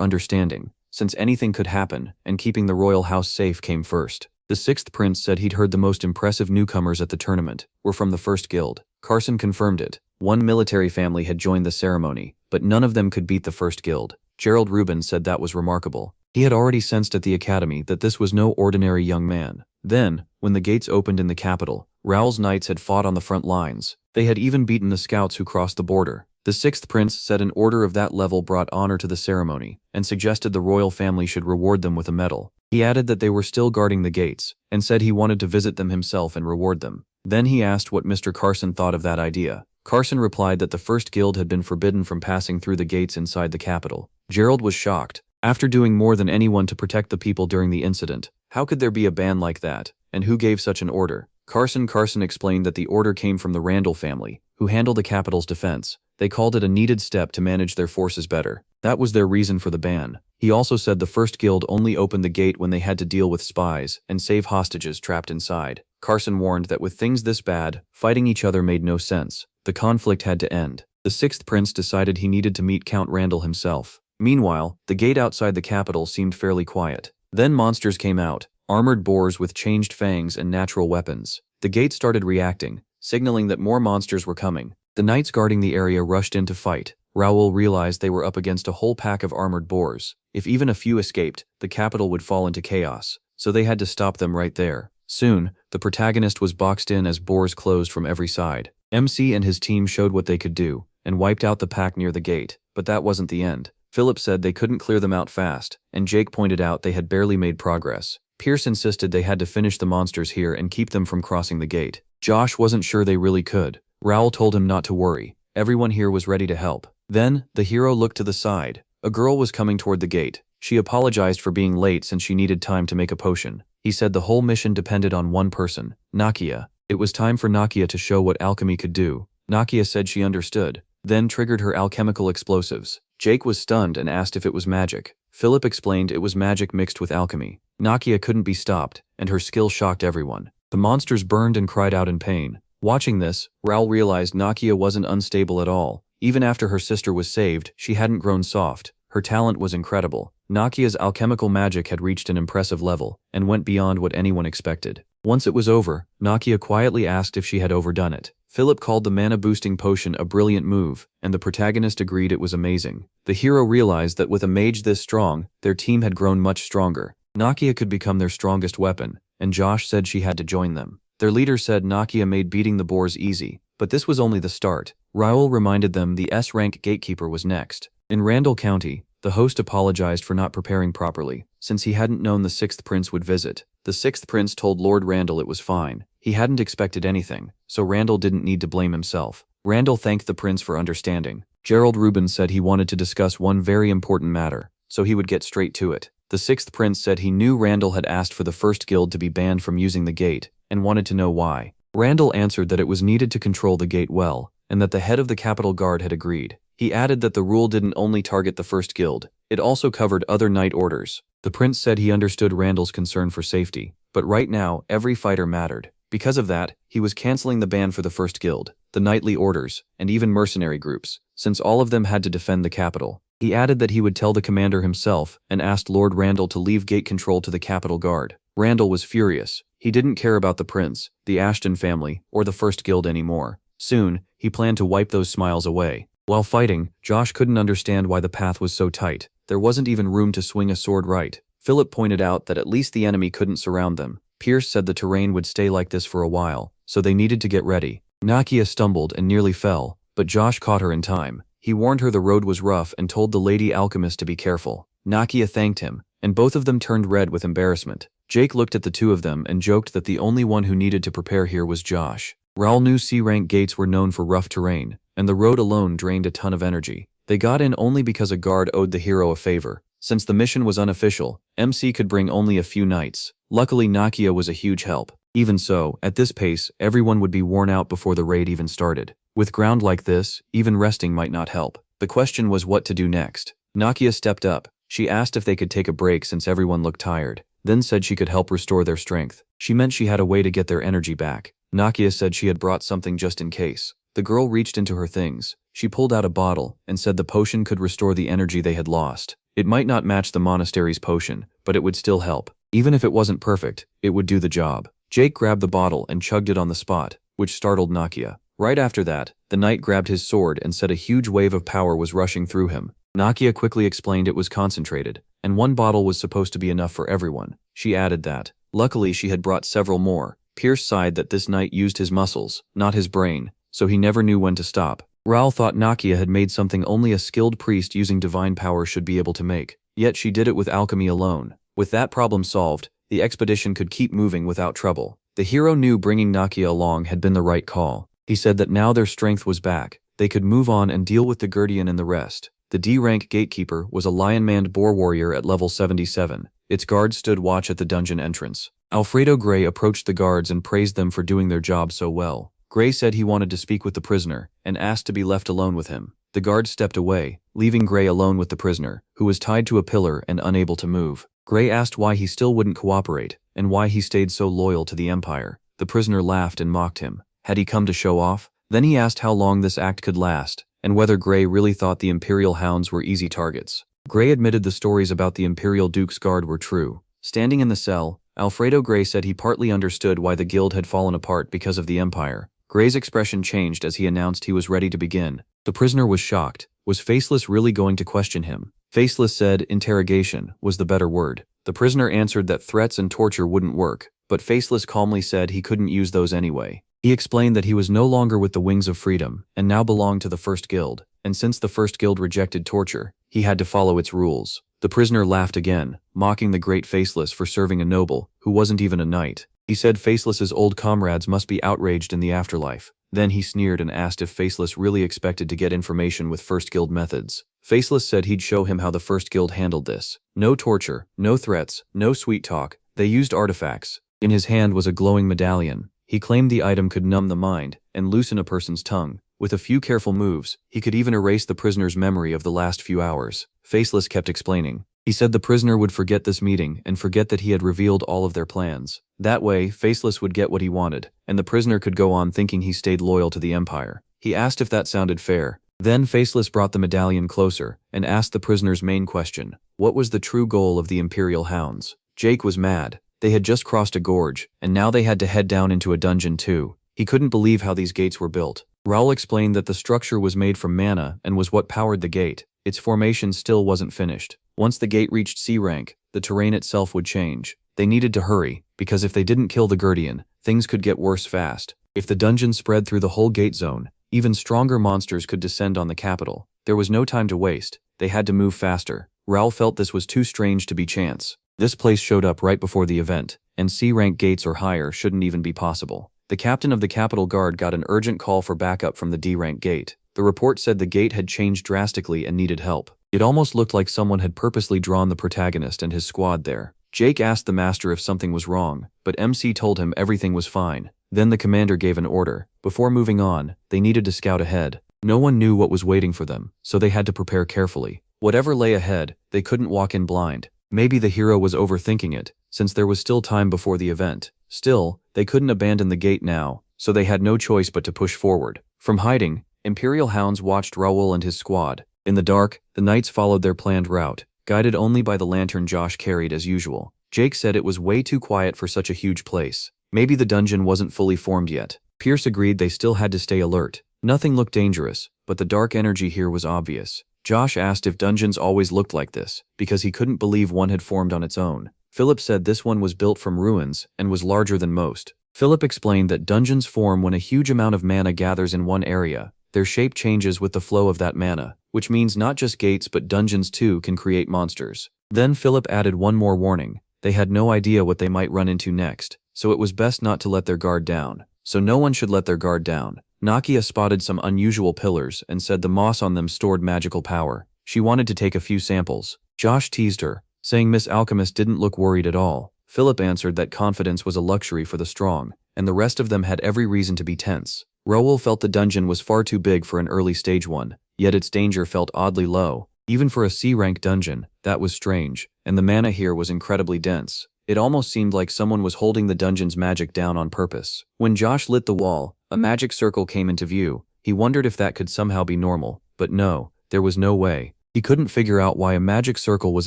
understanding, since anything could happen, and keeping the royal house safe came first. The 6th prince said he'd heard the most impressive newcomers at the tournament were from the first guild. Carson confirmed it. One military family had joined the ceremony, but none of them could beat the first guild. Gerald Reuben said that was remarkable. He had already sensed at the academy that this was no ordinary young man. Then, when the gates opened in the capital, Raoul's knights had fought on the front lines. They had even beaten the scouts who crossed the border. The 6th prince said an order of that level brought honor to the ceremony, and suggested the royal family should reward them with a medal. He added that they were still guarding the gates, and said he wanted to visit them himself and reward them. Then he asked what Mr. Carson thought of that idea. Carson replied that the first guild had been forbidden from passing through the gates inside the capital. Gerald was shocked. After doing more than anyone to protect the people during the incident, how could there be a ban like that, and who gave such an order? Carson explained that the order came from the Randall family, who handle the capital's defense. They called it a needed step to manage their forces better. That was their reason for the ban. He also said the first guild only opened the gate when they had to deal with spies and save hostages trapped inside. Carson warned that with things this bad, fighting each other made no sense. The conflict had to end. The 6th prince decided he needed to meet Count Randall himself. Meanwhile, the gate outside the capital seemed fairly quiet. Then monsters came out, armored boars with changed fangs and natural weapons. The gate started reacting, signaling that more monsters were coming. The knights guarding the area rushed in to fight. Raoul realized they were up against a whole pack of armored boars. If even a few escaped, the capital would fall into chaos, so they had to stop them right there. Soon, the protagonist was boxed in as boars closed from every side. MC and his team showed what they could do, and wiped out the pack near the gate, but that wasn't the end. Philip said they couldn't clear them out fast, and Jake pointed out they had barely made progress. Pierce insisted they had to finish the monsters here and keep them from crossing the gate. Josh wasn't sure they really could. Raoul told him not to worry. Everyone here was ready to help. Then, the hero looked to the side. A girl was coming toward the gate. She apologized for being late since she needed time to make a potion. He said the whole mission depended on one person, Nakia. It was time for Nakia to show what alchemy could do. Nakia said she understood, then triggered her alchemical explosives. Jake was stunned and asked if it was magic. Philip explained it was magic mixed with alchemy. Nakia couldn't be stopped, and her skill shocked everyone. The monsters burned and cried out in pain. Watching this, Raoul realized Nakia wasn't unstable at all. Even after her sister was saved, she hadn't grown soft. Her talent was incredible. Nakia's alchemical magic had reached an impressive level, and went beyond what anyone expected. Once it was over, Nakia quietly asked if she had overdone it. Philip called the mana-boosting potion a brilliant move, and the protagonist agreed it was amazing. The hero realized that with a mage this strong, their team had grown much stronger. Nakia could become their strongest weapon, and Josh said she had to join them. Their leader said Nakia made beating the boars easy, but this was only the start. Raoul reminded them the S-rank gatekeeper was next. In Randall County, the host apologized for not preparing properly, since he hadn't known the 6th prince would visit. The 6th prince told Lord Randall it was fine. He hadn't expected anything, so Randall didn't need to blame himself. Randall thanked the prince for understanding. Gerald Reuben said he wanted to discuss one very important matter, so he would get straight to it. The 6th prince said he knew Randall had asked for the first guild to be banned from using the gate, and wanted to know why. Randall answered that it was needed to control the gate well, and that the head of the Capital Guard had agreed. He added that the rule didn't only target the first guild, it also covered other knight orders. The prince said he understood Randall's concern for safety, but right now, every fighter mattered. Because of that, he was canceling the ban for the first guild, the knightly orders, and even mercenary groups, since all of them had to defend the capital. He added that he would tell the commander himself and asked Lord Randall to leave gate control to the Capitol Guard. Randall was furious. He didn't care about the prince, the Ashton family, or the First Guild anymore. Soon, he planned to wipe those smiles away. While fighting, Josh couldn't understand why the path was so tight. There wasn't even room to swing a sword right. Philip pointed out that at least the enemy couldn't surround them. Pierce said the terrain would stay like this for a while, so they needed to get ready. Nakia stumbled and nearly fell, but Josh caught her in time. He warned her the road was rough and told the Lady Alchemist to be careful. Nakia thanked him, and both of them turned red with embarrassment. Jake looked at the two of them and joked that the only one who needed to prepare here was Josh. Raul knew C-rank gates were known for rough terrain, and the road alone drained a ton of energy. They got in only because a guard owed the hero a favor. Since the mission was unofficial, MC could bring only a few knights. Luckily, Nakia was a huge help. Even so, at this pace, everyone would be worn out before the raid even started. With ground like this, even resting might not help. The question was what to do next. Nakia stepped up. She asked if they could take a break since everyone looked tired, then said she could help restore their strength. She meant she had a way to get their energy back. Nakia said she had brought something just in case. The girl reached into her things. She pulled out a bottle and said the potion could restore the energy they had lost. It might not match the monastery's potion, but it would still help. Even if it wasn't perfect, it would do the job. Jake grabbed the bottle and chugged it on the spot, which startled Nakia. Right after that, the knight grabbed his sword and said a huge wave of power was rushing through him. Nakia quickly explained it was concentrated, and one bottle was supposed to be enough for everyone. She added that. Luckily, she had brought several more. Pierce sighed that this knight used his muscles, not his brain, so he never knew when to stop. Raul thought Nakia had made something only a skilled priest using divine power should be able to make, yet she did it with alchemy alone. With that problem solved, the expedition could keep moving without trouble. The hero knew bringing Nakia along had been the right call. He said that now their strength was back. They could move on and deal with the Guardian and the rest. The D-rank gatekeeper was a lion-manned boar warrior at level 77. Its guards stood watch at the dungeon entrance. Alfredo Gray approached the guards and praised them for doing their job so well. Gray said he wanted to speak with the prisoner and asked to be left alone with him. The guards stepped away, leaving Gray alone with the prisoner, who was tied to a pillar and unable to move. Gray asked why he still wouldn't cooperate and why he stayed so loyal to the Empire. The prisoner laughed and mocked him. Had he come to show off? Then he asked how long this act could last, and whether Gray really thought the Imperial hounds were easy targets. Gray admitted the stories about the Imperial Duke's guard were true. Standing in the cell, Alfredo Gray said he partly understood why the guild had fallen apart because of the Empire. Gray's expression changed as he announced he was ready to begin. The prisoner was shocked. Was Faceless really going to question him? Faceless said interrogation was the better word. The prisoner answered that threats and torture wouldn't work, but Faceless calmly said he couldn't use those anyway. He explained that he was no longer with the Wings of Freedom and now belonged to the First Guild, and since the First Guild rejected torture, he had to follow its rules. The prisoner laughed again, mocking the great Faceless for serving a noble who wasn't even a knight. He said Faceless's old comrades must be outraged in the afterlife. Then he sneered and asked if Faceless really expected to get information with First Guild methods. Faceless said he'd show him how the First Guild handled this. No torture, no threats, no sweet talk. They used artifacts. In his hand was a glowing medallion. He claimed the item could numb the mind and loosen a person's tongue. With a few careful moves, he could even erase the prisoner's memory of the last few hours. Faceless kept explaining. He said the prisoner would forget this meeting and forget that he had revealed all of their plans. That way, Faceless would get what he wanted, and the prisoner could go on thinking he stayed loyal to the Empire. He asked if that sounded fair. Then Faceless brought the medallion closer and asked the prisoner's main question. What was the true goal of the Imperial Hounds? Jake was mad. They had just crossed a gorge, and now they had to head down into a dungeon too. He couldn't believe how these gates were built. Raul explained that the structure was made from mana and was what powered the gate. Its formation still wasn't finished. Once the gate reached C rank, the terrain itself would change. They needed to hurry, because if they didn't kill the Guardian, things could get worse fast. If the dungeon spread through the whole gate zone, even stronger monsters could descend on the capital. There was no time to waste. They had to move faster. Raul felt this was too strange to be chance. This place showed up right before the event, and C-rank gates or higher shouldn't even be possible. The captain of the Capitol Guard got an urgent call for backup from the D-rank gate. The report said the gate had changed drastically and needed help. It almost looked like someone had purposely drawn the protagonist and his squad there. Jake asked the master if something was wrong, but MC told him everything was fine. Then the commander gave an order. Before moving on, they needed to scout ahead. No one knew what was waiting for them, so they had to prepare carefully. Whatever lay ahead, they couldn't walk in blind. Maybe the hero was overthinking it, since there was still time before the event. Still, they couldn't abandon the gate now, so they had no choice but to push forward. From hiding, Imperial hounds watched Raul and his squad. In the dark, the knights followed their planned route, guided only by the lantern Josh carried as usual. Jake said it was way too quiet for such a huge place. Maybe the dungeon wasn't fully formed yet. Pierce agreed they still had to stay alert. Nothing looked dangerous, but the dark energy here was obvious. Josh asked if dungeons always looked like this, because he couldn't believe one had formed on its own. Philip said this one was built from ruins and was larger than most. Philip explained that dungeons form when a huge amount of mana gathers in one area. Their shape changes with the flow of that mana, which means not just gates but dungeons too can create monsters. Then Philip added one more warning. They had no idea what they might run into next, so it was best not to let their guard down. So no one should let their guard down. Nakia spotted some unusual pillars and said the moss on them stored magical power. She wanted to take a few samples. Josh teased her, saying Miss Alchemist didn't look worried at all. Philip answered that confidence was a luxury for the strong, and the rest of them had every reason to be tense. Raoul felt the dungeon was far too big for an early stage one, yet its danger felt oddly low. Even for a C-rank dungeon, that was strange, and the mana here was incredibly dense. It almost seemed like someone was holding the dungeon's magic down on purpose. When Josh lit the wall, a magic circle came into view. He wondered if that could somehow be normal, but no, there was no way. He couldn't figure out why a magic circle was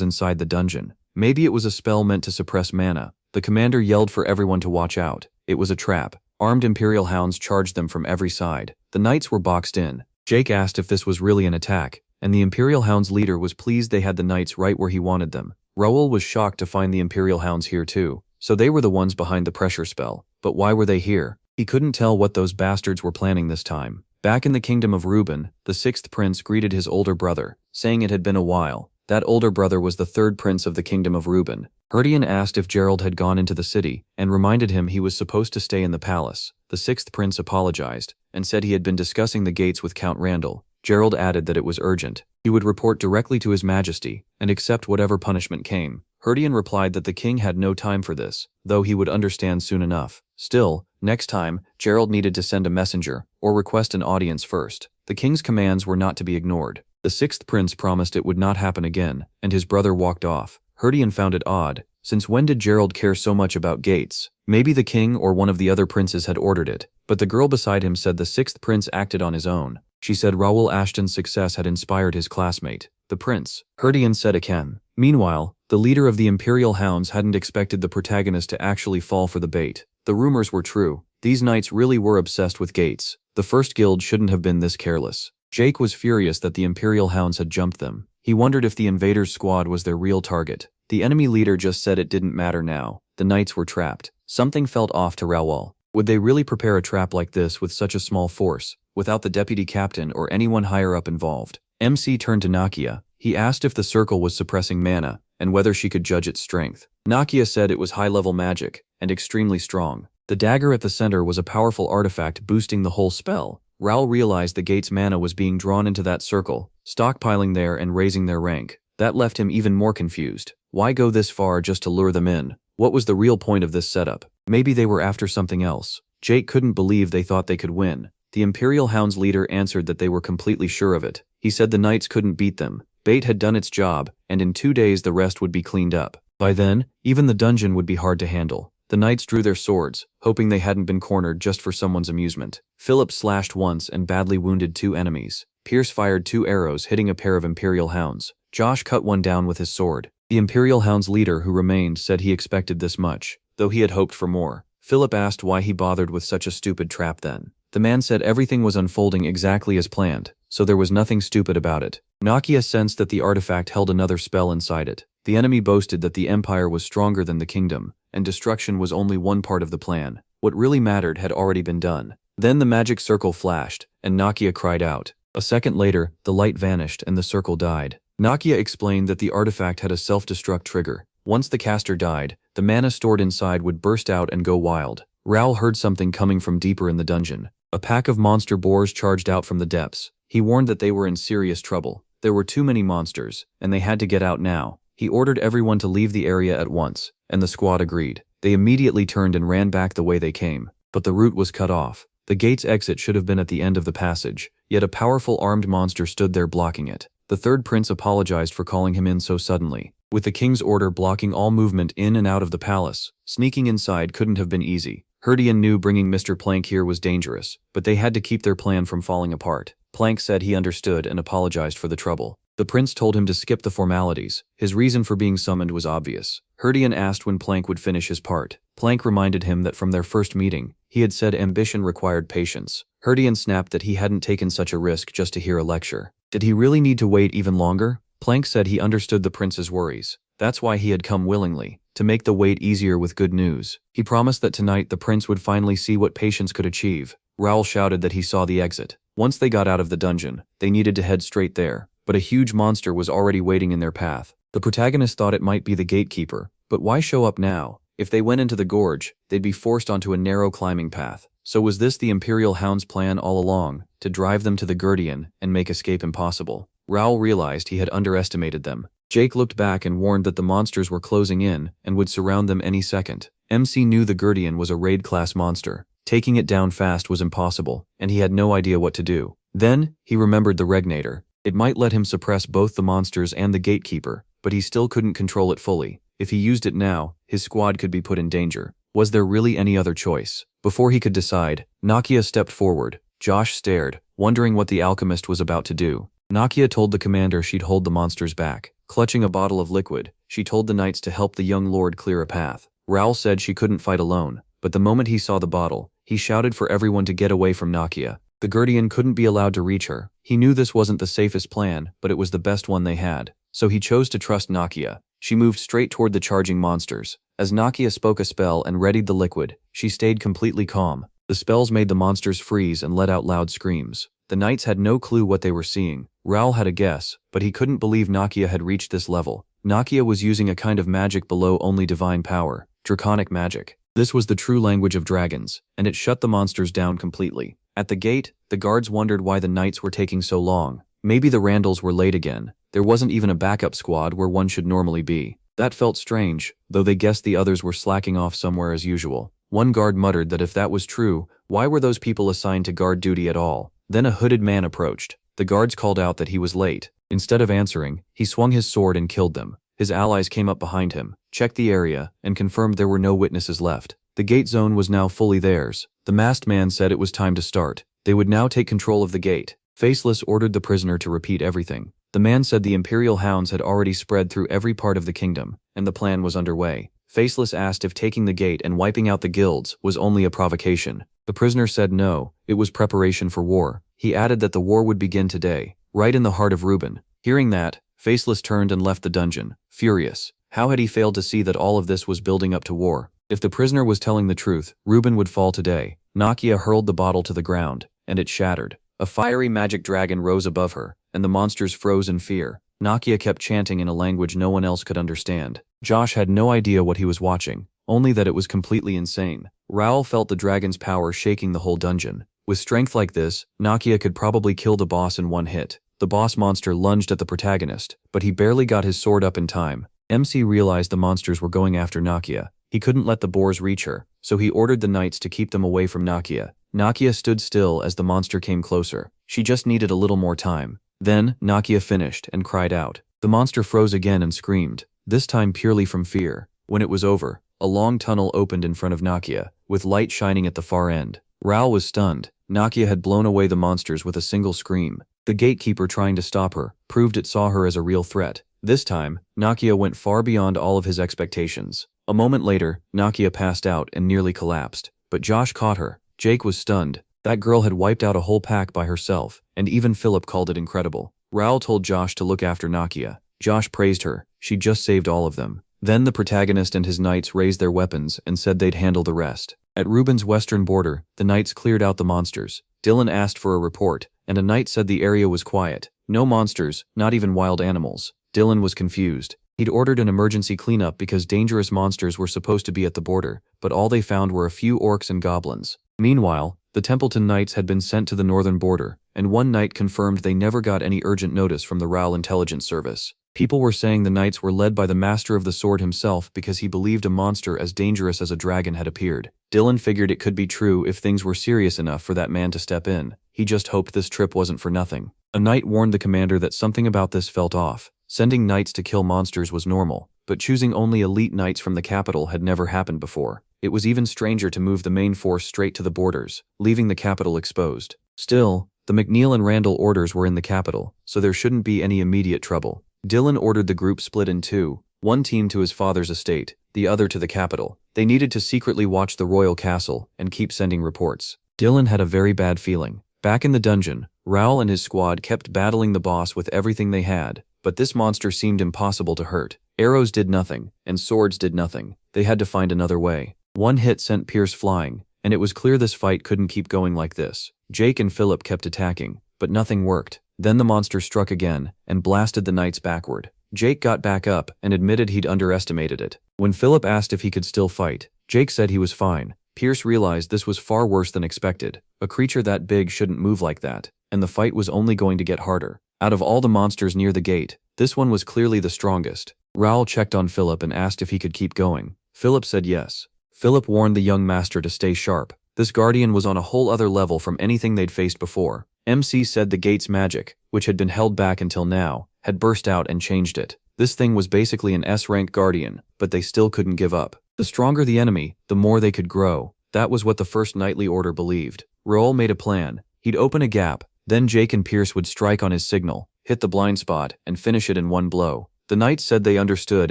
inside the dungeon. Maybe it was a spell meant to suppress mana. The commander yelled for everyone to watch out. It was a trap. Armed Imperial hounds charged them from every side. The knights were boxed in. Jake asked if this was really an attack, and the Imperial hounds' leader was pleased they had the knights right where he wanted them. Raoul was shocked to find the Imperial hounds here too. So they were the ones behind the pressure spell. But why were they here? He couldn't tell what those bastards were planning this time. Back in the kingdom of Reuben, the sixth prince greeted his older brother, saying it had been a while. That older brother was the third prince of the kingdom of Reuben. Herdian asked if Gerald had gone into the city, and reminded him he was supposed to stay in the palace. The sixth prince apologized, and said he had been discussing the gates with Count Randall. Gerald added that it was urgent. He would report directly to his majesty, and accept whatever punishment came. Herdian replied that the king had no time for this, though he would understand soon enough. Still, next time, Gerald needed to send a messenger, or request an audience first. The king's commands were not to be ignored. The sixth prince promised it would not happen again, and his brother walked off. Herdian found it odd. Since when did Gerald care so much about gates? Maybe the king or one of the other princes had ordered it, but the girl beside him said the sixth prince acted on his own. She said Raoul Ashton's success had inspired his classmate, the prince. Herdian said again. Meanwhile, the leader of the Imperial Hounds hadn't expected the protagonist to actually fall for the bait. The rumors were true. These knights really were obsessed with gates. The first guild shouldn't have been this careless. Jake was furious that the Imperial Hounds had jumped them. He wondered if the invaders' squad was their real target. The enemy leader just said it didn't matter now. The knights were trapped. Something felt off to Raoul. Would they really prepare a trap like this with such a small force, without the deputy captain or anyone higher up involved? MC turned to Nakia. He asked if the circle was suppressing mana, and whether she could judge its strength. Nakia said it was high-level magic, and extremely strong. The dagger at the center was a powerful artifact boosting the whole spell. Raoul realized the gate's mana was being drawn into that circle, stockpiling there and raising their rank. That left him even more confused. Why go this far just to lure them in? What was the real point of this setup? Maybe they were after something else. Jake couldn't believe they thought they could win. The Imperial Hounds leader answered that they were completely sure of it. He said the knights couldn't beat them. Bait had done its job, and in 2 days the rest would be cleaned up. By then, even the dungeon would be hard to handle. The knights drew their swords, hoping they hadn't been cornered just for someone's amusement. Philip slashed once and badly wounded 2 enemies. Pierce fired 2 arrows hitting a pair of Imperial Hounds. Josh cut one down with his sword. The Imperial Hounds leader who remained said he expected this much, though he had hoped for more. Philip asked why he bothered with such a stupid trap then. The man said everything was unfolding exactly as planned, so there was nothing stupid about it. Nakia sensed that the artifact held another spell inside it. The enemy boasted that the Empire was stronger than the kingdom, and destruction was only one part of the plan. What really mattered had already been done. Then the magic circle flashed, and Nakia cried out. A second later, the light vanished and the circle died. Nakia explained that the artifact had a self-destruct trigger. Once the caster died, the mana stored inside would burst out and go wild. Raoul heard something coming from deeper in the dungeon. A pack of monster boars charged out from the depths. He warned that they were in serious trouble. There were too many monsters, and they had to get out now. He ordered everyone to leave the area at once, and the squad agreed. They immediately turned and ran back the way they came. But the route was cut off. The gate's exit should have been at the end of the passage, yet a powerful armed monster stood there blocking it. The third prince apologized for calling him in so suddenly. With the king's order blocking all movement in and out of the palace, sneaking inside couldn't have been easy. Herdian knew bringing Mr. Plank here was dangerous, but they had to keep their plan from falling apart. Plank said he understood and apologized for the trouble. The prince told him to skip the formalities. His reason for being summoned was obvious. Herdian asked when Plank would finish his part. Plank reminded him that from their first meeting, he had said ambition required patience. Herdian snapped that he hadn't taken such a risk just to hear a lecture. Did he really need to wait even longer? Plank said he understood the prince's worries. That's why he had come willingly, to make the wait easier with good news. He promised that tonight the prince would finally see what patience could achieve. Raoul shouted that he saw the exit. Once they got out of the dungeon, they needed to head straight there, but a huge monster was already waiting in their path. The protagonist thought it might be the gatekeeper, but why show up now? If they went into the gorge, they'd be forced onto a narrow climbing path. So was this the Imperial Hound's plan all along, to drive them to the Guardian and make escape impossible? Raoul realized he had underestimated them. Jake looked back and warned that the monsters were closing in and would surround them any second. MC knew the Guardian was a raid-class monster. Taking it down fast was impossible, and he had no idea what to do. Then, he remembered the Regnator. It might let him suppress both the monsters and the gatekeeper, but he still couldn't control it fully. If he used it now, his squad could be put in danger. Was there really any other choice? Before he could decide, Nakia stepped forward. Josh stared, wondering what the alchemist was about to do. Nakia told the commander she'd hold the monsters back. Clutching a bottle of liquid, she told the knights to help the young lord clear a path. Raoul said she couldn't fight alone, but the moment he saw the bottle, he shouted for everyone to get away from Nakia. The Guardian couldn't be allowed to reach her. He knew this wasn't the safest plan, but it was the best one they had. So he chose to trust Nakia. She moved straight toward the charging monsters. As Nakia spoke a spell and readied the liquid, she stayed completely calm. The spells made the monsters freeze and let out loud screams. The knights had no clue what they were seeing. Raoul had a guess, but he couldn't believe Nakia had reached this level. Nakia was using a kind of magic below only divine power, draconic magic. This was the true language of dragons, and it shut the monsters down completely. At the gate, the guards wondered why the knights were taking so long. Maybe the Randalls were late again. There wasn't even a backup squad where one should normally be. That felt strange, though they guessed the others were slacking off somewhere as usual. One guard muttered that if that was true, why were those people assigned to guard duty at all? Then a hooded man approached. The guards called out that he was late. Instead of answering, he swung his sword and killed them. His allies came up behind him, checked the area, and confirmed there were no witnesses left. The gate zone was now fully theirs. The masked man said it was time to start. They would now take control of the gate. Faceless ordered the prisoner to repeat everything. The man said the Imperial Hounds had already spread through every part of the kingdom, and the plan was underway. Faceless asked if taking the gate and wiping out the guilds was only a provocation. The prisoner said no, it was preparation for war. He added that the war would begin today, right in the heart of Reuben. Hearing that, Faceless turned and left the dungeon, furious. How had he failed to see that all of this was building up to war? If the prisoner was telling the truth, Reuben would fall today. Nakia hurled the bottle to the ground, and it shattered. A fiery magic dragon rose above her, and the monsters froze in fear. Nakia kept chanting in a language no one else could understand. Josh had no idea what he was watching, only that it was completely insane. Raoul felt the dragon's power shaking the whole dungeon. With strength like this, Nakia could probably kill the boss in one hit. The boss monster lunged at the protagonist, but he barely got his sword up in time. MC realized the monsters were going after Nakia. He couldn't let the boars reach her, so he ordered the knights to keep them away from Nakia. Nakia stood still as the monster came closer. She just needed a little more time. Then, Nakia finished and cried out. The monster froze again and screamed, this time purely from fear. When it was over, a long tunnel opened in front of Nakia, with light shining at the far end. Raoul was stunned. Nakia had blown away the monsters with a single scream. The gatekeeper trying to stop her proved it saw her as a real threat. This time, Nakia went far beyond all of his expectations. A moment later, Nakia passed out and nearly collapsed. But Josh caught her. Jake was stunned. That girl had wiped out a whole pack by herself, and even Philip called it incredible. Raoul told Josh to look after Nakia. Josh praised her. She just saved all of them. Then the protagonist and his knights raised their weapons and said they'd handle the rest. At Reuben's western border, the knights cleared out the monsters. Dylan asked for a report, and a knight said the area was quiet. No monsters, not even wild animals. Dylan was confused. He'd ordered an emergency cleanup because dangerous monsters were supposed to be at the border, but all they found were a few orcs and goblins. Meanwhile, the Templeton Knights had been sent to the northern border, and one knight confirmed they never got any urgent notice from the Raoul intelligence service. People were saying the knights were led by the master of the sword himself because he believed a monster as dangerous as a dragon had appeared. Dylan figured it could be true if things were serious enough for that man to step in. He just hoped this trip wasn't for nothing. A knight warned the commander that something about this felt off. Sending knights to kill monsters was normal, but choosing only elite knights from the capital had never happened before. It was even stranger to move the main force straight to the borders, leaving the capital exposed. Still, The McNeil and Randall orders were in the capital, so there shouldn't be any immediate trouble. Dylan ordered the group split in two, one team to his father's estate, the other to the capital. They needed to secretly watch the royal castle and keep sending reports. Dylan had a very bad feeling. Back in the dungeon, Raoul and his squad kept battling the boss with everything they had, but this monster seemed impossible to hurt. Arrows did nothing, and swords did nothing. They had to find another way. One hit sent Pierce flying, and it was clear this fight couldn't keep going like this. Jake and Philip kept attacking, but nothing worked. Then the monster struck again and blasted the knights backward. Jake got back up and admitted he'd underestimated it. When Philip asked if he could still fight, Jake said he was fine. Pierce realized this was far worse than expected. A creature that big shouldn't move like that, and the fight was only going to get harder. Out of all the monsters near the gate, this one was clearly the strongest. Raoul checked on Philip and asked if he could keep going. Philip said yes. Philip warned the young master to stay sharp. This guardian was on a whole other level from anything they'd faced before. MC said the gate's magic, which had been held back until now, had burst out and changed it. This thing was basically an S-rank guardian, but they still couldn't give up. The stronger the enemy, the more they could grow. That was what the first knightly order believed. Raoul made a plan. He'd open a gap, then Jake and Pierce would strike on his signal, hit the blind spot, and finish it in one blow. The knights said they understood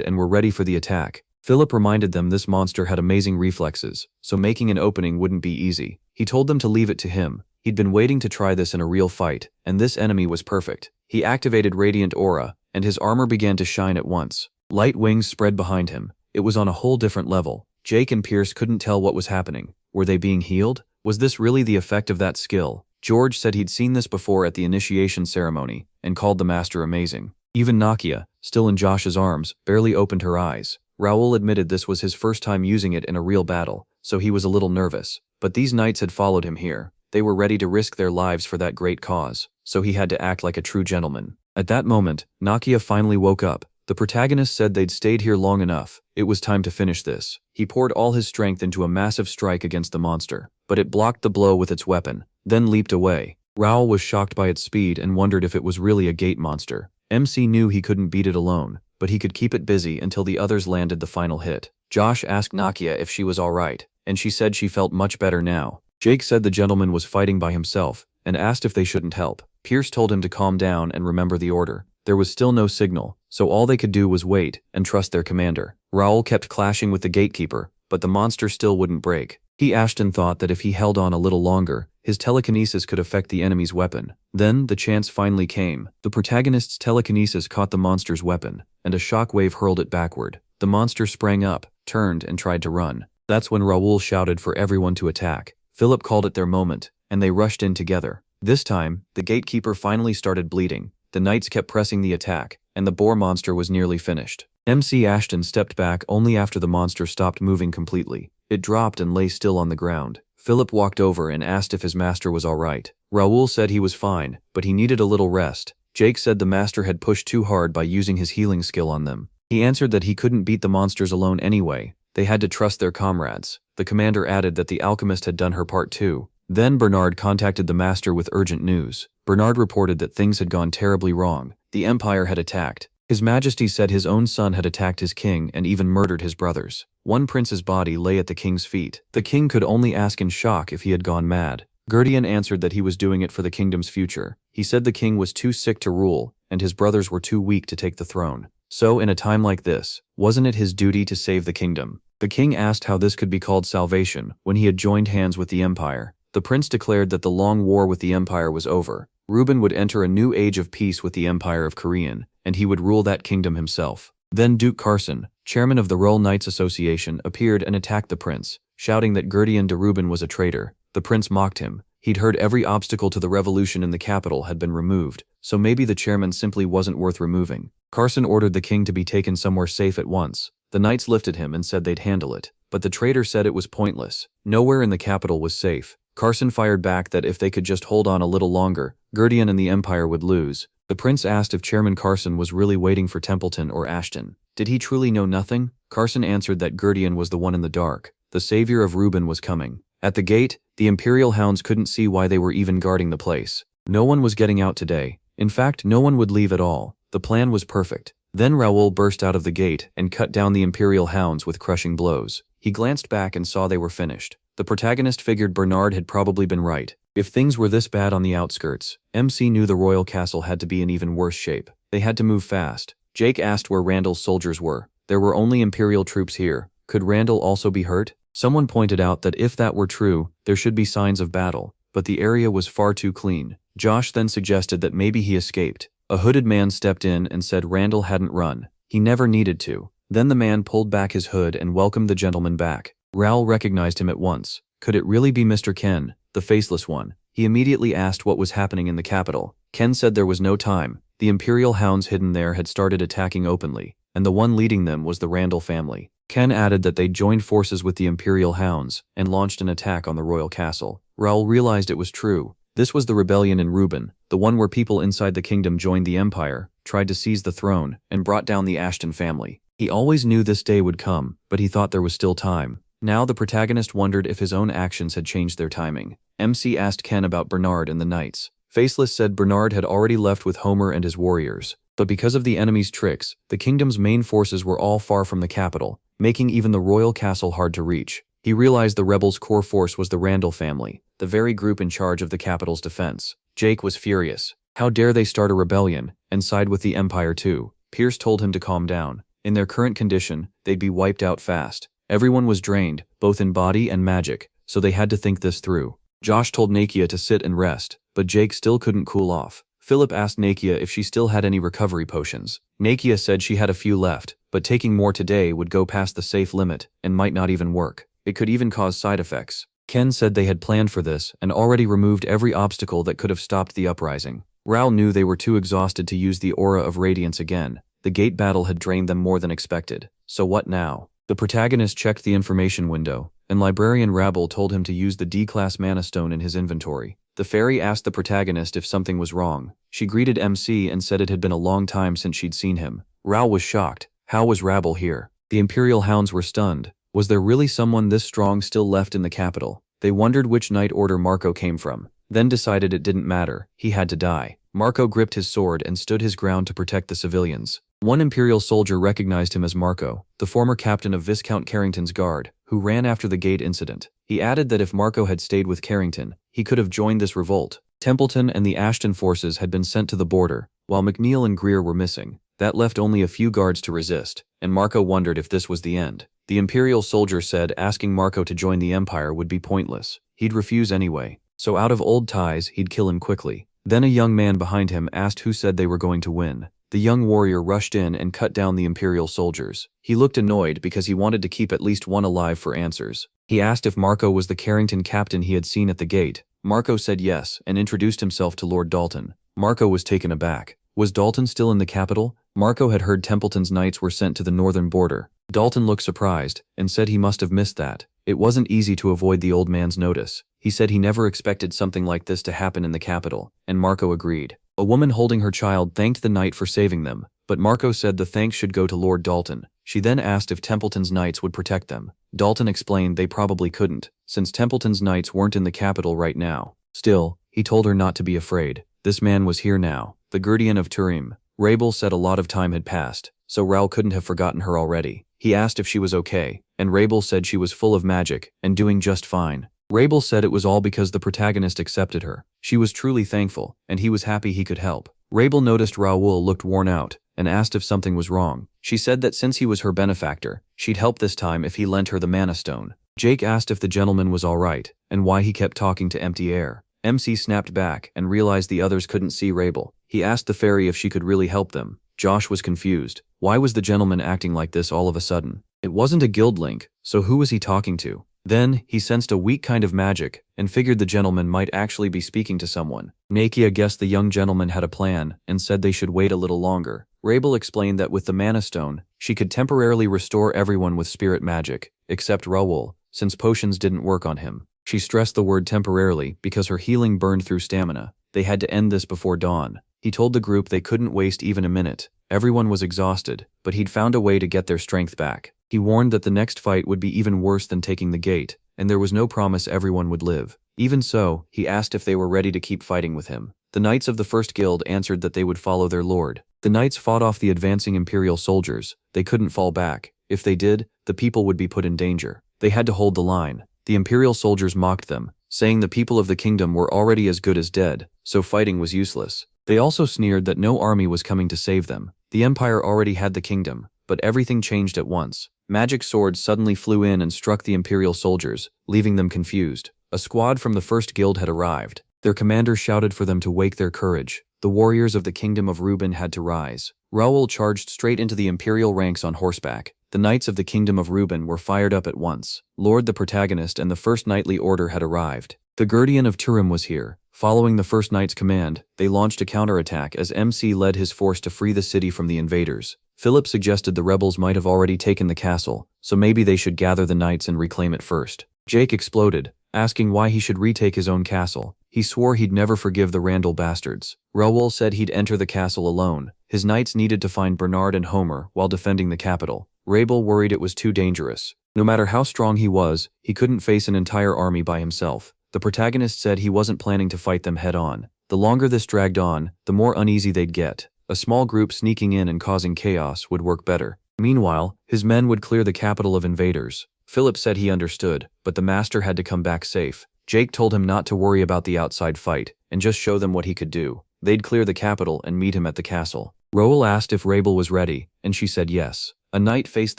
and were ready for the attack. Philip reminded them this monster had amazing reflexes, so making an opening wouldn't be easy. He told them to leave it to him. He'd been waiting to try this in a real fight, and this enemy was perfect. He activated Radiant Aura, and his armor began to shine at once. Light wings spread behind him. It was on a whole different level. Jake and Pierce couldn't tell what was happening. Were they being healed? Was this really the effect of that skill? George said he'd seen this before at the initiation ceremony, and called the master amazing. Even Nakia, still in Josh's arms, barely opened her eyes. Raoul admitted this was his first time using it in a real battle, so he was a little nervous. But these knights had followed him here. They were ready to risk their lives for that great cause, so he had to act like a true gentleman. At that moment, Nakia finally woke up. The protagonist said they'd stayed here long enough. It was time to finish this. He poured all his strength into a massive strike against the monster, but it blocked the blow with its weapon, then leaped away. Raoul was shocked by its speed and wondered if it was really a gate monster. MC knew he couldn't beat it alone, but he could keep it busy until the others landed the final hit. Josh asked Nakia if she was alright, and she said she felt much better now. Jake said the gentleman was fighting by himself, and asked if they shouldn't help. Pierce told him to calm down and remember the order. There was still no signal, so all they could do was wait and trust their commander. Raoul kept clashing with the gatekeeper, but the monster still wouldn't break. Ashton thought that if he held on a little longer, his telekinesis could affect the enemy's weapon. Then, the chance finally came. The protagonist's telekinesis caught the monster's weapon, and a shockwave hurled it backward. The monster sprang up, turned, and tried to run. That's when Raoul shouted for everyone to attack. Philip called it their moment, and they rushed in together. This time, the gatekeeper finally started bleeding. The knights kept pressing the attack, and the boar monster was nearly finished. MC Ashton stepped back only after the monster stopped moving completely. It dropped and lay still on the ground. Philip walked over and asked if his master was alright. Raoul said he was fine, but he needed a little rest. Jake said the master had pushed too hard by using his healing skill on them. He answered that he couldn't beat the monsters alone anyway. They had to trust their comrades. The commander added that the alchemist had done her part too. Then Bernard contacted the master with urgent news. Bernard reported that things had gone terribly wrong. The Empire had attacked. His Majesty said his own son had attacked his king and even murdered his brothers. One prince's body lay at the king's feet. The king could only ask in shock if he had gone mad. Gurdian answered that he was doing it for the kingdom's future. He said the king was too sick to rule, and his brothers were too weak to take the throne. So in a time like this, wasn't it his duty to save the kingdom? The king asked how this could be called salvation when he had joined hands with the Empire. The prince declared that the long war with the Empire was over. Reuben would enter a new age of peace with the Empire of Korean, and he would rule that kingdom himself. Then Duke Carson, chairman of the Royal Knights Association, appeared and attacked the prince, shouting that Gurdian de Reuben was a traitor. The prince mocked him. He'd heard every obstacle to the revolution in the capital had been removed, so maybe the chairman simply wasn't worth removing. Carson ordered the king to be taken somewhere safe at once. The knights lifted him and said they'd handle it, but the traitor said it was pointless. Nowhere in the capital was safe. Carson fired back that if they could just hold on a little longer, Gurdian and the Empire would lose. The prince asked if Chairman Carson was really waiting for Templeton or Ashton. Did he truly know nothing? Carson answered that Gurdian was the one in the dark. The savior of Reuben was coming. At the gate, the Imperial hounds couldn't see why they were even guarding the place. No one was getting out today. In fact, no one would leave at all. The plan was perfect. Then Raoul burst out of the gate and cut down the Imperial hounds with crushing blows. He glanced back and saw they were finished. The protagonist figured Bernard had probably been right. If things were this bad on the outskirts, MC knew the royal castle had to be in even worse shape. They had to move fast. Jake asked where Randall's soldiers were. There were only Imperial troops here. Could Randall also be hurt? Someone pointed out that if that were true, there should be signs of battle, but the area was far too clean. Josh then suggested that maybe he escaped. A hooded man stepped in and said Randall hadn't run. He never needed to. Then the man pulled back his hood and welcomed the gentleman back. Raoul recognized him at once. Could it really be Mr. Ken, the faceless one? He immediately asked what was happening in the capital. Ken said there was no time. The Imperial hounds hidden there had started attacking openly, and the one leading them was the Randall family. Ken added that they'd joined forces with the Imperial hounds and launched an attack on the royal castle. Raoul realized it was true. This was the rebellion in Reuben, the one where people inside the kingdom joined the empire, tried to seize the throne, and brought down the Ashton family. He always knew this day would come, but he thought there was still time. Now the protagonist wondered if his own actions had changed their timing. MC asked Ken about Bernard and the knights. Faceless said Bernard had already left with Homer and his warriors, but because of the enemy's tricks, the kingdom's main forces were all far from the capital, making even the royal castle hard to reach. He realized the rebels' core force was the Randall family, the very group in charge of the capital's defense. Jake was furious. How dare they start a rebellion, and side with the Empire too? Pierce told him to calm down. In their current condition, they'd be wiped out fast. Everyone was drained, both in body and magic, so they had to think this through. Josh told Nakia to sit and rest, but Jake still couldn't cool off. Philip asked Nakia if she still had any recovery potions. Nakia said she had a few left, but taking more today would go past the safe limit and might not even work. It could even cause side effects. Ken said they had planned for this and already removed every obstacle that could have stopped the uprising. Raoul knew they were too exhausted to use the aura of radiance again. The gate battle had drained them more than expected. So what now? The protagonist checked the information window, and librarian Rabble told him to use the D-class mana stone in his inventory. The fairy asked the protagonist if something was wrong. She greeted MC and said it had been a long time since she'd seen him. Raoul was shocked. How was Rabble here? The Imperial hounds were stunned. Was there really someone this strong still left in the capital? They wondered which Night Order Marco came from, then decided it didn't matter. He had to die. Marco gripped his sword and stood his ground to protect the civilians. One Imperial soldier recognized him as Marco, the former captain of Viscount Carrington's guard, who ran after the gate incident. He added that if Marco had stayed with Carrington, he could have joined this revolt. Templeton and the Ashton forces had been sent to the border, while McNeil and Greer were missing. That left only a few guards to resist, and Marco wondered if this was the end. The Imperial soldier said asking Marco to join the Empire would be pointless. He'd refuse anyway, so out of old ties, he'd kill him quickly. Then a young man behind him asked who said they were going to win. The young warrior rushed in and cut down the Imperial soldiers. He looked annoyed because he wanted to keep at least one alive for answers. He asked if Marco was the Carrington captain he had seen at the gate. Marco said yes and introduced himself to Lord Dalton. Marco was taken aback. Was Dalton still in the capital? Marco had heard Templeton's knights were sent to the northern border. Dalton looked surprised and said he must have missed that. It wasn't easy to avoid the old man's notice. He said he never expected something like this to happen in the capital, and Marco agreed. A woman holding her child thanked the knight for saving them, but Marco said the thanks should go to Lord Dalton. She then asked if Templeton's knights would protect them. Dalton explained they probably couldn't, since Templeton's knights weren't in the capital right now. Still, he told her not to be afraid. This man was here now, the Guardian of Turim. Rabel said a lot of time had passed, so Raoul couldn't have forgotten her already. He asked if she was okay, and Rabel said she was full of magic and doing just fine. Rabel said it was all because the protagonist accepted her. She was truly thankful, and he was happy he could help. Rabel noticed Raoul looked worn out and asked if something was wrong. She said that since he was her benefactor, she'd help this time if he lent her the mana stone. Jake asked if the gentleman was all right and why he kept talking to empty air. MC snapped back and realized the others couldn't see Rabel. He asked the fairy if she could really help them. Josh was confused. Why was the gentleman acting like this all of a sudden? It wasn't a guild link, so who was he talking to? Then, he sensed a weak kind of magic and figured the gentleman might actually be speaking to someone. Nakia guessed the young gentleman had a plan and said they should wait a little longer. Rabel explained that with the mana stone, she could temporarily restore everyone with spirit magic, except Raoul, since potions didn't work on him. She stressed the word temporarily because her healing burned through stamina. They had to end this before dawn. He told the group they couldn't waste even a minute. Everyone was exhausted, but he'd found a way to get their strength back. He warned that the next fight would be even worse than taking the gate, and there was no promise everyone would live. Even so, he asked if they were ready to keep fighting with him. The knights of the First Guild answered that they would follow their lord. The knights fought off the advancing Imperial soldiers. They couldn't fall back. If they did, the people would be put in danger. They had to hold the line. The Imperial soldiers mocked them, saying the people of the kingdom were already as good as dead, so fighting was useless. They also sneered that no army was coming to save them. The empire already had the kingdom, but everything changed at once. Magic swords suddenly flew in and struck the imperial soldiers, leaving them confused. A squad from the first guild had arrived. Their commander shouted for them to wake their courage. The warriors of the kingdom of Reuben had to rise. Raoul charged straight into the imperial ranks on horseback. The knights of the kingdom of Reuben were fired up at once. Lord the protagonist and the first knightly order had arrived. The Guardian of Turim was here. Following the first knight's command, they launched a counterattack as MC led his force to free the city from the invaders. Philip suggested the rebels might have already taken the castle, so maybe they should gather the knights and reclaim it first. Jake exploded, asking why he should retake his own castle. He swore he'd never forgive the Randall bastards. Raoul said he'd enter the castle alone. His knights needed to find Bernard and Homer while defending the capital. Rabel worried it was too dangerous. No matter how strong he was, he couldn't face an entire army by himself. The protagonist said he wasn't planning to fight them head-on. The longer this dragged on, the more uneasy they'd get. A small group sneaking in and causing chaos would work better. Meanwhile, his men would clear the capital of invaders. Philip said he understood, but the master had to come back safe. Jake told him not to worry about the outside fight, and just show them what he could do. They'd clear the capital and meet him at the castle. Raoul asked if Rabel was ready, and she said yes. A knight faced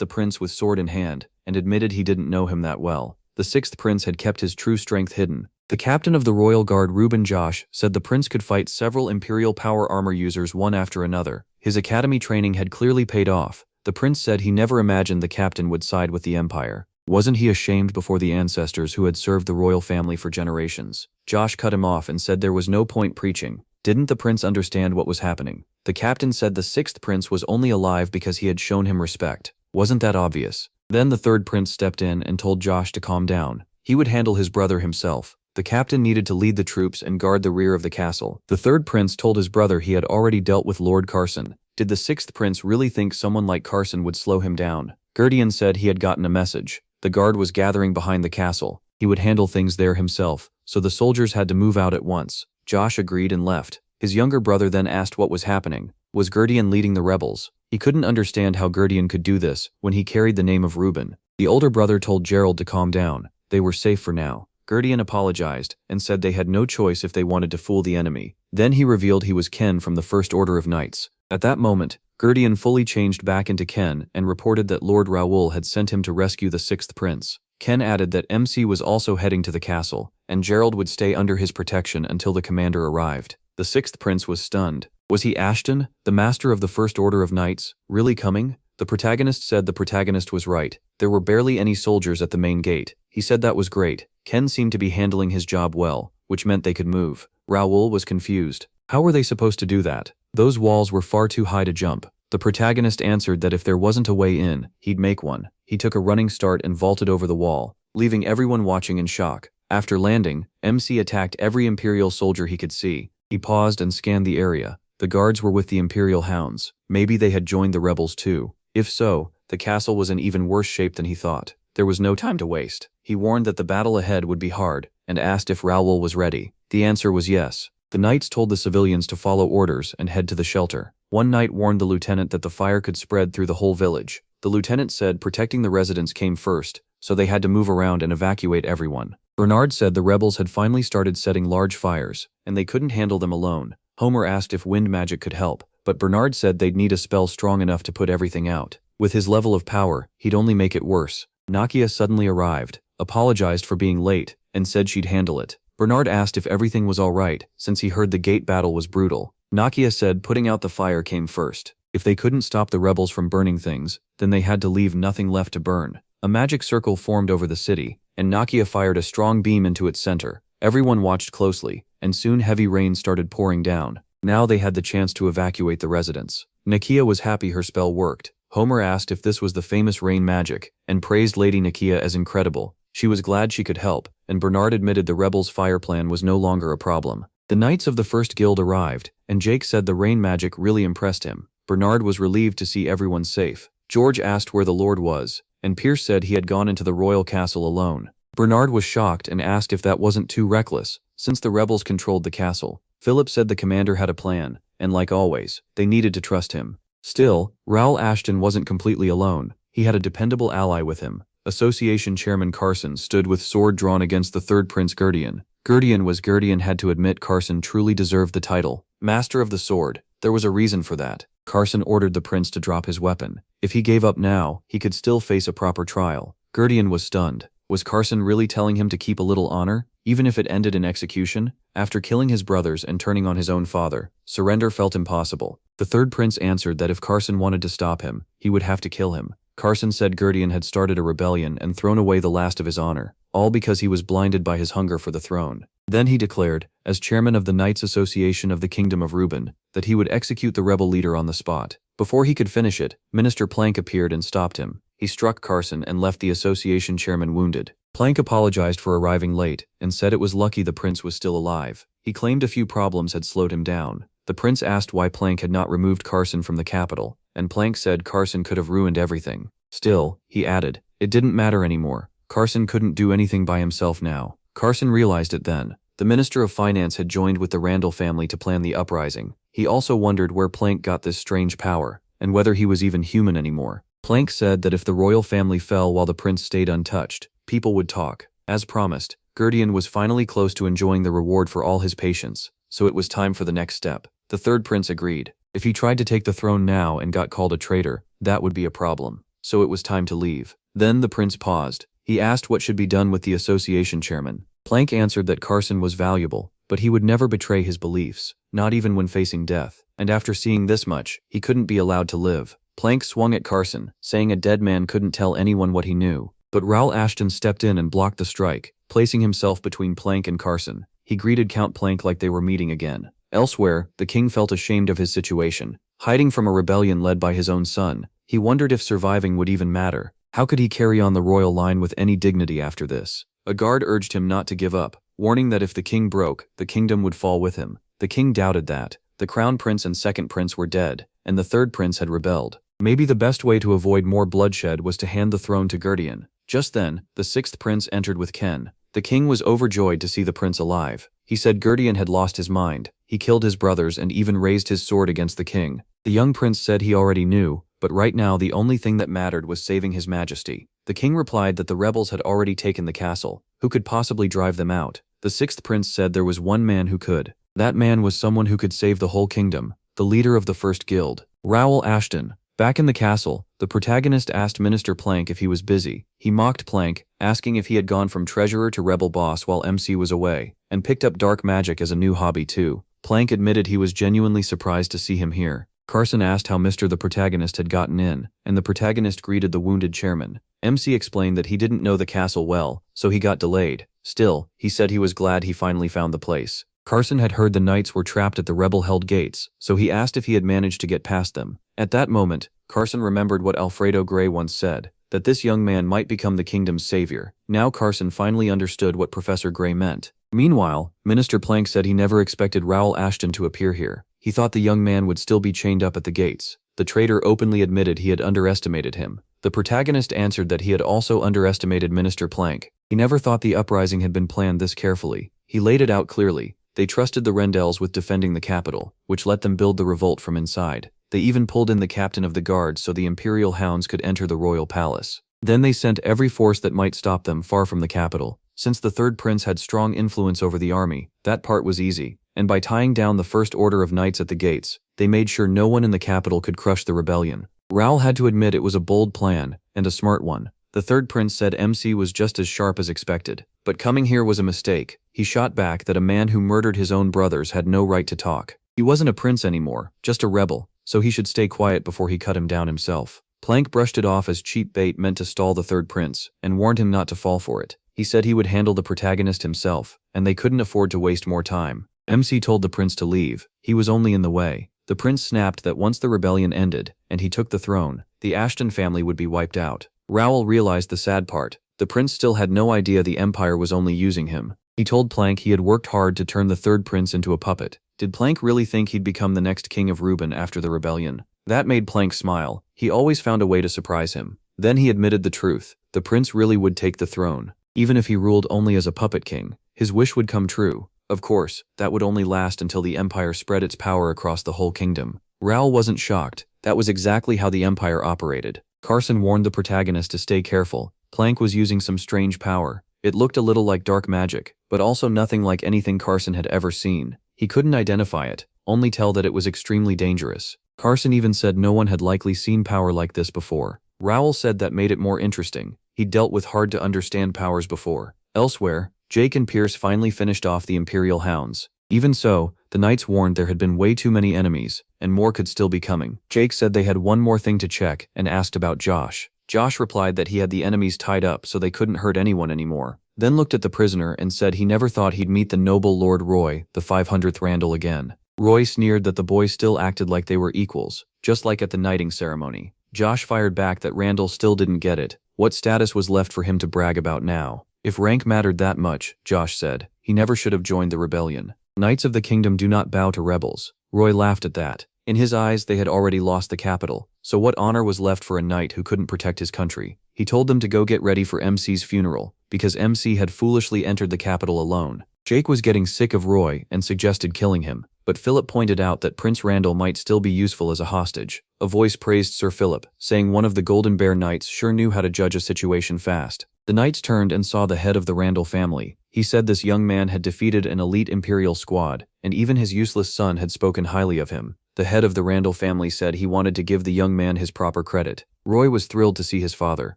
the prince with sword in hand, and admitted he didn't know him that well. The sixth prince had kept his true strength hidden. The captain of the royal guard, Reuben Josh, said the prince could fight several imperial power armor users one after another. His academy training had clearly paid off. The prince said he never imagined the captain would side with the empire. Wasn't he ashamed before the ancestors who had served the royal family for generations? Josh cut him off and said there was no point preaching. Didn't the prince understand what was happening? The captain said the sixth prince was only alive because he had shown him respect. Wasn't that obvious? Then the third prince stepped in and told Josh to calm down. He would handle his brother himself. The captain needed to lead the troops and guard the rear of the castle. The third prince told his brother he had already dealt with Lord Carson. Did the sixth prince really think someone like Carson would slow him down? Guardian said he had gotten a message. The guard was gathering behind the castle. He would handle things there himself, so the soldiers had to move out at once. Josh agreed and left. His younger brother then asked what was happening. Was Guardian leading the rebels? He couldn't understand how Guardian could do this when he carried the name of Reuben. The older brother told Gerald to calm down. They were safe for now. Guardian apologized and said they had no choice if they wanted to fool the enemy. Then he revealed he was Ken from the First Order of Knights. At that moment, Guardian fully changed back into Ken and reported that Lord Raoul had sent him to rescue the sixth prince. Ken added that MC was also heading to the castle, and Gerald would stay under his protection until the commander arrived. The sixth prince was stunned. Was he Ashton, the master of the First Order of Knights, really coming? The protagonist said the protagonist was right. There were barely any soldiers at the main gate. He said that was great. Ken seemed to be handling his job well, which meant they could move. Raoul was confused. How were they supposed to do that? Those walls were far too high to jump. The protagonist answered that if there wasn't a way in, he'd make one. He took a running start and vaulted over the wall, leaving everyone watching in shock. After landing, MC attacked every Imperial soldier he could see. He paused and scanned the area. The guards were with the Imperial hounds. Maybe they had joined the rebels too. If so, the castle was in even worse shape than he thought. There was no time to waste. He warned that the battle ahead would be hard, and asked if Raoul was ready. The answer was yes. The knights told the civilians to follow orders and head to the shelter. One knight warned the lieutenant that the fire could spread through the whole village. The lieutenant said protecting the residents came first, so they had to move around and evacuate everyone. Bernard said the rebels had finally started setting large fires, and they couldn't handle them alone. Homer asked if wind magic could help, but Bernard said they'd need a spell strong enough to put everything out. With his level of power, he'd only make it worse. Nakia suddenly arrived, apologized for being late, and said she'd handle it. Bernard asked if everything was all right, since he heard the gate battle was brutal. Nakia said putting out the fire came first. If they couldn't stop the rebels from burning things, then they had to leave nothing left to burn. A magic circle formed over the city, and Nakia fired a strong beam into its center. Everyone watched closely, and soon heavy rain started pouring down. Now they had the chance to evacuate the residents. Nakia was happy her spell worked. Homer asked if this was the famous rain magic, and praised Lady Nakia as incredible. She was glad she could help, and Bernard admitted the rebels' fire plan was no longer a problem. The knights of the first guild arrived, and Jake said the rain magic really impressed him. Bernard was relieved to see everyone safe. George asked where the Lord was, and Pierce said he had gone into the royal castle alone. Bernard was shocked and asked if that wasn't too reckless, since the rebels controlled the castle. Philip said the commander had a plan, and like always, they needed to trust him. Still, Raoul Ashton wasn't completely alone. He had a dependable ally with him. Association Chairman Carson stood with sword drawn against the third Prince Gurdian. Gurdian had to admit Carson truly deserved the title. Master of the Sword. There was a reason for that. Carson ordered the prince to drop his weapon. If he gave up now, he could still face a proper trial. Gurdian was stunned. Was Carson really telling him to keep a little honor, even if it ended in execution? After killing his brothers and turning on his own father, surrender felt impossible. The third prince answered that if Carson wanted to stop him, he would have to kill him. Carson said Gurdian had started a rebellion and thrown away the last of his honor, all because he was blinded by his hunger for the throne. Then he declared, as chairman of the Knights Association of the Kingdom of Ruben, that he would execute the rebel leader on the spot. Before he could finish it, Minister Plank appeared and stopped him. He struck Carson and left the association chairman wounded. Plank apologized for arriving late and said it was lucky the prince was still alive. He claimed a few problems had slowed him down. The prince asked why Plank had not removed Carson from the capital, and Plank said Carson could have ruined everything. Still, he added, it didn't matter anymore. Carson couldn't do anything by himself now. Carson realized it then. The Minister of Finance had joined with the Randall family to plan the uprising. He also wondered where Plank got this strange power, and whether he was even human anymore. Plank said that if the royal family fell while the prince stayed untouched, people would talk. As promised, Gurdian was finally close to enjoying the reward for all his patience, so it was time for the next step. The third prince agreed. If he tried to take the throne now and got called a traitor, that would be a problem. So it was time to leave. Then the prince paused. He asked what should be done with the association chairman. Plank answered that Carson was valuable, but he would never betray his beliefs, not even when facing death. And after seeing this much, he couldn't be allowed to live. Plank swung at Carson, saying a dead man couldn't tell anyone what he knew. But Raoul Ashton stepped in and blocked the strike, placing himself between Plank and Carson. He greeted Count Plank like they were meeting again. Elsewhere, the king felt ashamed of his situation. Hiding from a rebellion led by his own son, he wondered if surviving would even matter. How could he carry on the royal line with any dignity after this? A guard urged him not to give up, warning that if the king broke, the kingdom would fall with him. The king doubted that. The crown prince and second prince were dead, and the third prince had rebelled. Maybe the best way to avoid more bloodshed was to hand the throne to Gurdian. Just then, the sixth prince entered with Ken. The king was overjoyed to see the prince alive. He said Gurdian had lost his mind. He killed his brothers and even raised his sword against the king. The young prince said he already knew, but right now the only thing that mattered was saving his majesty. The king replied that the rebels had already taken the castle. Who could possibly drive them out? The sixth prince said there was one man who could. That man was someone who could save the whole kingdom, the leader of the first guild, Raoul Ashton. Back in the castle, the protagonist asked Minister Plank if he was busy. He mocked Plank, asking if he had gone from treasurer to rebel boss while MC was away, and picked up dark magic as a new hobby too. Plank admitted he was genuinely surprised to see him here. Carson asked how Mr. the protagonist had gotten in, and the protagonist greeted the wounded chairman. MC explained that he didn't know the castle well, so he got delayed. Still, he said he was glad he finally found the place. Carson had heard the knights were trapped at the rebel-held gates, so he asked if he had managed to get past them. At that moment, Carson remembered what Alfredo Gray once said, that this young man might become the kingdom's savior. Now Carson finally understood what Professor Gray meant. Meanwhile, Minister Plank said he never expected Raoul Ashton to appear here. He thought the young man would still be chained up at the gates. The traitor openly admitted he had underestimated him. The protagonist answered that he had also underestimated Minister Plank. He never thought the uprising had been planned this carefully. He laid it out clearly. They trusted the Rendells with defending the capital, which let them build the revolt from inside. They even pulled in the captain of the guard so the imperial hounds could enter the royal palace. Then they sent every force that might stop them far from the capital. Since the third prince had strong influence over the army, that part was easy, and by tying down the first order of knights at the gates, they made sure no one in the capital could crush the rebellion. Raoul had to admit it was a bold plan, and a smart one. The third prince said MC was just as sharp as expected, but coming here was a mistake. He shot back that a man who murdered his own brothers had no right to talk. He wasn't a prince anymore, just a rebel, so he should stay quiet before he cut him down himself. Plank brushed it off as cheap bait meant to stall the third prince, and warned him not to fall for it. He said he would handle the protagonist himself, and they couldn't afford to waste more time. MC told the prince to leave. He was only in the way. The prince snapped that once the rebellion ended, and he took the throne, the Ashton family would be wiped out. Raoul realized the sad part. The prince still had no idea the Empire was only using him. He told Plank he had worked hard to turn the third prince into a puppet. Did Plank really think he'd become the next king of Ruben after the rebellion? That made Plank smile. He always found a way to surprise him. Then he admitted the truth. The prince really would take the throne. Even if he ruled only as a puppet king, his wish would come true. Of course, that would only last until the Empire spread its power across the whole kingdom. Raoul wasn't shocked. That was exactly how the Empire operated. Carson warned the protagonist to stay careful, Plank was using some strange power. It looked a little like dark magic, but also nothing like anything Carson had ever seen. He couldn't identify it, only tell that it was extremely dangerous. Carson even said no one had likely seen power like this before. Raoul said that made it more interesting. He'd dealt with hard-to-understand powers before. Elsewhere, Jake and Pierce finally finished off the Imperial Hounds. Even so, the knights warned there had been way too many enemies, and more could still be coming. Jake said they had one more thing to check and asked about Josh. Josh replied that he had the enemies tied up so they couldn't hurt anyone anymore. Then looked at the prisoner and said he never thought he'd meet the noble Lord Roy, the 500th Randall again. Roy sneered that the boys still acted like they were equals, just like at the knighting ceremony. Josh fired back that Randall still didn't get it. What status was left for him to brag about now? If rank mattered that much, Josh said, he never should have joined the rebellion. Knights of the kingdom do not bow to rebels. Roy laughed at that. In his eyes, they had already lost the capital, so what honor was left for a knight who couldn't protect his country? He told them to go get ready for MC's funeral, because MC had foolishly entered the capital alone. Jake was getting sick of Roy and suggested killing him, but Philip pointed out that Prince Randall might still be useful as a hostage. A voice praised Sir Philip, saying one of the Golden Bear Knights sure knew how to judge a situation fast. The knights turned and saw the head of the Randall family. He said this young man had defeated an elite Imperial squad, and even his useless son had spoken highly of him. The head of the Randall family said he wanted to give the young man his proper credit. Roy was thrilled to see his father.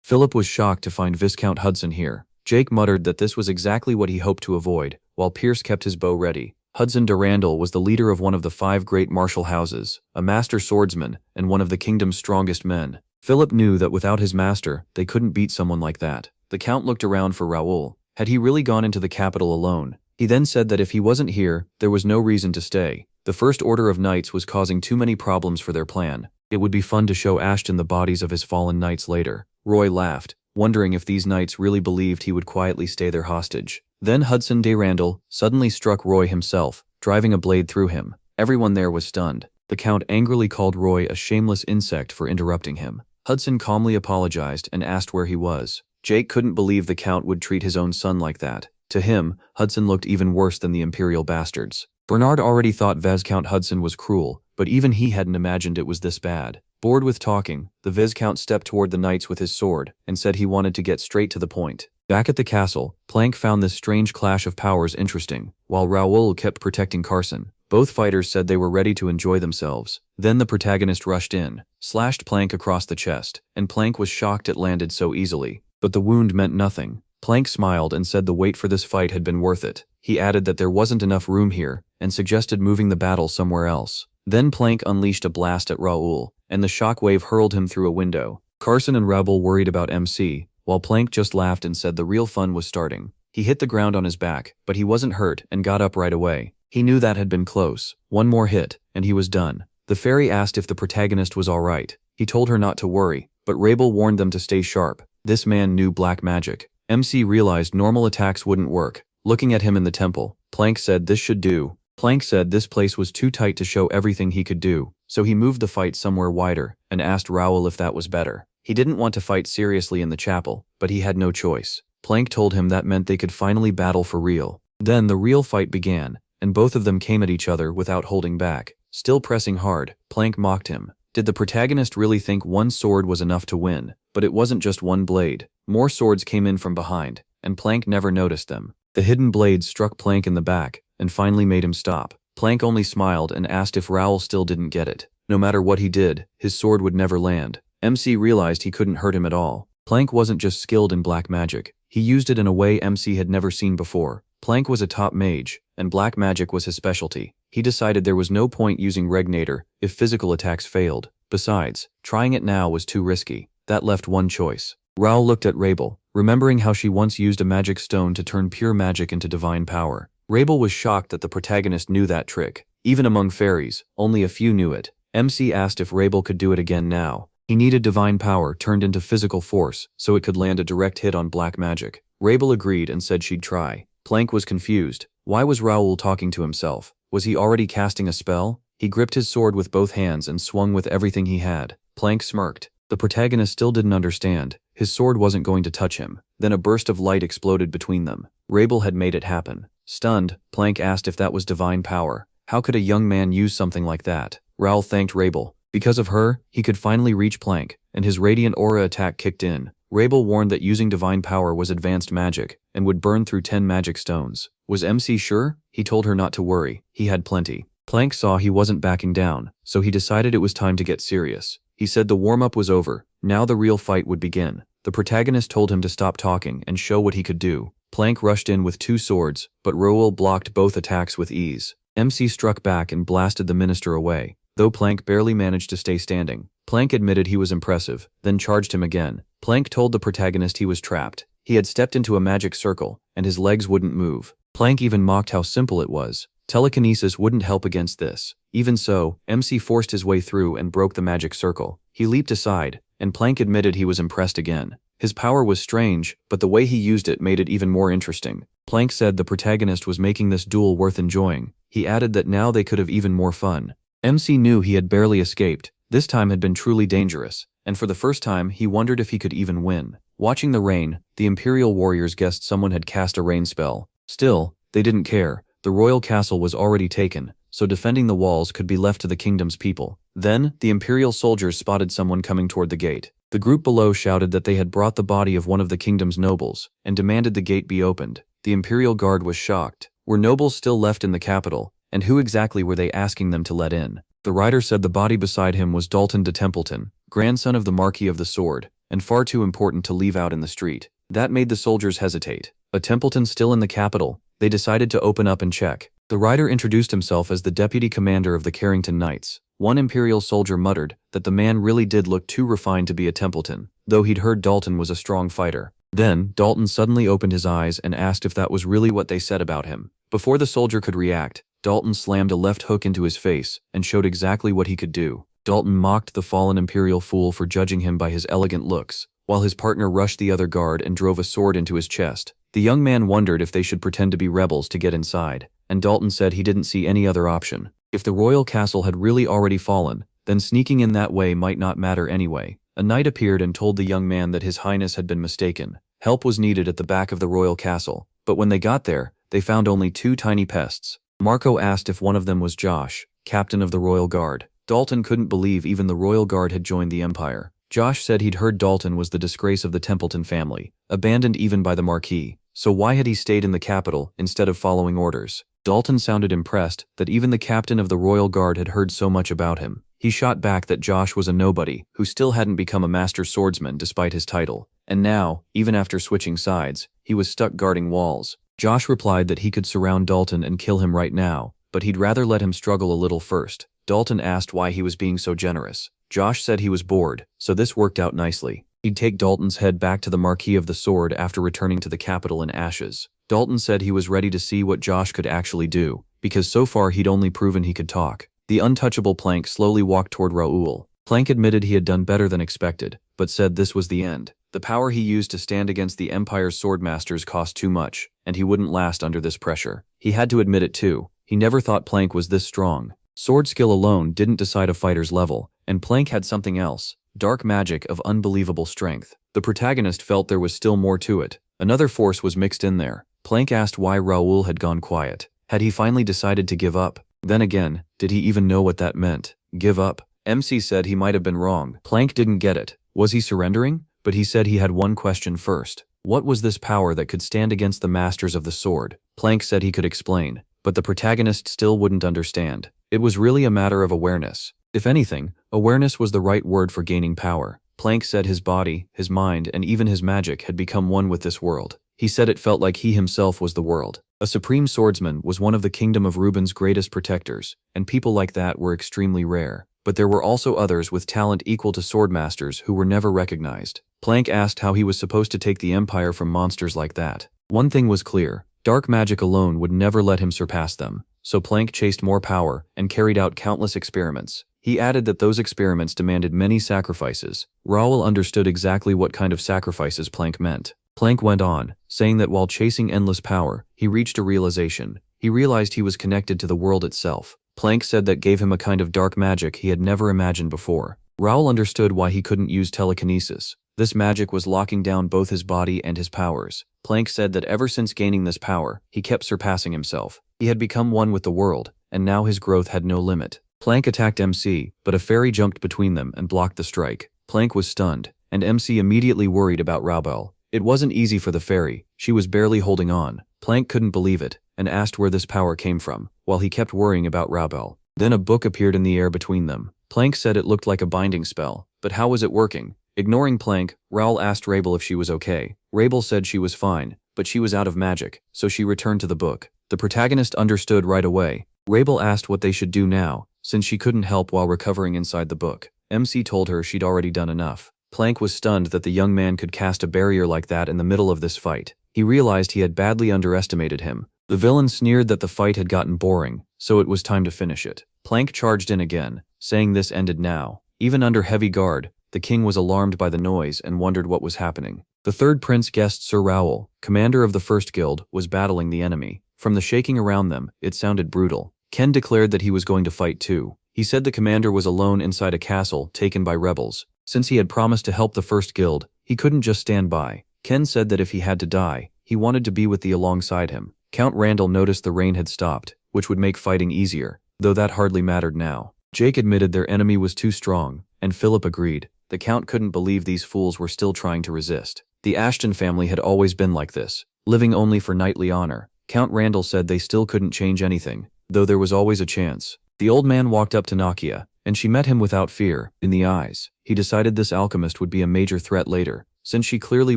Philip was shocked to find Viscount Hudson here. Jake muttered that this was exactly what he hoped to avoid, while Pierce kept his bow ready. Hudson de Randall was the leader of one of the 5 great martial houses, a master swordsman, and one of the kingdom's strongest men. Philip knew that without his master, they couldn't beat someone like that. The Count looked around for Raoul. Had he really gone into the capital alone? He then said that if he wasn't here, there was no reason to stay. The First Order of Knights was causing too many problems for their plan. It would be fun to show Ashton the bodies of his fallen knights later. Roy laughed, wondering if these knights really believed he would quietly stay their hostage. Then Hudson de Randall suddenly struck Roy himself, driving a blade through him. Everyone there was stunned. The Count angrily called Roy a shameless insect for interrupting him. Hudson calmly apologized and asked where he was. Jake couldn't believe the Count would treat his own son like that. To him, Hudson looked even worse than the Imperial bastards. Bernard already thought Viscount Hudson was cruel, but even he hadn't imagined it was this bad. Bored with talking, the Viscount stepped toward the knights with his sword and said he wanted to get straight to the point. Back at the castle, Plank found this strange clash of powers interesting, while Raoul kept protecting Carson. Both fighters said they were ready to enjoy themselves. Then the protagonist rushed in, slashed Plank across the chest, and Plank was shocked it landed so easily. But the wound meant nothing. Plank smiled and said the wait for this fight had been worth it. He added that there wasn't enough room here, and suggested moving the battle somewhere else. Then Plank unleashed a blast at Raoul, and the shockwave hurled him through a window. Carson and Raoul worried about MC, while Plank just laughed and said the real fun was starting. He hit the ground on his back, but he wasn't hurt and got up right away. He knew that had been close. One more hit, and he was done. The fairy asked if the protagonist was alright. He told her not to worry, but Rabel warned them to stay sharp. This man knew black magic. MC realized normal attacks wouldn't work. Looking at him in the temple, Plank said this should do. Plank said this place was too tight to show everything he could do, so he moved the fight somewhere wider and asked Raoul if that was better. He didn't want to fight seriously in the chapel, but he had no choice. Plank told him that meant they could finally battle for real. Then the real fight began, and both of them came at each other without holding back. Still pressing hard, Plank mocked him. Did the protagonist really think one sword was enough to win? But it wasn't just one blade. More swords came in from behind, and Plank never noticed them. The hidden blades struck Plank in the back, and finally made him stop. Plank only smiled and asked if Raoul still didn't get it. No matter what he did, his sword would never land. MC realized he couldn't hurt him at all. Plank wasn't just skilled in black magic. He used it in a way MC had never seen before. Plank was a top mage, and black magic was his specialty. He decided there was no point using Regnator if physical attacks failed. Besides, trying it now was too risky. That left one choice. Raoul looked at Rabel, remembering how she once used a magic stone to turn pure magic into divine power. Rabel was shocked that the protagonist knew that trick. Even among fairies, only a few knew it. MC asked if Rabel could do it again now. He needed divine power turned into physical force so it could land a direct hit on black magic. Rabel agreed and said she'd try. Plank was confused. Why was Raoul talking to himself? Was he already casting a spell? He gripped his sword with both hands and swung with everything he had. Plank smirked. The protagonist still didn't understand. His sword wasn't going to touch him. Then a burst of light exploded between them. Rabel had made it happen. Stunned, Plank asked if that was divine power. How could a young man use something like that? Raoul thanked Rabel. Because of her, he could finally reach Plank, and his radiant aura attack kicked in. Rabel warned that using divine power was advanced magic and would burn through 10 magic stones. Was MC sure? He told her not to worry, he had plenty. Plank saw he wasn't backing down, so he decided it was time to get serious. He said the warm-up was over, now the real fight would begin. The protagonist told him to stop talking and show what he could do. Plank rushed in with 2 swords, but Raoul blocked both attacks with ease. MC struck back and blasted the minister away, though Plank barely managed to stay standing. Plank admitted he was impressive, then charged him again. Plank told the protagonist he was trapped. He had stepped into a magic circle, and his legs wouldn't move. Plank even mocked how simple it was. Telekinesis wouldn't help against this. Even so, MC forced his way through and broke the magic circle. He leaped aside, and Plank admitted he was impressed again. His power was strange, but the way he used it made it even more interesting. Plank said the protagonist was making this duel worth enjoying. He added that now they could have even more fun. MC knew he had barely escaped. This time had been truly dangerous, and for the first time he wondered if he could even win. Watching the rain, the Imperial warriors guessed someone had cast a rain spell. Still, they didn't care. The royal castle was already taken, so defending the walls could be left to the kingdom's people. Then, the Imperial soldiers spotted someone coming toward the gate. The group below shouted that they had brought the body of one of the kingdom's nobles, and demanded the gate be opened. The Imperial Guard was shocked. Were nobles still left in the capital, and who exactly were they asking them to let in? The writer said the body beside him was Dalton de Templeton, grandson of the Marquis of the Sword, and far too important to leave out in the street. That made the soldiers hesitate. A Templeton still in the capital, they decided to open up and check. The writer introduced himself as the deputy commander of the Carrington Knights. One Imperial soldier muttered that the man really did look too refined to be a Templeton, though he'd heard Dalton was a strong fighter. Then, Dalton suddenly opened his eyes and asked if that was really what they said about him. Before the soldier could react, Dalton slammed a left hook into his face and showed exactly what he could do. Dalton mocked the fallen Imperial fool for judging him by his elegant looks, while his partner rushed the other guard and drove a sword into his chest. The young man wondered if they should pretend to be rebels to get inside, and Dalton said he didn't see any other option. If the royal castle had really already fallen, then sneaking in that way might not matter anyway. A knight appeared and told the young man that his highness had been mistaken. Help was needed at the back of the royal castle, but when they got there, they found only 2 tiny pests. Marco asked if one of them was Josh, captain of the royal guard. Dalton couldn't believe even the royal guard had joined the empire. Josh said he'd heard Dalton was the disgrace of the Templeton family, abandoned even by the Marquis. So why had he stayed in the capital instead of following orders? Dalton sounded impressed that even the captain of the royal guard had heard so much about him. He shot back that Josh was a nobody who still hadn't become a master swordsman despite his title. And now, even after switching sides, he was stuck guarding walls. Josh replied that he could surround Dalton and kill him right now, but he'd rather let him struggle a little first. Dalton asked why he was being so generous. Josh said he was bored, so this worked out nicely. He'd take Dalton's head back to the Marquis of the Sword after returning to the capital in ashes. Dalton said he was ready to see what Josh could actually do, because so far he'd only proven he could talk. The untouchable Plank slowly walked toward Raoul. Plank admitted he had done better than expected, but said this was the end. The power he used to stand against the Empire's swordmasters cost too much, and he wouldn't last under this pressure. He had to admit it too. He never thought Plank was this strong. Sword skill alone didn't decide a fighter's level, and Plank had something else. Dark magic of unbelievable strength. The protagonist felt there was still more to it. Another force was mixed in there. Plank asked why Raoul had gone quiet. Had he finally decided to give up? Then again, did he even know what that meant? Give up? MC said he might have been wrong. Plank didn't get it. Was he surrendering? But he said he had one question first. What was this power that could stand against the masters of the sword? Plank said he could explain, but the protagonist still wouldn't understand. It was really a matter of awareness. If anything, awareness was the right word for gaining power. Plank said his body, his mind, and even his magic had become one with this world. He said it felt like he himself was the world. A supreme swordsman was one of the Kingdom of Reuben's greatest protectors, and people like that were extremely rare. But there were also others with talent equal to swordmasters who were never recognized. Plank asked how he was supposed to take the Empire from monsters like that. One thing was clear. Dark magic alone would never let him surpass them. So Plank chased more power and carried out countless experiments. He added that those experiments demanded many sacrifices. Raoul understood exactly what kind of sacrifices Plank meant. Plank went on, saying that while chasing endless power, he reached a realization. He realized he was connected to the world itself. Plank said that gave him a kind of dark magic he had never imagined before. Raoul understood why he couldn't use telekinesis. This magic was locking down both his body and his powers. Plank said that ever since gaining this power, he kept surpassing himself. He had become one with the world, and now his growth had no limit. Plank attacked MC, but a fairy jumped between them and blocked the strike. Plank was stunned. and MC immediately worried about Raubel. It wasn't easy for the fairy, she was barely holding on. Plank couldn't believe it, and asked where this power came from, while he kept worrying about Raubel. Then a book appeared in the air between them. Plank said it looked like a binding spell, but how was it working? Ignoring Plank, Raoul asked Rabel if she was okay. Rabel said she was fine, but she was out of magic, so she returned to the book. The protagonist understood right away. Rabel asked what they should do now, since she couldn't help while recovering inside the book. MC told her she'd already done enough. Plank was stunned that the young man could cast a barrier like that in the middle of this fight. He realized he had badly underestimated him. The villain sneered that the fight had gotten boring, so it was time to finish it. Plank charged in again, saying this ended now. Even under heavy guard, the king was alarmed by the noise and wondered what was happening. The third prince guessed Sir Raoul, commander of the first guild, was battling the enemy. From the shaking around them, it sounded brutal. Ken declared that he was going to fight too. He said the commander was alone inside a castle taken by rebels. Since he had promised to help the first guild, he couldn't just stand by. Ken said that if he had to die, he wanted to be with the alongside him. Count Randall noticed the rain had stopped, which would make fighting easier, though that hardly mattered now. Jake admitted their enemy was too strong, and Philip agreed. The Count couldn't believe these fools were still trying to resist. The Ashton family had always been like this, living only for knightly honor. Count Randall said they still couldn't change anything, though there was always a chance. The old man walked up to Nakia, and she met him without fear in the eyes. He decided this alchemist would be a major threat later. Since she clearly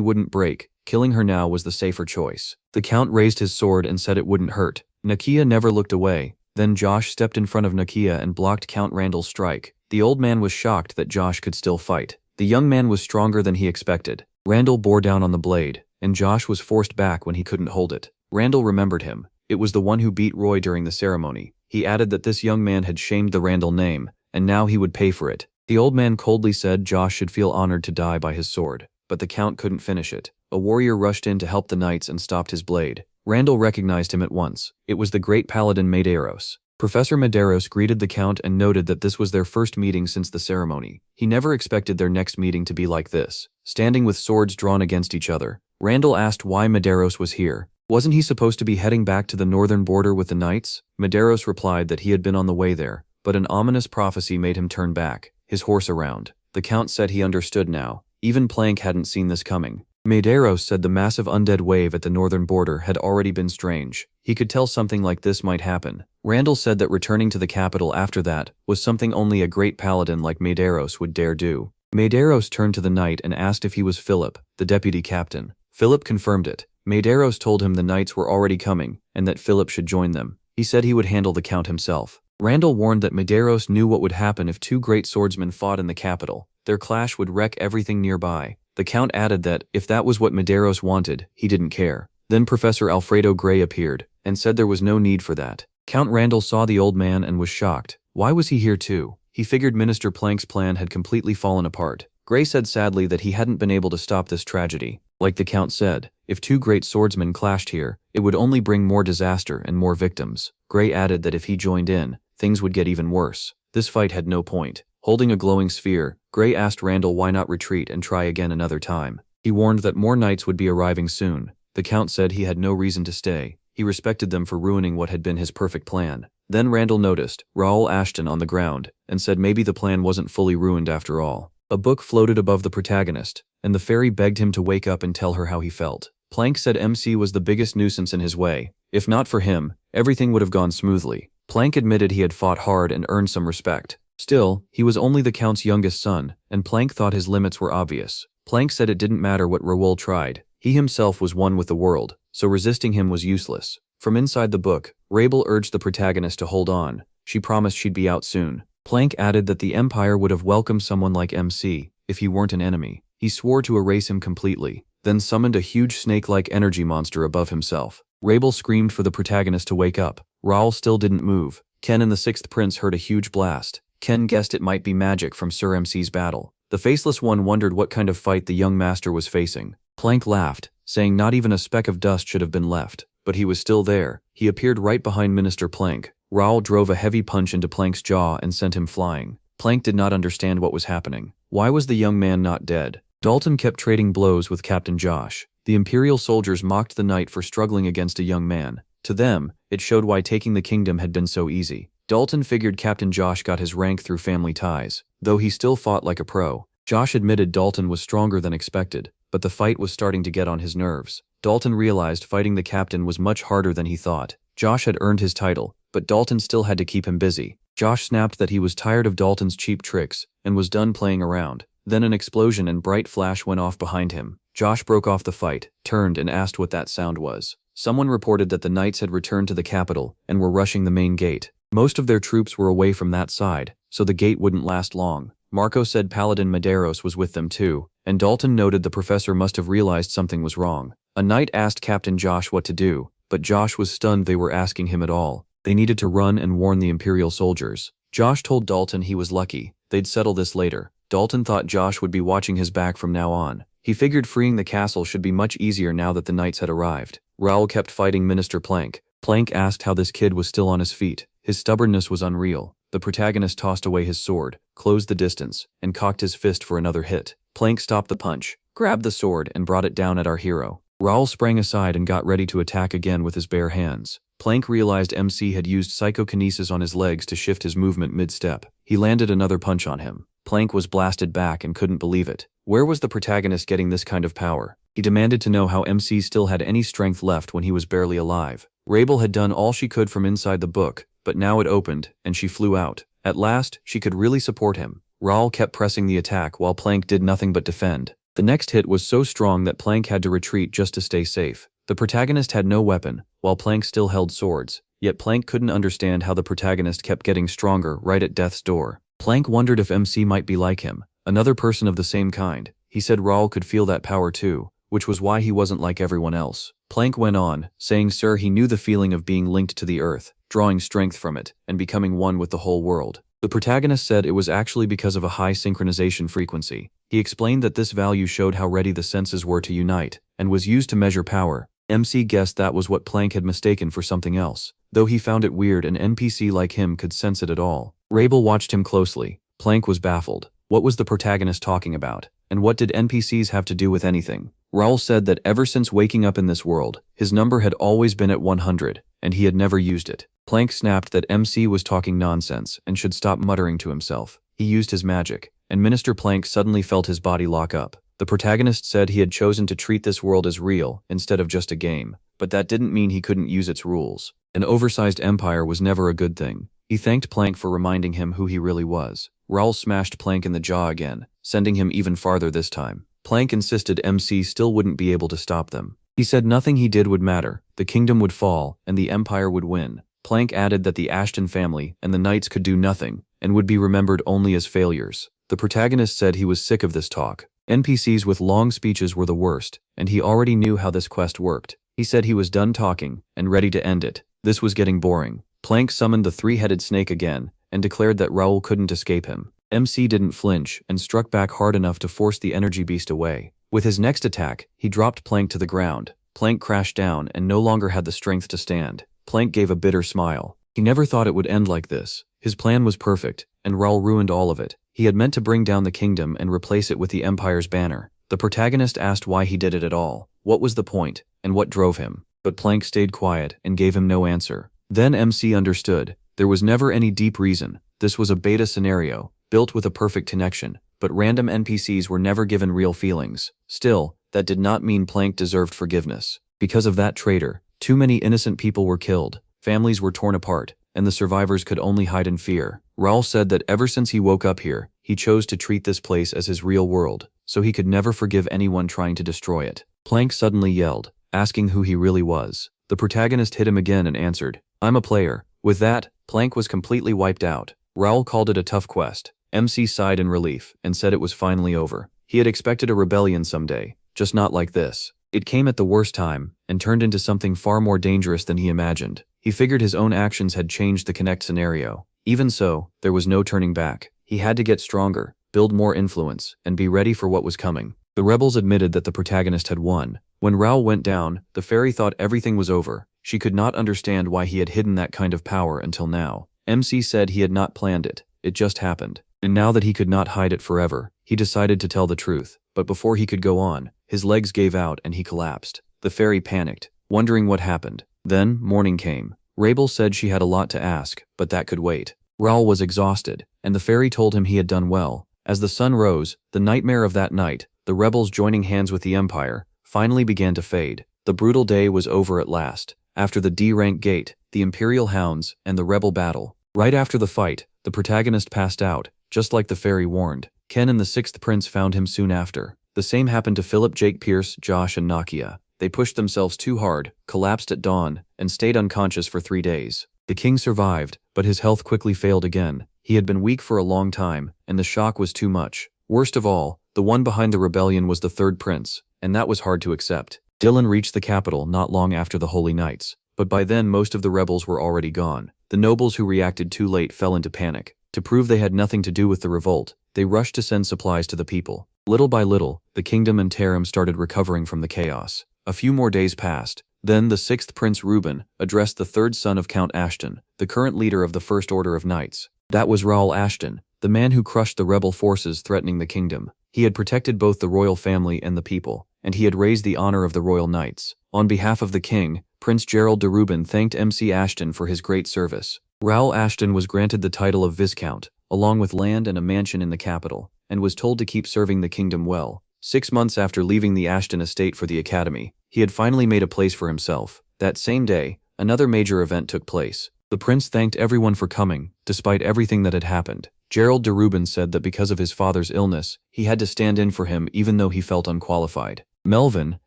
wouldn't break, killing her now was the safer choice. The Count raised his sword and said it wouldn't hurt. Nakia never looked away. Then Josh stepped in front of Nakia and blocked Count Randall's strike. The old man was shocked that Josh could still fight. The young man was stronger than he expected. Randall bore down on the blade, and Josh was forced back when he couldn't hold it. Randall remembered him. It was the one who beat Roy during the ceremony. He added that this young man had shamed the Randall name, and now he would pay for it. The old man coldly said Josh should feel honored to die by his sword, but the Count couldn't finish it. A warrior rushed in to help the knights and stopped his blade. Randall recognized him at once. It was the great paladin Medeiros. Professor Medeiros greeted the Count and noted that this was their first meeting since the ceremony. He never expected their next meeting to be like this, standing with swords drawn against each other. Randall asked why Medeiros was here. Wasn't he supposed to be heading back to the northern border with the knights? Medeiros replied that he had been on the way there, but an ominous prophecy made him turn back, his horse around. The Count said he understood now. Even Plank hadn't seen this coming. Medeiros said the massive undead wave at the northern border had already been strange. He could tell something like this might happen. Randall said that returning to the capital after that was something only a great paladin like Medeiros would dare do. Medeiros turned to the knight and asked if he was Philip, the deputy captain. Philip confirmed it. Medeiros told him the knights were already coming and that Philip should join them. He said he would handle the Count himself. Randall warned that Medeiros knew what would happen if two great swordsmen fought in the capital. Their clash would wreck everything nearby. The Count added that, if that was what Medeiros wanted, he didn't care. Then Professor Alfredo Gray appeared, and said there was no need for that. Count Randall saw the old man and was shocked. Why was he here too? He figured Minister Plank's plan had completely fallen apart. Gray said sadly that he hadn't been able to stop this tragedy. Like the Count said, if two great swordsmen clashed here, it would only bring more disaster and more victims. Gray added that if he joined in, things would get even worse. This fight had no point. Holding a glowing sphere, Gray asked Randall why not retreat and try again another time. He warned that more knights would be arriving soon. The Count said he had no reason to stay. He respected them for ruining what had been his perfect plan. Then Randall noticed Raoul Ashton on the ground and said maybe the plan wasn't fully ruined after all. A book floated above the protagonist, and the fairy begged him to wake up and tell her how he felt. Plank said MC was the biggest nuisance in his way. If not for him, everything would have gone smoothly. Plank admitted he had fought hard and earned some respect. Still, he was only the Count's youngest son, and Plank thought his limits were obvious. Plank said it didn't matter what Raoul tried. He himself was one with the world, so resisting him was useless. From inside the book, Rabel urged the protagonist to hold on. She promised she'd be out soon. Plank added that the Empire would have welcomed someone like MC if he weren't an enemy. He swore to erase him completely, then summoned a huge snake-like energy monster above himself. Rabel screamed for the protagonist to wake up. Raoul still didn't move. Ken and the Sixth Prince heard a huge blast. Ken guessed it might be magic from Sir MC's battle. The Faceless One wondered what kind of fight the young master was facing. Plank laughed, saying not even a speck of dust should have been left. But he was still there. He appeared right behind Minister Plank. Raoul drove a heavy punch into Plank's jaw and sent him flying. Plank did not understand what was happening. Why was the young man not dead? Dalton kept trading blows with Captain Josh. The Imperial soldiers mocked the knight for struggling against a young man. To them, it showed why taking the kingdom had been so easy. Dalton figured Captain Josh got his rank through family ties, though he still fought like a pro. Josh admitted Dalton was stronger than expected, but the fight was starting to get on his nerves. Dalton realized fighting the captain was much harder than he thought. Josh had earned his title, but Dalton still had to keep him busy. Josh snapped that he was tired of Dalton's cheap tricks and was done playing around. Then an explosion and bright flash went off behind him. Josh broke off the fight, turned and asked what that sound was. Someone reported that the knights had returned to the capital and were rushing the main gate. Most of their troops were away from that side, so the gate wouldn't last long. Marco said Paladin Medeiros was with them too, and Dalton noted the professor must have realized something was wrong. A knight asked Captain Josh what to do, but Josh was stunned they were asking him at all. They needed to run and warn the Imperial soldiers. Josh told Dalton he was lucky, they'd settle this later. Dalton thought Josh would be watching his back from now on. He figured freeing the castle should be much easier now that the knights had arrived. Raoul kept fighting Minister Plank. Plank asked how this kid was still on his feet. His stubbornness was unreal. The protagonist tossed away his sword, closed the distance, and cocked his fist for another hit. Plank stopped the punch, grabbed the sword, and brought it down at our hero. Raoul sprang aside and got ready to attack again with his bare hands. Plank realized MC had used psychokinesis on his legs to shift his movement mid-step. He landed another punch on him. Plank was blasted back and couldn't believe it. Where was the protagonist getting this kind of power? He demanded to know how MC still had any strength left when he was barely alive. Rabel had done all she could from inside the book, but now it opened, and she flew out. At last, she could really support him. Raoul kept pressing the attack while Plank did nothing but defend. The next hit was so strong that Plank had to retreat just to stay safe. The protagonist had no weapon, while Plank still held swords, yet Plank couldn't understand how the protagonist kept getting stronger right at death's door. Plank wondered if MC might be like him, another person of the same kind. He said Raoul could feel that power too, which was why he wasn't like everyone else. Plank went on, saying sir he knew the feeling of being linked to the earth, drawing strength from it, and becoming one with the whole world. The protagonist said it was actually because of a high synchronization frequency. He explained that this value showed how ready the senses were to unite, and was used to measure power. MC guessed that was what Plank had mistaken for something else, though he found it weird an NPC like him could sense it at all. Rabel watched him closely. Plank was baffled. What was the protagonist talking about? And what did NPCs have to do with anything? Raoul said that ever since waking up in this world, his number had always been at 100, and he had never used it. Plank snapped that MC was talking nonsense and should stop muttering to himself. He used his magic, and Minister Plank suddenly felt his body lock up. The protagonist said he had chosen to treat this world as real instead of just a game, but that didn't mean he couldn't use its rules. An oversized empire was never a good thing. He thanked Plank for reminding him who he really was. Raoul smashed Plank in the jaw again, sending him even farther this time. Plank insisted MC still wouldn't be able to stop them. He said nothing he did would matter, the kingdom would fall, and the empire would win. Plank added that the Ashton family and the knights could do nothing, and would be remembered only as failures. The protagonist said he was sick of this talk. NPCs with long speeches were the worst, and he already knew how this quest worked. He said he was done talking, and ready to end it. This was getting boring. Plank summoned the three-headed snake again, and declared that Raoul couldn't escape him. MC didn't flinch, and struck back hard enough to force the energy beast away. With his next attack, he dropped Plank to the ground. Plank crashed down and no longer had the strength to stand. Plank gave a bitter smile. He never thought it would end like this. His plan was perfect, and Raoul ruined all of it. He had meant to bring down the kingdom and replace it with the Empire's banner. The protagonist asked why he did it at all. What was the point, and what drove him? But Plank stayed quiet and gave him no answer. Then MC understood. There was never any deep reason. This was a beta scenario, built with a perfect connection, but random NPCs were never given real feelings. Still, that did not mean Plank deserved forgiveness. Because of that traitor, too many innocent people were killed, families were torn apart, and the survivors could only hide in fear. Raoul said that ever since he woke up here, he chose to treat this place as his real world, so he could never forgive anyone trying to destroy it. Plank suddenly yelled, asking who he really was. The protagonist hit him again and answered, "I'm a player." With that, Plank was completely wiped out. Raoul called it a tough quest. MC sighed in relief and said it was finally over. He had expected a rebellion someday, just not like this. It came at the worst time, and turned into something far more dangerous than he imagined. He figured his own actions had changed the Connect scenario. Even so, there was no turning back. He had to get stronger, build more influence, and be ready for what was coming. The rebels admitted that the protagonist had won. When Raoul went down, the fairy thought everything was over. She could not understand why he had hidden that kind of power until now. MC said he had not planned it. It just happened. And now that he could not hide it forever, he decided to tell the truth. But before he could go on, his legs gave out and he collapsed. The fairy panicked, wondering what happened. Then, morning came. Rabel said she had a lot to ask, but that could wait. Raoul was exhausted, and the fairy told him he had done well. As the sun rose, the nightmare of that night, the rebels joining hands with the Empire, finally began to fade. The brutal day was over at last. After the D-rank gate, the Imperial Hounds, and the rebel battle. Right after the fight, the protagonist passed out, just like the fairy warned. Ken and the sixth prince found him soon after. The same happened to Philip, Jake, Pierce, Josh, and Nakia. They pushed themselves too hard, collapsed at dawn, and stayed unconscious for 3 days. The king survived, but his health quickly failed again. He had been weak for a long time, and the shock was too much. Worst of all, the one behind the rebellion was the third prince, and that was hard to accept. Dylan reached the capital not long after the Holy Nights, but by then most of the rebels were already gone. The nobles who reacted too late fell into panic. To prove they had nothing to do with the revolt, they rushed to send supplies to the people. Little by little, the kingdom and Tarim started recovering from the chaos. A few more days passed. Then the sixth prince Reuben addressed the third son of Count Ashton, the current leader of the First Order of Knights. That was Raoul Ashton, the man who crushed the rebel forces threatening the kingdom. He had protected both the royal family and the people, and he had raised the honor of the royal knights. On behalf of the king, Prince Gerald de Reuben thanked MC Ashton for his great service. Raoul Ashton was granted the title of Viscount, along with land and a mansion in the capital, and was told to keep serving the kingdom well. 6 months after leaving the Ashton estate for the academy, he had finally made a place for himself. That same day, another major event took place. The prince thanked everyone for coming, despite everything that had happened. Gerald de Reuben said that because of his father's illness, he had to stand in for him even though he felt unqualified. Melvin,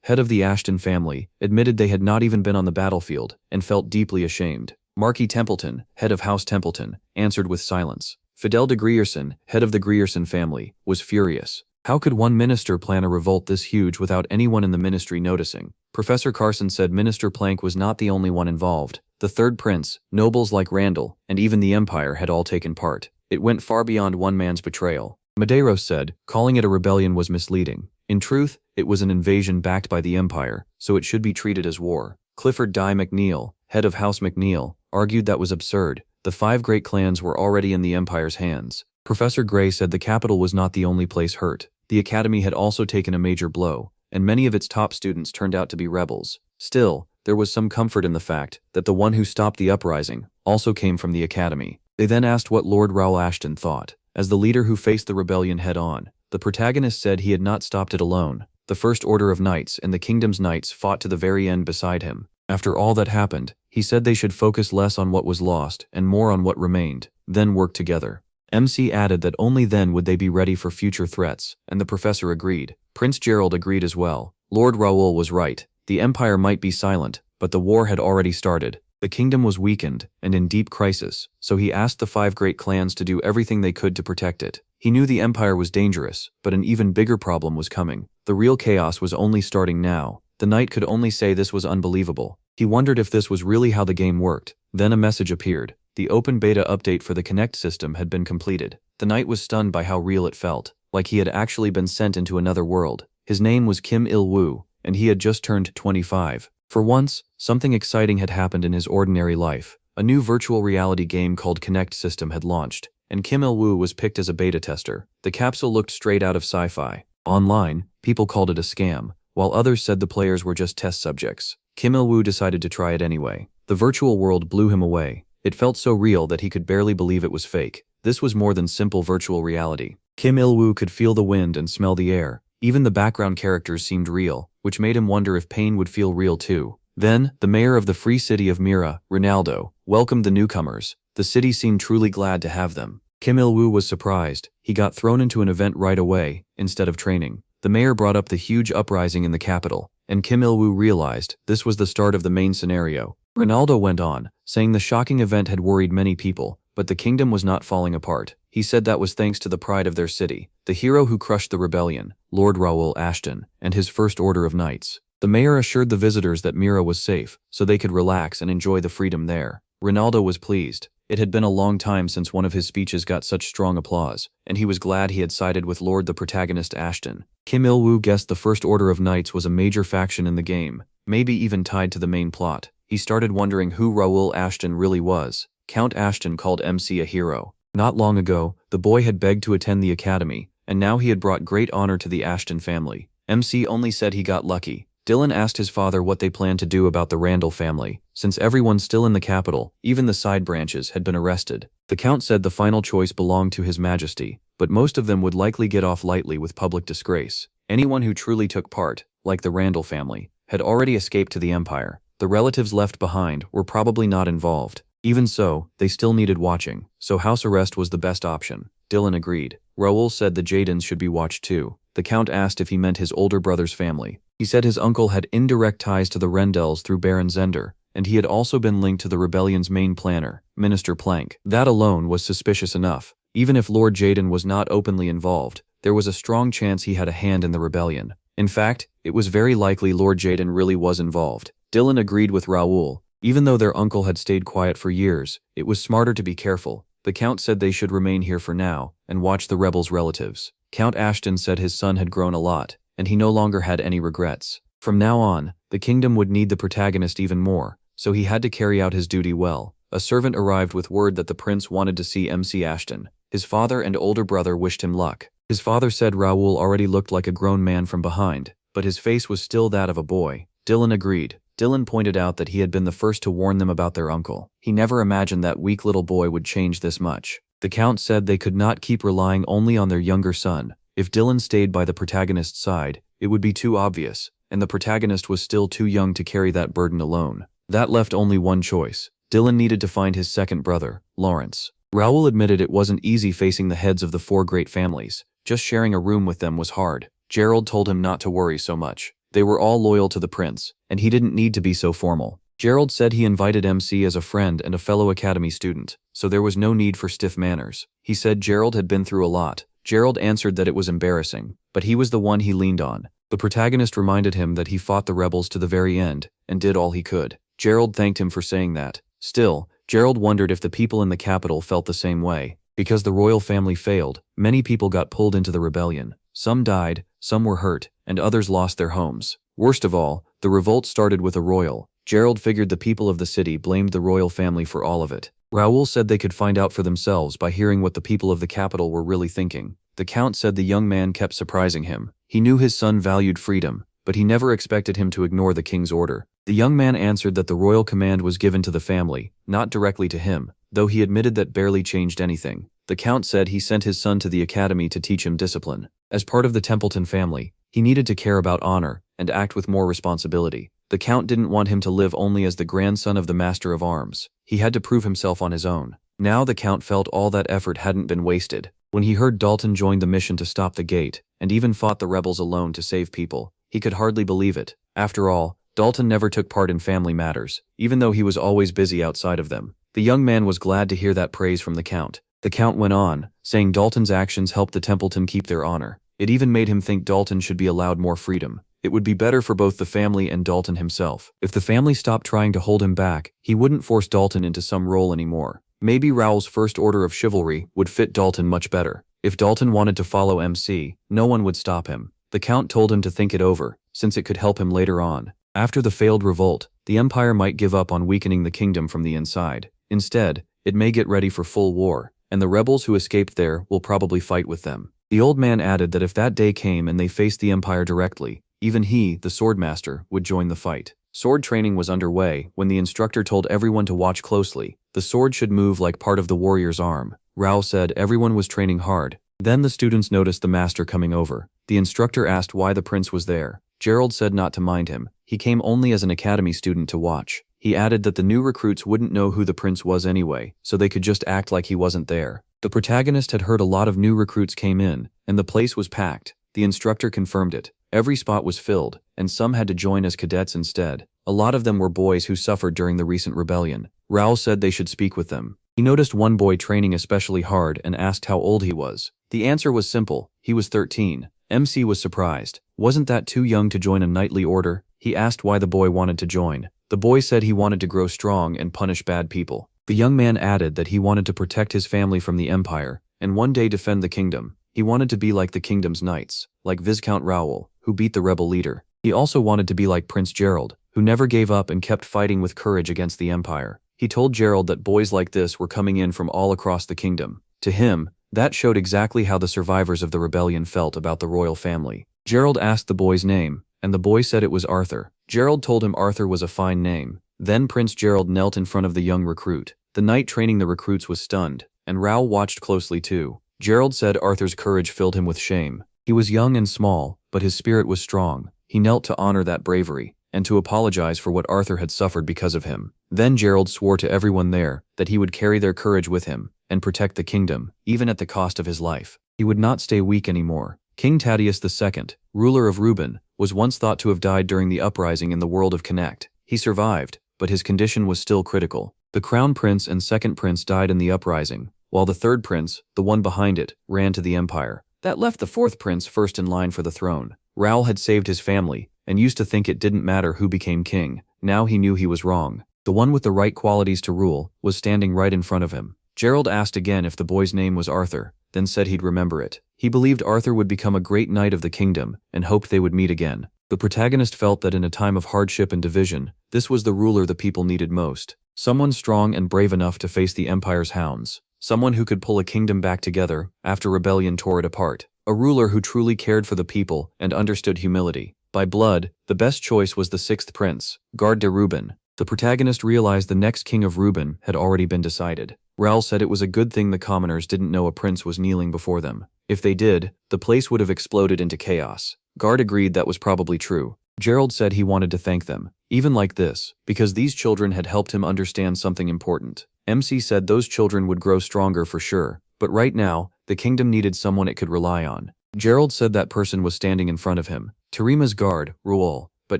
head of the Ashton family, admitted they had not even been on the battlefield, and felt deeply ashamed. Marquis Templeton, head of House Templeton, answered with silence. Fidel de Grierson, head of the Grierson family, was furious. How could one minister plan a revolt this huge without anyone in the ministry noticing? Professor Carson said Minister Plank was not the only one involved. The third prince, nobles like Randall, and even the Empire had all taken part. It went far beyond one man's betrayal. Medeiros said, calling it a rebellion was misleading. In truth, it was an invasion backed by the Empire, so it should be treated as war. Clifford Dye McNeil, head of House McNeil, argued that was absurd. The 5 great clans were already in the Empire's hands. Professor Gray said the capital was not the only place hurt. The academy had also taken a major blow, and many of its top students turned out to be rebels. Still, there was some comfort in the fact that the one who stopped the uprising also came from the academy. They then asked what Lord Raoul Ashton thought. As the leader who faced the rebellion head-on, the protagonist said he had not stopped it alone. The First Order of Knights and the Kingdom's Knights fought to the very end beside him. After all that happened, he said they should focus less on what was lost and more on what remained, then work together. MC added that only then would they be ready for future threats, and the professor agreed. Prince Gerald agreed as well. Lord Raoul was right. The Empire might be silent, but the war had already started. The kingdom was weakened and in deep crisis, so he asked the 5 great clans to do everything they could to protect it. He knew the Empire was dangerous, but an even bigger problem was coming. The real chaos was only starting now. The knight could only say this was unbelievable. He wondered if this was really how the game worked. Then a message appeared. The open beta update for the Connect system had been completed. The knight was stunned by how real it felt, like he had actually been sent into another world. His name was Kim Il-woo, and he had just turned 25. For once, something exciting had happened in his ordinary life. A new virtual reality game called Connect system had launched, and Kim Il-woo was picked as a beta tester. The capsule looked straight out of sci-fi. Online, people called it a scam, while others said the players were just test subjects. Kim Il-woo decided to try it anyway. The virtual world blew him away. It felt so real that he could barely believe it was fake. This was more than simple virtual reality. Kim Il-woo could feel the wind and smell the air. Even the background characters seemed real, which made him wonder if pain would feel real too. Then, the mayor of the free city of Mira, Ronaldo, welcomed the newcomers. The city seemed truly glad to have them. Kim Il-woo was surprised. He got thrown into an event right away, instead of training. The mayor brought up the huge uprising in the capital, and Kim Il-woo realized this was the start of the main scenario. Ronaldo went on, saying the shocking event had worried many people, but the kingdom was not falling apart. He said that was thanks to the pride of their city, the hero who crushed the rebellion, Lord Raoul Ashton, and his First Order of Knights. The mayor assured the visitors that Mira was safe, so they could relax and enjoy the freedom there. Ronaldo was pleased. It had been a long time since one of his speeches got such strong applause, and he was glad he had sided with Lord the protagonist Ashton. Kim Il-woo guessed the First Order of Knights was a major faction in the game, maybe even tied to the main plot. He started wondering who Raoul Ashton really was. Count Ashton called MC a hero. Not long ago, the boy had begged to attend the academy, and now he had brought great honor to the Ashton family. MC only said he got lucky. Dylan asked his father what they planned to do about the Randall family, since everyone still in the capital, even the side branches, had been arrested. The Count said the final choice belonged to His Majesty, but most of them would likely get off lightly with public disgrace. Anyone who truly took part, like the Randall family, had already escaped to the Empire. The relatives left behind were probably not involved. Even so, they still needed watching, so house arrest was the best option. Dylan agreed. Raoul said the Jadens should be watched too. The Count asked if he meant his older brother's family. He said his uncle had indirect ties to the Rendells through Baron Zender, and he had also been linked to the rebellion's main planner, Minister Plank. That alone was suspicious enough. Even if Lord Jaden was not openly involved, there was a strong chance he had a hand in the rebellion. In fact, it was very likely Lord Jaden really was involved. Dylan agreed with Raoul. Even though their uncle had stayed quiet for years, it was smarter to be careful. The Count said they should remain here for now and watch the rebels' relatives. Count Ashton said his son had grown a lot, and he no longer had any regrets. From now on, the kingdom would need the protagonist even more, so he had to carry out his duty well. A servant arrived with word that the prince wanted to see MC Ashton. His father and older brother wished him luck. His father said Raoul already looked like a grown man from behind, but his face was still that of a boy. Dylan agreed. Dylan pointed out that he had been the first to warn them about their uncle. He never imagined that weak little boy would change this much. The Count said they could not keep relying only on their younger son. If Dylan stayed by the protagonist's side, it would be too obvious, and the protagonist was still too young to carry that burden alone. That left only one choice. Dylan needed to find his second brother, Lawrence. Raoul admitted it wasn't easy facing the heads of the four great families. Just sharing a room with them was hard. Gerald told him not to worry so much. They were all loyal to the prince, and he didn't need to be so formal. Gerald said he invited MC as a friend and a fellow academy student, so there was no need for stiff manners. He said Gerald had been through a lot. Gerald answered that it was embarrassing, but he was the one he leaned on. The protagonist reminded him that he fought the rebels to the very end, and did all he could. Gerald thanked him for saying that. Still, Gerald wondered if the people in the capital felt the same way. Because the royal family failed, many people got pulled into the rebellion. Some died, some were hurt, and others lost their homes. Worst of all, the revolt started with a royal. Gerald figured the people of the city blamed the royal family for all of it. Raoul said they could find out for themselves by hearing what the people of the capital were really thinking. The Count said the young man kept surprising him. He knew his son valued freedom, but he never expected him to ignore the king's order. The young man answered that the royal command was given to the family, not directly to him, though he admitted that barely changed anything. The Count said he sent his son to the academy to teach him discipline. As part of the Templeton family, he needed to care about honor and act with more responsibility. The Count didn't want him to live only as the grandson of the Master of Arms. He had to prove himself on his own. Now the Count felt all that effort hadn't been wasted. When he heard Dalton joined the mission to stop the gate, and even fought the rebels alone to save people, he could hardly believe it. After all, Dalton never took part in family matters, even though he was always busy outside of them. The young man was glad to hear that praise from the Count. The Count went on, saying Dalton's actions helped the Templeton keep their honor. It even made him think Dalton should be allowed more freedom. It would be better for both the family and Dalton himself. If the family stopped trying to hold him back, he wouldn't force Dalton into some role anymore. Maybe Raoul's first order of chivalry would fit Dalton much better. If Dalton wanted to follow MC, no one would stop him. The Count told him to think it over, since it could help him later on. After the failed revolt, the Empire might give up on weakening the kingdom from the inside. Instead, it may get ready for full war, and the rebels who escaped there will probably fight with them. The old man added that if that day came and they faced the Empire directly, even he, the swordmaster, would join the fight. Sword training was underway when the instructor told everyone to watch closely. The sword should move like part of the warrior's arm. Raoul said everyone was training hard. Then the students noticed the master coming over. The instructor asked why the prince was there. Gerald said not to mind him. He came only as an academy student to watch. He added that the new recruits wouldn't know who the prince was anyway, so they could just act like he wasn't there. The protagonist had heard a lot of new recruits came in, and the place was packed. The instructor confirmed it. Every spot was filled, and some had to join as cadets instead. A lot of them were boys who suffered during the recent rebellion. Raoul said they should speak with them. He noticed one boy training especially hard and asked how old he was. The answer was simple. He was 13. MC was surprised. Wasn't that too young to join a knightly order? He asked why the boy wanted to join. The boy said he wanted to grow strong and punish bad people. The young man added that he wanted to protect his family from the Empire, and one day defend the kingdom. He wanted to be like the kingdom's knights, like Viscount Raoul, who beat the rebel leader. He also wanted to be like Prince Gerald, who never gave up and kept fighting with courage against the Empire. He told Gerald that boys like this were coming in from all across the kingdom. To him, that showed exactly how the survivors of the rebellion felt about the royal family. Gerald asked the boy's name, and the boy said it was Arthur. Gerald told him Arthur was a fine name. Then Prince Gerald knelt in front of the young recruit. The knight training the recruits was stunned, and Raoul watched closely too. Gerald said Arthur's courage filled him with shame. He was young and small, but his spirit was strong. He knelt to honor that bravery, and to apologize for what Arthur had suffered because of him. Then Gerald swore to everyone there that he would carry their courage with him and protect the kingdom, even at the cost of his life. He would not stay weak anymore. King Thaddeus II, ruler of Reuben, was once thought to have died during the uprising in the world of Connect. He survived, but his condition was still critical. The crown prince and second prince died in the uprising, while the third prince, the one behind it, ran to the empire. That left the fourth prince first in line for the throne. Raoul had saved his family, and used to think it didn't matter who became king. Now he knew he was wrong. The one with the right qualities to rule was standing right in front of him. Gerald asked again if the boy's name was Arthur, then said he'd remember it. He believed Arthur would become a great knight of the kingdom, and hoped they would meet again. The protagonist felt that in a time of hardship and division, this was the ruler the people needed most. Someone strong and brave enough to face the empire's hounds. Someone who could pull a kingdom back together after rebellion tore it apart. A ruler who truly cared for the people and understood humility. By blood, the best choice was the sixth prince, Garde de Reuben. The protagonist realized the next king of Reuben had already been decided. Raoul said it was a good thing the commoners didn't know a prince was kneeling before them. If they did, the place would have exploded into chaos. Garde agreed that was probably true. Gerald said he wanted to thank them, even like this, because these children had helped him understand something important. MC said those children would grow stronger for sure, but right now, the kingdom needed someone it could rely on. Gerald said that person was standing in front of him. Tarima's guard, Raoul. But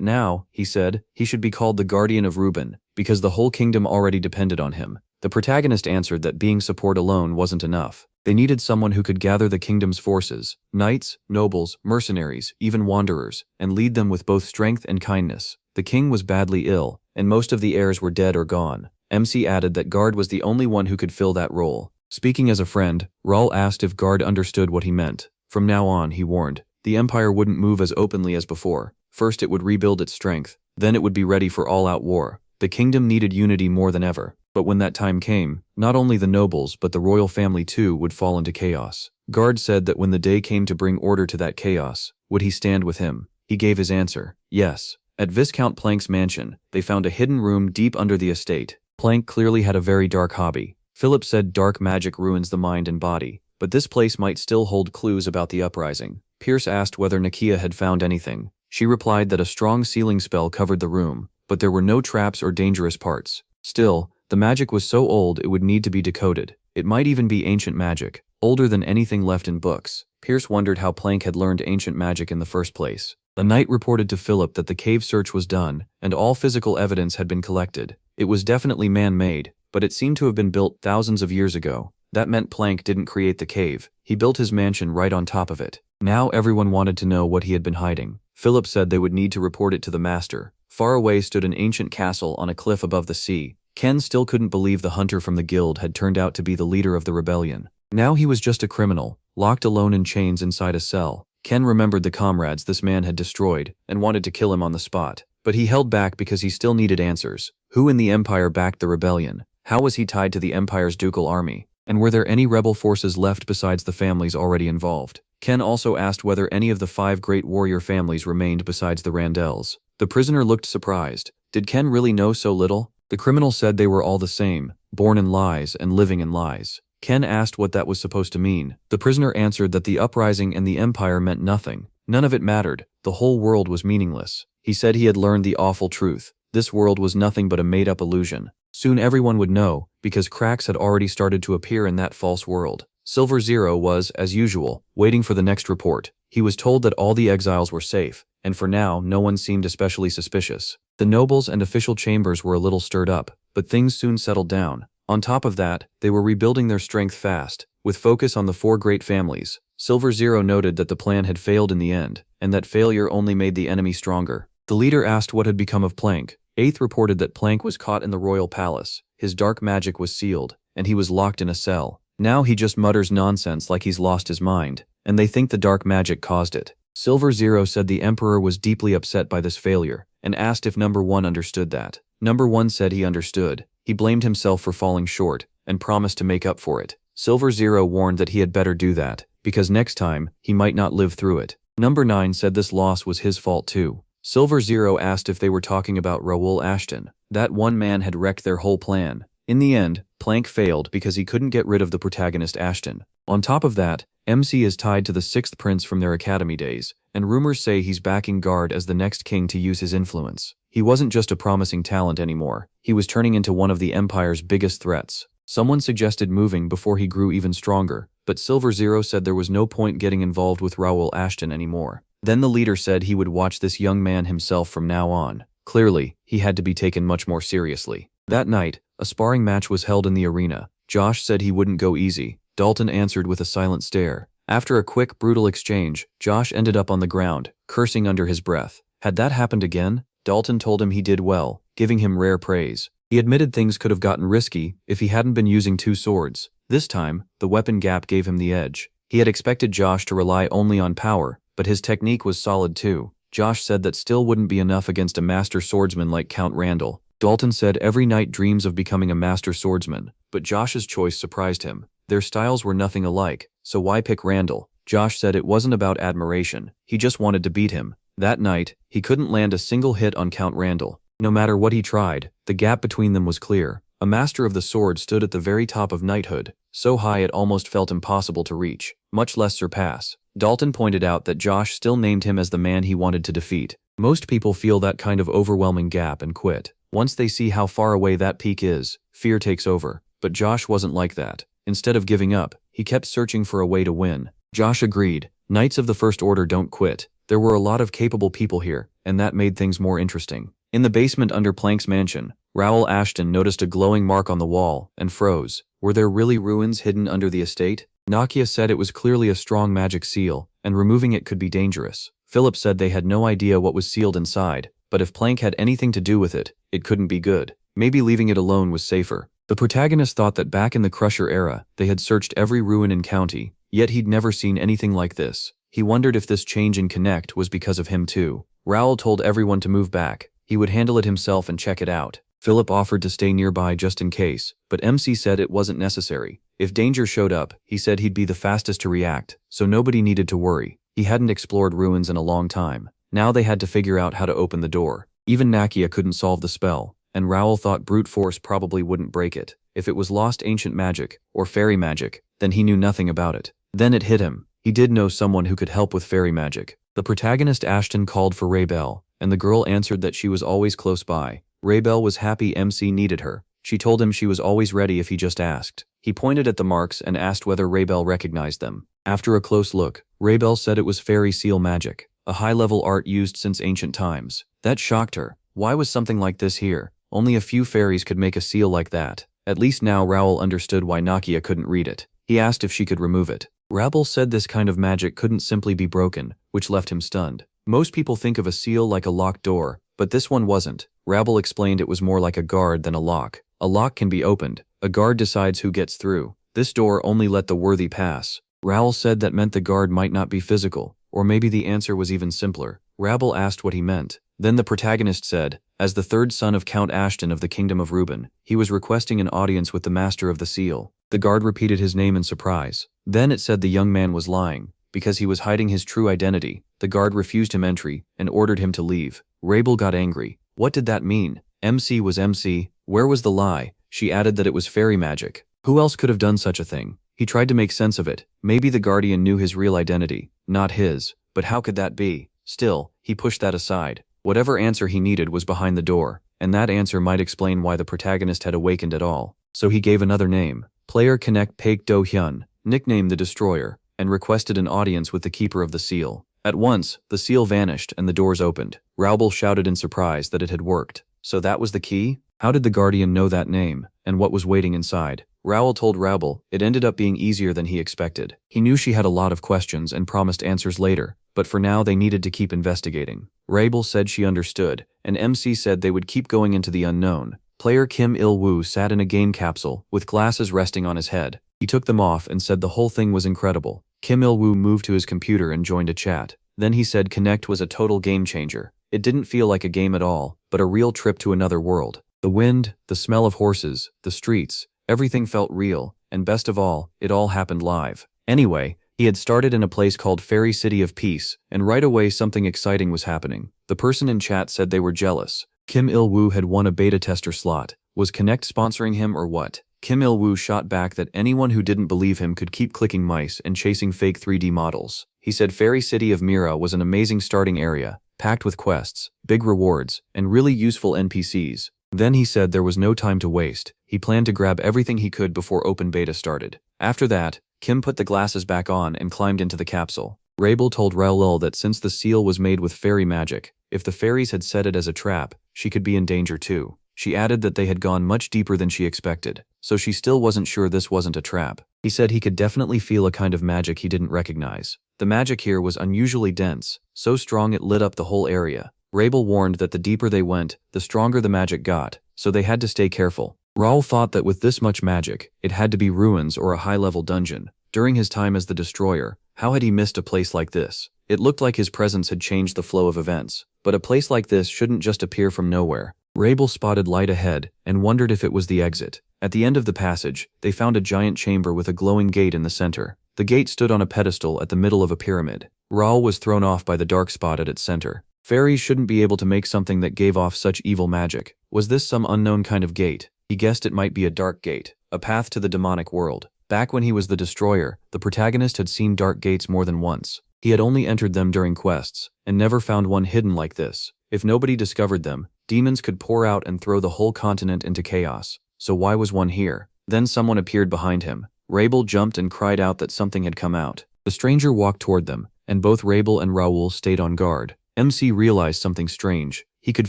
now, he said, he should be called the Guardian of Reuben, because the whole kingdom already depended on him. The protagonist answered that being support alone wasn't enough. They needed someone who could gather the kingdom's forces, knights, nobles, mercenaries, even wanderers, and lead them with both strength and kindness. The king was badly ill, and most of the heirs were dead or gone. MC added that Guard was the only one who could fill that role. Speaking as a friend, Raoul asked if Guard understood what he meant. From now on, he warned, the empire wouldn't move as openly as before. First it would rebuild its strength, then it would be ready for all-out war. The kingdom needed unity more than ever. But when that time came, not only the nobles but the royal family too would fall into chaos. Guard said that when the day came to bring order to that chaos, would he stand with him? He gave his answer, yes. At Viscount Plank's mansion, they found a hidden room deep under the estate. Plank clearly had a very dark hobby. Philip said dark magic ruins the mind and body, but this place might still hold clues about the uprising. Pierce asked whether Nakia had found anything. She replied that a strong sealing spell covered the room, but there were no traps or dangerous parts. Still, the magic was so old it would need to be decoded. It might even be ancient magic, older than anything left in books. Pierce wondered how Plank had learned ancient magic in the first place. The knight reported to Philip that the cave search was done, and all physical evidence had been collected. It was definitely man-made, but it seemed to have been built thousands of years ago. That meant Plank didn't create the cave. He built his mansion right on top of it. Now everyone wanted to know what he had been hiding. Philip said they would need to report it to the master. Far away stood an ancient castle on a cliff above the sea. Ken still couldn't believe the hunter from the guild had turned out to be the leader of the rebellion. Now he was just a criminal, locked alone in chains inside a cell. Ken remembered the comrades this man had destroyed and wanted to kill him on the spot. But he held back because he still needed answers. Who in the Empire backed the rebellion? How was he tied to the Empire's ducal army? And were there any rebel forces left besides the families already involved? Ken also asked whether any of the 5 great warrior families remained besides the Randells. The prisoner looked surprised. Did Ken really know so little? The criminal said they were all the same, born in lies and living in lies. Ken asked what that was supposed to mean. The prisoner answered that the uprising and the Empire meant nothing. None of it mattered. The whole world was meaningless. He said he had learned the awful truth. This world was nothing but a made-up illusion. Soon everyone would know, because cracks had already started to appear in that false world. Silver Zero was, as usual, waiting for the next report. He was told that all the exiles were safe, and for now no one seemed especially suspicious. The nobles and official chambers were a little stirred up, but things soon settled down. On top of that, they were rebuilding their strength fast, with focus on the 4 great families. Silver Zero noted that the plan had failed in the end, and that failure only made the enemy stronger. The leader asked what had become of Plank. Eighth reported that Plank was caught in the royal palace. His dark magic was sealed, and he was locked in a cell. Now he just mutters nonsense like he's lost his mind, and they think the dark magic caused it. Silver Zero said the Emperor was deeply upset by this failure, and asked if Number 1 understood that. Number 1 said he understood. He blamed himself for falling short, and promised to make up for it. Silver Zero warned that he had better do that, because next time, he might not live through it. Number 9 said this loss was his fault too. Silver Zero asked if they were talking about Raoul Ashton. That one man had wrecked their whole plan. In the end, Plank failed because he couldn't get rid of the protagonist Ashton. On top of that, MC is tied to the 6th prince from their academy days, and rumors say he's backing Guard as the next king to use his influence. He wasn't just a promising talent anymore, he was turning into one of the Empire's biggest threats. Someone suggested moving before he grew even stronger, but Silver Zero said there was no point getting involved with Raoul Ashton anymore. Then the leader said he would watch this young man himself from now on. Clearly, he had to be taken much more seriously. That night, a sparring match was held in the arena. Josh said he wouldn't go easy. Dalton answered with a silent stare. After a quick, brutal exchange, Josh ended up on the ground, cursing under his breath. Had that happened again? Dalton told him he did well, giving him rare praise. He admitted things could have gotten risky if he hadn't been using 2 swords. This time, the weapon gap gave him the edge. He had expected Josh to rely only on power, but his technique was solid too. Josh said that still wouldn't be enough against a master swordsman like Count Randall. Dalton said every knight dreams of becoming a master swordsman, but Josh's choice surprised him. Their styles were nothing alike, so why pick Randall? Josh said it wasn't about admiration, he just wanted to beat him. That night, he couldn't land a single hit on Count Randall. No matter what he tried, the gap between them was clear. A master of the sword stood at the very top of knighthood, so high it almost felt impossible to reach, much less surpass. Dalton pointed out that Josh still named him as the man he wanted to defeat. Most people feel that kind of overwhelming gap and quit. Once they see how far away that peak is, fear takes over. But Josh wasn't like that. Instead of giving up, he kept searching for a way to win. Josh agreed. Knights of the First Order don't quit. There were a lot of capable people here, and that made things more interesting. In the basement under Plank's mansion, Raoul Ashton noticed a glowing mark on the wall and froze. Were there really ruins hidden under the estate? Nakia said it was clearly a strong magic seal, and removing it could be dangerous. Philip said they had no idea what was sealed inside, but if Plank had anything to do with it, it couldn't be good. Maybe leaving it alone was safer. The protagonist thought that back in the Crusher era, they had searched every ruin in county, yet he'd never seen anything like this. He wondered if this change in Connect was because of him too. Raoul told everyone to move back. He would handle it himself and check it out. Philip offered to stay nearby just in case, but MC said it wasn't necessary. If danger showed up, he said he'd be the fastest to react, so nobody needed to worry. He hadn't explored ruins in a long time. Now they had to figure out how to open the door. Even Nakia couldn't solve the spell, and Raoul thought brute force probably wouldn't break it. If it was lost ancient magic, or fairy magic, then he knew nothing about it. Then it hit him. He did know someone who could help with fairy magic. The protagonist Ashton called for Raybell, and the girl answered that she was always close by. Raybell was happy MC needed her. She told him she was always ready if he just asked. He pointed at the marks and asked whether Raybell recognized them. After a close look, Raybell said it was fairy seal magic, a high-level art used since ancient times. That shocked her. Why was something like this here? Only a few fairies could make a seal like that. At least now Raoul understood why Nakia couldn't read it. He asked if she could remove it. Raoul said this kind of magic couldn't simply be broken, which left him stunned. Most people think of a seal like a locked door, but this one wasn't. Raoul explained it was more like a guard than a lock. A lock can be opened. A guard decides who gets through. This door only let the worthy pass. Raoul said that meant the guard might not be physical, or maybe the answer was even simpler. Raoul asked what he meant. Then the protagonist said, as the third son of Count Ashton of the Kingdom of Reuben, he was requesting an audience with the master of the seal. The guard repeated his name in surprise. Then it said the young man was lying. Because he was hiding his true identity, the guard refused him entry and ordered him to leave. Raybell got angry. What did that mean? MC was MC. Where was the lie? She added that it was fairy magic. Who else could have done such a thing? He tried to make sense of it. Maybe the guardian knew his real identity, not his. But how could that be? Still, he pushed that aside. Whatever answer he needed was behind the door, and that answer might explain why the protagonist had awakened at all. So he gave another name. Player Connect Paik Do Hyun, nicknamed the Destroyer, and requested an audience with the keeper of the seal. At once, the seal vanished and the doors opened. Raoul shouted in surprise that it had worked. So that was the key? How did the guardian know that name, and what was waiting inside? Raoul told Raoul it ended up being easier than he expected. He knew she had a lot of questions and promised answers later, but for now they needed to keep investigating. Raoul said she understood, and MC said they would keep going into the unknown. Player Kim Il-woo sat in a game capsule, with glasses resting on his head. He took them off and said the whole thing was incredible. Kim Il-woo moved to his computer and joined a chat. Then he said Connect was a total game changer. It didn't feel like a game at all, but a real trip to another world. The wind, the smell of horses, the streets, everything felt real, and best of all, it all happened live. Anyway, He had started in a place called Fairy City of Peace, and right away something exciting was happening. The person in chat said they were jealous. Kim Il-woo had won a beta tester slot. Was Connect sponsoring him or what? Kim Il-woo shot back that anyone who didn't believe him could keep clicking mice and chasing fake 3D models. He said Fairy City of Mira was an amazing starting area, packed with quests, big rewards, and really useful NPCs. Then he said there was no time to waste. He planned to grab everything he could before open beta started. After that, Kim put the glasses back on and climbed into the capsule. Rabel told Raoul that since the seal was made with fairy magic, if the fairies had set it as a trap, she could be in danger too. She added that they had gone much deeper than she expected, so she still wasn't sure this wasn't a trap. He said he could definitely feel a kind of magic he didn't recognize. The magic here was unusually dense, so strong it lit up the whole area. Rabel warned that the deeper they went, the stronger the magic got, so they had to stay careful. Raoul thought that with this much magic, it had to be ruins or a high-level dungeon. During his time as the Destroyer, how had he missed a place like this? It looked like his presence had changed the flow of events, but a place like this shouldn't just appear from nowhere. Rabel spotted light ahead and wondered if it was the exit. At the end of the passage, they found a giant chamber with a glowing gate in the center. The gate stood on a pedestal at the middle of a pyramid. Raoul was thrown off by the dark spot at its center. Fairies shouldn't be able to make something that gave off such evil magic. Was this some unknown kind of gate? He guessed it might be a dark gate, a path to the demonic world. Back when he was the Destroyer, the protagonist had seen dark gates more than once. He had only entered them during quests, and never found one hidden like this. If nobody discovered them, demons could pour out and throw the whole continent into chaos. So why was one here? Then someone appeared behind him. Rabel jumped and cried out that something had come out. The stranger walked toward them, and both Rabel and Raoul stayed on guard. MC realized something strange. He could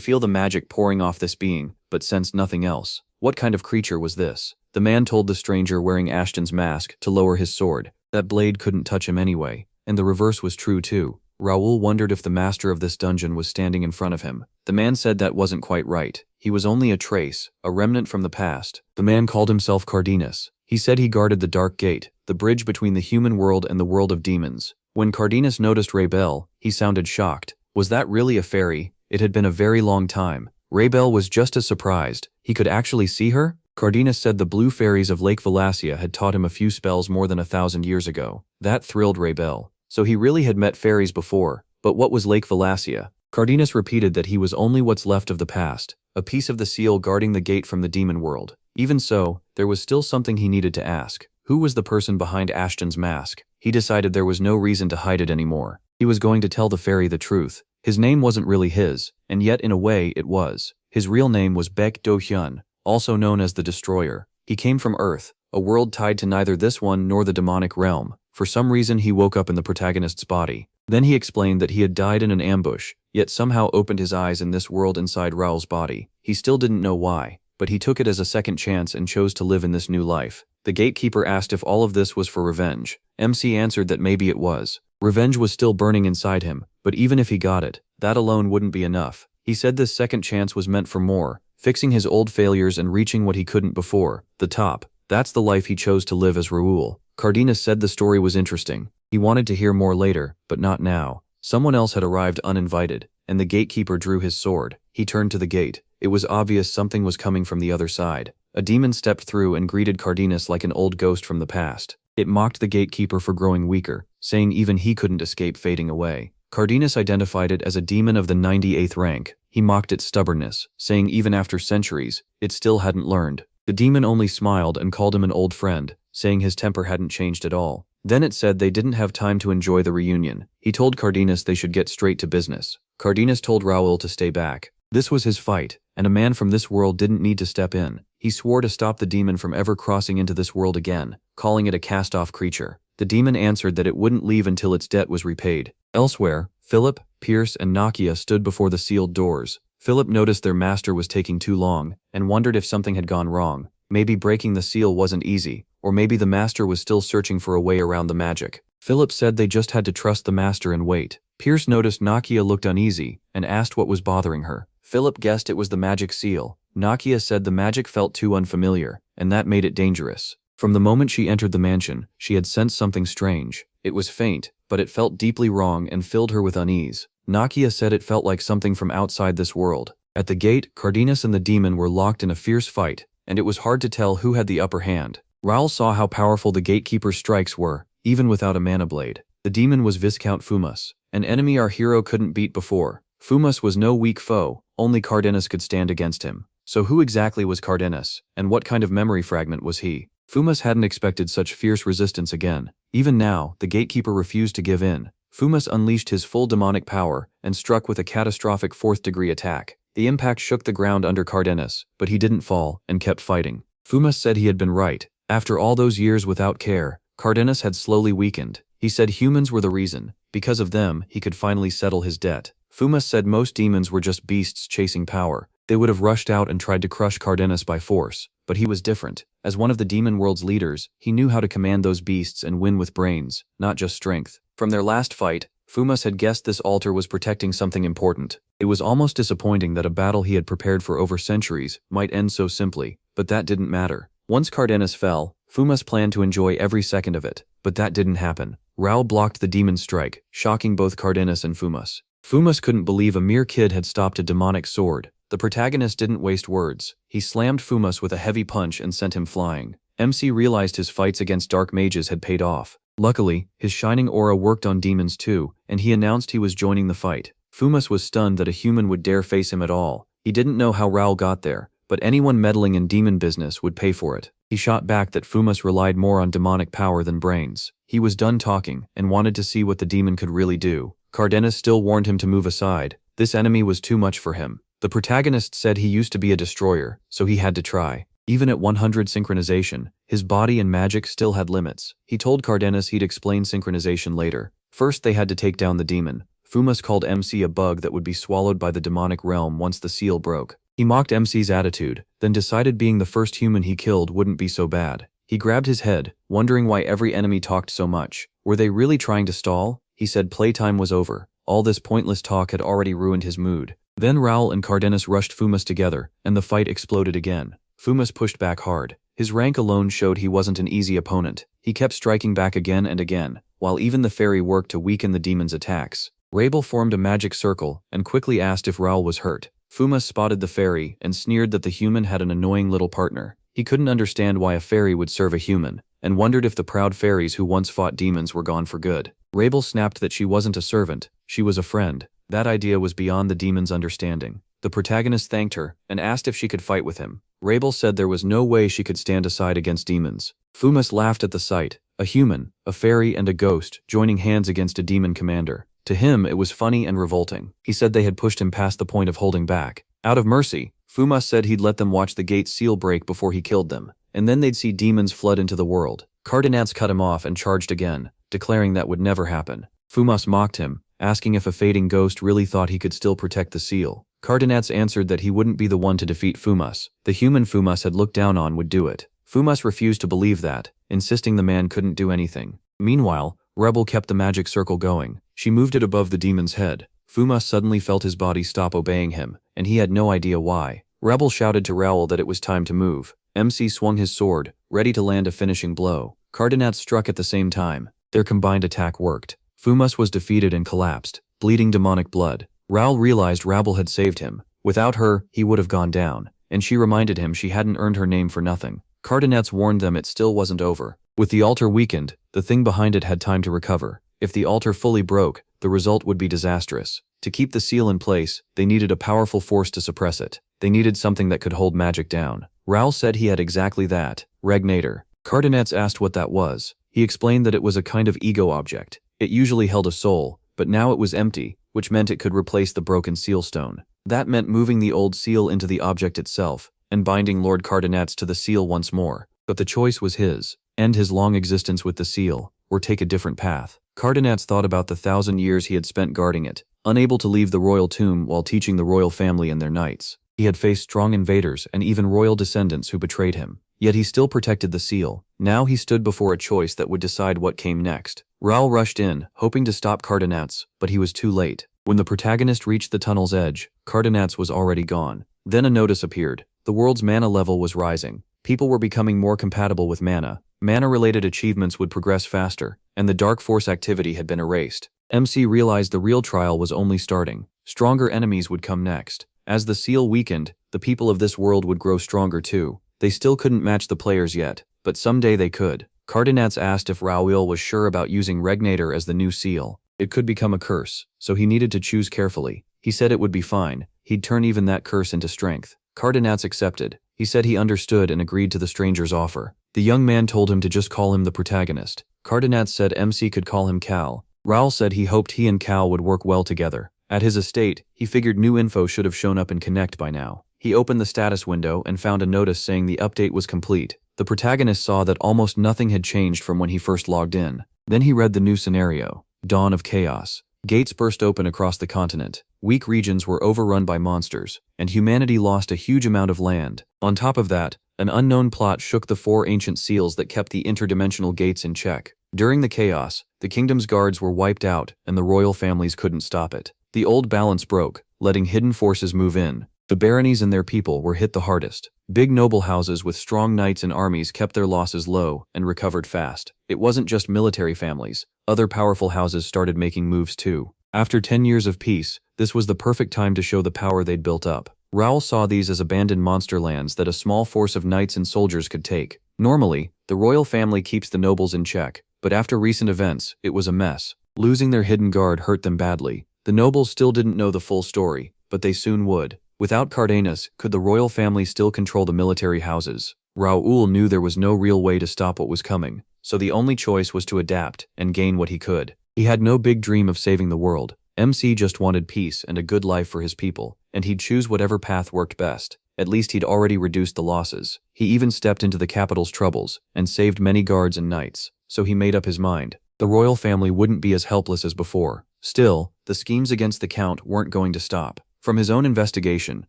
feel the magic pouring off this being, but sensed nothing else. What kind of creature was this? The man told the stranger wearing Ashton's mask to lower his sword. That blade couldn't touch him anyway, and the reverse was true too. Raoul wondered if the master of this dungeon was standing in front of him. The man said that wasn't quite right. He was only a trace, a remnant from the past. The man called himself Cardenas. He said he guarded the Dark Gate, the bridge between the human world and the world of demons. When Cardenas noticed Rabel, he sounded shocked. Was that really a fairy? It had been a very long time. Rabel was just as surprised. He could actually see her? Cardenas said the blue fairies of Lake Valacia had taught him a few spells more than 1,000 years ago. That thrilled Rabel. So he really had met fairies before, but what was Lake Valacia? Cardenas repeated that he was only what's left of the past, a piece of the seal guarding the gate from the demon world. Even so, there was still something he needed to ask. Who was the person behind Ashton's mask? He decided there was no reason to hide it anymore. He was going to tell the fairy the truth. His name wasn't really his, and yet in a way it was. His real name was Baek Do-hyun, also known as the Destroyer. He came from Earth, a world tied to neither this one nor the demonic realm. For some reason he woke up in the protagonist's body. Then he explained that he had died in an ambush, yet somehow opened his eyes in this world inside Raoul's body. He still didn't know why, but he took it as a second chance and chose to live in this new life. The gatekeeper asked if all of this was for revenge. MC answered that maybe it was. Revenge was still burning inside him, but even if he got it, that alone wouldn't be enough. He said this second chance was meant for more, fixing his old failures and reaching what he couldn't before, the top. That's the life he chose to live as Raoul. Cardenas said the story was interesting. He wanted to hear more later, but not now. Someone else had arrived uninvited, and the gatekeeper drew his sword. He turned to the gate. It was obvious something was coming from the other side. A demon stepped through and greeted Cardenas like an old ghost from the past. It mocked the gatekeeper for growing weaker, saying even he couldn't escape fading away. Cardenas identified it as a demon of the 98th rank. He mocked its stubbornness, saying even after centuries, it still hadn't learned. The demon only smiled and called him an old friend, saying his temper hadn't changed at all. Then it said they didn't have time to enjoy the reunion. He told Cardenas they should get straight to business. Cardenas told Raoul to stay back. This was his fight, and a man from this world didn't need to step in. He swore to stop the demon from ever crossing into this world again, calling it a cast-off creature. The demon answered that it wouldn't leave until its debt was repaid. Elsewhere, Philip, Pierce, and Nakia stood before the sealed doors. Philip noticed their master was taking too long, and wondered if something had gone wrong. Maybe breaking the seal wasn't easy, or maybe the master was still searching for a way around the magic. Philip said they just had to trust the master and wait. Pierce noticed Nakia looked uneasy, and asked what was bothering her. Philip guessed it was the magic seal. Nakia said the magic felt too unfamiliar, and that made it dangerous. From the moment she entered the mansion, she had sensed something strange. It was faint, but it felt deeply wrong and filled her with unease. Nakia said it felt like something from outside this world. At the gate, Cardenas and the demon were locked in a fierce fight, and it was hard to tell who had the upper hand. Raoul saw how powerful the gatekeeper's strikes were. even without a mana blade. The demon was Viscount Fumas, an enemy our hero couldn't beat before. Fumas was no weak foe, only Cardenas could stand against him. So who exactly was Cardenas, and what kind of memory fragment was he? Fumas hadn't expected such fierce resistance again. Even now, the gatekeeper refused to give in. Fumas unleashed his full demonic power and struck with a catastrophic 4th-degree attack. The impact shook the ground under Cardenas, but he didn't fall and kept fighting. Fumas said he had been right. After all those years without care, Cardenas had slowly weakened. He said humans were the reason. Because of them, he could finally settle his debt. Fumas said most demons were just beasts chasing power. They would have rushed out and tried to crush Cardenas by force. But he was different. As one of the demon world's leaders, he knew how to command those beasts and win with brains, not just strength. From their last fight, Fumas had guessed this altar was protecting something important. It was almost disappointing that a battle he had prepared for over centuries might end so simply, but that didn't matter. Once Cardenas fell, Fumas planned to enjoy every second of it, but that didn't happen. Raul blocked the demon's strike, shocking both Cardenas and Fumas. Fumas couldn't believe a mere kid had stopped a demonic sword. The protagonist didn't waste words. He slammed Fumas with a heavy punch and sent him flying. MC realized his fights against dark mages had paid off. Luckily, his shining aura worked on demons too, and he announced he was joining the fight. Fumas was stunned that a human would dare face him at all. He didn't know how Raul got there, but anyone meddling in demon business would pay for it. He shot back that Fumas relied more on demonic power than brains. He was done talking and wanted to see what the demon could really do. Cardenas still warned him to move aside. This enemy was too much for him. The protagonist said he used to be a destroyer, so he had to try. Even at 100 synchronization, his body and magic still had limits. He told Cardenas he'd explain synchronization later. First they had to take down the demon. Fumas called MC a bug that would be swallowed by the demonic realm once the seal broke. He mocked MC's attitude, then decided being the first human he killed wouldn't be so bad. He grabbed his head, wondering why every enemy talked so much. Were they really trying to stall? He said playtime was over. All this pointless talk had already ruined his mood. Then Raul and Cardenas rushed Fumas together, and the fight exploded again. Fumas pushed back hard. His rank alone showed he wasn't an easy opponent. He kept striking back again and again, while even the fairy worked to weaken the demon's attacks. Rabel formed a magic circle and quickly asked if Raul was hurt. Fumas spotted the fairy and sneered that the human had an annoying little partner. He couldn't understand why a fairy would serve a human, and wondered if the proud fairies who once fought demons were gone for good. Rabel snapped that she wasn't a servant, she was a friend. That idea was beyond the demon's understanding. The protagonist thanked her and asked if she could fight with him. Rabel said there was no way she could stand aside against demons. Fumas laughed at the sight. A human, a fairy, and a ghost joining hands against a demon commander. To him, it was funny and revolting. He said they had pushed him past the point of holding back. Out of mercy, Fumas said he'd let them watch the gate's seal break before he killed them, and then they'd see demons flood into the world. Cardenas cut him off and charged again, declaring that would never happen. Fumas mocked him, asking if a fading ghost really thought he could still protect the seal. Cardenas answered that he wouldn't be the one to defeat Fumas. The human Fumas had looked down on would do it. Fumas refused to believe that, insisting the man couldn't do anything. Meanwhile, Rebel kept the magic circle going. She moved it above the demon's head. Fumas suddenly felt his body stop obeying him, and he had no idea why. Rebel shouted to Raul that it was time to move. MC swung his sword, ready to land a finishing blow. Cardenas struck at the same time. Their combined attack worked. Fumas was defeated and collapsed, bleeding demonic blood. Raul realized Rabel had saved him. Without her, he would have gone down, and she reminded him she hadn't earned her name for nothing. Cardenas warned them it still wasn't over. With the altar weakened, the thing behind it had time to recover. If the altar fully broke, the result would be disastrous. To keep the seal in place, they needed a powerful force to suppress it. They needed something that could hold magic down. Raul said he had exactly that, Regnator. Cardenas asked what that was. He explained that it was a kind of ego object. It usually held a soul, but now it was empty, which meant it could replace the broken seal stone. That meant moving the old seal into the object itself, and binding Lord Cardenas to the seal once more. But the choice was his: end his long existence with the seal, or take a different path. Cardenas thought about the 1,000 years he had spent guarding it, unable to leave the royal tomb while teaching the royal family and their knights. He had faced strong invaders and even royal descendants who betrayed him. Yet he still protected the seal. Now he stood before a choice that would decide what came next. Raul rushed in, hoping to stop Cardenas, but he was too late. When the protagonist reached the tunnel's edge, Cardenas was already gone. Then a notice appeared. The world's mana level was rising. People were becoming more compatible with mana. Mana-related achievements would progress faster, and the dark force activity had been erased. MC realized the real trial was only starting. Stronger enemies would come next. As the seal weakened, the people of this world would grow stronger too. They still couldn't match the players yet, but someday they could. Cardinats asked if Raoul was sure about using Regnator as the new seal. It could become a curse, so he needed to choose carefully. He said it would be fine. He'd turn even that curse into strength. Cardinats accepted. He said he understood and agreed to the stranger's offer. The young man told him to just call him the protagonist. Cardinats said MC could call him Cal. Raoul said he hoped he and Cal would work well together. At his estate, he figured new info should have shown up in Connect by now. He opened the status window and found a notice saying the update was complete. The protagonist saw that almost nothing had changed from when he first logged in. Then he read the new scenario, Dawn of Chaos. Gates burst open across the continent. Weak regions were overrun by monsters, and humanity lost a huge amount of land. On top of that, an unknown plot shook the 4 ancient seals that kept the interdimensional gates in check. During the chaos, the kingdom's guards were wiped out, and the royal families couldn't stop it. The old balance broke, letting hidden forces move in. The baronies and their people were hit the hardest. Big noble houses with strong knights and armies kept their losses low and recovered fast. It wasn't just military families. Other powerful houses started making moves too. After 10 years of peace, this was the perfect time to show the power they'd built up. Raoul saw these as abandoned monster lands that a small force of knights and soldiers could take. Normally, the royal family keeps the nobles in check, but after recent events, it was a mess. Losing their hidden guard hurt them badly. The nobles still didn't know the full story, but they soon would. Without Cardenas, could the royal family still control the military houses? Raoul knew there was no real way to stop what was coming, so the only choice was to adapt and gain what he could. He had no big dream of saving the world. MC just wanted peace and a good life for his people, and he'd choose whatever path worked best. At least he'd already reduced the losses. He even stepped into the capital's troubles and saved many guards and knights, so he made up his mind. The royal family wouldn't be as helpless as before. Still, the schemes against the Count weren't going to stop. From his own investigation,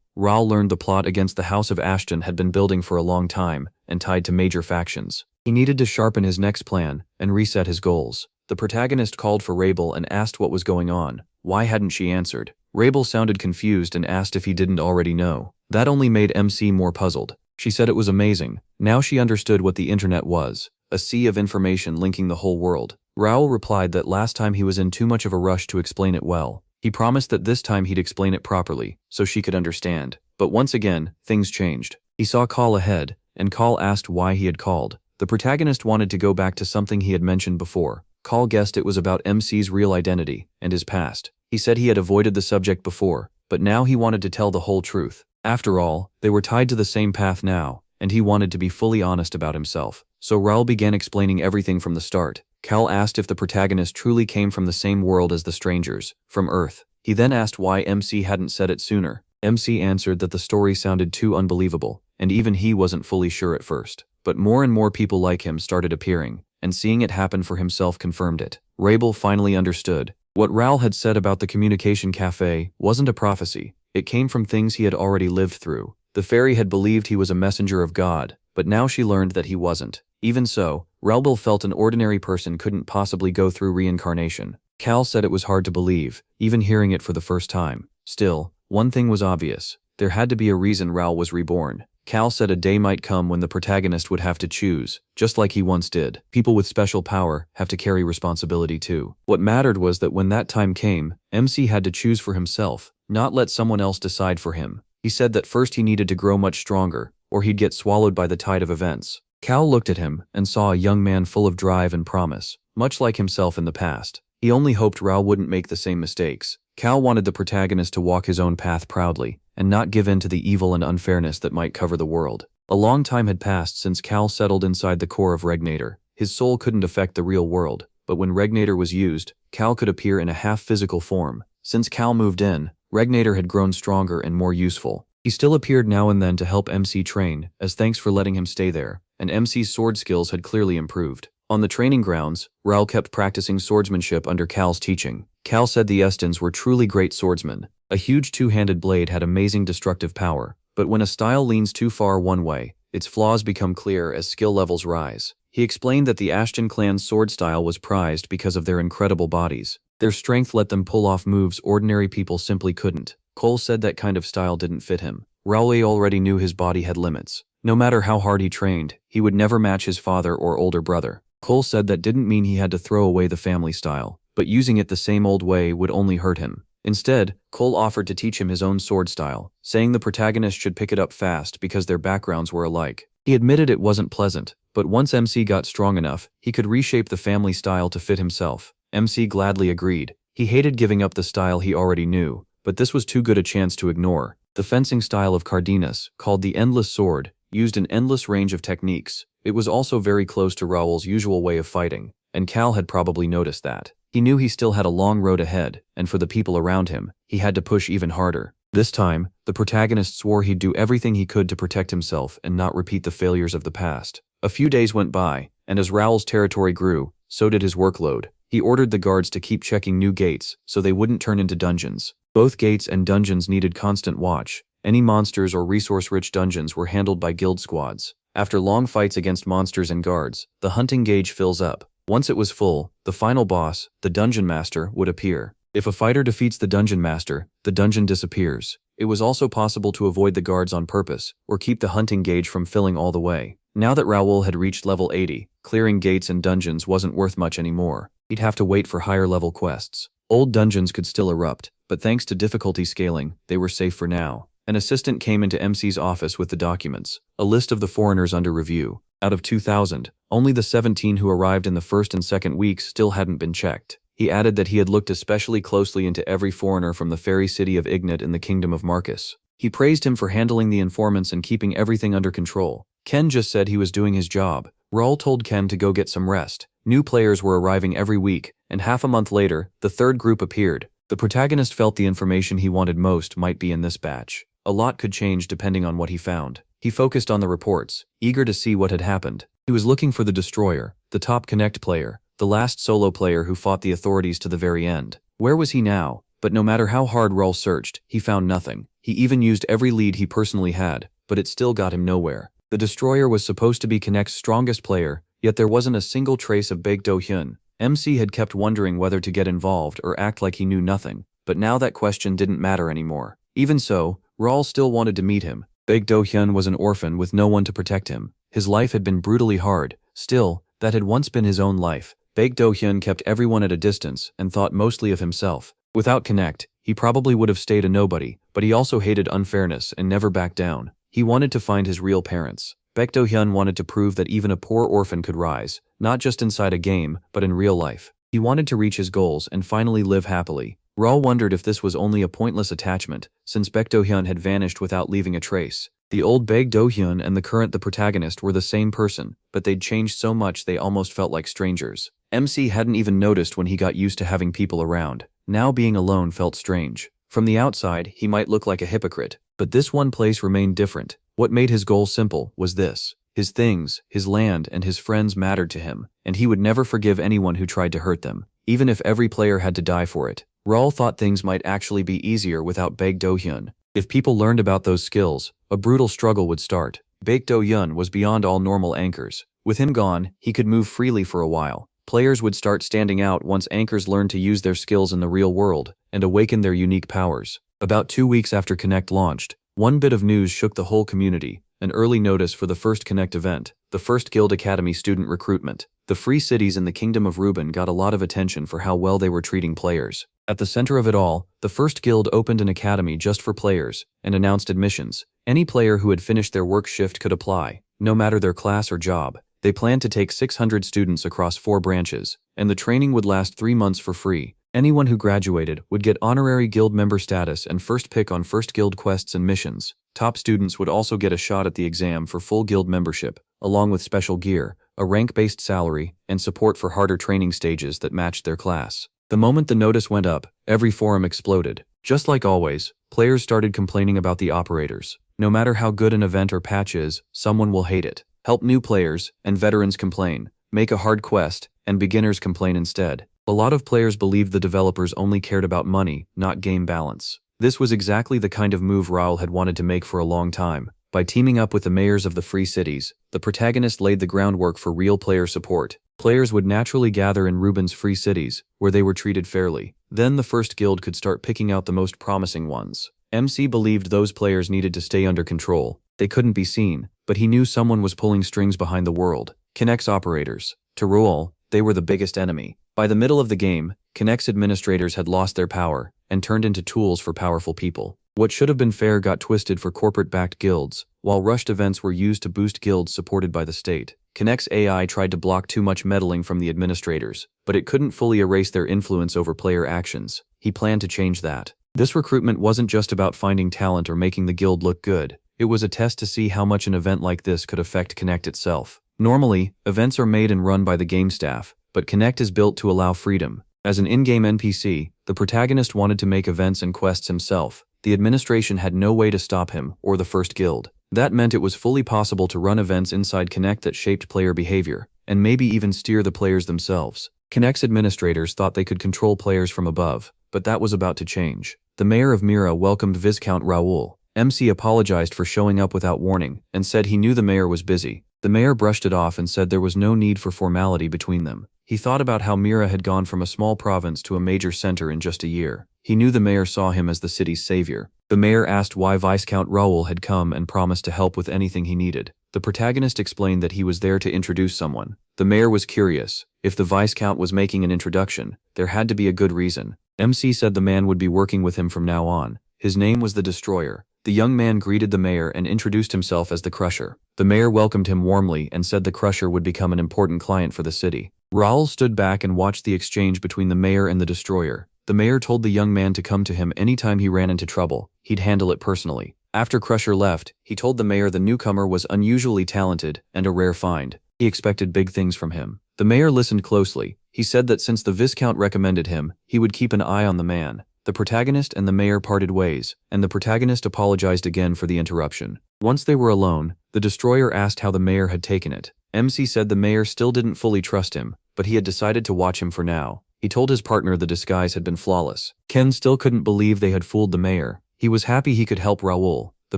Raoul learned the plot against the House of Ashton had been building for a long time and tied to major factions. He needed to sharpen his next plan and reset his goals. The protagonist called for Rabel and asked what was going on. Why hadn't she answered? Rabel sounded confused and asked if he didn't already know. That only made MC more puzzled. She said it was amazing. Now she understood what the internet was, a sea of information linking the whole world. Raoul replied that last time he was in too much of a rush to explain it well. He promised that this time he'd explain it properly, so she could understand. But once again, things changed. He saw Call ahead, and Call asked why he had called. The protagonist wanted to go back to something he had mentioned before. Call guessed it was about MC's real identity and his past. He said he had avoided the subject before, but now he wanted to tell the whole truth. After all, they were tied to the same path now, and he wanted to be fully honest about himself. So Raoul began explaining everything from the start. Cal asked if the protagonist truly came from the same world as the strangers, from Earth. He then asked why MC hadn't said it sooner. MC answered that the story sounded too unbelievable, and even he wasn't fully sure at first. But more and more people like him started appearing, and seeing it happen for himself confirmed it. Rabel finally understood. What Raoul had said about the communication cafe wasn't a prophecy. It came from things he had already lived through. The fairy had believed he was a messenger of God, but now she learned that he wasn't. Even so, Raoul felt an ordinary person couldn't possibly go through reincarnation. Cal said it was hard to believe, even hearing it for the first time. Still, one thing was obvious. There had to be a reason Raoul was reborn. Cal said a day might come when the protagonist would have to choose, just like he once did. People with special power have to carry responsibility too. What mattered was that when that time came, MC had to choose for himself, not let someone else decide for him. He said that first he needed to grow much stronger, or he'd get swallowed by the tide of events. Cal looked at him and saw a young man full of drive and promise, much like himself in the past. He only hoped Raoul wouldn't make the same mistakes. Cal wanted the protagonist to walk his own path proudly, and not give in to the evil and unfairness that might cover the world. A long time had passed since Cal settled inside the core of Regnator. His soul couldn't affect the real world, but when Regnator was used, Cal could appear in a half-physical form. Since Cal moved in, Regnator had grown stronger and more useful. He still appeared now and then to help MC train, as thanks for letting him stay there, and MC's sword skills had clearly improved. On the training grounds, Raoul kept practicing swordsmanship under Cal's teaching. Cal said the Estons were truly great swordsmen. A huge two-handed blade had amazing destructive power, but when a style leans too far one way, its flaws become clear as skill levels rise. He explained that the Ashton clan's sword style was prized because of their incredible bodies. Their strength let them pull off moves ordinary people simply couldn't. Cole said that kind of style didn't fit him. Raoul already knew his body had limits. No matter how hard he trained, he would never match his father or older brother. Cole said that didn't mean he had to throw away the family style, but using it the same old way would only hurt him. Instead, Cole offered to teach him his own sword style, saying the protagonist should pick it up fast because their backgrounds were alike. He admitted it wasn't pleasant, but once MC got strong enough, he could reshape the family style to fit himself. MC gladly agreed. He hated giving up the style he already knew, but this was too good a chance to ignore. The fencing style of Cardenas, called the Endless Sword, used an endless range of techniques. It was also very close to Raul's usual way of fighting, and Cal had probably noticed that. He knew he still had a long road ahead, and for the people around him, he had to push even harder. This time, the protagonist swore he'd do everything he could to protect himself and not repeat the failures of the past. A few days went by, and as Raul's territory grew, so did his workload. He ordered the guards to keep checking new gates so they wouldn't turn into dungeons. Both gates and dungeons needed constant watch. Any monsters or resource-rich dungeons were handled by guild squads. After long fights against monsters and guards, the hunting gauge fills up. Once it was full, the final boss, the dungeon master, would appear. If a fighter defeats the dungeon master, the dungeon disappears. It was also possible to avoid the guards on purpose, or keep the hunting gauge from filling all the way. Now that Raul had reached level 80, clearing gates and dungeons wasn't worth much anymore. He'd have to wait for higher level quests. Old dungeons could still erupt, but thanks to difficulty scaling, they were safe for now. An assistant came into MC's office with the documents, a list of the foreigners under review. Out of 2,000, only the 17 who arrived in the first and second weeks still hadn't been checked. He added that he had looked especially closely into every foreigner from the fairy city of Ignat in the kingdom of Marcus. He praised him for handling the informants and keeping everything under control. Ken just said he was doing his job. Raul told Ken to go get some rest. New players were arriving every week, and half a month later, the third group appeared. The protagonist felt the information he wanted most might be in this batch. A lot could change depending on what he found. He focused on the reports, eager to see what had happened. He was looking for the Destroyer, the top Connect player, the last solo player who fought the authorities to the very end. Where was he now? But no matter how hard Raul searched, he found nothing. He even used every lead he personally had, but it still got him nowhere. The Destroyer was supposed to be Connect's strongest player, yet there wasn't a single trace of Baek Do-hyun. MC had kept wondering whether to get involved or act like he knew nothing, but now that question didn't matter anymore. Even so, Raul still wanted to meet him. Baek Do-hyun was an orphan with no one to protect him. His life had been brutally hard. Still, that had once been his own life. Baek Do-hyun kept everyone at a distance and thought mostly of himself. Without Connect, he probably would have stayed a nobody, but he also hated unfairness and never backed down. He wanted to find his real parents. Baek Do-hyun wanted to prove that even a poor orphan could rise, not just inside a game, but in real life. He wanted to reach his goals and finally live happily. Raul wondered if this was only a pointless attachment, since Baek Do-hyun had vanished without leaving a trace. The old Baek Do-hyun and the protagonist were the same person, but they'd changed so much they almost felt like strangers. MC hadn't even noticed when he got used to having people around. Now being alone felt strange. From the outside, he might look like a hypocrite, but this one place remained different. What made his goal simple was this. His things, his land, and his friends mattered to him, and he would never forgive anyone who tried to hurt them, even if every player had to die for it. Raul thought things might actually be easier without Baek Do-hyun. If people learned about those skills, a brutal struggle would start. Baek Do-hyun was beyond all normal anchors. With him gone, he could move freely for a while. Players would start standing out once anchors learned to use their skills in the real world and awaken their unique powers. About 2 weeks after Connect launched, one bit of news shook the whole community. An early notice for the first Connect event, the first Guild Academy student recruitment. The free cities in the Kingdom of Ruben got a lot of attention for how well they were treating players. At the center of it all, the first guild opened an academy just for players and announced admissions. Any player who had finished their work shift could apply, no matter their class or job. They planned to take 600 students across 4 branches, and the training would last 3 months for free. Anyone who graduated would get honorary guild member status and first pick on first guild quests and missions. Top students would also get a shot at the exam for full guild membership, along with special gear, a rank-based salary, and support for harder training stages that matched their class. The moment the notice went up, every forum exploded. Just like always, players started complaining about the operators. No matter how good an event or patch is, someone will hate it. Help new players, and veterans complain. Make a hard quest, and beginners complain instead. A lot of players believed the developers only cared about money, not game balance. This was exactly the kind of move Raul had wanted to make for a long time. By teaming up with the mayors of the free cities, the protagonist laid the groundwork for real player support. Players would naturally gather in Ruben's free cities, where they were treated fairly. Then the first guild could start picking out the most promising ones. MC believed those players needed to stay under control. They couldn't be seen, but he knew someone was pulling strings behind the world. Connect's operators. To Raul, they were the biggest enemy. By the middle of the game, Connect's administrators had lost their power and turned into tools for powerful people. What should have been fair got twisted for corporate-backed guilds. while rushed events were used to boost guilds supported by the state. Connect's AI tried to block too much meddling from the administrators, but it couldn't fully erase their influence over player actions. He planned to change that. This recruitment wasn't just about finding talent or making the guild look good. It was a test to see how much an event like this could affect Connect itself. Normally, events are made and run by the game staff, but Connect is built to allow freedom. As an in-game NPC, the protagonist wanted to make events and quests himself. The administration had no way to stop him or the first guild. That meant it was fully possible to run events inside Connect that shaped player behavior, and maybe even steer the players themselves. Connect's administrators thought they could control players from above, but that was about to change. The mayor of Mira welcomed Viscount Raoul. MC apologized for showing up without warning, and said he knew the mayor was busy. The mayor brushed it off and said there was no need for formality between them. He thought about how Mira had gone from a small province to a major center in just a year. He knew the mayor saw him as the city's savior. The mayor asked why Viscount Raoul had come and promised to help with anything he needed. The protagonist explained that he was there to introduce someone. The mayor was curious. If the Viscount was making an introduction, there had to be a good reason. MC said the man would be working with him from now on. His name was the Destroyer. The young man greeted the mayor and introduced himself as the Crusher. The mayor welcomed him warmly and said the Crusher would become an important client for the city. Raoul stood back and watched the exchange between the mayor and the Destroyer. The mayor told the young man to come to him anytime he ran into trouble. He'd handle it personally. After Crusher left, he told the mayor the newcomer was unusually talented and a rare find. He expected big things from him. The mayor listened closely. He said that since the Viscount recommended him, he would keep an eye on the man. The protagonist and the mayor parted ways, and the protagonist apologized again for the interruption. Once they were alone, the Destroyer asked how the mayor had taken it. MC said the mayor still didn't fully trust him, but he had decided to watch him for now. He told his partner the disguise had been flawless. Ken still couldn't believe they had fooled the mayor. He was happy he could help Raoul. The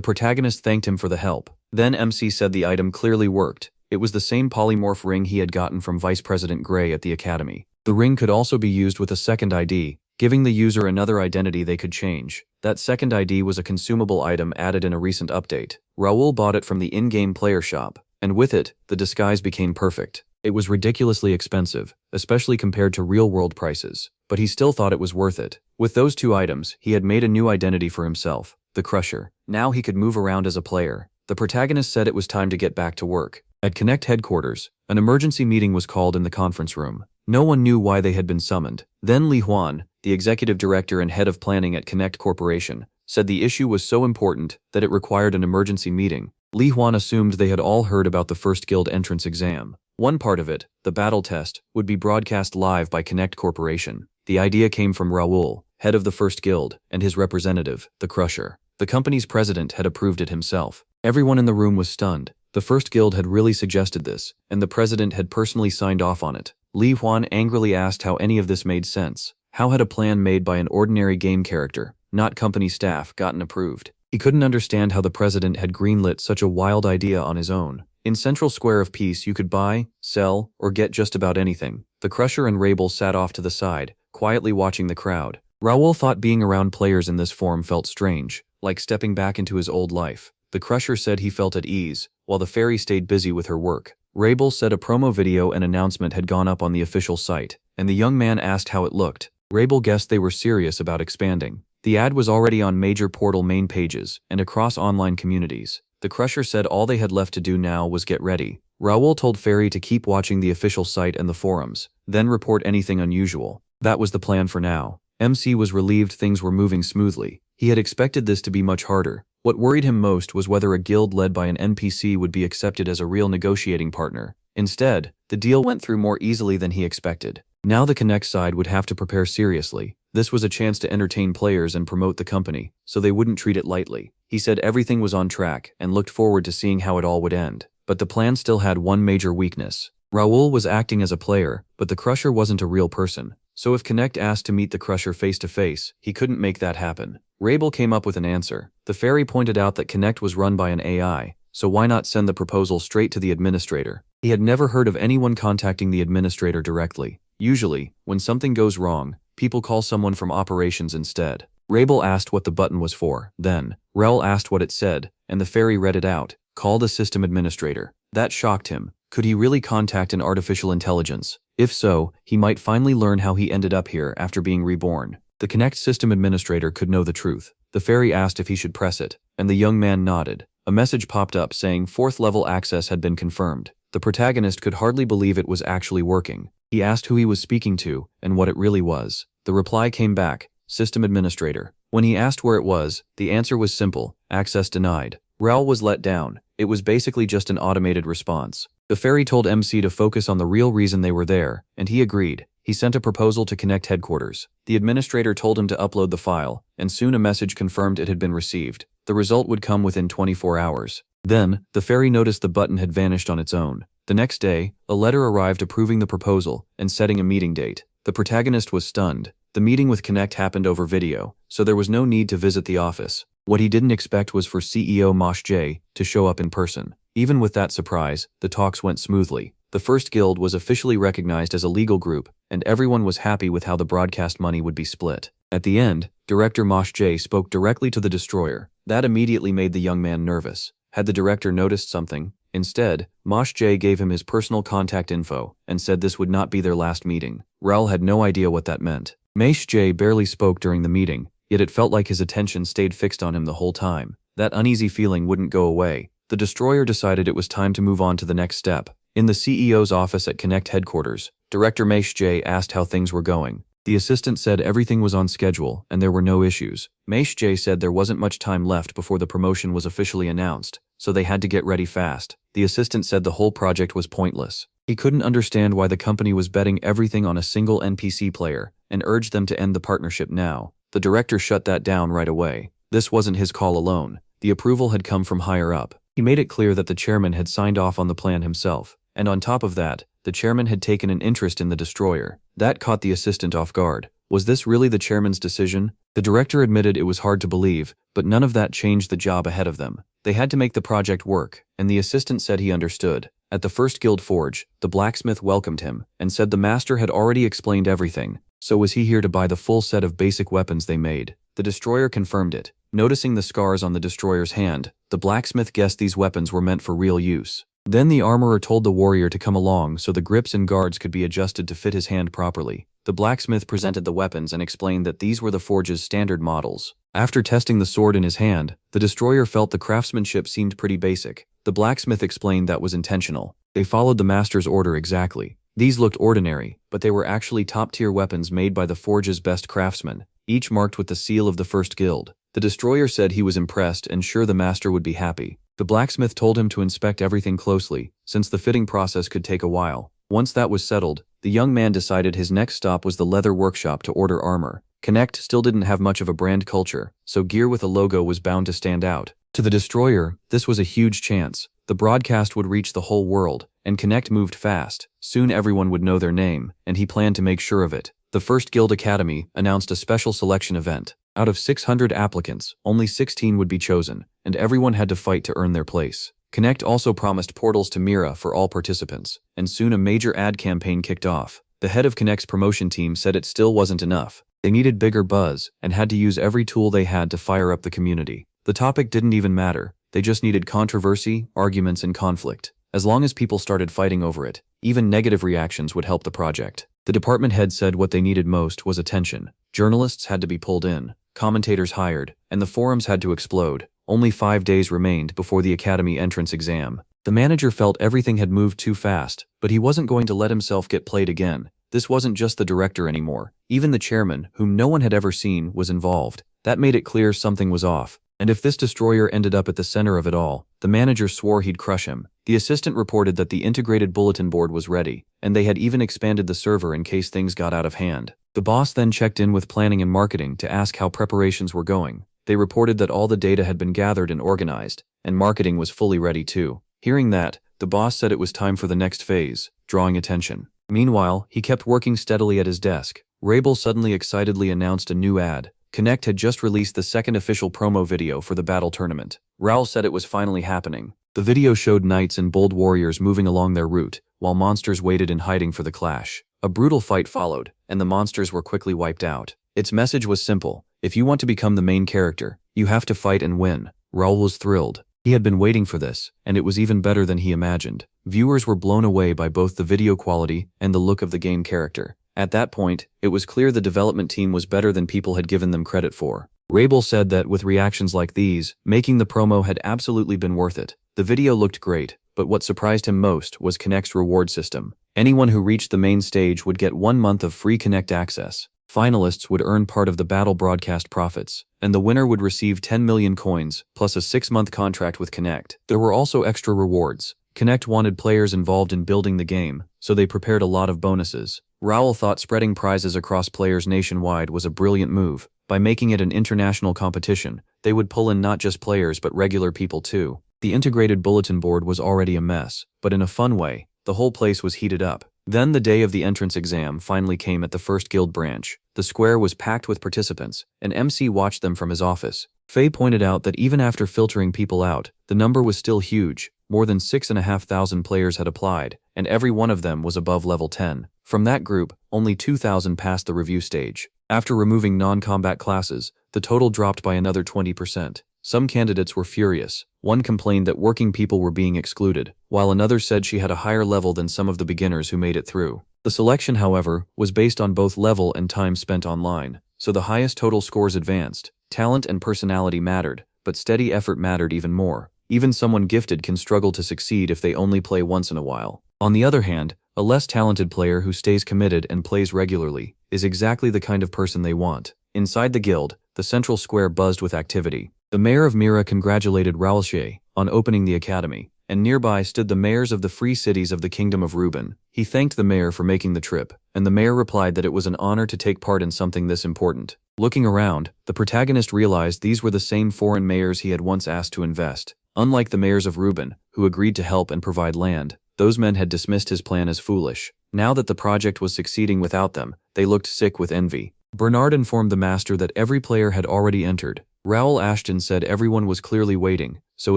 protagonist thanked him for the help. Then MC said the item clearly worked. It was the same polymorph ring he had gotten from Vice President Gray at the academy. The ring could also be used with a second ID, giving the user another identity they could change. That second ID was a consumable item added in a recent update. Raoul bought it from the in-game player shop, and with it, the disguise became perfect. It was ridiculously expensive, especially compared to real-world prices, but he still thought it was worth it. With those two items, he had made a new identity for himself, the Crusher. Now he could move around as a player. The protagonist said it was time to get back to work. At Connect headquarters, an emergency meeting was called in the conference room. No one knew why they had been summoned. Then Li Huan, the executive director and head of planning at Connect Corporation, said the issue was so important that it required an emergency meeting. Li Huan assumed they had all heard about the first guild entrance exam. One part of it, the battle test, would be broadcast live by Connect Corporation. The idea came from Raoul, head of the first guild, and his representative, the Crusher. The company's president had approved it himself. Everyone in the room was stunned. The first guild had really suggested this, and the president had personally signed off on it. Li Huan angrily asked how any of this made sense. How had a plan made by an ordinary game character, not company staff, gotten approved? He couldn't understand how the president had greenlit such a wild idea on his own. In Central Square of Peace you could buy, sell, or get just about anything. The Crusher and Rabel sat off to the side, quietly watching the crowd. Raoul thought being around players in this form felt strange, like stepping back into his old life. The Crusher said he felt at ease, while the fairy stayed busy with her work. Rabel said a promo video and announcement had gone up on the official site, and the young man asked how it looked. Rabel guessed they were serious about expanding. The ad was already on major portal main pages and across online communities. The Crusher said all they had left to do now was get ready. Raoul told Fairy to keep watching the official site and the forums, then report anything unusual. That was the plan for now. MC was relieved things were moving smoothly. He had expected this to be much harder. What worried him most was whether a guild led by an NPC would be accepted as a real negotiating partner. Instead, the deal went through more easily than he expected. Now the Connect side would have to prepare seriously. This was a chance to entertain players and promote the company, so they wouldn't treat it lightly. He said everything was on track and looked forward to seeing how it all would end. But the plan still had one major weakness. Raoul was acting as a player, but the Crusher wasn't a real person. So if Connect asked to meet the Crusher face to face, he couldn't make that happen. Rabel came up with an answer. The fairy pointed out that Connect was run by an AI, so why not send the proposal straight to the administrator? He had never heard of anyone contacting the administrator directly. Usually, when something goes wrong, people call someone from operations instead. Rabel asked what the button was for. Then, Rel asked what it said, and the fairy read it out. Call the system administrator. That shocked him. Could he really contact an artificial intelligence? If so, he might finally learn how he ended up here after being reborn. The Connect system administrator could know the truth. The fairy asked if he should press it, and the young man nodded. a message popped up saying 4th level access had been confirmed. The protagonist could hardly believe it was actually working. He asked who he was speaking to and what it really was. The reply came back, System Administrator. When he asked where it was, the answer was simple, access denied. Raul was let down. It was basically just an automated response. The fairy told MC to focus on the real reason they were there, and he agreed. He sent a proposal to Connect headquarters. The administrator told him to upload the file, and soon a message confirmed it had been received. The result would come within 24 hours. Then, the fairy noticed the button had vanished on its own. The next day, a letter arrived approving the proposal and setting a meeting date. The protagonist was stunned. The meeting with Connect happened over video, so there was no need to visit the office. What he didn't expect was for CEO Mosh J to show up in person. Even with that surprise, the talks went smoothly. The first guild was officially recognized as a legal group, and everyone was happy with how the broadcast money would be split. At the end, Director Mosh J spoke directly to the destroyer. That immediately made the young man nervous. Had the director noticed something? Instead, Mosh J gave him his personal contact info and said this would not be their last meeting. Raul had no idea what that meant. Mosh J barely spoke during the meeting, yet it felt like his attention stayed fixed on him the whole time. That uneasy feeling wouldn't go away. The destroyer decided it was time to move on to the next step. In the CEO's office at Connect headquarters, Director Mosh J asked how things were going. The assistant said everything was on schedule and there were no issues. Mosh J said there wasn't much time left before the promotion was officially announced, so they had to get ready fast. The assistant said the whole project was pointless. He couldn't understand why the company was betting everything on a single NPC player and urged them to end the partnership now. The director shut that down right away. This wasn't his call alone. The approval had come from higher up. He made it clear that the chairman had signed off on the plan himself, and on top of that, the chairman had taken an interest in the destroyer. That caught the assistant off guard. Was this really the chairman's decision? The director admitted it was hard to believe, but none of that changed the job ahead of them. They had to make the project work, and the assistant said he understood. At the first guild forge, the blacksmith welcomed him and said the master had already explained everything, so was he here to buy the full set of basic weapons they made. The destroyer confirmed it. Noticing the scars on the destroyer's hand, the blacksmith guessed these weapons were meant for real use. Then the armorer told the warrior to come along so the grips and guards could be adjusted to fit his hand properly. The blacksmith presented the weapons and explained that these were the forge's standard models. After testing the sword in his hand, the destroyer felt the craftsmanship seemed pretty basic. The blacksmith explained that was intentional. They followed the master's order exactly. These looked ordinary, but they were actually top-tier weapons made by the forge's best craftsmen, each marked with the seal of the first guild. The destroyer said he was impressed and sure the master would be happy. The blacksmith told him to inspect everything closely, since the fitting process could take a while. Once that was settled, the young man decided his next stop was the leather workshop to order armor. Connect still didn't have much of a brand culture, so gear with a logo was bound to stand out. To the destroyer, this was a huge chance. The broadcast would reach the whole world, and Connect moved fast. Soon everyone would know their name, and he planned to make sure of it. The First Guild Academy announced a special selection event. Out of 600 applicants, only 16 would be chosen, and everyone had to fight to earn their place. Connect also promised portals to Mira for all participants, and soon a major ad campaign kicked off. The head of Connect's promotion team said it still wasn't enough. They needed bigger buzz and had to use every tool they had to fire up the community. The topic didn't even matter. They just needed controversy, arguments, and conflict. As long as people started fighting over it, even negative reactions would help the project. The department head said what they needed most was attention. Journalists had to be pulled in, commentators hired, and the forums had to explode. Only 5 days remained before the academy entrance exam. The manager felt everything had moved too fast, but he wasn't going to let himself get played again. This wasn't just the director anymore. Even the chairman, whom no one had ever seen, was involved. That made it clear something was off. And if this destroyer ended up at the center of it all, the manager swore he'd crush him. The assistant reported that the integrated bulletin board was ready, and they had even expanded the server in case things got out of hand. The boss then checked in with planning and marketing to ask how preparations were going. They reported that all the data had been gathered and organized, and marketing was fully ready too. Hearing that, the boss said it was time for the next phase, drawing attention. Meanwhile, he kept working steadily at his desk. Rabel suddenly excitedly announced a new ad. Connect had just released the second official promo video for the battle tournament. Raul said it was finally happening. The video showed knights and bold warriors moving along their route, while monsters waited in hiding for the clash. A brutal fight followed, and the monsters were quickly wiped out. Its message was simple: if you want to become the main character, you have to fight and win. Raul was thrilled. He had been waiting for this, and it was even better than he imagined. Viewers were blown away by both the video quality and the look of the game character. At that point, it was clear the development team was better than people had given them credit for. Rabel said that with reactions like these, making the promo had absolutely been worth it. The video looked great, but what surprised him most was Connect's reward system. Anyone who reached the main stage would get 1 month of free Connect access. Finalists would earn part of the battle broadcast profits, and the winner would receive 10 million coins, plus a 6-month contract with Connect. There were also extra rewards. Connect wanted players involved in building the game, so they prepared a lot of bonuses. Raoul thought spreading prizes across players nationwide was a brilliant move. By making it an international competition, they would pull in not just players but regular people too. The integrated bulletin board was already a mess, but in a fun way, the whole place was heated up. Then the day of the entrance exam finally came at the first guild branch. The square was packed with participants, and MC watched them from his office. Faye pointed out that even after filtering people out, the number was still huge. More than 6,500 players had applied, and every one of them was above level 10. From that group, only 2,000 passed the review stage. After removing non-combat classes, the total dropped by another 20%. Some candidates were furious. One complained that working people were being excluded, while another said she had a higher level than some of the beginners who made it through. The selection, however, was based on both level and time spent online, so the highest total scores advanced. Talent and personality mattered, but steady effort mattered even more. Even someone gifted can struggle to succeed if they only play once in a while. On the other hand, a less talented player who stays committed and plays regularly is exactly the kind of person they want. Inside the guild, the central square buzzed with activity. The mayor of Mira congratulated Raoulche on opening the academy, and nearby stood the mayors of the free cities of the Kingdom of Ruben. He thanked the mayor for making the trip, and the mayor replied that it was an honor to take part in something this important. Looking around, the protagonist realized these were the same foreign mayors he had once asked to invest. Unlike the mayors of Ruben, who agreed to help and provide land, those men had dismissed his plan as foolish. Now that the project was succeeding without them, they looked sick with envy. Bernard informed the master that every player had already entered. Raoul Ashton said everyone was clearly waiting, so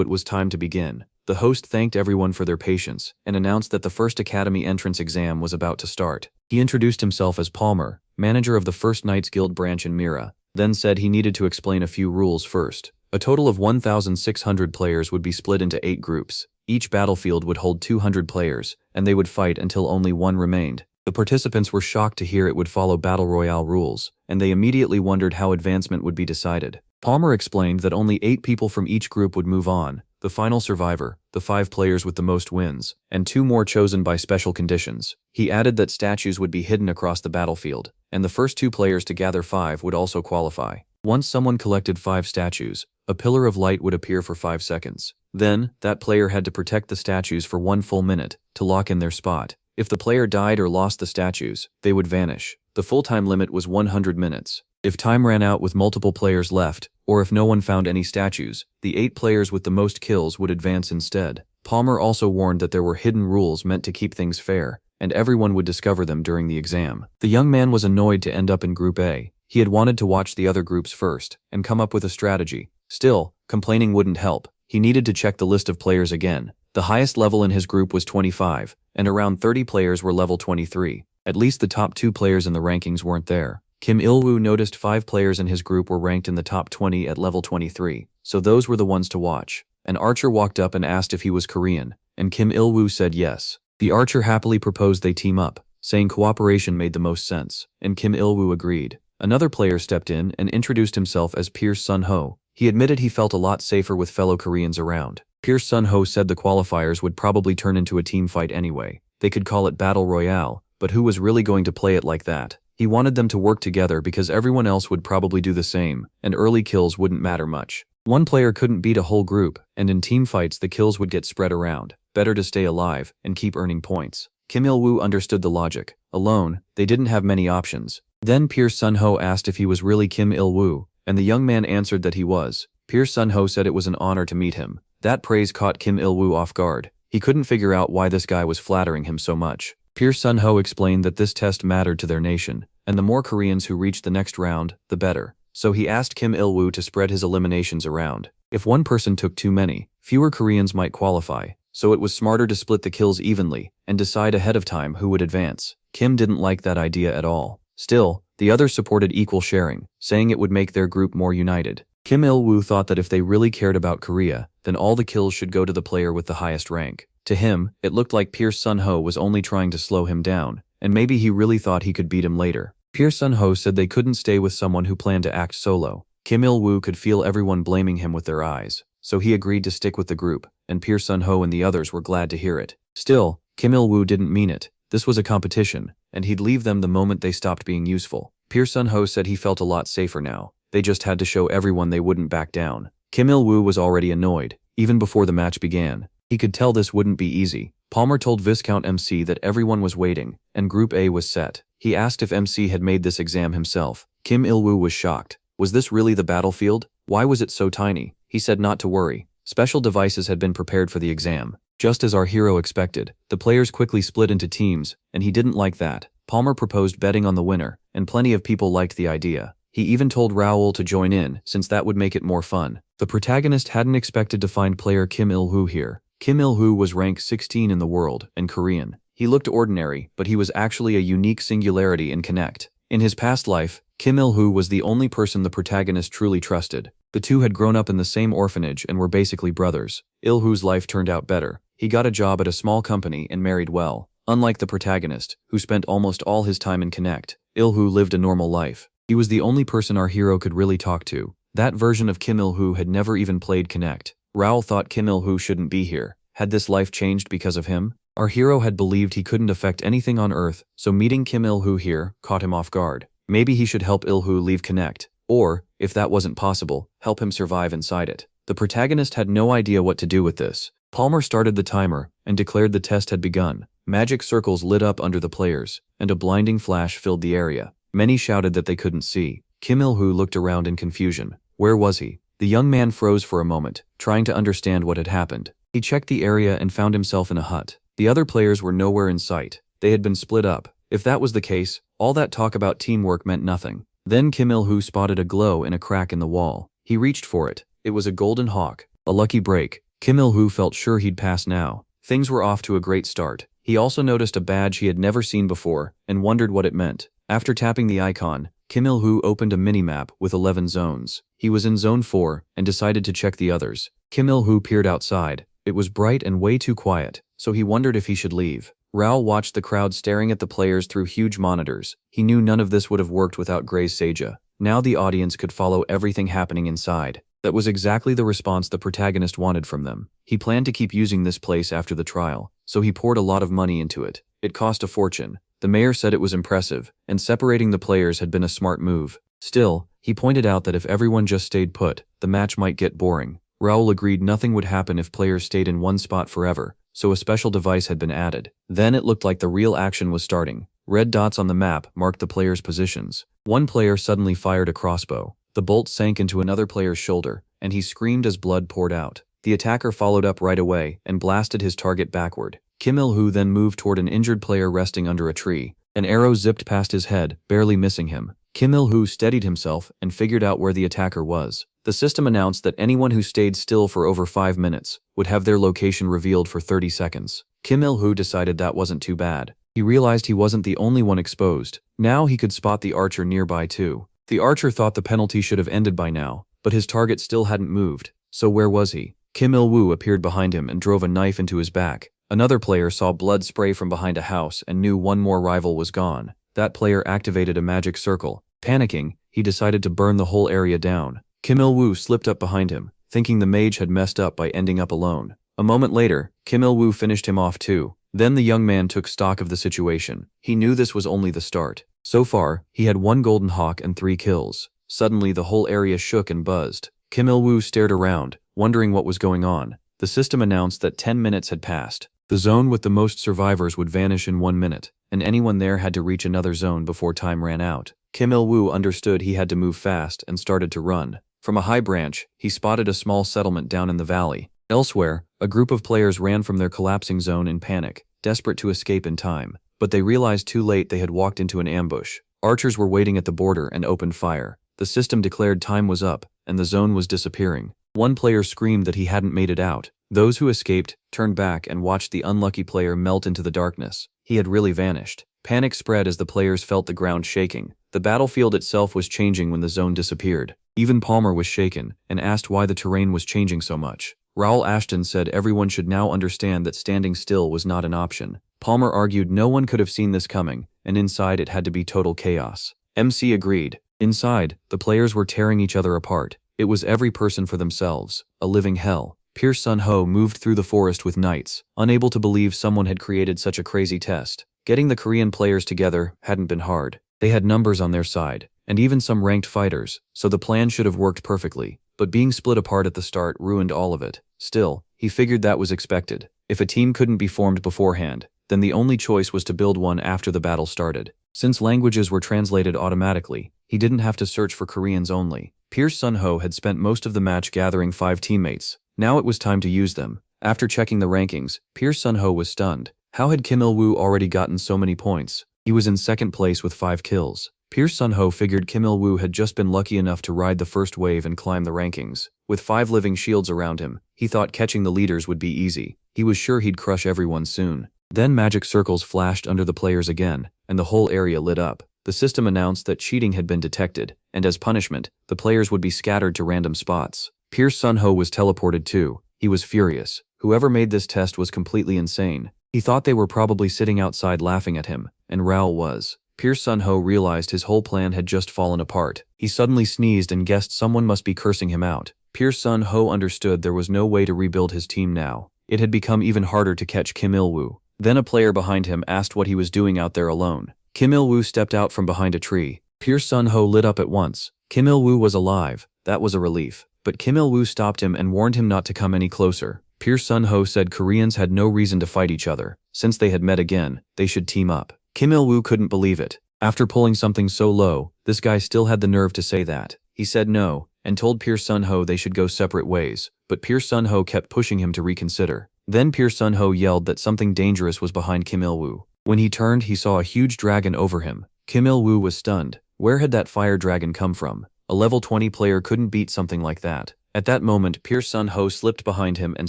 it was time to begin. The host thanked everyone for their patience and announced that the first academy entrance exam was about to start. He introduced himself as Palmer, manager of the First Knights Guild branch in Mira, then said he needed to explain a few rules first. A total of 1,600 players would be split into 8 groups. Each battlefield would hold 200 players, and they would fight until only one remained. The participants were shocked to hear it would follow Battle Royale rules, and they immediately wondered how advancement would be decided. Palmer explained that only 8 people from each group would move on, the final survivor, the 5 players with the most wins, and 2 more chosen by special conditions. He added that statues would be hidden across the battlefield, and the first 2 players to gather 5 would also qualify. Once someone collected 5 statues, a pillar of light would appear for 5 seconds. Then, that player had to protect the statues for 1 full minute to lock in their spot. If the player died or lost the statues, they would vanish. The full-time limit was 100 minutes. If time ran out with multiple players left, or if no one found any statues, the 8 players with the most kills would advance instead. Palmer also warned that there were hidden rules meant to keep things fair, and everyone would discover them during the exam. The young man was annoyed to end up in Group A. He had wanted to watch the other groups first, and come up with a strategy. Still, complaining wouldn't help. He needed to check the list of players again. The highest level in his group was 25, and around 30 players were level 23. At least the top 2 players in the rankings weren't there. Kim Il-woo noticed 5 players in his group were ranked in the top 20 at level 23, so those were the ones to watch. An archer walked up and asked if he was Korean, and Kim Il-woo said yes. The archer happily proposed they team up, saying cooperation made the most sense, and Kim Il-woo agreed. Another player stepped in and introduced himself as Pierce Sun-ho. He admitted he felt a lot safer with fellow Koreans around. Pierce Sun-ho said the qualifiers would probably turn into a team fight anyway. They could call it Battle Royale, but who was really going to play it like that? He wanted them to work together because everyone else would probably do the same, and early kills wouldn't matter much. One player couldn't beat a whole group, and in team fights the kills would get spread around. Better to stay alive and keep earning points. Kim Il-woo understood the logic. Alone, they didn't have many options. Then Pierce Sun-ho asked if he was really Kim Il-woo, and the young man answered that he was. Pierce Sun-ho said it was an honor to meet him. That praise caught Kim Il-woo off guard. He couldn't figure out why this guy was flattering him so much. Pierce Sun-ho explained that this test mattered to their nation, and the more Koreans who reached the next round, the better. So he asked Kim Il-woo to spread his eliminations around. If one person took too many, fewer Koreans might qualify, so it was smarter to split the kills evenly and decide ahead of time who would advance. Kim didn't like that idea at all. Still, the others supported equal sharing, saying it would make their group more united. Kim Il-woo thought that if they really cared about Korea, then all the kills should go to the player with the highest rank. To him, it looked like Pierce Sun-ho was only trying to slow him down, and maybe he really thought he could beat him later. Pierce Sun-ho said they couldn't stay with someone who planned to act solo. Kim Il-woo could feel everyone blaming him with their eyes, so he agreed to stick with the group, and Pierre Sun-ho and the others were glad to hear it. Still, Kim Il-woo didn't mean it. This was a competition, and he'd leave them the moment they stopped being useful. Pierre Sun-ho said he felt a lot safer now. They just had to show everyone they wouldn't back down. Kim Il-woo was already annoyed, even before the match began. He could tell this wouldn't be easy. Palmer told Viscount MC that everyone was waiting, and Group A was set. He asked if MC had made this exam himself. Kim Il-woo was shocked. Was this really the battlefield? Why was it so tiny? He said not to worry. Special devices had been prepared for the exam. Just as our hero expected, the players quickly split into teams, and he didn't like that. Palmer proposed betting on the winner, and plenty of people liked the idea. He even told Raoul to join in, since that would make it more fun. The protagonist hadn't expected to find player Kim Il-woo here. Kim Il-woo was rank 16 in the world, and Korean. He looked ordinary, but he was actually a unique singularity in Connect. In his past life, Kim Il-woo was the only person the protagonist truly trusted. The two had grown up in the same orphanage and were basically brothers. Il-woo's life turned out better. He got a job at a small company and married well. Unlike the protagonist, who spent almost all his time in Connect, Il-woo lived a normal life. He was the only person our hero could really talk to. That version of Kim Il-woo had never even played Connect. Raoul thought Kim Il-woo shouldn't be here. Had this life changed because of him? Our hero had believed he couldn't affect anything on Earth, so meeting Kim Il-woo here caught him off guard. Maybe he should help Il-woo leave Connect, or, if that wasn't possible, help him survive inside it. The protagonist had no idea what to do with this. Palmer started the timer and declared the test had begun. Magic circles lit up under the players, and a blinding flash filled the area. Many shouted that they couldn't see. Kim Il-woo looked around in confusion. Where was he? The young man froze for a moment, trying to understand what had happened. He checked the area and found himself in a hut. The other players were nowhere in sight. They had been split up. If that was the case, all that talk about teamwork meant nothing. Then Kim Il-woo spotted a glow in a crack in the wall. He reached for it. It was a golden hawk. A lucky break. Kim Il-woo felt sure he'd pass now. Things were off to a great start. He also noticed a badge he had never seen before and wondered what it meant. After tapping the icon, Kim Il-woo opened a minimap with 11 zones. He was in Zone 4 and decided to check the others. Kim Il-woo peered outside. It was bright and way too quiet, so he wondered if he should leave. Raoul watched the crowd staring at the players through huge monitors. He knew none of this would have worked without Gray's Seija. Now the audience could follow everything happening inside. That was exactly the response the protagonist wanted from them. He planned to keep using this place after the trial, so he poured a lot of money into it. It cost a fortune. The mayor said it was impressive, and separating the players had been a smart move. Still, he pointed out that if everyone just stayed put, the match might get boring. Raoul agreed nothing would happen if players stayed in one spot forever, so a special device had been added. Then it looked like the real action was starting. Red dots on the map marked the players' positions. One player suddenly fired a crossbow. The bolt sank into another player's shoulder, and he screamed as blood poured out. The attacker followed up right away and blasted his target backward. Kim Il-woo then moved toward an injured player resting under a tree. An arrow zipped past his head, barely missing him. Kim Il-woo steadied himself and figured out where the attacker was. The system announced that anyone who stayed still for over 5 minutes would have their location revealed for 30 seconds. Kim Il-woo decided that wasn't too bad. He realized he wasn't the only one exposed. Now he could spot the archer nearby too. The archer thought the penalty should have ended by now, but his target still hadn't moved. So where was he? Kim Il-woo appeared behind him and drove a knife into his back. Another player saw blood spray from behind a house and knew one more rival was gone. That player activated a magic circle. Panicking, he decided to burn the whole area down. Kim Il-woo slipped up behind him, thinking the mage had messed up by ending up alone. A moment later, Kim Il-woo finished him off too. Then the young man took stock of the situation. He knew this was only the start. So far, he had 1 golden hawk and 3 kills. Suddenly the whole area shook and buzzed. Kim Il-woo stared around, wondering what was going on. The system announced that 10 minutes had passed. The zone with the most survivors would vanish in 1 minute, and anyone there had to reach another zone before time ran out. Kim Il-woo understood he had to move fast and started to run. From a high branch, he spotted a small settlement down in the valley. Elsewhere, a group of players ran from their collapsing zone in panic, desperate to escape in time. But they realized too late they had walked into an ambush. Archers were waiting at the border and opened fire. The system declared time was up, and the zone was disappearing. One player screamed that he hadn't made it out. Those who escaped turned back and watched the unlucky player melt into the darkness. He had really vanished. Panic spread as the players felt the ground shaking. The battlefield itself was changing when the zone disappeared. Even Palmer was shaken and asked why the terrain was changing so much. Raoul Ashton said everyone should now understand that standing still was not an option. Palmer argued no one could have seen this coming, and inside it had to be total chaos. MC agreed. Inside, the players were tearing each other apart. It was every person for themselves, a living hell. Pierce Sun-ho moved through the forest with knights, unable to believe someone had created such a crazy test. Getting the Korean players together hadn't been hard. They had numbers on their side, and even some ranked fighters, so the plan should have worked perfectly. But being split apart at the start ruined all of it. Still, he figured that was expected. If a team couldn't be formed beforehand, then the only choice was to build one after the battle started. Since languages were translated automatically, he didn't have to search for Koreans only. Pierce Sun-ho had spent most of the match gathering 5 teammates. Now it was time to use them. After checking the rankings, Pierce Sun-ho was stunned. How had Kim Il-woo already gotten so many points? He was in second place with 5 kills. Pierce Sun-ho figured Kim Il-woo had just been lucky enough to ride the first wave and climb the rankings. With 5 living shields around him, he thought catching the leaders would be easy. He was sure he'd crush everyone soon. Then magic circles flashed under the players again, and the whole area lit up. The system announced that cheating had been detected, and as punishment, the players would be scattered to random spots. Pierce Sun-ho was teleported too. He was furious. Whoever made this test was completely insane. He thought they were probably sitting outside laughing at him, and Raoul was. Pierce Sun-ho realized his whole plan had just fallen apart. He suddenly sneezed and guessed someone must be cursing him out. Pierce Sun-ho understood there was no way to rebuild his team now. It had become even harder to catch Kim Il-woo. Then a player behind him asked what he was doing out there alone. Kim Il-woo stepped out from behind a tree. Pierce Sun-ho lit up at once. Kim Il-woo was alive. That was a relief. But Kim Il-woo stopped him and warned him not to come any closer. Pierce Sun-ho said Koreans had no reason to fight each other. Since they had met again, they should team up. Kim Il-woo couldn't believe it. After pulling something so low, this guy still had the nerve to say that. He said no, and told Pierce Sun-ho they should go separate ways, but Pierce Sun-ho kept pushing him to reconsider. Then Pierce Sun-ho yelled that something dangerous was behind Kim Il-woo. When he turned, he saw a huge dragon over him. Kim Il-woo was stunned. Where had that fire dragon come from? A level 20 player couldn't beat something like that. At that moment, Pierce Sun-ho slipped behind him and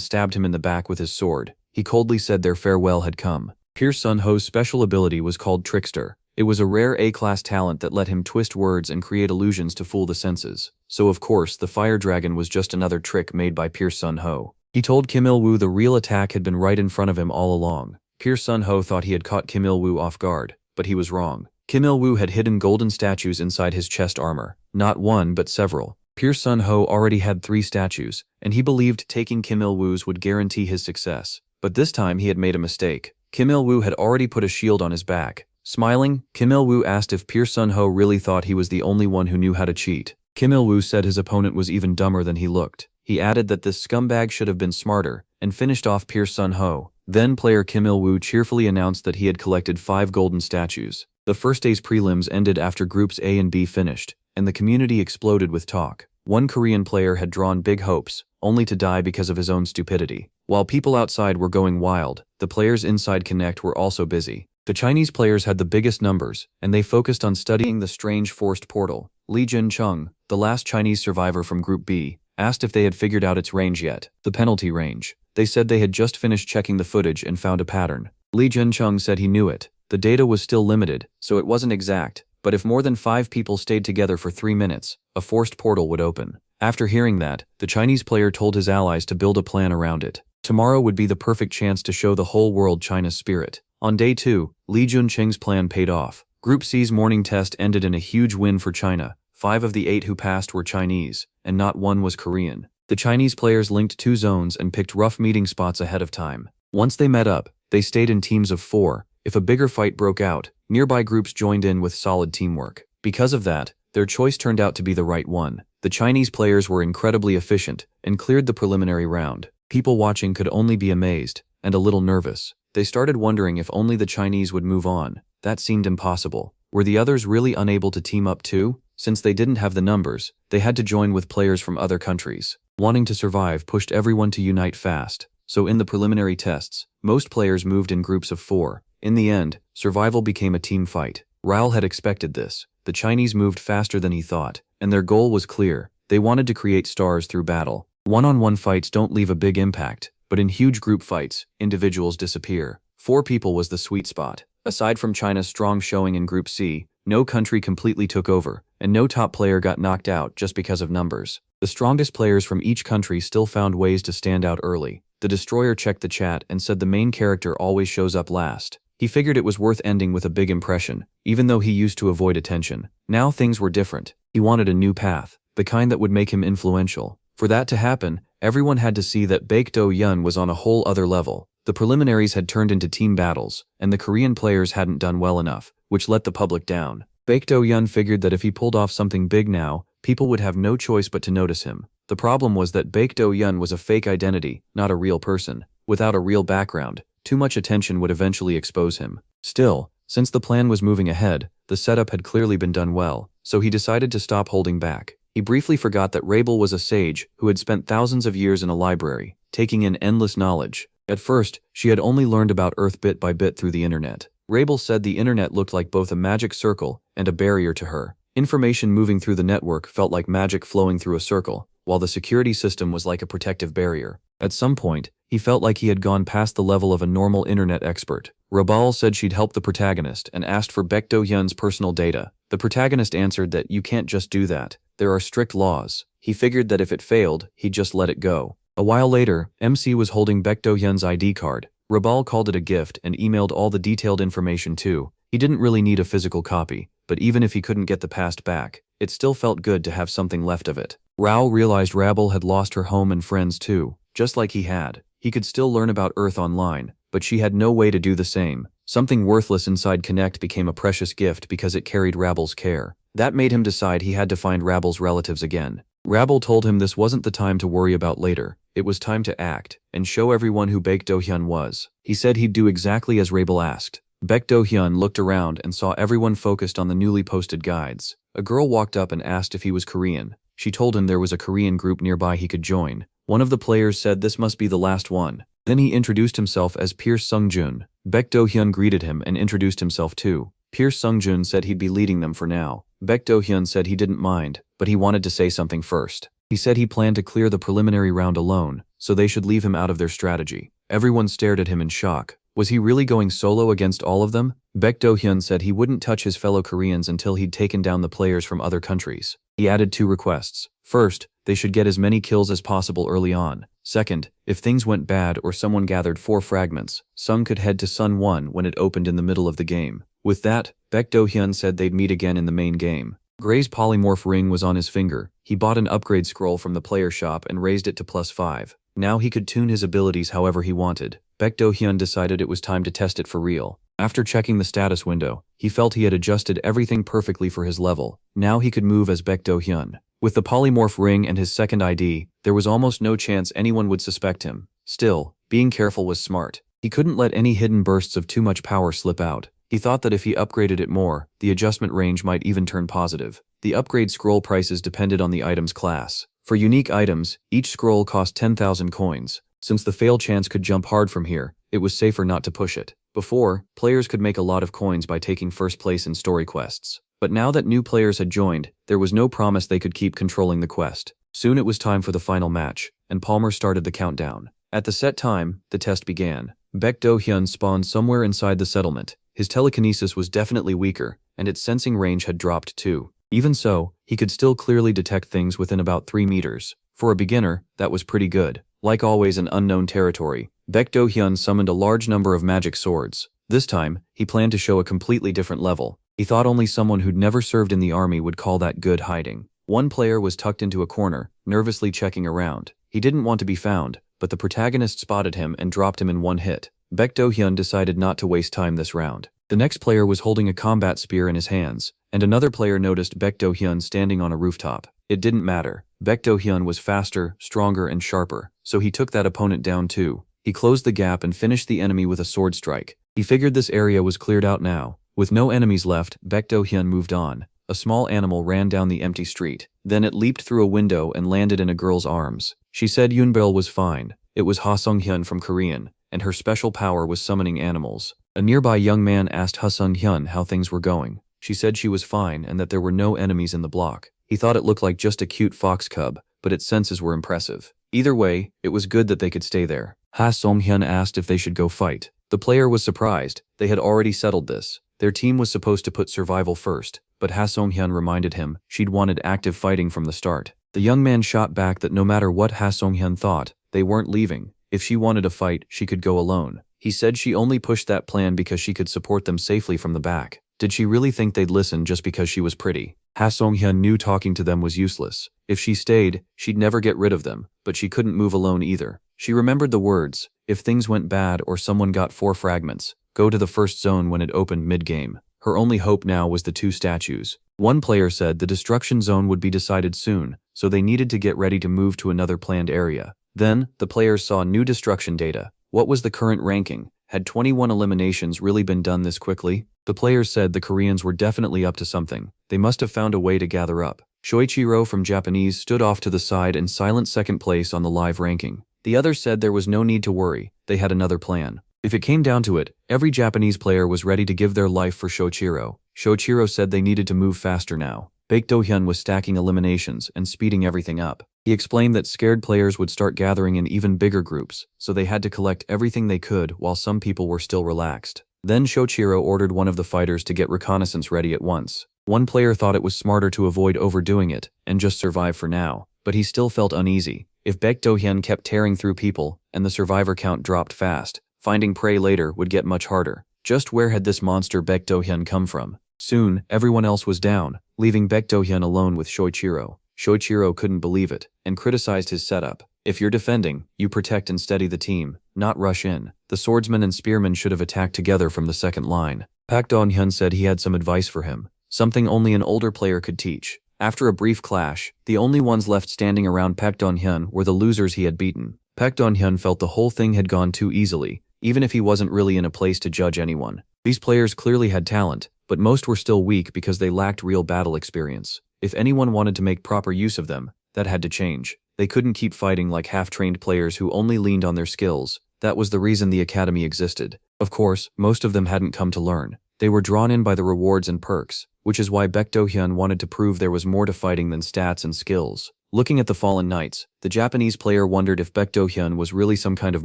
stabbed him in the back with his sword. He coldly said their farewell had come. Pierce Sun-ho's special ability was called Trickster. It was a rare A-class talent that let him twist words and create illusions to fool the senses. So of course, the fire dragon was just another trick made by Pierce Sun-ho. He told Kim Il-woo the real attack had been right in front of him all along. Pierce Sun-ho thought he had caught Kim Il-woo off guard, but he was wrong. Kim Il-woo had hidden golden statues inside his chest armor. Not one, but several. Pierce Sun-ho already had 3 statues, and he believed taking Kim Il-woo's would guarantee his success. But this time he had made a mistake. Kim Il-woo had already put a shield on his back. Smiling, Kim Il-woo asked if Pierce Sun-ho really thought he was the only one who knew how to cheat. Kim Il-woo said his opponent was even dumber than he looked. He added that this scumbag should have been smarter, and finished off Pierce Sun-ho. Then player Kim Il-woo cheerfully announced that he had collected 5 golden statues. The first day's prelims ended after groups A and B finished, and the community exploded with talk. One Korean player had drawn big hopes, only to die because of his own stupidity. While people outside were going wild, the players inside Connect were also busy. The Chinese players had the biggest numbers, and they focused on studying the strange forced portal. Li Jin-chung, the last Chinese survivor from Group B, asked if they had figured out its range yet. The penalty range. They said they had just finished checking the footage and found a pattern. Li Jin-chung said he knew it. The data was still limited, so it wasn't exact, but if more than 5 people stayed together for 3 minutes, a forced portal would open. After hearing that, the Chinese player told his allies to build a plan around it. Tomorrow would be the perfect chance to show the whole world China's spirit. On day 2, Li Junqing's plan paid off. Group C's morning test ended in a huge win for China. 5 of the 8 who passed were Chinese, and not one was Korean. The Chinese players linked 2 zones and picked rough meeting spots ahead of time. Once they met up, they stayed in teams of 4. If a bigger fight broke out, nearby groups joined in with solid teamwork. Because of that, their choice turned out to be the right one. The Chinese players were incredibly efficient and cleared the preliminary round. People watching could only be amazed and a little nervous. They started wondering if only the Chinese would move on. That seemed impossible. Were the others really unable to team up too? Since they didn't have the numbers, they had to join with players from other countries. Wanting to survive pushed everyone to unite fast. So in the preliminary tests, most players moved in groups of 4. In the end, survival became a team fight. Raoul had expected this. The Chinese moved faster than he thought, and their goal was clear. They wanted to create stars through battle. One-on-one fights don't leave a big impact, but in huge group fights, individuals disappear. 4 people was the sweet spot. Aside from China's strong showing in Group C, no country completely took over, and no top player got knocked out just because of numbers. The strongest players from each country still found ways to stand out early. The Destroyer checked the chat and said the main character always shows up last. He figured it was worth ending with a big impression, even though he used to avoid attention. Now things were different. He wanted a new path, the kind that would make him influential. For that to happen, everyone had to see that Baekdo-hyun was on a whole other level. The preliminaries had turned into team battles, and the Korean players hadn't done well enough, which let the public down. Baekdo-hyun figured that if he pulled off something big now, people would have no choice but to notice him. The problem was that Baekdo-hyun was a fake identity, not a real person. Without a real background, too much attention would eventually expose him. Still, since the plan was moving ahead, the setup had clearly been done well, so he decided to stop holding back. He briefly forgot that Rabel was a sage who had spent thousands of years in a library, taking in endless knowledge. At first, she had only learned about Earth bit by bit through the internet. Rabel said the internet looked like both a magic circle and a barrier to her. Information moving through the network felt like magic flowing through a circle, while the security system was like a protective barrier. At some point, he felt like he had gone past the level of a normal internet expert. Rabal said she'd help the protagonist and asked for Baekdo-hyun's personal data. The protagonist answered that you can't just do that. There are strict laws. He figured that if it failed, he'd just let it go. A while later, MC was holding Baekdo-hyun's ID card. Rabal called it a gift and emailed all the detailed information too. He didn't really need a physical copy, but even if he couldn't get the past back, it still felt good to have something left of it. Rao realized Rabel had lost her home and friends too, just like he had. He could still learn about Earth online, but she had no way to do the same. Something worthless inside Connect became a precious gift because it carried Rabel's care. That made him decide he had to find Rabel's relatives again. Rabel told him this wasn't the time to worry about later. It was time to act, and show everyone who Baekdo-hyun was. He said he'd do exactly as Rabel asked. Baekdo-hyun looked around and saw everyone focused on the newly posted guides. A girl walked up and asked if he was Korean. She told him there was a Korean group nearby he could join. One of the players said this must be the last one. Then he introduced himself as Pierce Sungjun. Baekdo-hyun greeted him and introduced himself too. Pierce Sungjun said he'd be leading them for now. Baekdo-hyun said he didn't mind, but he wanted to say something first. He said he planned to clear the preliminary round alone, so they should leave him out of their strategy. Everyone stared at him in shock. Was he really going solo against all of them? Baekdo-hyun said he wouldn't touch his fellow Koreans until he'd taken down the players from other countries. He added 2 requests. First, they should get as many kills as possible early on. Second, if things went bad or someone gathered 4 fragments, Sung could head to Sun 1 when it opened in the middle of the game. With that, Baekdo-hyun said they'd meet again in the main game. Gray's polymorph ring was on his finger. He bought an upgrade scroll from the player shop and raised it to +5. Now he could tune his abilities however he wanted. Baekdo-hyun decided it was time to test it for real. After checking the status window, he felt he had adjusted everything perfectly for his level. Now he could move as Baekdo-hyun. With the polymorph ring and his second ID, there was almost no chance anyone would suspect him. Still, being careful was smart. He couldn't let any hidden bursts of too much power slip out. He thought that if he upgraded it more, the adjustment range might even turn positive. The upgrade scroll prices depended on the item's class. For unique items, each scroll cost 10,000 coins. Since the fail chance could jump hard from here, it was safer not to push it. Before, players could make a lot of coins by taking first place in story quests. But now that new players had joined, there was no promise they could keep controlling the quest. Soon it was time for the final match, and Palmer started the countdown. At the set time, the test began. Baekdo-hyun spawned somewhere inside the settlement. His telekinesis was definitely weaker, and its sensing range had dropped too. Even so, he could still clearly detect things within about 3 meters. For a beginner, that was pretty good. Like always in unknown territory, Baekdo-hyun summoned a large number of magic swords. This time, he planned to show a completely different level. He thought only someone who'd never served in the army would call that good hiding. One player was tucked into a corner, nervously checking around. He didn't want to be found, but the protagonist spotted him and dropped him in one hit. Baekdo-hyun decided not to waste time this round. The next player was holding a combat spear in his hands, and another player noticed Baekdo-hyun standing on a rooftop. It didn't matter. Baekdo-hyun was faster, stronger, and sharper, so he took that opponent down too. He closed the gap and finished the enemy with a sword strike. He figured this area was cleared out now. With no enemies left, Baekdo-hyun moved on. A small animal ran down the empty street. Then it leaped through a window and landed in a girl's arms. She said Yoonbeol was fine. It was Ha Sung-hyun from Korean, and her special power was summoning animals. A nearby young man asked Ha Sung-hyun how things were going. She said she was fine and that there were no enemies in the block. He thought it looked like just a cute fox cub, but its senses were impressive. Either way, it was good that they could stay there. Ha Sung-hyun asked if they should go fight. The player was surprised. They had already settled this. Their team was supposed to put survival first, but Ha Sung-hyun reminded him she'd wanted active fighting from the start. The young man shot back that no matter what Ha Sung-hyun thought, they weren't leaving. If she wanted a fight, she could go alone. He said she only pushed that plan because she could support them safely from the back. Did she really think they'd listen just because she was pretty? Ha Song-hyun knew talking to them was useless. If she stayed, she'd never get rid of them, but she couldn't move alone either. She remembered the words, if things went bad or someone got 4 fragments, go to the first zone when it opened mid-game. Her only hope now was the 2 statues. One player said the destruction zone would be decided soon, so they needed to get ready to move to another planned area. Then, the players saw new destruction data. What was the current ranking? Had 21 eliminations really been done this quickly? The players said the Koreans were definitely up to something. They must have found a way to gather up. Shoichiro from Japanese stood off to the side in silent second place on the live ranking. The others said there was no need to worry, they had another plan. If it came down to it, every Japanese player was ready to give their life for Shoichiro. Shoichiro said they needed to move faster now. Baek Do-hyun was stacking eliminations and speeding everything up. He explained that scared players would start gathering in even bigger groups, so they had to collect everything they could while some people were still relaxed. Then Shoichiro ordered one of the fighters to get reconnaissance ready at once. One player thought it was smarter to avoid overdoing it and just survive for now, but he still felt uneasy. If Baek Do-hyun kept tearing through people and the survivor count dropped fast, finding prey later would get much harder. Just where had this monster Baek Do-hyun come from? Soon, everyone else was down, leaving Baek Do-hyun alone with Shoichiro. Shoichiro couldn't believe it, and criticized his setup. If you're defending, you protect and steady the team, not rush in. The swordsman and spearman should have attacked together from the second line. Pak Do-hyun said he had some advice for him, something only an older player could teach. After a brief clash, the only ones left standing around Pak Do-hyun were the losers he had beaten. Pak Do-hyun felt the whole thing had gone too easily, even if he wasn't really in a place to judge anyone. These players clearly had talent, but most were still weak because they lacked real battle experience. If anyone wanted to make proper use of them, that had to change. They couldn't keep fighting like half-trained players who only leaned on their skills. That was the reason the academy existed. Of course, most of them hadn't come to learn. They were drawn in by the rewards and perks, which is why Baek Do-hyun wanted to prove there was more to fighting than stats and skills. Looking at the fallen knights, the Japanese player wondered if Baek Do-hyun was really some kind of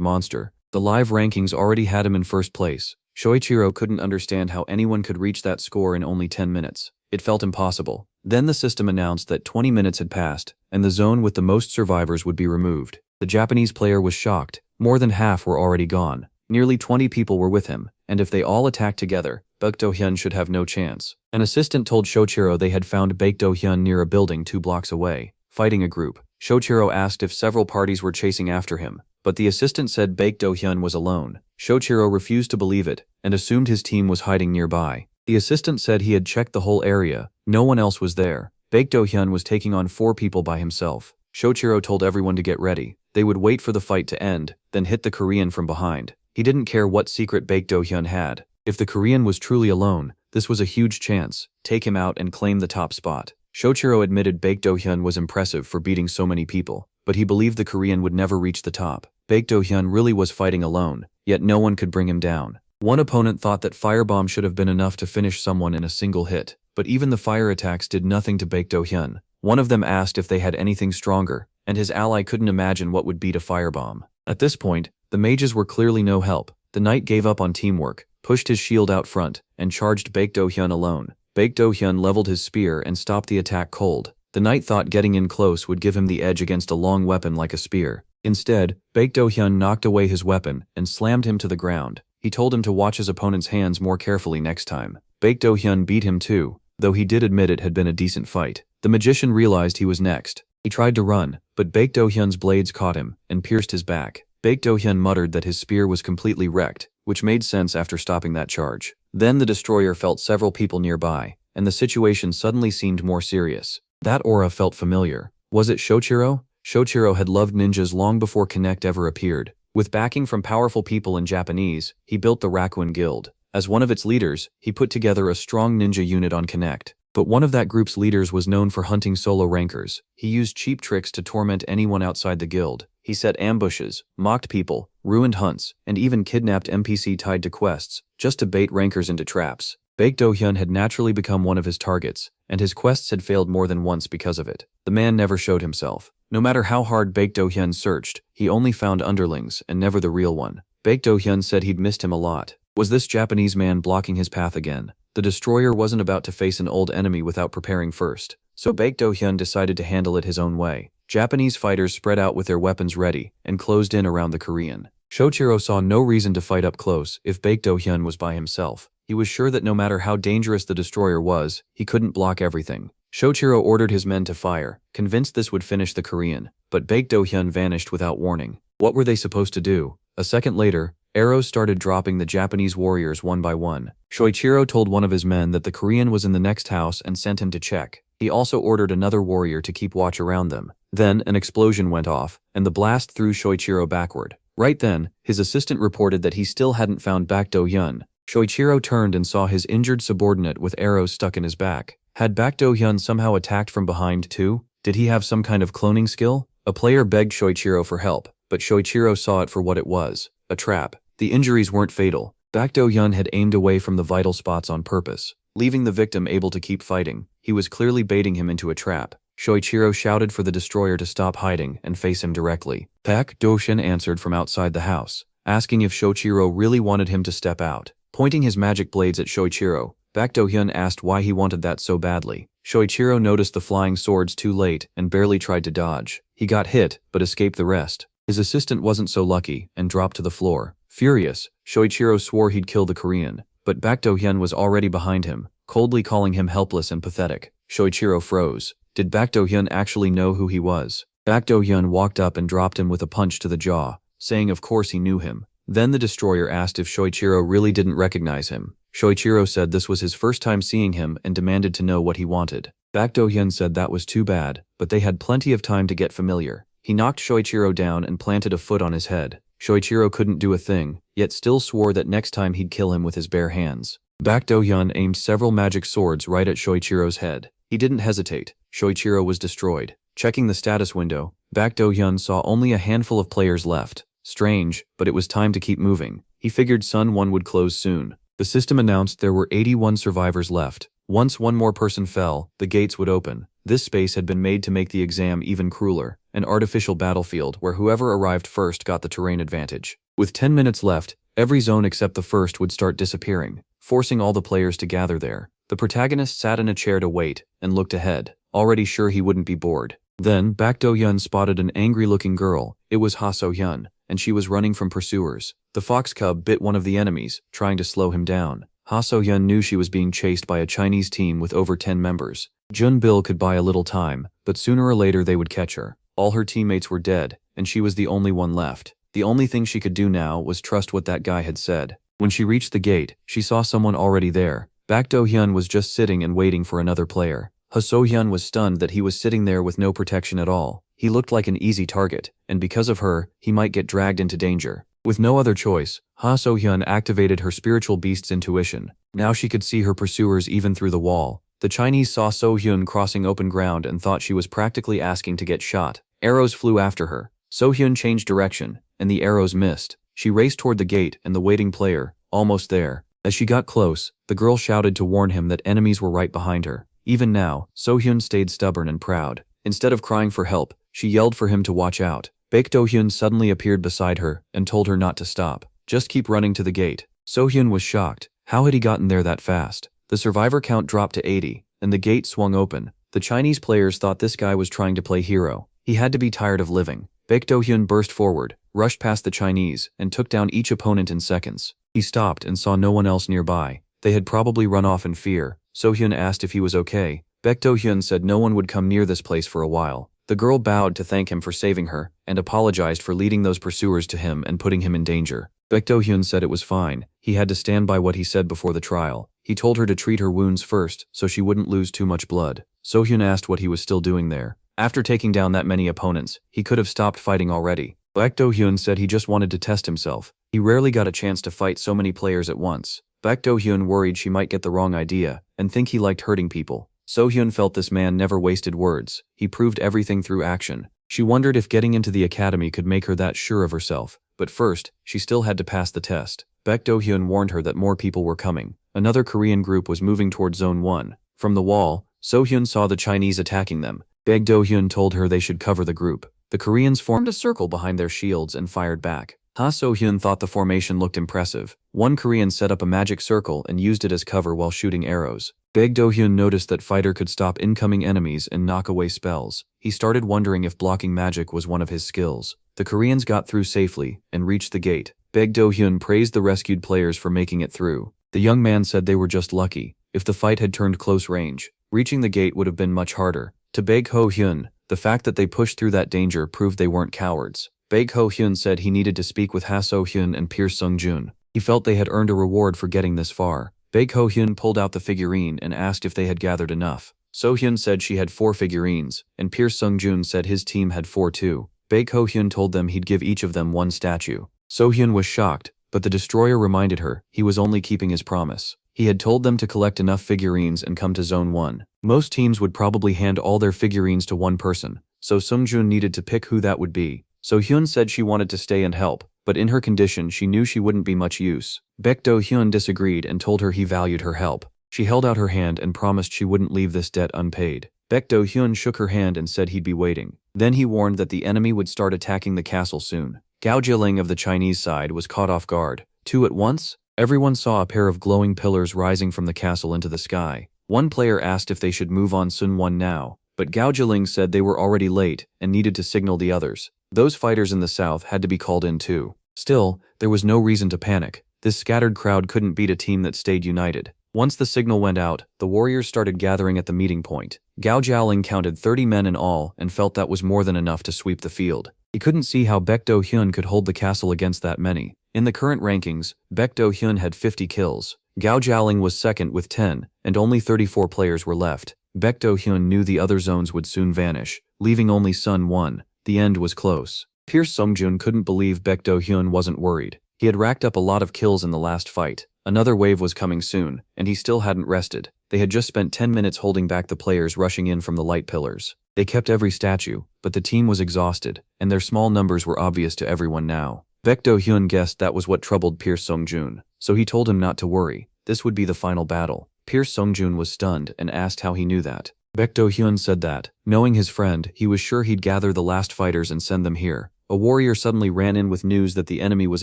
monster. The live rankings already had him in first place. Shoichiro couldn't understand how anyone could reach that score in only 10 minutes. It felt impossible. Then the system announced that 20 minutes had passed, and the zone with the most survivors would be removed. The Japanese player was shocked. More than half were already gone. Nearly 20 people were with him, and if they all attacked together, Baek Do-hyun should have no chance. An assistant told Shoichiro they had found Baek Do-hyun near a building 2 blocks away, fighting a group. Shoichiro asked if several parties were chasing after him, but the assistant said Baek Do-hyun was alone. Shoichiro refused to believe it, and assumed his team was hiding nearby. The assistant said he had checked the whole area. No one else was there. Baek Do-hyun was taking on 4 people by himself. Shoichiro told everyone to get ready. They would wait for the fight to end, then hit the Korean from behind. He didn't care what secret Baek Do-hyun had. If the Korean was truly alone, this was a huge chance. Take him out and claim the top spot. Shoichiro admitted Baek Do-hyun was impressive for beating so many people, but he believed the Korean would never reach the top. Baek Do-hyun really was fighting alone, yet no one could bring him down. One opponent thought that firebomb should have been enough to finish someone in a single hit, but even the fire attacks did nothing to Baek Do-hyun. One of them asked if they had anything stronger, and his ally couldn't imagine what would beat a firebomb. At this point, the mages were clearly no help. The knight gave up on teamwork, pushed his shield out front, and charged Baek Do-hyun alone. Baek Do-hyun leveled his spear and stopped the attack cold. The knight thought getting in close would give him the edge against a long weapon like a spear. Instead, Baek Do-hyun knocked away his weapon and slammed him to the ground. He told him to watch his opponent's hands more carefully next time. Baek Do-hyun beat him too, though he did admit it had been a decent fight. The magician realized he was next. He tried to run, but Baek Do-hyun's blades caught him and pierced his back. Baek Do-hyun muttered that his spear was completely wrecked, which made sense after stopping that charge. Then the destroyer felt several people nearby, and the situation suddenly seemed more serious. That aura felt familiar. Was it Shoichiro? Shoichiro had loved ninjas long before Connect ever appeared. With backing from powerful people in Japanese, he built the Rakuin Guild. As one of its leaders, he put together a strong ninja unit on Connect. But one of that group's leaders was known for hunting solo rankers. He used cheap tricks to torment anyone outside the guild. He set ambushes, mocked people, ruined hunts, and even kidnapped NPC tied to quests, just to bait rankers into traps. Baek Do-hyun had naturally become one of his targets, and his quests had failed more than once because of it. The man never showed himself. No matter how hard Baek Do-hyun searched, he only found underlings and never the real one. Baek Do-hyun said he'd missed him a lot. Was this Japanese man blocking his path again? The destroyer wasn't about to face an old enemy without preparing first, so Baek Do-hyun decided to handle it his own way. Japanese fighters spread out with their weapons ready and closed in around the Korean. Shoichiro saw no reason to fight up close if Baek Do-hyun was by himself. He was sure that no matter how dangerous the destroyer was, he couldn't block everything. Shoichiro ordered his men to fire, convinced this would finish the Korean, but Baek Do-hyun vanished without warning. What were they supposed to do? A second later, arrows started dropping the Japanese warriors one by one. Shoichiro told one of his men that the Korean was in the next house and sent him to check. He also ordered another warrior to keep watch around them. Then, an explosion went off, and the blast threw Shoichiro backward. Right then, his assistant reported that he still hadn't found Baek Do-hyun. Shoichiro turned and saw his injured subordinate with arrows stuck in his back. Had Baek Do-hyun somehow attacked from behind too? Did he have some kind of cloning skill? A player begged Shoichiro for help, but Shoichiro saw it for what it was, a trap. The injuries weren't fatal. Baek Do-hyun had aimed away from the vital spots on purpose, leaving the victim able to keep fighting. He was clearly baiting him into a trap. Shoichiro shouted for the destroyer to stop hiding and face him directly. Baek Do-hyun answered from outside the house, asking if Shoichiro really wanted him to step out. Pointing his magic blades at Shoichiro, Baek Do-hyun asked why he wanted that so badly. Shoichiro noticed the flying swords too late and barely tried to dodge. He got hit, but escaped the rest. His assistant wasn't so lucky and dropped to the floor. Furious, Shoichiro swore he'd kill the Korean, but Baek Do-hyun was already behind him, coldly calling him helpless and pathetic. Shoichiro froze. Did Baek Do-hyun actually know who he was? Baek Do-hyun walked up and dropped him with a punch to the jaw, saying of course he knew him. Then the destroyer asked if Shoichiro really didn't recognize him. Shoichiro said this was his first time seeing him and demanded to know what he wanted. Baek Do-hyun said that was too bad, but they had plenty of time to get familiar. He knocked Shoichiro down and planted a foot on his head. Shoichiro couldn't do a thing, yet still swore that next time he'd kill him with his bare hands. Baek Do-hyun aimed several magic swords right at Shoichiro's head. He didn't hesitate. Shoichiro was destroyed. Checking the status window, Baek Do-hyun saw only a handful of players left. Strange, but it was time to keep moving. He figured Sun 1 would close soon. The system announced there were 81 survivors left. Once one more person fell, the gates would open. This space had been made to make the exam even crueler, an artificial battlefield where whoever arrived first got the terrain advantage. With 10 minutes left, every zone except the first would start disappearing, forcing all the players to gather there. The protagonist sat in a chair to wait and looked ahead, already sure he wouldn't be bored. Then Baek Do-hyun spotted an angry-looking girl. It was Ha So-hyun, and she was running from pursuers. The fox cub bit one of the enemies, trying to slow him down. Ha So-hyun knew she was being chased by a Chinese team with over 10 members. Jun-bil could buy a little time, but sooner or later they would catch her. All her teammates were dead, and she was the only one left. The only thing she could do now was trust what that guy had said. When she reached the gate, she saw someone already there. Baek Do-hyun was just sitting and waiting for another player. Ha So-hyun was stunned that he was sitting there with no protection at all. He looked like an easy target, and because of her, he might get dragged into danger. With no other choice, Ha So-hyun activated her spiritual beast's intuition. Now she could see her pursuers even through the wall. The Chinese saw So-hyun crossing open ground and thought she was practically asking to get shot. Arrows flew after her. So-hyun changed direction, and the arrows missed. She raced toward the gate and the waiting player, almost there. As she got close, the girl shouted to warn him that enemies were right behind her. Even now, So-hyun stayed stubborn and proud. Instead of crying for help, she yelled for him to watch out. Baek Do-hyun suddenly appeared beside her and told her not to stop. Just keep running to the gate. So-hyun was shocked. How had he gotten there that fast? The survivor count dropped to 80, and the gate swung open. The Chinese players thought this guy was trying to play hero. He had to be tired of living. Baek Do-hyun burst forward, rushed past the Chinese, and took down each opponent in seconds. He stopped and saw no one else nearby. They had probably run off in fear. So-hyun asked if he was okay. Baek Do-hyun said no one would come near this place for a while. The girl bowed to thank him for saving her, and apologized for leading those pursuers to him and putting him in danger. Baek Do-hyun said it was fine. He had to stand by what he said before the trial. He told her to treat her wounds first, so she wouldn't lose too much blood. So-hyun asked what he was still doing there. After taking down that many opponents, he could have stopped fighting already. Baek Do-hyun said he just wanted to test himself. He rarely got a chance to fight so many players at once. Baek Do-hyun worried she might get the wrong idea, and think he liked hurting people. So-hyun felt this man never wasted words. He proved everything through action. She wondered if getting into the academy could make her that sure of herself. But first, she still had to pass the test. Baek Do-hyun warned her that more people were coming. Another Korean group was moving toward Zone 1. From the wall, So-hyun saw the Chinese attacking them. Baek Do-hyun told her they should cover the group. The Koreans formed a circle behind their shields and fired back. Ha So-hyun thought the formation looked impressive. One Korean set up a magic circle and used it as cover while shooting arrows. Baek Do-hyun noticed that fighter could stop incoming enemies and knock away spells. He started wondering if blocking magic was one of his skills. The Koreans got through safely and reached the gate. Baek Do-hyun praised the rescued players for making it through. The young man said they were just lucky. If the fight had turned close range, reaching the gate would have been much harder. To Baek Ho-hyun, the fact that they pushed through that danger proved they weren't cowards. Baek Ho-hyun said he needed to speak with Ha So-hyun and Pierce Sung-joon. He felt they had earned a reward for getting this far. Baek Ho-hyun pulled out the figurine and asked if they had gathered enough. So-hyun said she had 4 figurines, and Pierce Sung-joon said his team had 4 too. Baek Ho-hyun told them he'd give each of them 1 statue. So-hyun was shocked, but the destroyer reminded her he was only keeping his promise. He had told them to collect enough figurines and come to Zone 1. Most teams would probably hand all their figurines to one person, so Sung-joon needed to pick who that would be. So-hyun said she wanted to stay and help, but in her condition she knew she wouldn't be much use. Baek Do-hyun disagreed and told her he valued her help. She held out her hand and promised she wouldn't leave this debt unpaid. Baek Do-hyun shook her hand and said he'd be waiting. Then he warned that the enemy would start attacking the castle soon. Gao Jiling of the Chinese side was caught off guard. 2 at once? Everyone saw a pair of glowing pillars rising from the castle into the sky. One player asked if they should move on Sun 1 now, but Gao Jiling said they were already late and needed to signal the others. Those fighters in the south had to be called in too. Still, there was no reason to panic. This scattered crowd couldn't beat a team that stayed united. Once the signal went out, the warriors started gathering at the meeting point. Gao Jialing counted 30 men in all and felt that was more than enough to sweep the field. He couldn't see how Baek Do-hyun could hold the castle against that many. In the current rankings, Baek Do-hyun had 50 kills. Gao Jialing was second with 10, and only 34 players were left. Baek Do-hyun knew the other zones would soon vanish, leaving only Sun 1. The end was close. Pierce Sung-joon couldn't believe Baek Do-hyun wasn't worried. He had racked up a lot of kills in the last fight. Another wave was coming soon, and he still hadn't rested. They had just spent 10 minutes holding back the players rushing in from the light pillars. They kept every statue, but the team was exhausted, and their small numbers were obvious to everyone now. Baek Do-hyun guessed that was what troubled Pierce Sung-joon, so he told him not to worry. This would be the final battle. Pierce Sung-joon was stunned and asked how he knew that. Baek Do-hyun said that, knowing his friend, he was sure he'd gather the last fighters and send them here. A warrior suddenly ran in with news that the enemy was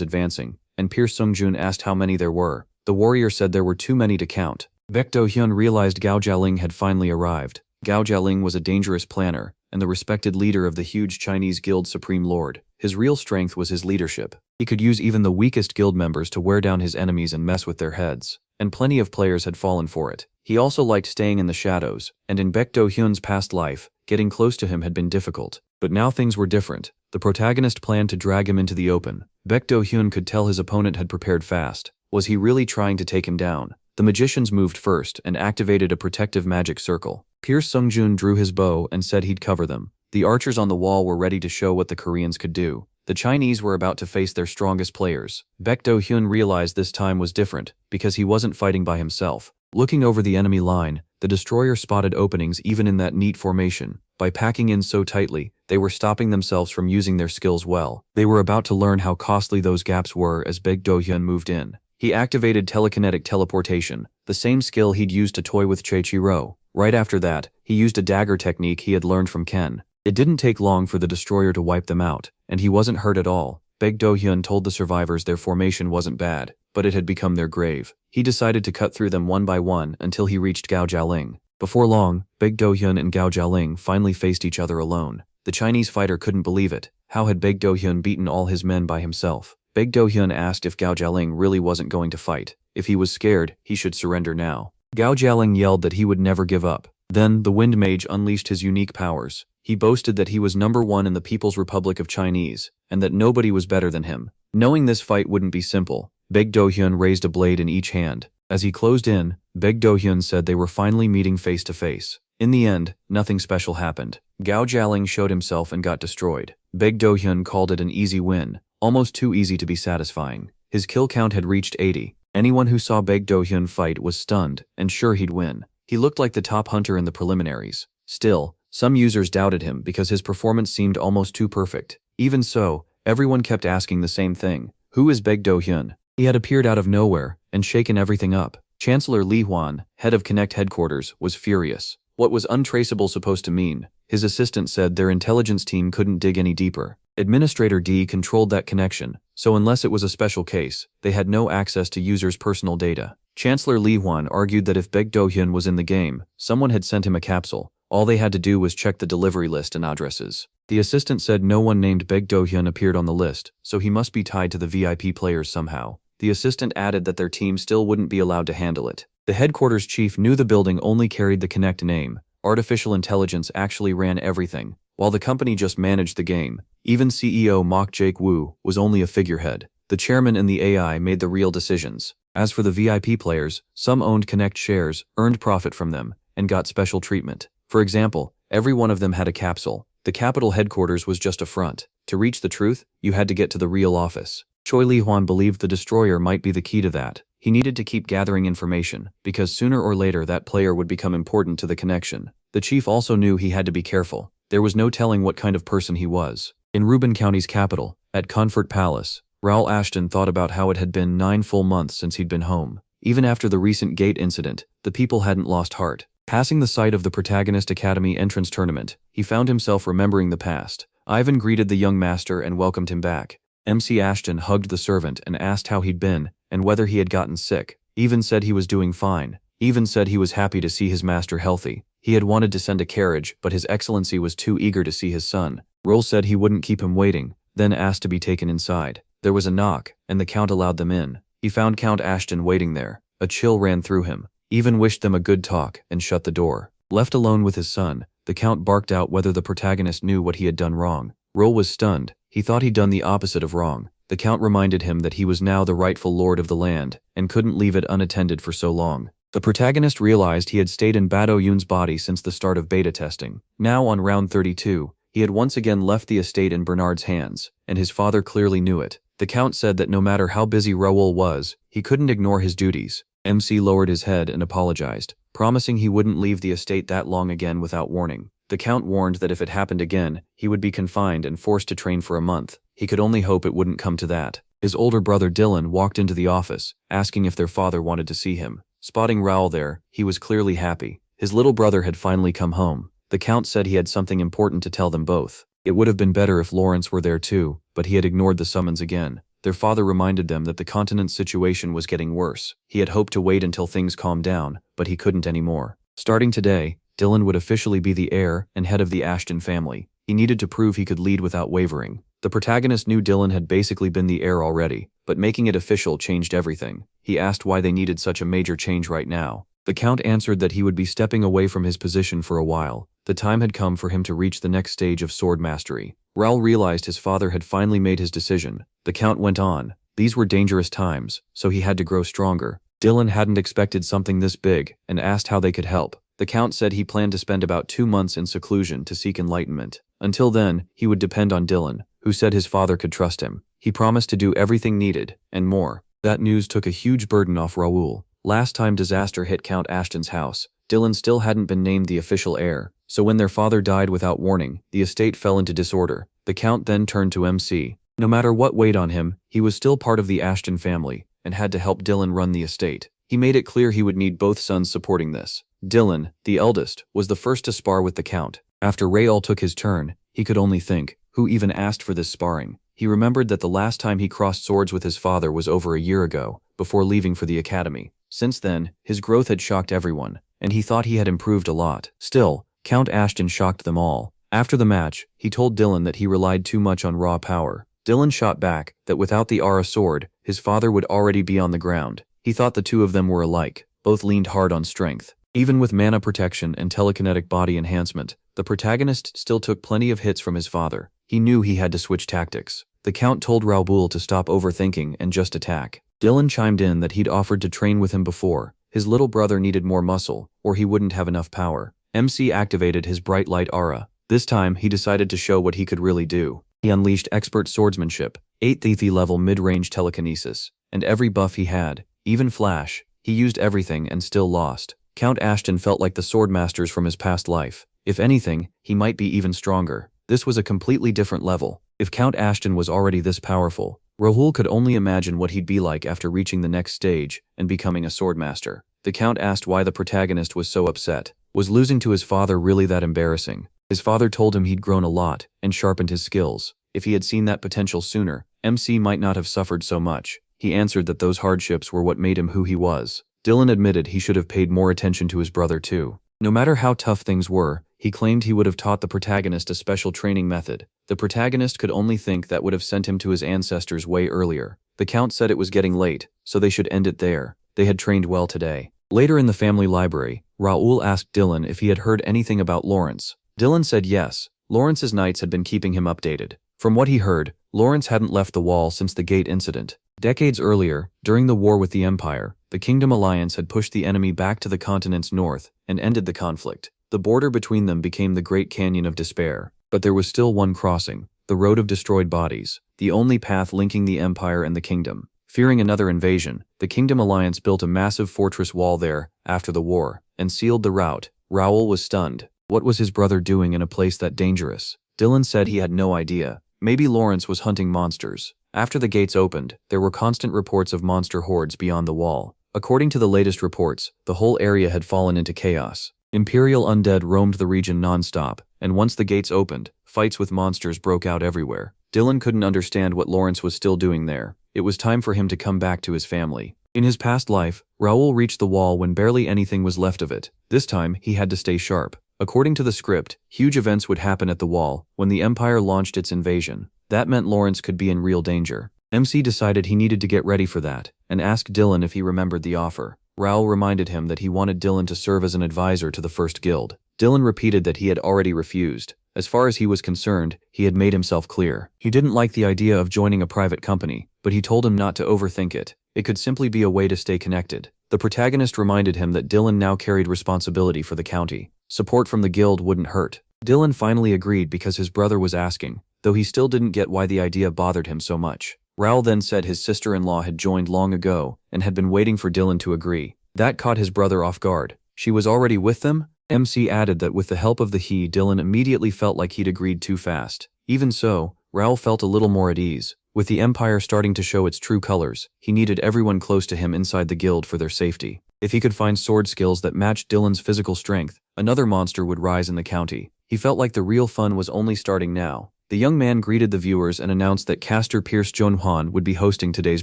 advancing, and Pierce Sung-joon asked how many there were. The warrior said there were too many to count. Baek Do-hyun realized Gao Jialing had finally arrived. Gao Jialing was a dangerous planner, and the respected leader of the huge Chinese guild Supreme Lord. His real strength was his leadership. He could use even the weakest guild members to wear down his enemies and mess with their heads, and plenty of players had fallen for it. He also liked staying in the shadows, and in Baek Do-hyun's past life, getting close to him had been difficult. But now things were different. The protagonist planned to drag him into the open. Baek Do-hyun could tell his opponent had prepared fast. Was he really trying to take him down? The magicians moved first and activated a protective magic circle. Pierce Sung-joon drew his bow and said he'd cover them. The archers on the wall were ready to show what the Koreans could do. The Chinese were about to face their strongest players. Baek Do-hyun realized this time was different, because he wasn't fighting by himself. Looking over the enemy line, the destroyer spotted openings even in that neat formation. By packing in so tightly, they were stopping themselves from using their skills well. They were about to learn how costly those gaps were as Baek Do-hyun moved in. He activated telekinetic teleportation, the same skill he'd used to toy with Choi-Chi-ro. Right after that, he used a dagger technique he had learned from Ken. It didn't take long for the destroyer to wipe them out, and he wasn't hurt at all. Baek Do-hyun told the survivors their formation wasn't bad, but it had become their grave. He decided to cut through them one by one until he reached Gao Jialing. Before long, Baek Do-hyun and Gao Jialing finally faced each other alone. The Chinese fighter couldn't believe it. How had Baek Do-hyun beaten all his men by himself? Baek Do-hyun asked if Gao Jialing really wasn't going to fight. If he was scared, he should surrender now. Gao Jialing yelled that he would never give up. Then, the Wind Mage unleashed his unique powers. He boasted that he was #1 in the People's Republic of Chinese, and that nobody was better than him. Knowing this fight wouldn't be simple, Baek Do-hyun raised a blade in each hand. As he closed in, Baek Do-hyun said they were finally meeting face to face. In the end, nothing special happened. Gao Jialing showed himself and got destroyed. Baek Do-hyun called it an easy win, almost too easy to be satisfying. His kill count had reached 80. Anyone who saw Baek Do-hyun fight was stunned and sure he'd win. He looked like the top hunter in the preliminaries. Still, some users doubted him because his performance seemed almost too perfect. Even so, everyone kept asking the same thing. Who is Baek Do-hyun? He had appeared out of nowhere and shaken everything up. Chancellor Li Huan, head of Connect headquarters, was furious. What was untraceable supposed to mean? His assistant said their intelligence team couldn't dig any deeper. Administrator D controlled that connection, so unless it was a special case, they had no access to users' personal data. Chancellor Li Huan argued that if Baek Do-hyun was in the game, someone had sent him a capsule. All they had to do was check the delivery list and addresses. The assistant said no one named Baek Do-hyun appeared on the list, so he must be tied to the VIP players somehow. The assistant added that their team still wouldn't be allowed to handle it. The headquarters chief knew the building only carried the Connect name. Artificial intelligence actually ran everything, while the company just managed the game. Even CEO Mok Jake Woo was only a figurehead. The chairman and the AI made the real decisions. As for the VIP players, some owned Connect shares, earned profit from them, and got special treatment. For example, every one of them had a capsule. The capital headquarters was just a front. To reach the truth, you had to get to the real office. Choi Li-hwan believed the destroyer might be the key to that. He needed to keep gathering information, because sooner or later that player would become important to the connection. The chief also knew he had to be careful. There was no telling what kind of person he was. In Rubin County's capital, at Comfort Palace, Raoul Ashton thought about how it had been 9 full months since he'd been home. Even after the recent gate incident, the people hadn't lost heart. Passing the site of the Protagonist Academy entrance tournament, he found himself remembering the past. Ivan greeted the young master and welcomed him back. MC Ashton hugged the servant and asked how he'd been and whether he had gotten sick. Even said he was doing fine. Even said he was happy to see his master healthy. He had wanted to send a carriage, but His Excellency was too eager to see his son. Roll said he wouldn't keep him waiting, then asked to be taken inside. There was a knock, and the Count allowed them in. He found Count Ashton waiting there. A chill ran through him. Even wished them a good talk and shut the door. Left alone with his son, the Count barked out whether the protagonist knew what he had done wrong. Roll was stunned. He thought he'd done the opposite of wrong. The Count reminded him that he was now the rightful lord of the land and couldn't leave it unattended for so long. The protagonist realized he had stayed in Bado Yoon's body since the start of beta testing. Now on round 32, he had once again left the estate in Bernard's hands, and his father clearly knew it. The Count said that no matter how busy Raoul was, he couldn't ignore his duties. MC lowered his head and apologized, promising he wouldn't leave the estate that long again without warning. The Count warned that if it happened again, he would be confined and forced to train for a month. He could only hope it wouldn't come to that. His older brother Dylan walked into the office, asking if their father wanted to see him. Spotting Raoul there, he was clearly happy. His little brother had finally come home. The Count said he had something important to tell them both. It would have been better if Lawrence were there too, but he had ignored the summons again. Their father reminded them that the continent's situation was getting worse. He had hoped to wait until things calmed down, but he couldn't anymore. Starting today, Dylan would officially be the heir and head of the Ashton family. He needed to prove he could lead without wavering. The protagonist knew Dylan had basically been the heir already, but making it official changed everything. He asked why they needed such a major change right now. The Count answered that he would be stepping away from his position for a while. The time had come for him to reach the next stage of sword mastery. Raoul realized his father had finally made his decision. The Count went on. These were dangerous times, so he had to grow stronger. Dylan hadn't expected something this big and asked how they could help. The Count said he planned to spend about 2 months in seclusion to seek enlightenment. Until then, he would depend on Dylan, who said his father could trust him. He promised to do everything needed, and more. That news took a huge burden off Raoul. Last time disaster hit Count Ashton's house, Dylan still hadn't been named the official heir, so when their father died without warning, the estate fell into disorder. The Count then turned to MC. No matter what weighed on him, he was still part of the Ashton family, and had to help Dylan run the estate. He made it clear he would need both sons supporting this. Dylan, the eldest, was the first to spar with the Count. After Raoul took his turn, he could only think, who even asked for this sparring? He remembered that the last time he crossed swords with his father was over a year ago, before leaving for the academy. Since then, his growth had shocked everyone, and he thought he had improved a lot. Still, Count Ashton shocked them all. After the match, he told Dylan that he relied too much on raw power. Dylan shot back that without the Aura sword, his father would already be on the ground. He thought the two of them were alike, both leaned hard on strength. Even with mana protection and telekinetic body enhancement, the protagonist still took plenty of hits from his father. He knew he had to switch tactics. The Count told Raoul to stop overthinking and just attack. Dylan chimed in that he'd offered to train with him before. His little brother needed more muscle, or he wouldn't have enough power. MC activated his bright light aura. This time, he decided to show what he could really do. He unleashed expert swordsmanship, 8th level mid-range telekinesis, and every buff he had, even flash. He used everything and still lost. Count Ashton felt like the swordmasters from his past life. If anything, he might be even stronger. This was a completely different level. If Count Ashton was already this powerful, Raoul could only imagine what he'd be like after reaching the next stage and becoming a swordmaster. The Count asked why the protagonist was so upset. Was losing to his father really that embarrassing? His father told him he'd grown a lot and sharpened his skills. If he had seen that potential sooner, MC might not have suffered so much. He answered that those hardships were what made him who he was. Dylan admitted he should have paid more attention to his brother too. No matter how tough things were, he claimed he would have taught the protagonist a special training method. The protagonist could only think that would have sent him to his ancestors way earlier. The count said it was getting late, so they should end it there. They had trained well today. Later in the family library, Raoul asked Dylan if he had heard anything about Lawrence. Dylan said yes. Lawrence's knights had been keeping him updated. From what he heard, Lawrence hadn't left the wall since the gate incident. Decades earlier, during the war with the Empire, the Kingdom Alliance had pushed the enemy back to the continent's north and ended the conflict. The border between them became the Great Canyon of Despair. But there was still one crossing, the Road of Destroyed Bodies, the only path linking the Empire and the Kingdom. Fearing another invasion, the Kingdom Alliance built a massive fortress wall there after the war and sealed the route. Raoul was stunned. What was his brother doing in a place that dangerous? Dylan said he had no idea. Maybe Lawrence was hunting monsters. After the gates opened, there were constant reports of monster hordes beyond the wall. According to the latest reports, the whole area had fallen into chaos. Imperial undead roamed the region non-stop, and once the gates opened, fights with monsters broke out everywhere. Dylan couldn't understand what Lawrence was still doing there. It was time for him to come back to his family. In his past life, Raoul reached the wall when barely anything was left of it. This time, he had to stay sharp. According to the script, huge events would happen at the wall when the Empire launched its invasion. That meant Lawrence could be in real danger. MC decided he needed to get ready for that, and asked Dylan if he remembered the offer. Raoul reminded him that he wanted Dylan to serve as an advisor to the First Guild. Dylan repeated that he had already refused. As far as he was concerned, he had made himself clear. He didn't like the idea of joining a private company, but he told him not to overthink it. It could simply be a way to stay connected. The protagonist reminded him that Dylan now carried responsibility for the county. Support from the guild wouldn't hurt. Dylan finally agreed because his brother was asking, though he still didn't get why the idea bothered him so much. Raoul then said his sister-in-law had joined long ago and had been waiting for Dylan to agree. That caught his brother off guard. She was already with them? MC added that with the help of the he, Dylan immediately felt like he'd agreed too fast. Even so, Raoul felt a little more at ease. With the Empire starting to show its true colors, he needed everyone close to him inside the guild for their safety. If he could find sword skills that matched Dylan's physical strength, another monster would rise in the county. He felt like the real fun was only starting now. The young man greeted the viewers and announced that caster Pierce Jonhwan would be hosting today's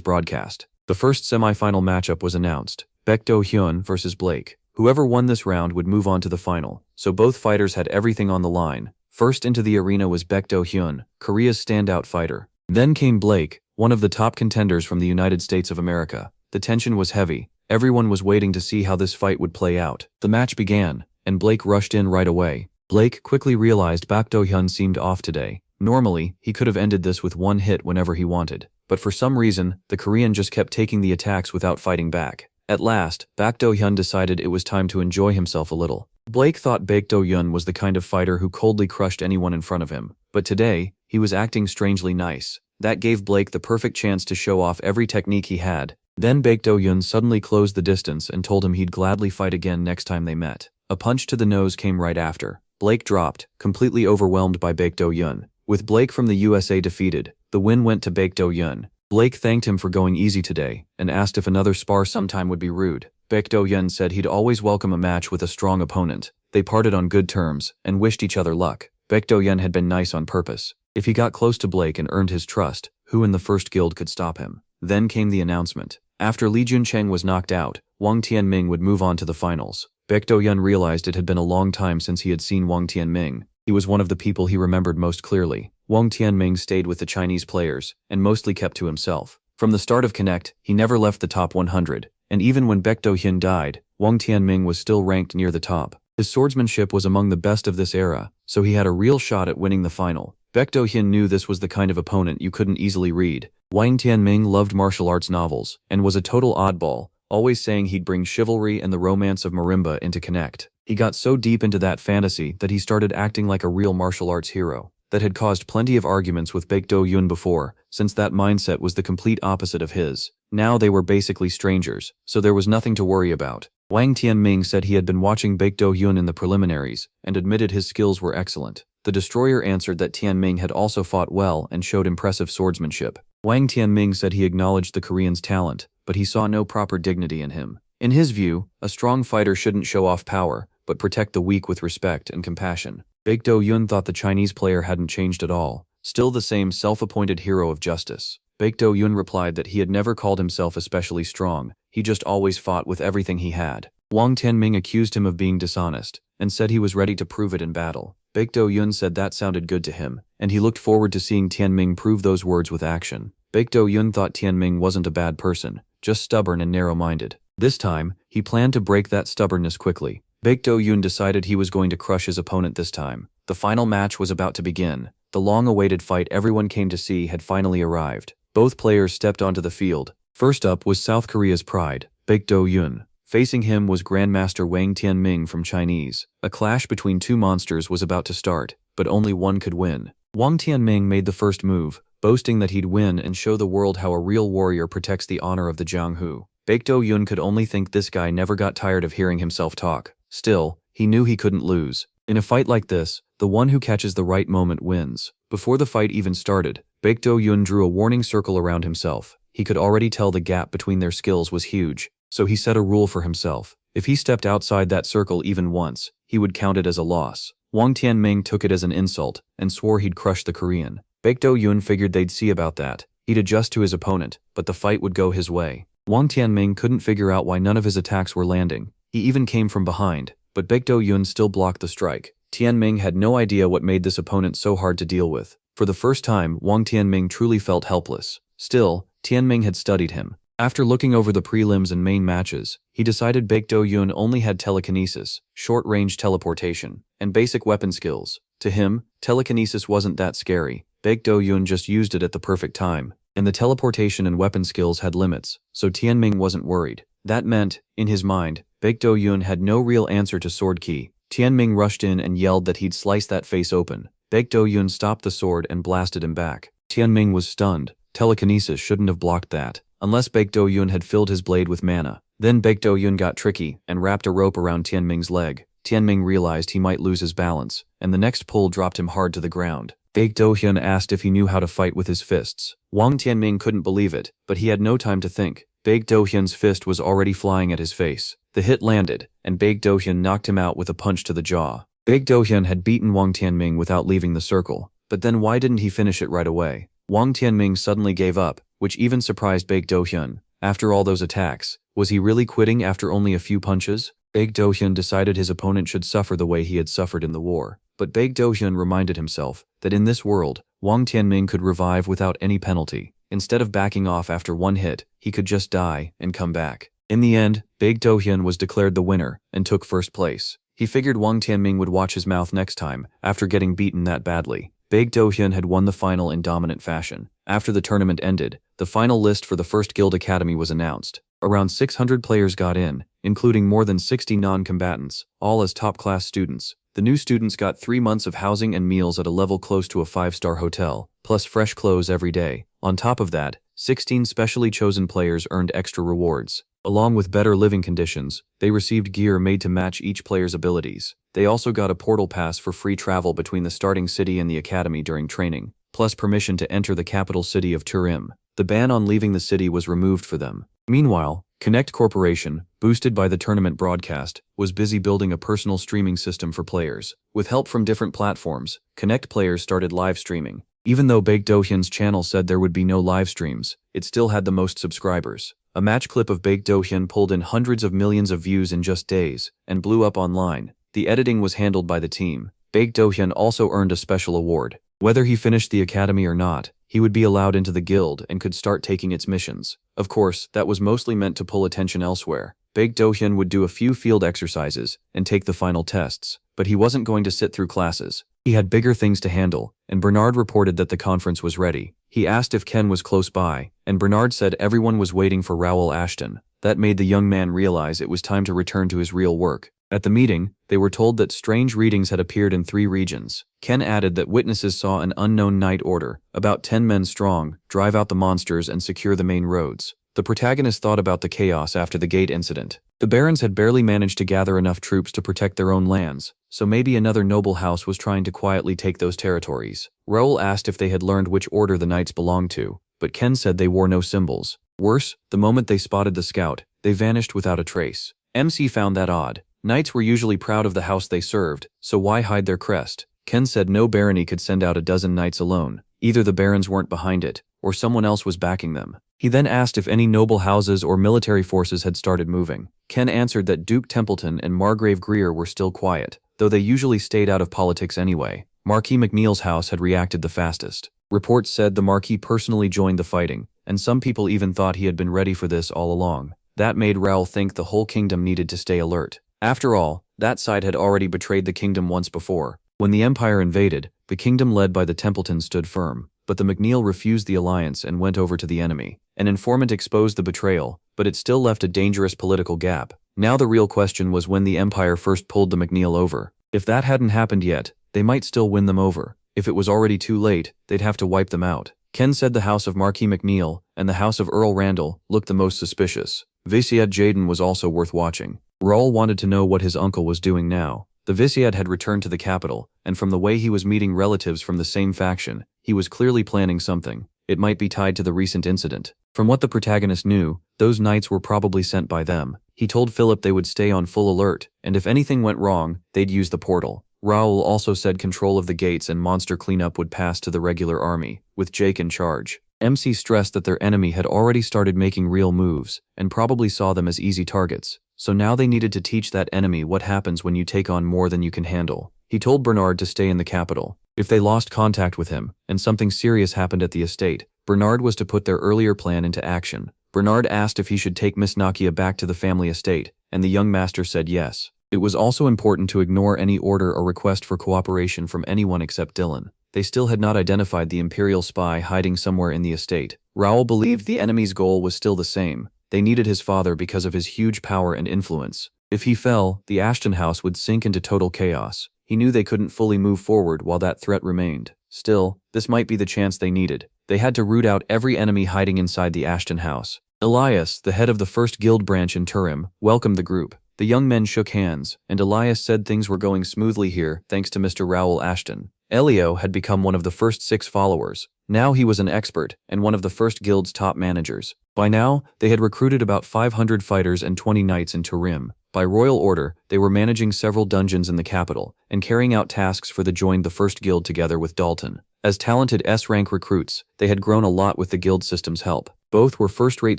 broadcast. The first semi-final matchup was announced. Baek Do-hyun versus Blake. Whoever won this round would move on to the final, so both fighters had everything on the line. First into the arena was Baek Do-hyun, Korea's standout fighter. Then came Blake, one of the top contenders from the United States of America. The tension was heavy. Everyone was waiting to see how this fight would play out. The match began, and Blake rushed in right away. Blake quickly realized Baek Do-hyun seemed off today. Normally, he could have ended this with one hit whenever he wanted, but for some reason, the Korean just kept taking the attacks without fighting back. At last, Baek Do-hyun decided it was time to enjoy himself a little. Blake thought Baek Do-hyun was the kind of fighter who coldly crushed anyone in front of him, but today, he was acting strangely nice. That gave Blake the perfect chance to show off every technique he had. Then Baek Do-hyun suddenly closed the distance and told him he'd gladly fight again next time they met. A punch to the nose came right after. Blake dropped, completely overwhelmed by Baek Do-hyun. With Blake from the USA defeated, the win went to Baek Do-hyun. Blake thanked him for going easy today, and asked if another spar sometime would be rude. Baek Do-hyun said he'd always welcome a match with a strong opponent. They parted on good terms, and wished each other luck. Baek Do-hyun had been nice on purpose. If he got close to Blake and earned his trust, who in the first guild could stop him? Then came the announcement. After Li Juncheng was knocked out, Wang Tianming would move on to the finals. Baek Do-hyun realized it had been a long time since he had seen Wang Tianming. He was one of the people he remembered most clearly. Wang Tianming stayed with the Chinese players, and mostly kept to himself. From the start of Connect, he never left the top 100, and even when Baek Do-hyun died, Wang Tianming was still ranked near the top. His swordsmanship was among the best of this era, so he had a real shot at winning the final. Baek Do-hyun knew this was the kind of opponent you couldn't easily read. Wang Tianming loved martial arts novels, and was a total oddball, always saying he'd bring chivalry and the romance of marimba into Connect. He got so deep into that fantasy that he started acting like a real martial arts hero. That had caused plenty of arguments with Baek Do-hyun before, since that mindset was the complete opposite of his. Now they were basically strangers, so there was nothing to worry about. Wang Tianming said he had been watching Baek Do-hyun in the preliminaries, and admitted his skills were excellent. The destroyer answered that Tianming had also fought well and showed impressive swordsmanship. Wang Tianming said he acknowledged the Korean's talent, but he saw no proper dignity in him. In his view, a strong fighter shouldn't show off power, but protect the weak with respect and compassion. Baek Do-hyun thought the Chinese player hadn't changed at all, still the same self-appointed hero of justice. Baek Do-hyun replied that he had never called himself especially strong, he just always fought with everything he had. Wang Tianming accused him of being dishonest, and said he was ready to prove it in battle. Baekdo Yun said that sounded good to him, and he looked forward to seeing Tianming prove those words with action. Baekdo Yun thought Tianming wasn't a bad person, just stubborn and narrow-minded. This time, he planned to break that stubbornness quickly. Baekdo Yun decided he was going to crush his opponent this time. The final match was about to begin. The long-awaited fight everyone came to see had finally arrived. Both players stepped onto the field. First up was South Korea's pride, Baekdo Yun. Facing him was Grandmaster Wang Tianming from Chinese. A clash between two monsters was about to start, but only one could win. Wang Tianming made the first move, boasting that he'd win and show the world how a real warrior protects the honor of the Jianghu. Baekdo Yun could only think this guy never got tired of hearing himself talk. Still, he knew he couldn't lose. In a fight like this, the one who catches the right moment wins. Before the fight even started, Baekdo Yun drew a warning circle around himself. He could already tell the gap between their skills was huge, so he set a rule for himself. If he stepped outside that circle even once, he would count it as a loss. Wang Tianming took it as an insult and swore he'd crush the Korean. Baekdo Yun figured they'd see about that. He'd adjust to his opponent, but the fight would go his way. Wang Tianming couldn't figure out why none of his attacks were landing. He even came from behind, but Baekdo Yun still blocked the strike. Tianming had no idea what made this opponent so hard to deal with. For the first time, Wang Tianming truly felt helpless. Still, Tianming had studied him. After looking over the prelims and main matches, he decided Baekdo Yun only had telekinesis, short-range teleportation, and basic weapon skills. To him, telekinesis wasn't that scary. Baekdo Yun just used it at the perfect time, and the teleportation and weapon skills had limits, so Tianming wasn't worried. That meant, in his mind, Baekdo Yun had no real answer to sword ki. Tianming rushed in and yelled that he'd slice that face open. Baekdo Yun stopped the sword and blasted him back. Tianming was stunned. Telekinesis shouldn't have blocked that, unless Baekdo Yun had filled his blade with mana. Then Baekdo Yun got tricky and wrapped a rope around Tianming's leg. Tianming realized he might lose his balance, and the next pull dropped him hard to the ground. Baekdo Yun asked if he knew how to fight with his fists. Wang Tianming couldn't believe it, but he had no time to think. Baekdo Yun's fist was already flying at his face. The hit landed, and Baekdo Yun knocked him out with a punch to the jaw. Baekdo Yun had beaten Wang Tianming without leaving the circle, but then why didn't he finish it right away? Wang Tianming suddenly gave up, which even surprised Baekdo Yun. After all those attacks, was he really quitting after only a few punches? Baekdo Yun decided his opponent should suffer the way he had suffered in the war. But Baekdo Yun reminded himself that in this world, Wang Tianming could revive without any penalty. Instead of backing off after one hit, he could just die and come back. In the end, Baekdo Yun was declared the winner and took first place. He figured Wang Tianming would watch his mouth next time, after getting beaten that badly. Baekdo Yun had won the final in dominant fashion. After the tournament ended, the final list for the first Guild Academy was announced. Around 600 players got in, including more than 60 non-combatants, all as top-class students. The new students got 3 months of housing and meals at a level close to a 5-star hotel, plus fresh clothes every day. On top of that, 16 specially chosen players earned extra rewards. Along with better living conditions, they received gear made to match each player's abilities. They also got a portal pass for free travel between the starting city and the academy during training, plus permission to enter the capital city of Turim. The ban on leaving the city was removed for them. Meanwhile, Connect Corporation, boosted by the tournament broadcast, was busy building a personal streaming system for players. With help from different platforms, Connect players started live streaming. Even though Baekdo Yun's channel said there would be no live streams, it still had the most subscribers. A match clip of Baekdo Yun pulled in hundreds of millions of views in just days, and blew up online. The editing was handled by the team. Baekdo Yun also earned a special award. Whether he finished the academy or not, he would be allowed into the guild and could start taking its missions. Of course, that was mostly meant to pull attention elsewhere. Baekdo Yun would do a few field exercises and take the final tests, but he wasn't going to sit through classes. He had bigger things to handle, and Bernard reported that the conference was ready. He asked if Ken was close by, and Bernard said everyone was waiting for Raoul Ashton. That made the young man realize it was time to return to his real work. At the meeting, they were told that strange readings had appeared in 3 regions. Ken added that witnesses saw an unknown night order, about 10 men strong, drive out the monsters and secure the main roads. The protagonist thought about the chaos after the gate incident. The barons had barely managed to gather enough troops to protect their own lands, so maybe another noble house was trying to quietly take those territories. Raoul asked if they had learned which order the knights belonged to, but Ken said they wore no symbols. Worse, the moment they spotted the scout, they vanished without a trace. MC found that odd. Knights were usually proud of the house they served, so why hide their crest? Ken said no barony could send out a dozen knights alone. Either the barons weren't behind it, or someone else was backing them. He then asked if any noble houses or military forces had started moving. Ken answered that Duke Templeton and Margrave Greer were still quiet. though they usually stayed out of politics anyway. Marquis McNeil's house had reacted the fastest. Reports said the Marquis personally joined the fighting, and some people even thought he had been ready for this all along. That made Raoul think the whole kingdom needed to stay alert. After all, that side had already betrayed the kingdom once before. When the Empire invaded, the kingdom led by the Templetons stood firm, but the McNeil refused the alliance and went over to the enemy. An informant exposed the betrayal, but it still left a dangerous political gap. Now the real question was when the Empire first pulled the McNeil over. If that hadn't happened yet, they might still win them over. If it was already too late, they'd have to wipe them out. Ken said the house of Marquis McNeil and the house of Earl Randall looked the most suspicious. Viziad Jaden was also worth watching. Raoul wanted to know what his uncle was doing now. The Viziad had returned to the capital, and from the way he was meeting relatives from the same faction, he was clearly planning something. It might be tied to the recent incident. From what the protagonist knew, those knights were probably sent by them. He told Philip they would stay on full alert, and if anything went wrong, they'd use the portal. Raoul also said control of the gates and monster cleanup would pass to the regular army, with Jake in charge. MC stressed that their enemy had already started making real moves, and probably saw them as easy targets, so now they needed to teach that enemy what happens when you take on more than you can handle. He told Bernard to stay in the capital. If they lost contact with him, and something serious happened at the estate, Bernard was to put their earlier plan into action. Bernard asked if he should take Miss Nakia back to the family estate, and the young master said yes. It was also important to ignore any order or request for cooperation from anyone except Dylan. They still had not identified the Imperial spy hiding somewhere in the estate. Raoul believed the enemy's goal was still the same. They needed his father because of his huge power and influence. If he fell, the Ashton house would sink into total chaos. He knew they couldn't fully move forward while that threat remained. Still, this might be the chance they needed. They had to root out every enemy hiding inside the Ashton house. Elias, the head of the first guild branch in Turim, welcomed the group. The young men shook hands, and Elias said things were going smoothly here thanks to Mr. Raoul Ashton. Elio had become one of the first 6 followers. Now he was an expert and one of the first guild's top managers. By now, they had recruited about 500 fighters and 20 knights in Turim. By royal order, they were managing several dungeons in the capital and carrying out tasks for the joined the first guild together with Dalton. As talented S-rank recruits, they had grown a lot with the guild system's help. Both were first-rate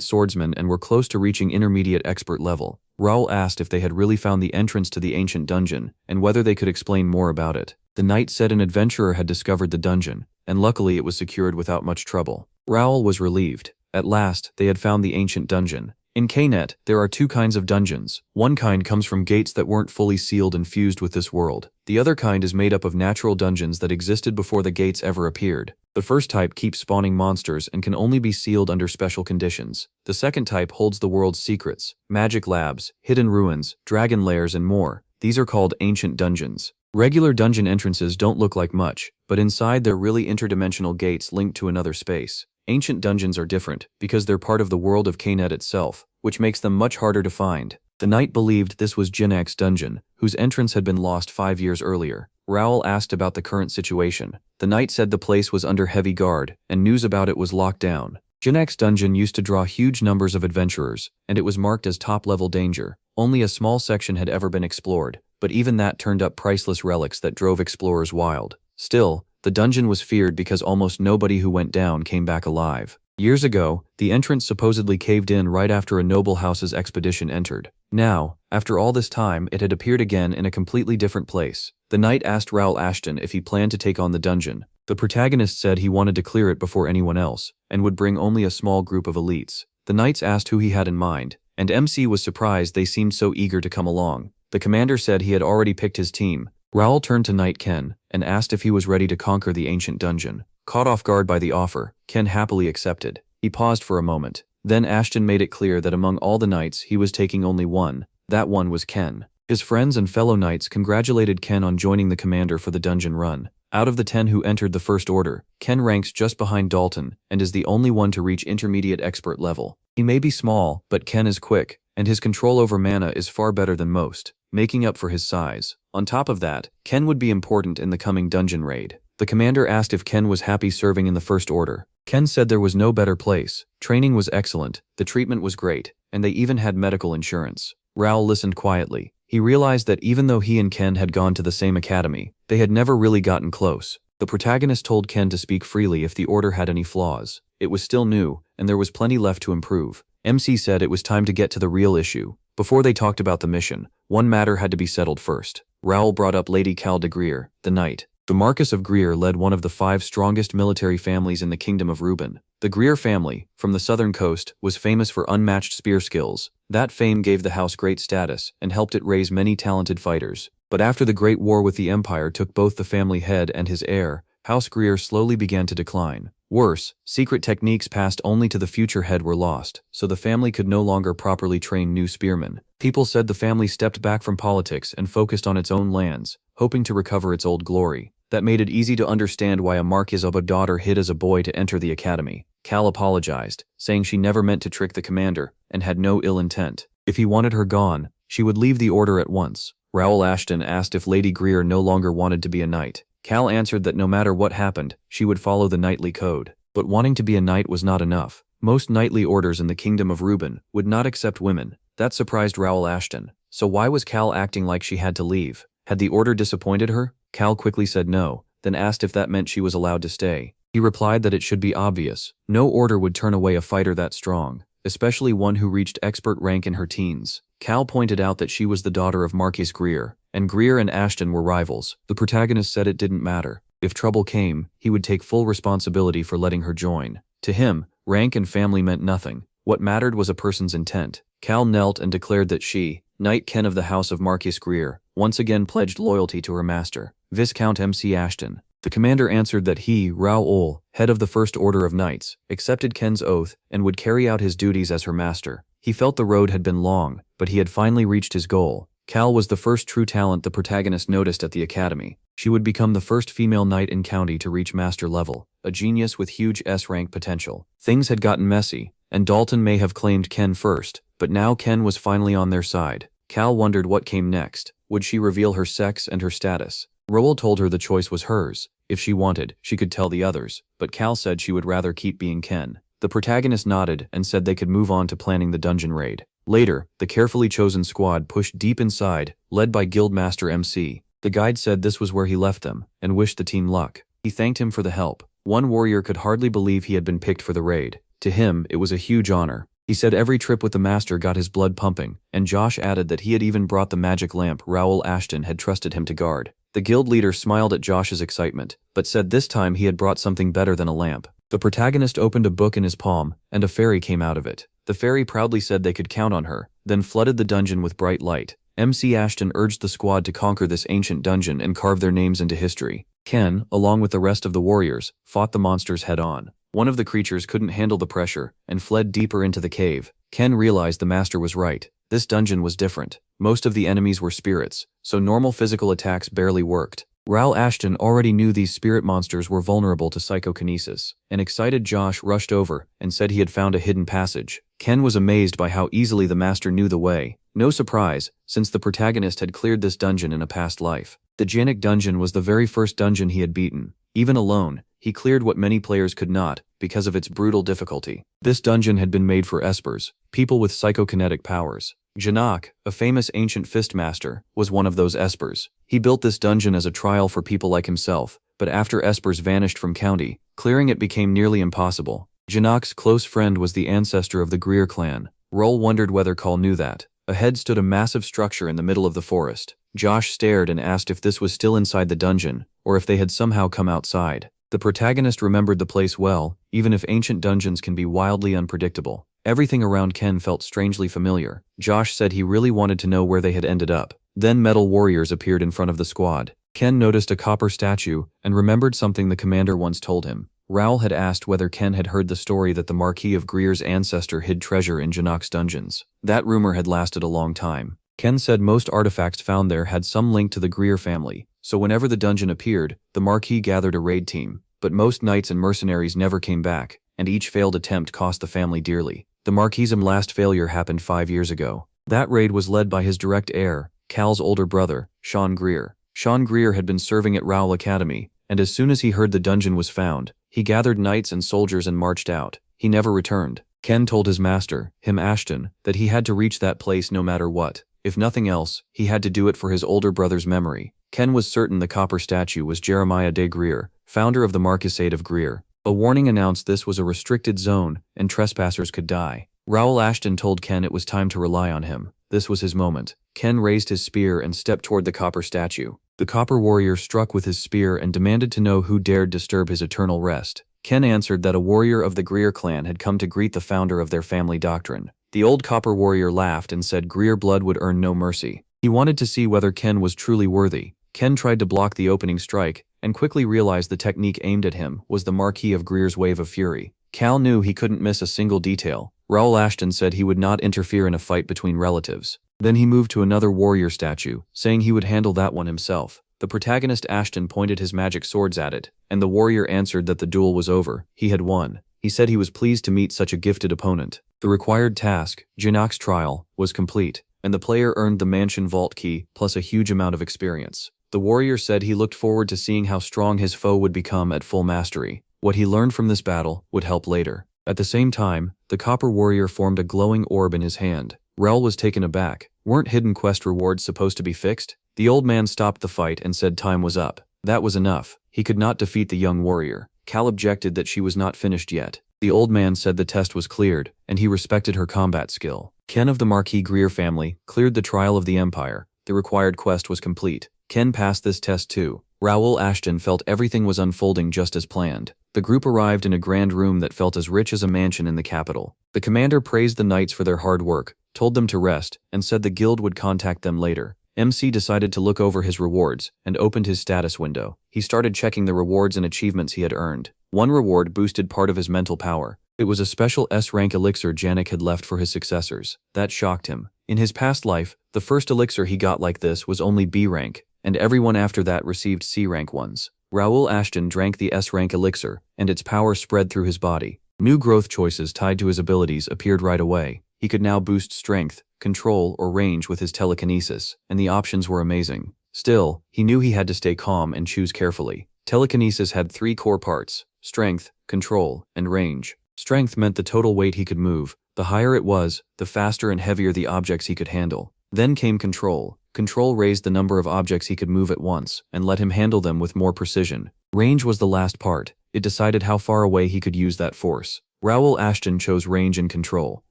swordsmen and were close to reaching intermediate expert level. Raoul asked if they had really found the entrance to the ancient dungeon and whether they could explain more about it. The knight said an adventurer had discovered the dungeon, and luckily it was secured without much trouble. Raoul was relieved. At last, they had found the ancient dungeon. In KNET, there are 2 kinds of dungeons. One kind comes from gates that weren't fully sealed and fused with this world. The other kind is made up of natural dungeons that existed before the gates ever appeared. The first type keeps spawning monsters and can only be sealed under special conditions. The second type holds the world's secrets, magic labs, hidden ruins, dragon lairs, and more. These are called ancient dungeons. Regular dungeon entrances don't look like much, but inside they're really interdimensional gates linked to another space. Ancient dungeons are different because they're part of the world of KNET itself, which makes them much harder to find. The knight believed this was Jinak's dungeon, whose entrance had been lost 5 years earlier. Raoul asked about the current situation. The knight said the place was under heavy guard, and news about it was locked down. Jinak's dungeon used to draw huge numbers of adventurers, and it was marked as top-level danger. Only a small section had ever been explored, but even that turned up priceless relics that drove explorers wild. Still, the dungeon was feared because almost nobody who went down came back alive. Years ago, the entrance supposedly caved in right after a noble house's expedition entered. Now, after all this time, it had appeared again in a completely different place. The knight asked Raoul Ashton if he planned to take on the dungeon. The protagonist said he wanted to clear it before anyone else, and would bring only a small group of elites. The knights asked who he had in mind, and MC was surprised they seemed so eager to come along. The commander said he had already picked his team. Raoul turned to Knight Ken and asked if he was ready to conquer the ancient dungeon. Caught off guard by the offer, Ken happily accepted. He paused for a moment. Then Ashton made it clear that among all the knights he was taking only one. That one was Ken. His friends and fellow knights congratulated Ken on joining the commander for the dungeon run. Out of the 10 who entered the first order, Ken ranks just behind Dalton and is the only one to reach intermediate expert level. He may be small, but Ken is quick, and his control over mana is far better than most, making up for his size. On top of that, Ken would be important in the coming dungeon raid. The commander asked if Ken was happy serving in the first order. Ken said there was no better place. Training was excellent, the treatment was great, and they even had medical insurance. Raoul listened quietly. He realized that even though he and Ken had gone to the same academy, they had never really gotten close. The protagonist told Ken to speak freely if the order had any flaws. It was still new, and there was plenty left to improve. MC said it was time to get to the real issue. Before they talked about the mission, one matter had to be settled first. Raoul brought up Lady Cal de Greer, the knight. The Marquis of Greer led one of the 5 strongest military families in the Kingdom of Reuben. The Greer family, from the southern coast, was famous for unmatched spear skills. That fame gave the house great status and helped it raise many talented fighters. But after the Great War with the Empire took both the family head and his heir, House Greer slowly began to decline. Worse, secret techniques passed only to the future head were lost, so the family could no longer properly train new spearmen. People said the family stepped back from politics and focused on its own lands, hoping to recover its old glory. That made it easy to understand why a Marquis of a daughter hid as a boy to enter the academy. Cal apologized, saying she never meant to trick the commander and had no ill intent. If he wanted her gone, she would leave the order at once. Raoul Ashton asked if Lady Greer no longer wanted to be a knight. Cal answered that no matter what happened, she would follow the knightly code. But wanting to be a knight was not enough. Most knightly orders in the Kingdom of Reuben would not accept women. That surprised Raoul Ashton. So why was Cal acting like she had to leave? Had the order disappointed her? Cal quickly said no, then asked if that meant she was allowed to stay. He replied that it should be obvious. No order would turn away a fighter that strong, especially one who reached expert rank in her teens. Cal pointed out that she was the daughter of Marquis Greer, and Greer and Ashton were rivals. The protagonist said it didn't matter. If trouble came, he would take full responsibility for letting her join. To him, rank and family meant nothing. What mattered was a person's intent. Cal knelt and declared that she, Knight Ken of the House of Marquis Greer, once again pledged loyalty to her master, Viscount MC Ashton. The commander answered that he, Raoul, head of the First Order of Knights, accepted Ken's oath and would carry out his duties as her master. He felt the road had been long, but he had finally reached his goal. Cal was the first true talent the protagonist noticed at the academy. She would become the first female knight in county to reach master level, a genius with huge S-rank potential. Things had gotten messy, and Dalton may have claimed Ken first, but now Ken was finally on their side. Cal wondered what came next. Would she reveal her sex and her status? Raoul told her the choice was hers. If she wanted, she could tell the others, but Cal said she would rather keep being Ken. The protagonist nodded and said they could move on to planning the dungeon raid. Later, the carefully chosen squad pushed deep inside, led by Guildmaster MC. The guide said this was where he left them, and wished the team luck. He thanked him for the help. One warrior could hardly believe he had been picked for the raid. To him, it was a huge honor. He said every trip with the master got his blood pumping, and Josh added that he had even brought the magic lamp Raoul Ashton had trusted him to guard. The guild leader smiled at Josh's excitement, but said this time he had brought something better than a lamp. The protagonist opened a book in his palm, and a fairy came out of it. The fairy proudly said they could count on her, then flooded the dungeon with bright light. MC Ashton urged the squad to conquer this ancient dungeon and carve their names into history. Ken, along with the rest of the warriors, fought the monsters head-on. One of the creatures couldn't handle the pressure and fled deeper into the cave. Ken realized the master was right. This dungeon was different. Most of the enemies were spirits, so normal physical attacks barely worked. Raoul Ashton already knew these spirit monsters were vulnerable to psychokinesis. An excited Josh rushed over and said he had found a hidden passage. Ken was amazed by how easily the master knew the way. No surprise, since the protagonist had cleared this dungeon in a past life. The Janik dungeon was the very first dungeon he had beaten. Even alone, he cleared what many players could not, because of its brutal difficulty. This dungeon had been made for espers, people with psychokinetic powers. Janak, a famous ancient fist master, was one of those espers. He built this dungeon as a trial for people like himself, but after espers vanished from county, clearing it became nearly impossible. Janak's close friend was the ancestor of the Greer clan. Roll wondered whether Call knew that. Ahead stood a massive structure in the middle of the forest. Josh stared and asked if this was still inside the dungeon, or if they had somehow come outside. The protagonist remembered the place well, even if ancient dungeons can be wildly unpredictable. Everything around Ken felt strangely familiar. Josh said he really wanted to know where they had ended up. Then metal warriors appeared in front of the squad. Ken noticed a copper statue and remembered something the commander once told him. Raoul had asked whether Ken had heard the story that the Marquis of Greer's ancestor hid treasure in Janak's dungeons. That rumor had lasted a long time. Ken said most artifacts found there had some link to the Greer family, so whenever the dungeon appeared, the Marquis gathered a raid team. But most knights and mercenaries never came back, and each failed attempt cost the family dearly. The Marquis's last failure happened 5 years ago. That raid was led by his direct heir, Cal's older brother, Sean Greer. Sean Greer had been serving at Raoul Academy, and as soon as he heard the dungeon was found, he gathered knights and soldiers and marched out. He never returned. Ken told his master, him Ashton, that he had to reach that place no matter what. If nothing else, he had to do it for his older brother's memory. Ken was certain the copper statue was Jeremiah de Greer, founder of the Marquisate of Greer. A warning announced this was a restricted zone, and trespassers could die. Raoul Ashton told Ken it was time to rely on him. This was his moment. Ken raised his spear and stepped toward the copper statue. The copper warrior struck with his spear and demanded to know who dared disturb his eternal rest. Ken answered that a warrior of the Greer clan had come to greet the founder of their family doctrine. The old copper warrior laughed and said Greer blood would earn no mercy. He wanted to see whether Ken was truly worthy. Ken tried to block the opening strike, and quickly realized the technique aimed at him was the Marquis of Greer's wave of fury. Cal knew he couldn't miss a single detail. Raoul Ashton said he would not interfere in a fight between relatives. Then he moved to another warrior statue, saying he would handle that one himself. The protagonist Ashton pointed his magic swords at it, and the warrior answered that the duel was over. He had won. He said he was pleased to meet such a gifted opponent. The required task, Jinok's trial, was complete, and the player earned the mansion vault key plus a huge amount of experience. The warrior said he looked forward to seeing how strong his foe would become at full mastery. What he learned from this battle would help later. At the same time, the copper warrior formed a glowing orb in his hand. Raoul was taken aback. Weren't hidden quest rewards supposed to be fixed? The old man stopped the fight and said time was up. That was enough. He could not defeat the young warrior. Cal objected that she was not finished yet. The old man said the test was cleared, and he respected her combat skill. Ken of the Marquis Greer family cleared the trial of the Empire. The required quest was complete. Ken passed this test too. Raoul Ashton felt everything was unfolding just as planned. The group arrived in a grand room that felt as rich as a mansion in the capital. The commander praised the knights for their hard work, told them to rest, and said the guild would contact them later. MC decided to look over his rewards and opened his status window. He started checking the rewards and achievements he had earned. One reward boosted part of his mental power. It was a special S-rank elixir Janek had left for his successors. That shocked him. In his past life, the first elixir he got like this was only B rank, and everyone after that received C rank ones. Raoul Ashton drank the S-rank elixir, and its power spread through his body. New growth choices tied to his abilities appeared right away. He could now boost strength, control, or range with his telekinesis, and the options were amazing. Still, he knew he had to stay calm and choose carefully. Telekinesis had 3 core parts: strength, control, and range. Strength meant the total weight he could move. The higher it was, the faster and heavier the objects he could handle. Then came control. Control raised the number of objects he could move at once, and let him handle them with more precision. Range was the last part. It decided how far away he could use that force. Raoul Ashton chose range and control.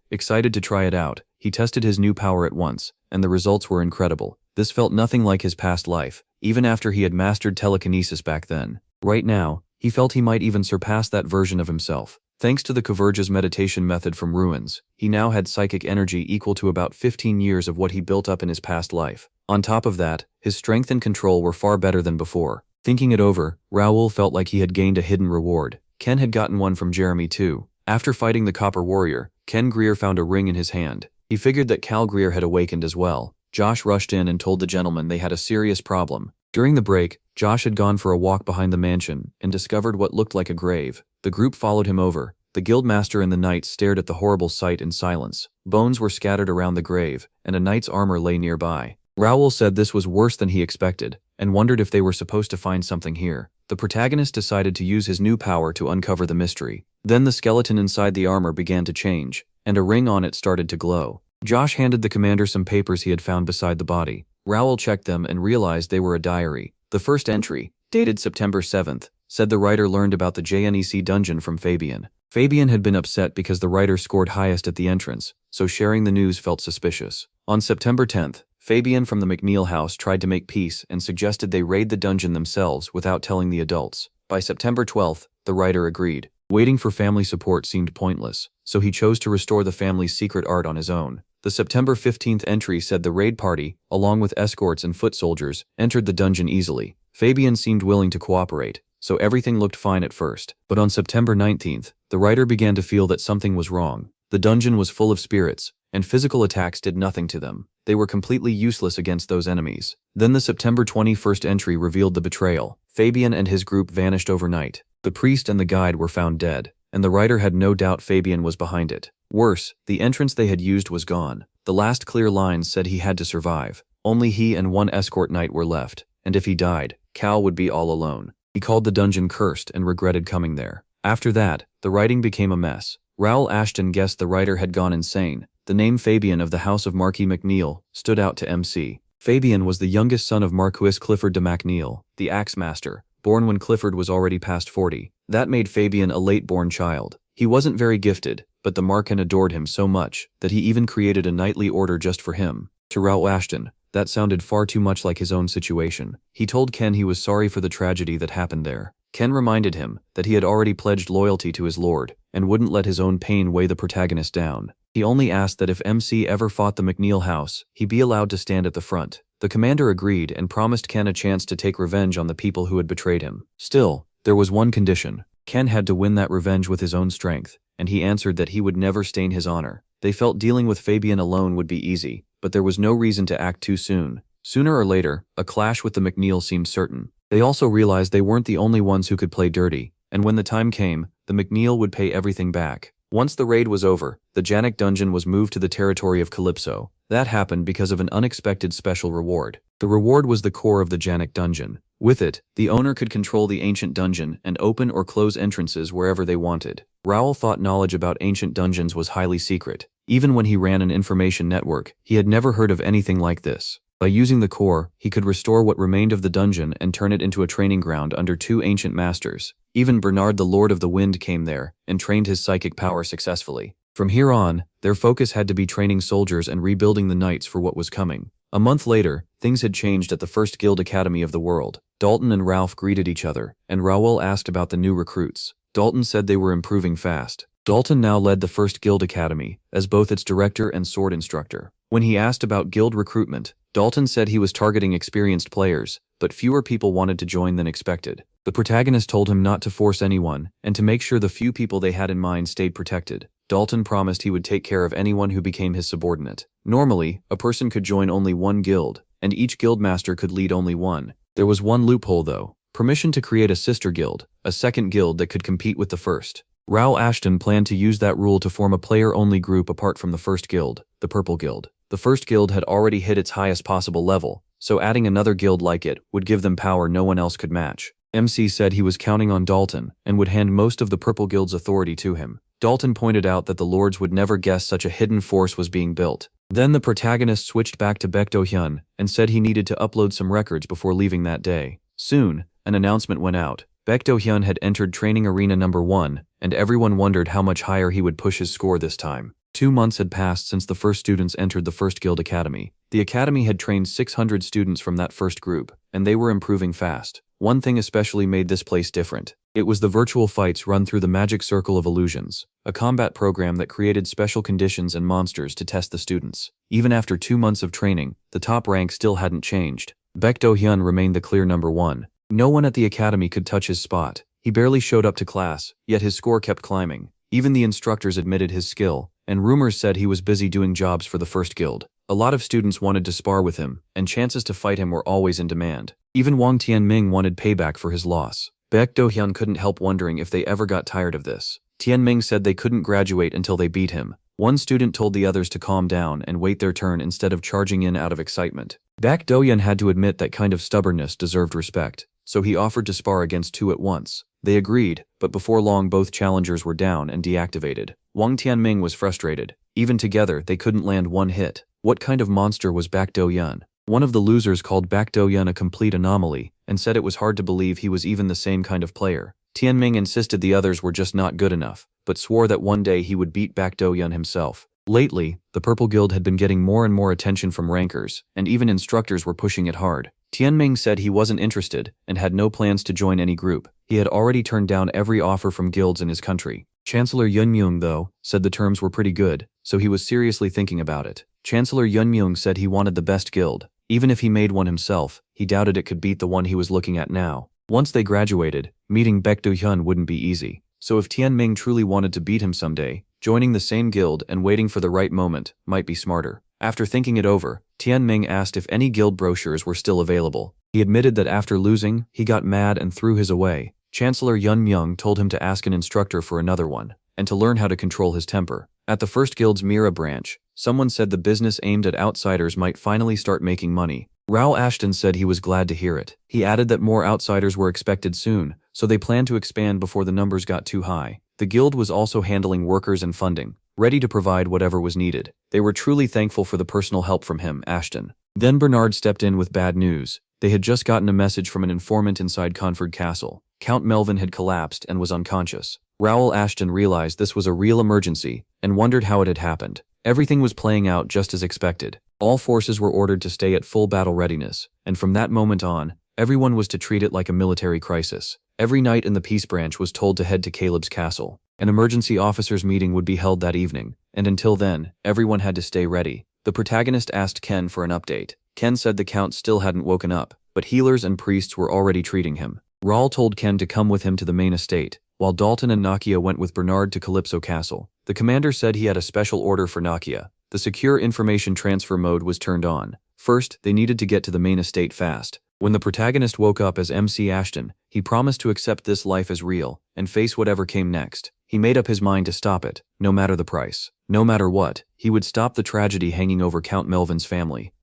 Excited to try it out, he tested his new power at once, and the results were incredible. This felt nothing like his past life, even after he had mastered telekinesis back then. Right now, he felt he might even surpass that version of himself. Thanks to the Converge's meditation method from Ruins, he now had psychic energy equal to about 15 years of what he built up in his past life. On top of that, his strength and control were far better than before. Thinking it over, Raoul felt like he had gained a hidden reward. Ken had gotten one from Jeremy too. After fighting the Copper Warrior, Ken Greer found a ring in his hand. He figured that Cal Greer had awakened as well. Josh rushed in and told the gentleman they had a serious problem. During the break, Josh had gone for a walk behind the mansion and discovered what looked like a grave. The group followed him over. The guildmaster and the knights stared at the horrible sight in silence. Bones were scattered around the grave, and a knight's armor lay nearby. Raoul said this was worse than he expected, and wondered if they were supposed to find something here. The protagonist decided to use his new power to uncover the mystery. Then the skeleton inside the armor began to change, and a ring on it started to glow. Josh handed the commander some papers he had found beside the body. Raoul checked them and realized they were a diary. The first entry, dated September 7th, said the writer learned about the JNEC dungeon from Fabian. Fabian had been upset because the writer scored highest at the entrance, so sharing the news felt suspicious. On September 10th, Fabian from the McNeil house tried to make peace and suggested they raid the dungeon themselves without telling the adults. By September 12th, the writer agreed. Waiting for family support seemed pointless, so he chose to restore the family's secret art on his own. The September 15th entry said the raid party, along with escorts and foot soldiers, entered the dungeon easily. Fabian seemed willing to cooperate, so everything looked fine at first. But on September 19th, the writer began to feel that something was wrong. The dungeon was full of spirits, and physical attacks did nothing to them. They were completely useless against those enemies. Then the September 21st entry revealed the betrayal. Fabian and his group vanished overnight. The priest and the guide were found dead, and the writer had no doubt Fabian was behind it. Worse, the entrance they had used was gone. The last clear lines said he had to survive. Only he and one escort knight were left, and if he died, Cal would be all alone. He called the dungeon cursed and regretted coming there. After that, the writing became a mess. Raoul Ashton guessed the writer had gone insane. The name Fabian of the House of Marquis McNeil stood out to MC. Fabian was the youngest son of Marquis Clifford de MacNeil, the Axe Master, born when Clifford was already past 40. That made Fabian a late-born child. He wasn't very gifted, but the Marken adored him so much that he even created a nightly order just for him. To Raoul Ashton, that sounded far too much like his own situation. He told Ken he was sorry for the tragedy that happened there. Ken reminded him that he had already pledged loyalty to his lord and wouldn't let his own pain weigh the protagonist down. He only asked that if MC ever fought the McNeil house, he be allowed to stand at the front. The commander agreed and promised Ken a chance to take revenge on the people who had betrayed him. Still, there was one condition. Ken had to win that revenge with his own strength, and he answered that he would never stain his honor. They felt dealing with Fabian alone would be easy, but there was no reason to act too soon. Sooner or later, a clash with the McNeil seemed certain. They also realized they weren't the only ones who could play dirty, and when the time came, the McNeil would pay everything back. Once the raid was over, the Janek dungeon was moved to the territory of Calypso. That happened because of an unexpected special reward. The reward was the core of the Janek dungeon. With it, the owner could control the ancient dungeon and open or close entrances wherever they wanted. Raoul thought knowledge about ancient dungeons was highly secret. Even when he ran an information network, he had never heard of anything like this. By using the core, he could restore what remained of the dungeon and turn it into a training ground under two ancient masters. Even Bernard the Lord of the Wind came there and trained his psychic power successfully. From here on, their focus had to be training soldiers and rebuilding the knights for what was coming. A month later, things had changed at the first guild academy of the world. Dalton and Ralph greeted each other, and Raoul asked about the new recruits. Dalton said they were improving fast. Dalton now led the first guild academy, as both its director and sword instructor. When he asked about guild recruitment, Dalton said he was targeting experienced players, but fewer people wanted to join than expected. The protagonist told him not to force anyone, and to make sure the few people they had in mind stayed protected. Dalton promised he would take care of anyone who became his subordinate. Normally, a person could join only one guild, and each guildmaster could lead only one. There was one loophole though: permission to create a sister guild, a second guild that could compete with the first. Raoul Ashton planned to use that rule to form a player-only group apart from the first guild, the Purple Guild. The first guild had already hit its highest possible level, so adding another guild like it would give them power no one else could match. MC said he was counting on Dalton and would hand most of the Purple Guild's authority to him. Dalton pointed out that the lords would never guess such a hidden force was being built. Then the protagonist switched back to Baek Do-hyun and said he needed to upload some records before leaving that day. Soon, an announcement went out. Baek Do-hyun had entered training arena number 1, and everyone wondered how much higher he would push his score this time. 2 months had passed since the first students entered the first guild academy. The academy had trained 600 students from that first group, and they were improving fast. One thing especially made this place different. It was the virtual fights run through the Magic Circle of Illusions, a combat program that created special conditions and monsters to test the students. Even after 2 months of training, the top rank still hadn't changed. Baek Do-hyun remained the clear number 1. No one at the academy could touch his spot. He barely showed up to class, yet his score kept climbing. Even the instructors admitted his skill, and rumors said he was busy doing jobs for the first guild. A lot of students wanted to spar with him, and chances to fight him were always in demand. Even Wang Tianming wanted payback for his loss. Baek Do-hyun couldn't help wondering if they ever got tired of this. Tianming said they couldn't graduate until they beat him. One student told the others to calm down and wait their turn instead of charging in out of excitement. Baek Do-hyun had to admit that kind of stubbornness deserved respect, so he offered to spar against 2 at once. They agreed, but before long both challengers were down and deactivated. Wang Tianming was frustrated. Even together, they couldn't land one hit. What kind of monster was Baek Do-hyun? One of the losers called Baek Do-hyun a complete anomaly, and said it was hard to believe he was even the same kind of player. Tianming insisted the others were just not good enough, but swore that one day he would beat Baek Do-hyun himself. Lately, the Purple Guild had been getting more and more attention from rankers, and even instructors were pushing it hard. Tianming said he wasn't interested, and had no plans to join any group. He had already turned down every offer from guilds in his country. Chancellor Yun Myung, though, said the terms were pretty good, so he was seriously thinking about it. Chancellor Yun Myung said he wanted the best guild. Even if he made one himself, he doubted it could beat the one he was looking at now. Once they graduated, meeting Baek Do-hyun wouldn't be easy. So if Tianming truly wanted to beat him someday, joining the same guild and waiting for the right moment might be smarter. After thinking it over, Tianming asked if any guild brochures were still available. He admitted that after losing, he got mad and threw his away. Chancellor Yun Myung told him to ask an instructor for another one, and to learn how to control his temper. At the first guild's Mira branch, someone said the business aimed at outsiders might finally start making money. Raoul Ashton said he was glad to hear it. He added that more outsiders were expected soon, so they planned to expand before the numbers got too high. The guild was also handling workers and funding, ready to provide whatever was needed. They were truly thankful for the personal help from him, Ashton. Then Bernard stepped in with bad news. They had just gotten a message from an informant inside Conford Castle. Count Melvin had collapsed and was unconscious. Raoul Ashton realized this was a real emergency and wondered how it had happened. Everything was playing out just as expected. All forces were ordered to stay at full battle readiness, and from that moment on, everyone was to treat it like a military crisis. Every knight in the Peace Branch was told to head to Caleb's castle. An emergency officers' meeting would be held that evening, and until then, everyone had to stay ready. The protagonist asked Ken for an update. Ken said the Count still hadn't woken up, but healers and priests were already treating him. Raoul told Ken to come with him to the main estate, while Dalton and Nakia went with Bernard to Calypso Castle. The commander said he had a special order for Nakia. The secure information transfer mode was turned on. First, they needed to get to the main estate fast. When the protagonist woke up as MC Ashton, he promised to accept this life as real and face whatever came next. He made up his mind to stop it, no matter the price. No matter what, he would stop the tragedy hanging over Count Melvin's family.